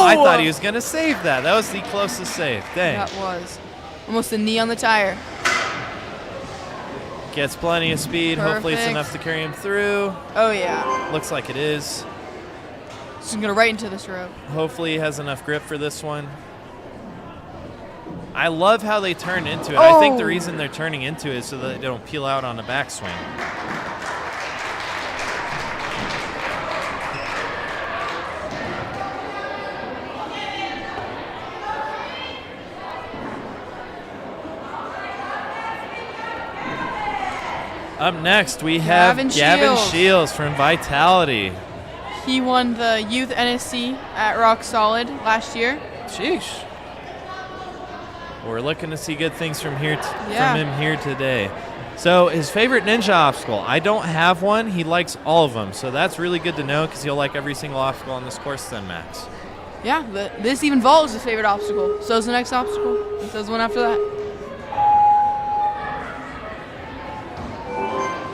I thought he was going to save that. That was the closest save. Dang. That was. Almost a knee on the tire. Gets plenty of speed. Perfect. Hopefully it's enough to carry him through. Oh, yeah. Looks like it is. He's going to right into this rope. Hopefully he has enough grip for this one. I love how they turn into it. I think the reason they're turning into it is so that they don't peel out on the backswing. Up next, we have Gavin Shields from Vitality. He won the Youth NSC at Rock Solid last year. Sheesh. We're looking to see good things from him here today. So his favorite ninja obstacle, I don't have one. He likes all of them, so that's really good to know because he'll like every single obstacle on this course then, Max. Yeah, this even vault is his favorite obstacle. So is the next obstacle. And so is the one after that.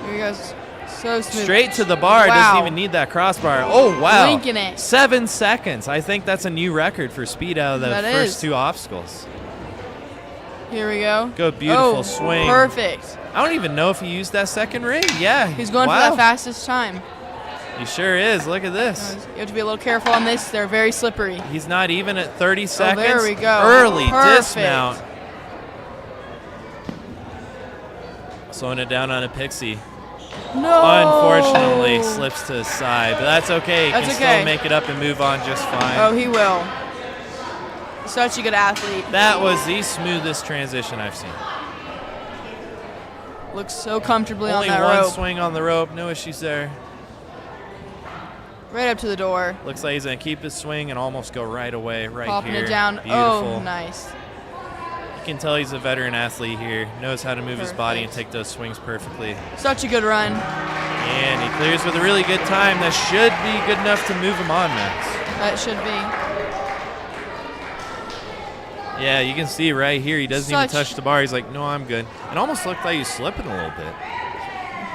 Here he goes. So smooth. Straight to the bar. Wow. Doesn't even need that crossbar. Oh, wow. Linking it. 7 seconds. I think that's a new record for speed out of the first two obstacles. Here we go. Beautiful swing. Perfect. I don't even know if he used that second ring. Yeah. He's going for that fastest time. He sure is. Look at this. You have to be a little careful on this. They're very slippery. He's not even at 30 seconds. There we go. Early Perfect. dismount. Slowing it down on a pixie. No. Unfortunately, slips to his side, but that's okay. He can still make it up and move on just fine. Oh, he will. Such a good athlete. That was the smoothest transition I've seen. Looks so comfortably Only on that rope. one swing on the rope, no issues there. Right up to the door. Looks like he's going to keep his swing and almost go right away, right Popping here. it down. Beautiful. Oh, nice. You can tell he's a veteran athlete here. Knows how to move his body and take those swings perfectly. Such a good run. And he clears with a really good time. That should be good enough to move him on, Max. That should be. Yeah, you can see right here, he doesn't even touch the bar. He's like, no, I'm good. It almost looked like he was slipping a little bit.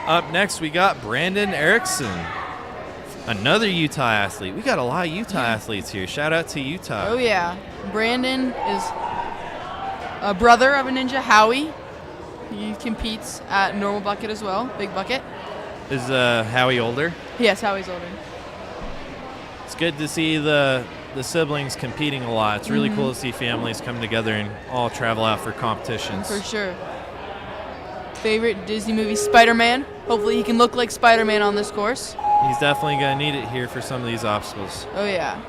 Up next, we got Brandon Erickson, another Utah athlete. We got a lot of Utah athletes here. Shout out to Utah. Oh, yeah. Brandon is a brother of a ninja, Howie. He competes at normal bucket as well, big bucket. Is Howie older? Yes, Howie's older. It's good to see the siblings competing a lot. It's really cool to see families come together and all travel out for competitions. For sure. Favorite Disney movie, Spider-Man. Hopefully he can look like Spider-Man on this course. He's definitely going to need it here for some of these obstacles. Oh, yeah.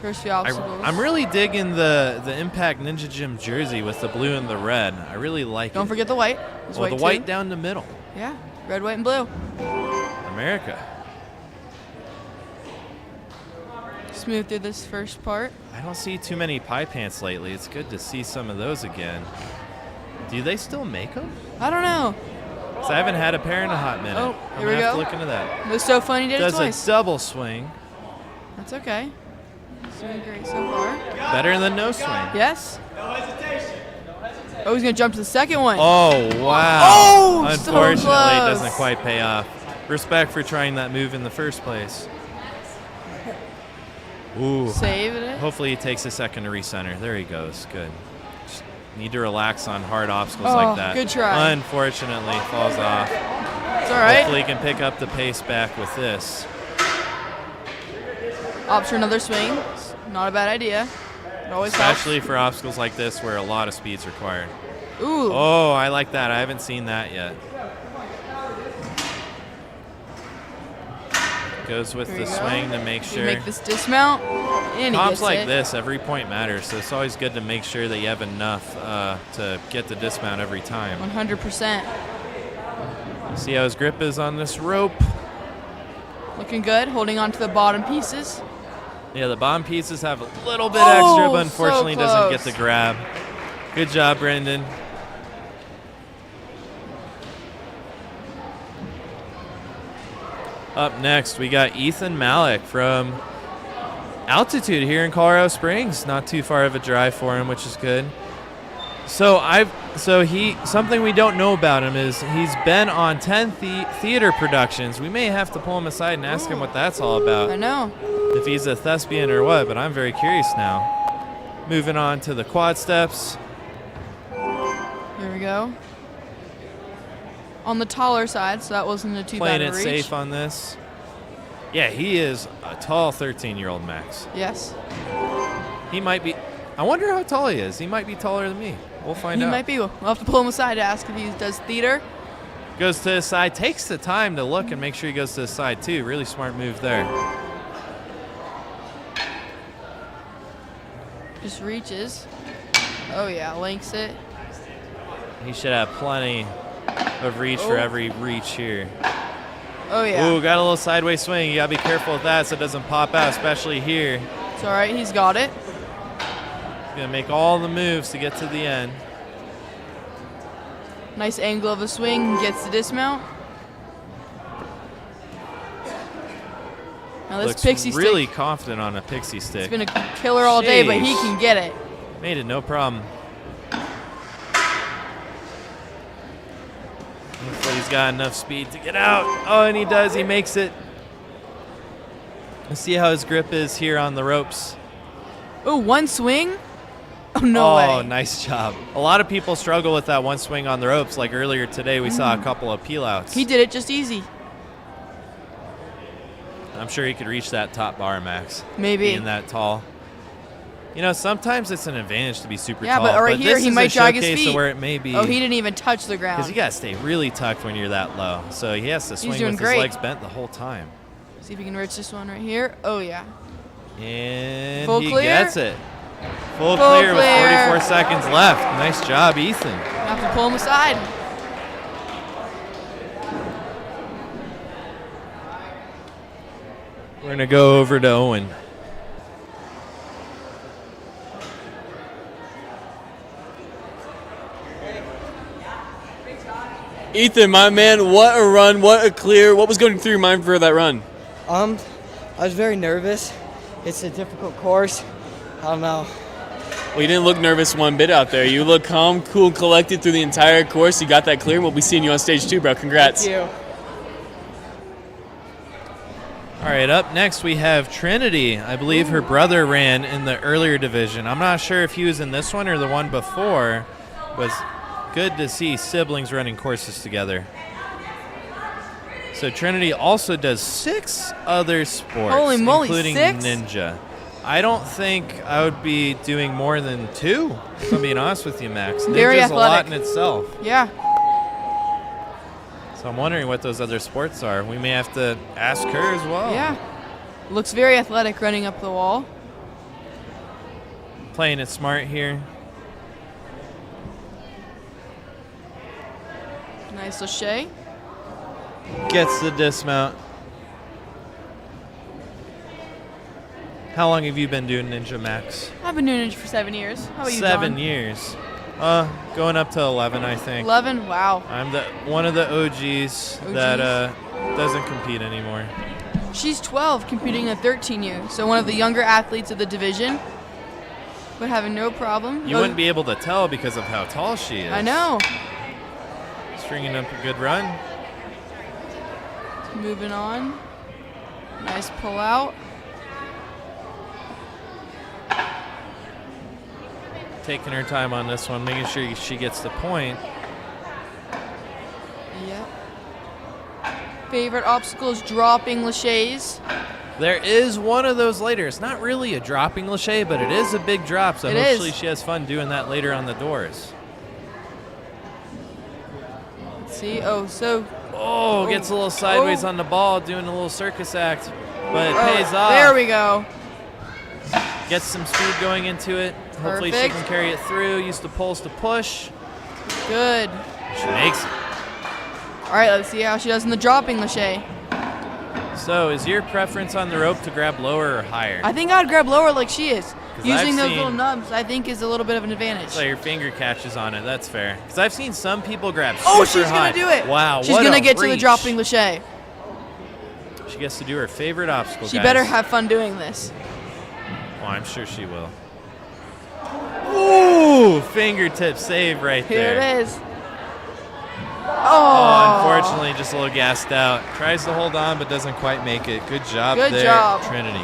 First few obstacles. I'm really digging the Impact Ninja Gym jersey with the blue and the red. I really like it. Don't forget the white. The white down the middle. Yeah, red, white, and blue. America. Smooth through this first part. I don't see too many pie pants lately. It's good to see some of those again. Do they still make them? I don't know. I haven't had a pair in a hot minute. Oh, here we have go. to look into that. It was so fun he did it twice. Does a double swing. That's okay. He's doing great so far. Better than no swing. Yes. No hesitation. Oh, he's going to jump to the second one. Oh, wow. Oh, unfortunately, so close. It doesn't quite pay off. Respect for trying that move in the first place. Ooh. Saving it. Hopefully he takes a second to recenter. There he goes. Good. Just need to relax on hard obstacles like that. Good try. Unfortunately, falls off. It's all right. Hopefully he can pick up the pace back with this. Opt for another swing. Not a bad idea. It always Especially helps. for obstacles like this where a lot of speed's required. Ooh. Oh, I like that. I haven't seen that yet. Goes with There the you go. swing to make sure. You make this dismount, and he Comps gets like it. this, every point matters, so it's always good to make sure that you have enough to get the dismount every time. 100%. See how his grip is on this rope. Looking good, holding on to the bottom pieces. Yeah, the bottom pieces have a little bit extra, but unfortunately so doesn't get close. the grab. Good job, Brendan. Up next, we got Ethan Malik from altitude here in Colorado Springs. Not too far of a drive for him, which is good. Something we don't know about him is he's been on 10 theater productions. We may have to pull him aside and ask him what that's all about. I know. If he's a thespian or what, but I'm very curious now. Moving on to the quad steps. Here we go. On the taller side, so that wasn't a too Playing bad it a reach. safe on this. Yeah, he is a tall 13-year-old Max. Yes. He might be. I wonder how tall he is. He might be taller than me. We'll find out. He might be. We'll have to pull him aside to ask if he does theater. Goes to his side. Takes the time to look and make sure he goes to his side, too. Really smart move there. Just reaches. Oh, yeah, links it. He should have plenty of reach for every reach here. Oh, yeah. Ooh, got a little sideways swing. You got to be careful with that so it doesn't pop out, especially here. It's all right. He's got it. Gonna make all the moves to get to the end. Nice angle of a swing. Gets the dismount. Now this Looks pixie really stick. confident on a pixie stick. It's been a killer all day, but he Sheesh. can get it. Made it no problem. Hopefully he's got enough speed to get out. Oh, and he does. He makes it. Let's see how his grip is here on the ropes. Oh, one swing? Oh, no way. Oh, nice job. A lot of people struggle with that one swing on the ropes. Like earlier today, we saw a couple of peel outs. He did it just easy. I'm sure he could reach that top bar, Max. Maybe. Being that tall. You know, sometimes it's an advantage to be super Yeah, tall. but right here, this he is might a drag his showcase feet. of where it may be. Oh, he didn't even touch the ground. Because you got to stay really tucked when you're that low. So he has to swing doing with great. his legs bent the whole time. See if he can reach this one right here. Oh, yeah. And Full he clear? gets it. Full Full clear with clear. 44 seconds left. Nice job, Ethan. Have to pull him aside. We're going to go over to Owen. Ethan, my man, what a run, what a clear. What was going through your mind for that run? I was very nervous. It's a difficult course. I don't know. Well, you didn't look nervous one bit out there. You look calm, cool, collected through the entire course. You got that clear. We'll be seeing you on stage too, bro. Congrats. Thank you. All right, up next we have Trinity. I believe her brother ran in the earlier division. I'm not sure if he was in this one or the one before. It was good to see siblings running courses together. So Trinity also does 6 other sports, Holy moly, including 6? ninja. I don't think I would be doing more than 2, if I'm being honest with you, Max. Very Ninja's a lot athletic. in itself. Yeah. So I'm wondering what those other sports are. We may have to ask her as well. Yeah. Looks very athletic running up the wall. Playing it smart here. Nice shea. Gets the dismount. How long have you been doing Ninja, Max? I've been doing it for 7 years. How about you, 7 John? years. Going up to 11, I think. 11? Wow. I'm one of the OGs that doesn't compete anymore. She's 12, competing at 13 years, so one of the younger athletes of the division, but having no problem. You wouldn't be able to tell because of how tall she is. I know. Stringing up a good run. Moving on. Nice pull out. Taking her time on this one, making sure she gets the point. Yep. Favorite obstacle is dropping laches. There is one of those later. It's not really a dropping lache, but it is a big drop, so It hopefully is. she has fun doing that later on the doors. Let's see. Oh, so Oh, gets a little sideways on the ball, doing a little circus act, but it pays off. There we go. Gets some speed going into it. Hopefully she can carry it through. Use the pulls to push. Good. She makes it. All right, let's see how she does in the dropping lachey. So, is your preference on the rope to grab lower or higher? I think I'd grab lower like she is. Using those seen- little nubs, I think, is a little bit of an advantage. So your finger catches on it. That's fair. Because I've seen some people grab super Oh, she's high. gonna do it. Wow, She's what gonna a get to the reach. dropping lachey. She gets to do her favorite obstacle, She guys. better have fun doing this. Oh, I'm sure she will. Ooh, fingertip save right Here there. it is. Oh, unfortunately, just a little gassed out. Tries to hold on, but doesn't quite make it. Good job Good there, job. Trinity.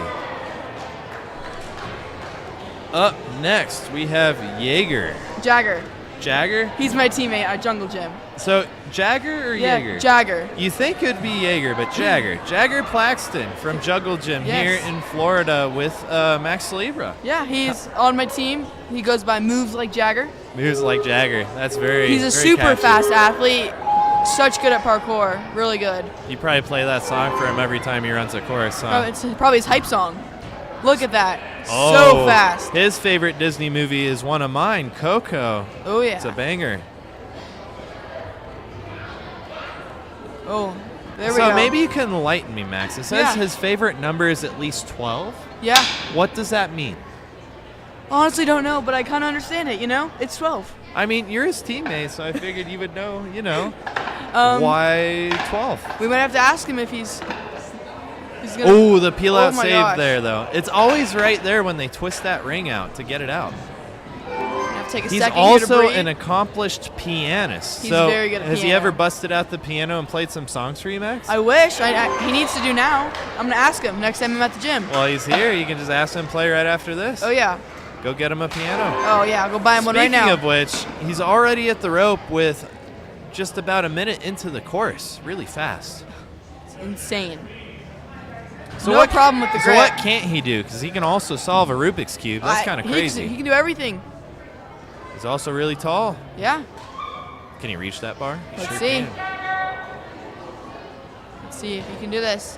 Up next, we have Jaeger. Jagger. Jagger? He's my teammate at Jungle Gym. So, Jagger or Yeah, Jaeger? Jagger. You think it'd be Jaeger, but Jagger. Jagger Paxton from Jungle Gym Yes. here in Florida with Max Libra. Yeah, he's on my team. He goes by Moves Like Jagger. Moves like Jagger. That's very He's a very super catchy. fast athlete. Such good at parkour. Really good. You probably play that song for him every time he runs a course, huh? Oh, it's probably his hype song. Look at that. Oh, So fast. His favorite Disney movie is one of mine, Coco. Oh, yeah. It's a banger. Oh, there we go. So maybe you can enlighten me, Max. It says Yeah. his favorite number is at least 12. Yeah. What does that mean? Honestly, don't know, but I kind of understand it, you know? It's 12. I mean, you're his teammate, so I figured you would know, why 12? We might have to ask him if he's gonna... Oh, the peel out Oh my save gosh. there, though. It's always right there when they twist that ring out to get it out. Have to take a He's second here to also breathe. an accomplished pianist. He's so very good at has he piano. ever busted out the piano and played some songs for you, Max? I wish. He needs to do now. I'm going to ask him next time I'm at the gym. Well, he's here. You can just ask him to play right after this. Oh, yeah. Go get him a piano. Oh, yeah. I'll go buy him one right now. Speaking of which, he's already at the rope with just about a minute into the course. Really fast. It's insane. So No problem with the So grip. what can't he do? Because he can also solve a Rubik's Cube. That's kind of crazy. He can do everything. He's also really tall. Yeah. Can he reach that bar? He Let's sure see. can. Let's see if he can do this.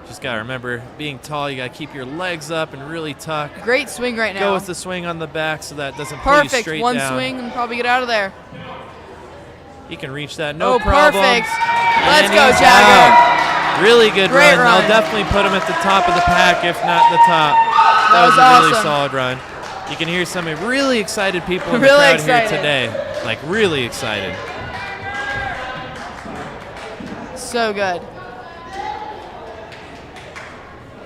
Just got to remember, being tall, you got to keep your legs up and really tuck. Great swing right now. Go with the swing on the back so that doesn't pull you Perfect. straight One down. swing and probably get out of there. He can reach that, no Oh, problem. perfect. Let's And go, he's Jagger. out. Really good Great run. run. They'll definitely put him at the top of the pack, if not the top. That was a really awesome. solid run. You can hear some really excited people in the Really crowd excited. here today. Like, really excited. So good.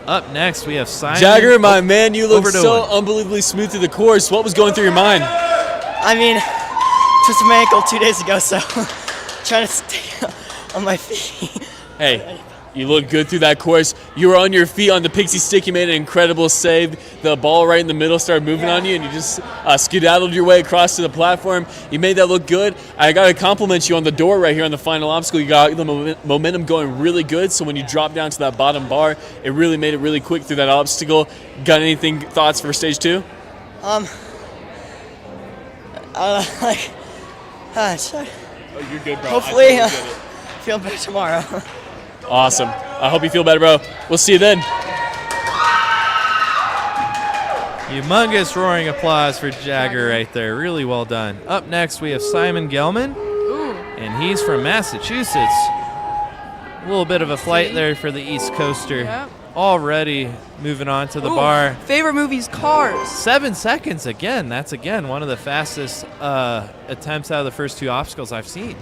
Up next, we have Simon. Jagger, my man, you look over to so him. unbelievably smooth through the course. What was going through your mind? I mean, twisted my ankle 2 days ago, so trying to stay on my feet. Hey, you look good through that course. You were on your feet on the pixie stick. You made an incredible save. The ball right in the middle started moving on you, and you just skedaddled your way across to the platform. You made that look good. I got to compliment you on the door right here on the final obstacle. You got the momentum going really good, so when you drop down to that bottom bar, it really made it really quick through that obstacle. Got anything, thoughts for stage 2? Sure. Oh, you're good, bro. Hopefully, feel better tomorrow. Awesome. I hope you feel better, bro. We'll see you then. Humongous roaring applause for Jagger right there. Really well done. Up next, we have Simon Gelman, and he's from Massachusetts. A little bit of a flight there for the East Coaster. Yep. Already moving on to the Ooh, bar. Favorite movie's Cars. 7 seconds again. That's again one of the fastest attempts out of the first 2 obstacles I've seen.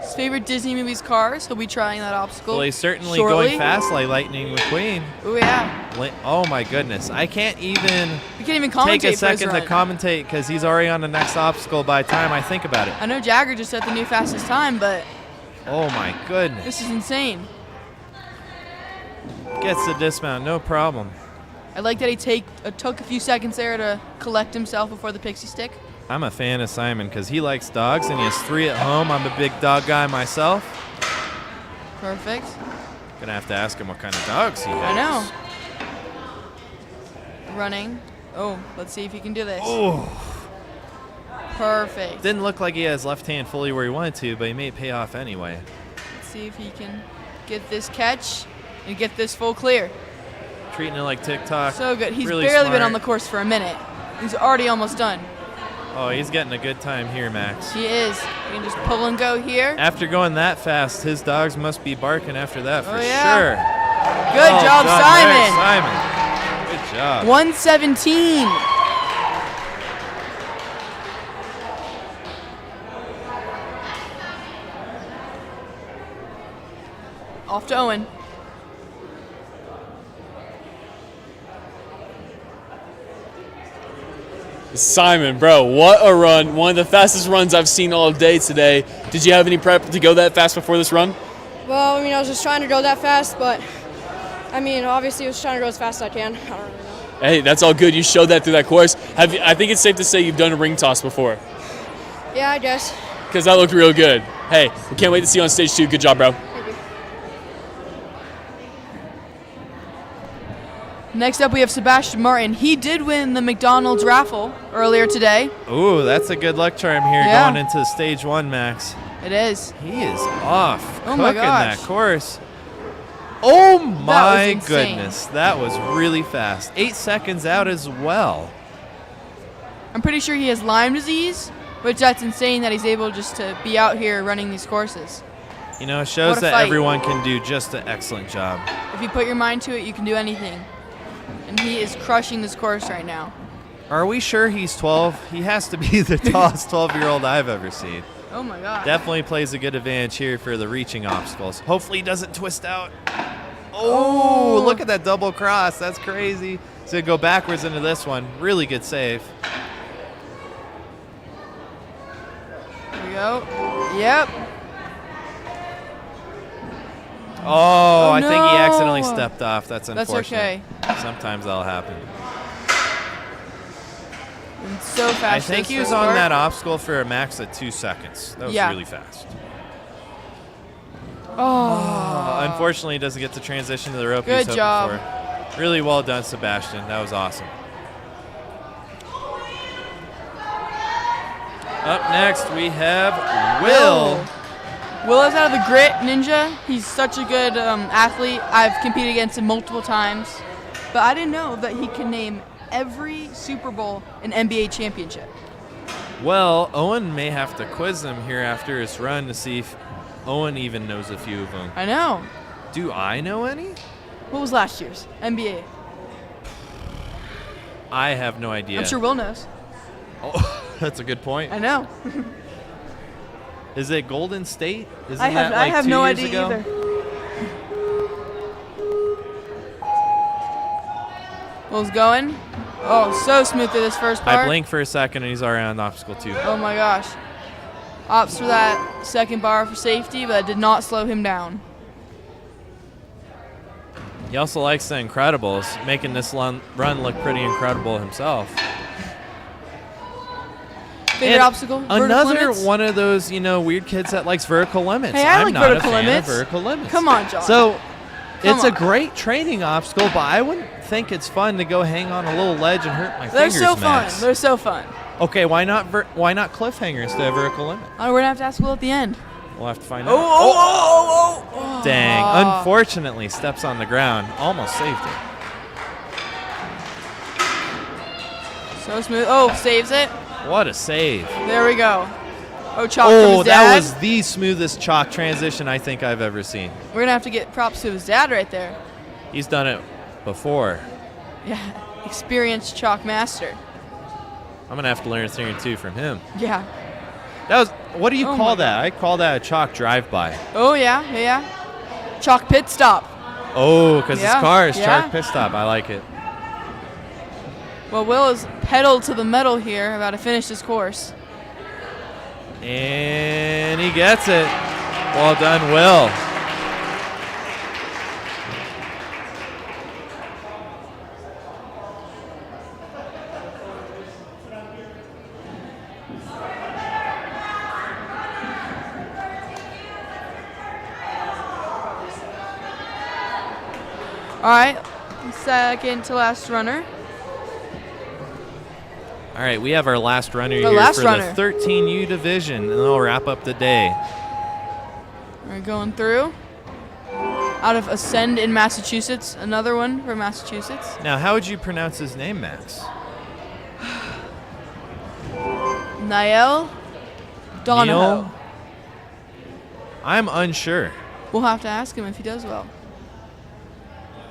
His favorite Disney movie's Cars. He'll be trying that obstacle. Well, he's certainly shortly. going fast like Lightning McQueen. Oh, yeah. Oh my goodness. I can't even You can't even commentate take a for his second to run. commentate because he's already on the next obstacle by the time I think about it. I know Jagger just set the new fastest time, but Oh my goodness. this is insane. Gets the dismount, no problem. I like that he took a few seconds there to collect himself before the pixie stick. I'm a fan of Simon because he likes dogs and he has 3 at home. I'm a big dog guy myself. Perfect. Gonna have to ask him what kind of dogs he has. I know. Running. Oh, let's see if he can do this. Oh. Perfect. Didn't look like he has left hand fully where he wanted to, but he may pay off anyway. Let's see if he can get this catch and get this full clear. Treating it like TikTok. So good. He's really barely smart. been on the course for a minute. He's already almost done. Oh, he's getting a good time here, Max. He is. You can just pull and go here. After going that fast, his dogs must be barking after that for sure. Good job, Simon. Simon. Good job. 117. Off to Owen. Simon, bro, what a run. One of the fastest runs I've seen all day today. Did you have any prep to go that fast before this run? Well, I mean, I was just trying to go that fast, but I mean, obviously I was trying to go as fast as I can. I don't really know. Hey, that's all good. You showed that through that course. I think it's safe to say you've done a ring toss before. Yeah, I guess. Because that looked real good. Hey, we can't wait to see you on stage 2. Good job, bro. Next up, we have Sebastian Martin. He did win the McDonald's raffle earlier today. Ooh, that's a good luck charm here going into stage 1, Max. It is. He is off. Oh my cooking gosh. that course. Oh my insane. goodness. That was really fast. 8 seconds out as well. I'm pretty sure he has Lyme disease, which that's insane that he's able just to be out here running these courses. You know, it shows What a that fight. everyone can do just an excellent job. If you put your mind to it, you can do anything. And he is crushing this course right now. Are we sure he's 12? He has to be the tallest 12-year-old I've ever seen. Oh my God. Definitely plays a good advantage here for the reaching obstacles. Hopefully he doesn't twist out. Oh, look at that double cross. That's crazy. He's going to go backwards into this one. Really good save. Here we go. Yep. Oh, I think he no. accidentally stepped off. That's unfortunate. That's okay. Sometimes that'll happen. And so fast. I think he was so on far. that obstacle for a max of 2 seconds. That was really fast. Oh. Unfortunately, he doesn't get to transition to the rope he Good was hoping job. for. Really well done, Sebastian. That was awesome. Up next, we have Will. Will is out of the Grit Ninja. He's such a good athlete. I've competed against him multiple times. But I didn't know that he can name every Super Bowl and NBA championship. Well, Owen may have to quiz him here after his run to see if Owen even knows a few of them. I know. Do I know any? What was last year's? NBA. I have no idea. I'm sure Will knows. Oh, that's a good point. I know. Is it Golden State? Isn't I have 2 no years idea ago? either. Will's going. Oh, so smooth through this first part. I blinked for a second and he's already on obstacle 2. Oh my gosh. Opts for that second bar for safety, but that did not slow him down. He also likes the Incredibles, making this run look pretty incredible himself. Favorite obstacle? Vertical Another limits? one of those, weird kids that likes vertical limits. Hey, I I'm like not vertical a fan limits. of vertical limits. Come on, John. So Come it's a on. great training obstacle, but I wouldn't think it's fun to go hang on a little ledge and hurt my They're fingers, so Max. fun. They're so fun. Okay, why not cliffhanger instead of vertical limit? We're going to have to ask Will at the end. We'll have to find Oh, out. oh, oh, oh, oh. Dang. Ah. Unfortunately, steps on the ground. Almost saved it. So smooth. Oh, saves it. What a save. There we go. Oh, chalk from his dad. That was the smoothest chalk transition I think I've ever seen. We're going to have to get props to his dad right there. He's done it before. Yeah, experienced chalk master. I'm going to have to learn a thing or two from him. Yeah. What do you Oh call my that? I call that a chalk drive-by. Oh, yeah, yeah. Chalk pit stop. Oh, because Yeah, his car is yeah. chalk pit stop. I like it. Well, Will is pedal to the metal here, about to finish this course. And he gets it. Well done, Will. All right, second to last runner. All right, we have our last runner The here last for runner. the 13U division, and then we'll wrap up the day. All We're going through. Out of Ascend in Massachusetts. Another one from Massachusetts. Now, how would you pronounce his name, Max? Niall Donahoe. Neil? I'm unsure. We'll have to ask him if he does well.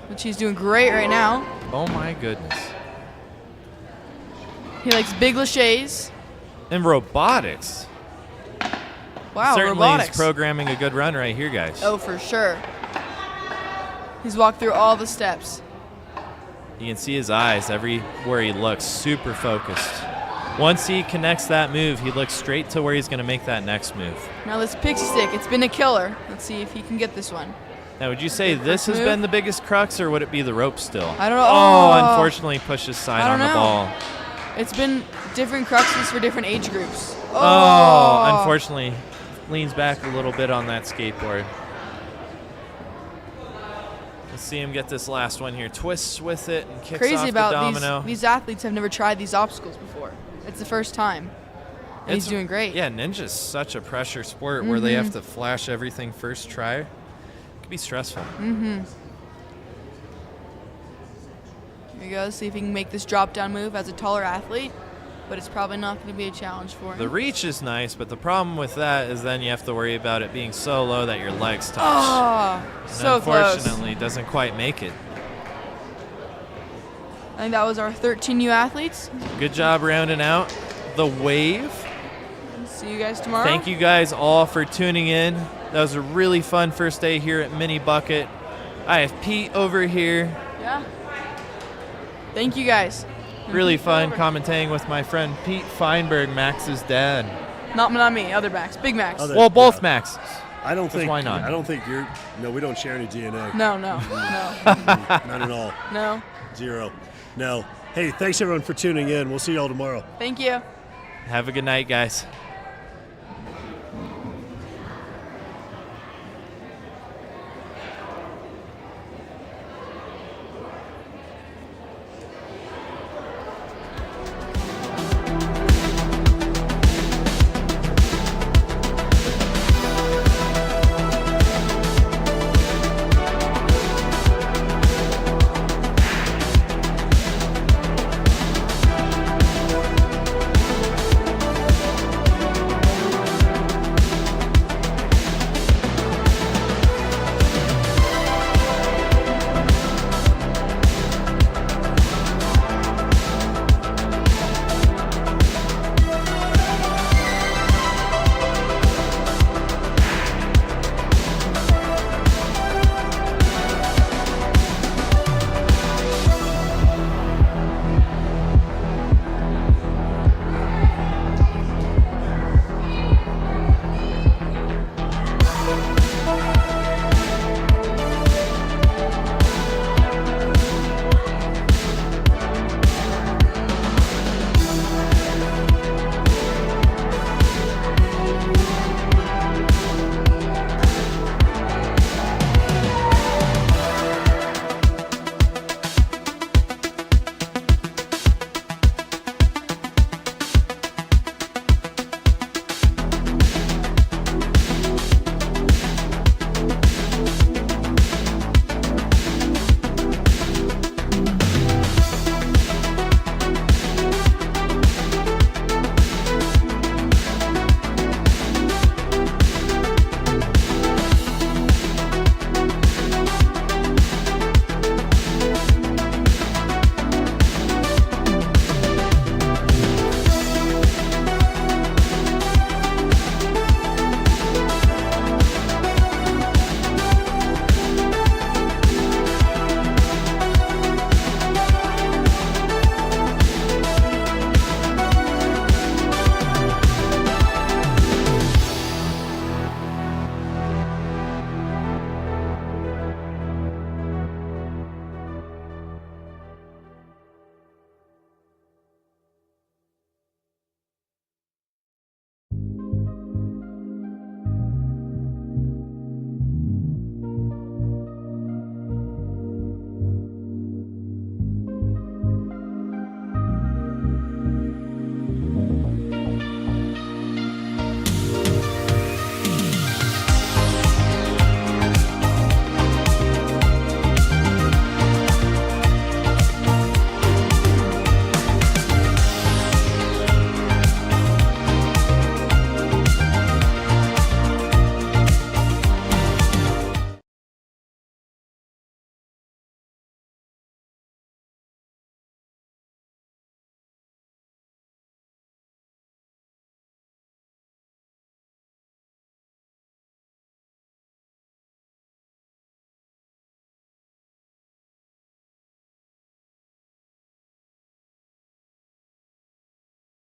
Which he's doing great right now. Oh my goodness. He likes big laches. And robotics. Wow, Certainly robotics. he's programming a good run right here, guys. Oh, for sure. He's walked through all the steps. You can see his eyes everywhere he looks, super focused. Once he connects that move, he looks straight to where he's going to make that next move. Now this pixie stick, it's been a killer. Let's see if he can get this one. Now, would you say this has been the biggest crux, or would it be the rope still? I don't know. Oh, unfortunately, pushes side on the ball. It's been different cruxes for different age groups. Oh, unfortunately, leans back a little bit on that skateboard. Let's see him get this last one here. Twists with it and kicks Crazy off about the domino. these athletes have never tried these obstacles before. It's the first time. And he's doing great. Yeah, ninja's such a pressure sport where they have to flash everything first try. It could be stressful. Here he goes. See if he can make this drop down move as a taller athlete. But it's probably not going to be a challenge for him. The reach is nice, but the problem with that is then you have to worry about it being so low that your legs touch. Oh, and so close. unfortunately, doesn't quite make it. I think that was our 13 new athletes. Good job rounding out the wave. See you guys tomorrow. Thank you guys all for tuning in. That was a really fun first day here at Mini Bucket. I have Pete over here. Yeah. Thank you guys. Really fun commentating with my friend Pete Feinberg, Max's dad. Not me, other Max, Big Max. Both Maxes. I don't think. Why not? I don't think you're. No, we don't share any DNA. No. Not at all. No. Zero. No. Hey, thanks everyone for tuning in. We'll see you all tomorrow. Thank you. Have a good night, guys.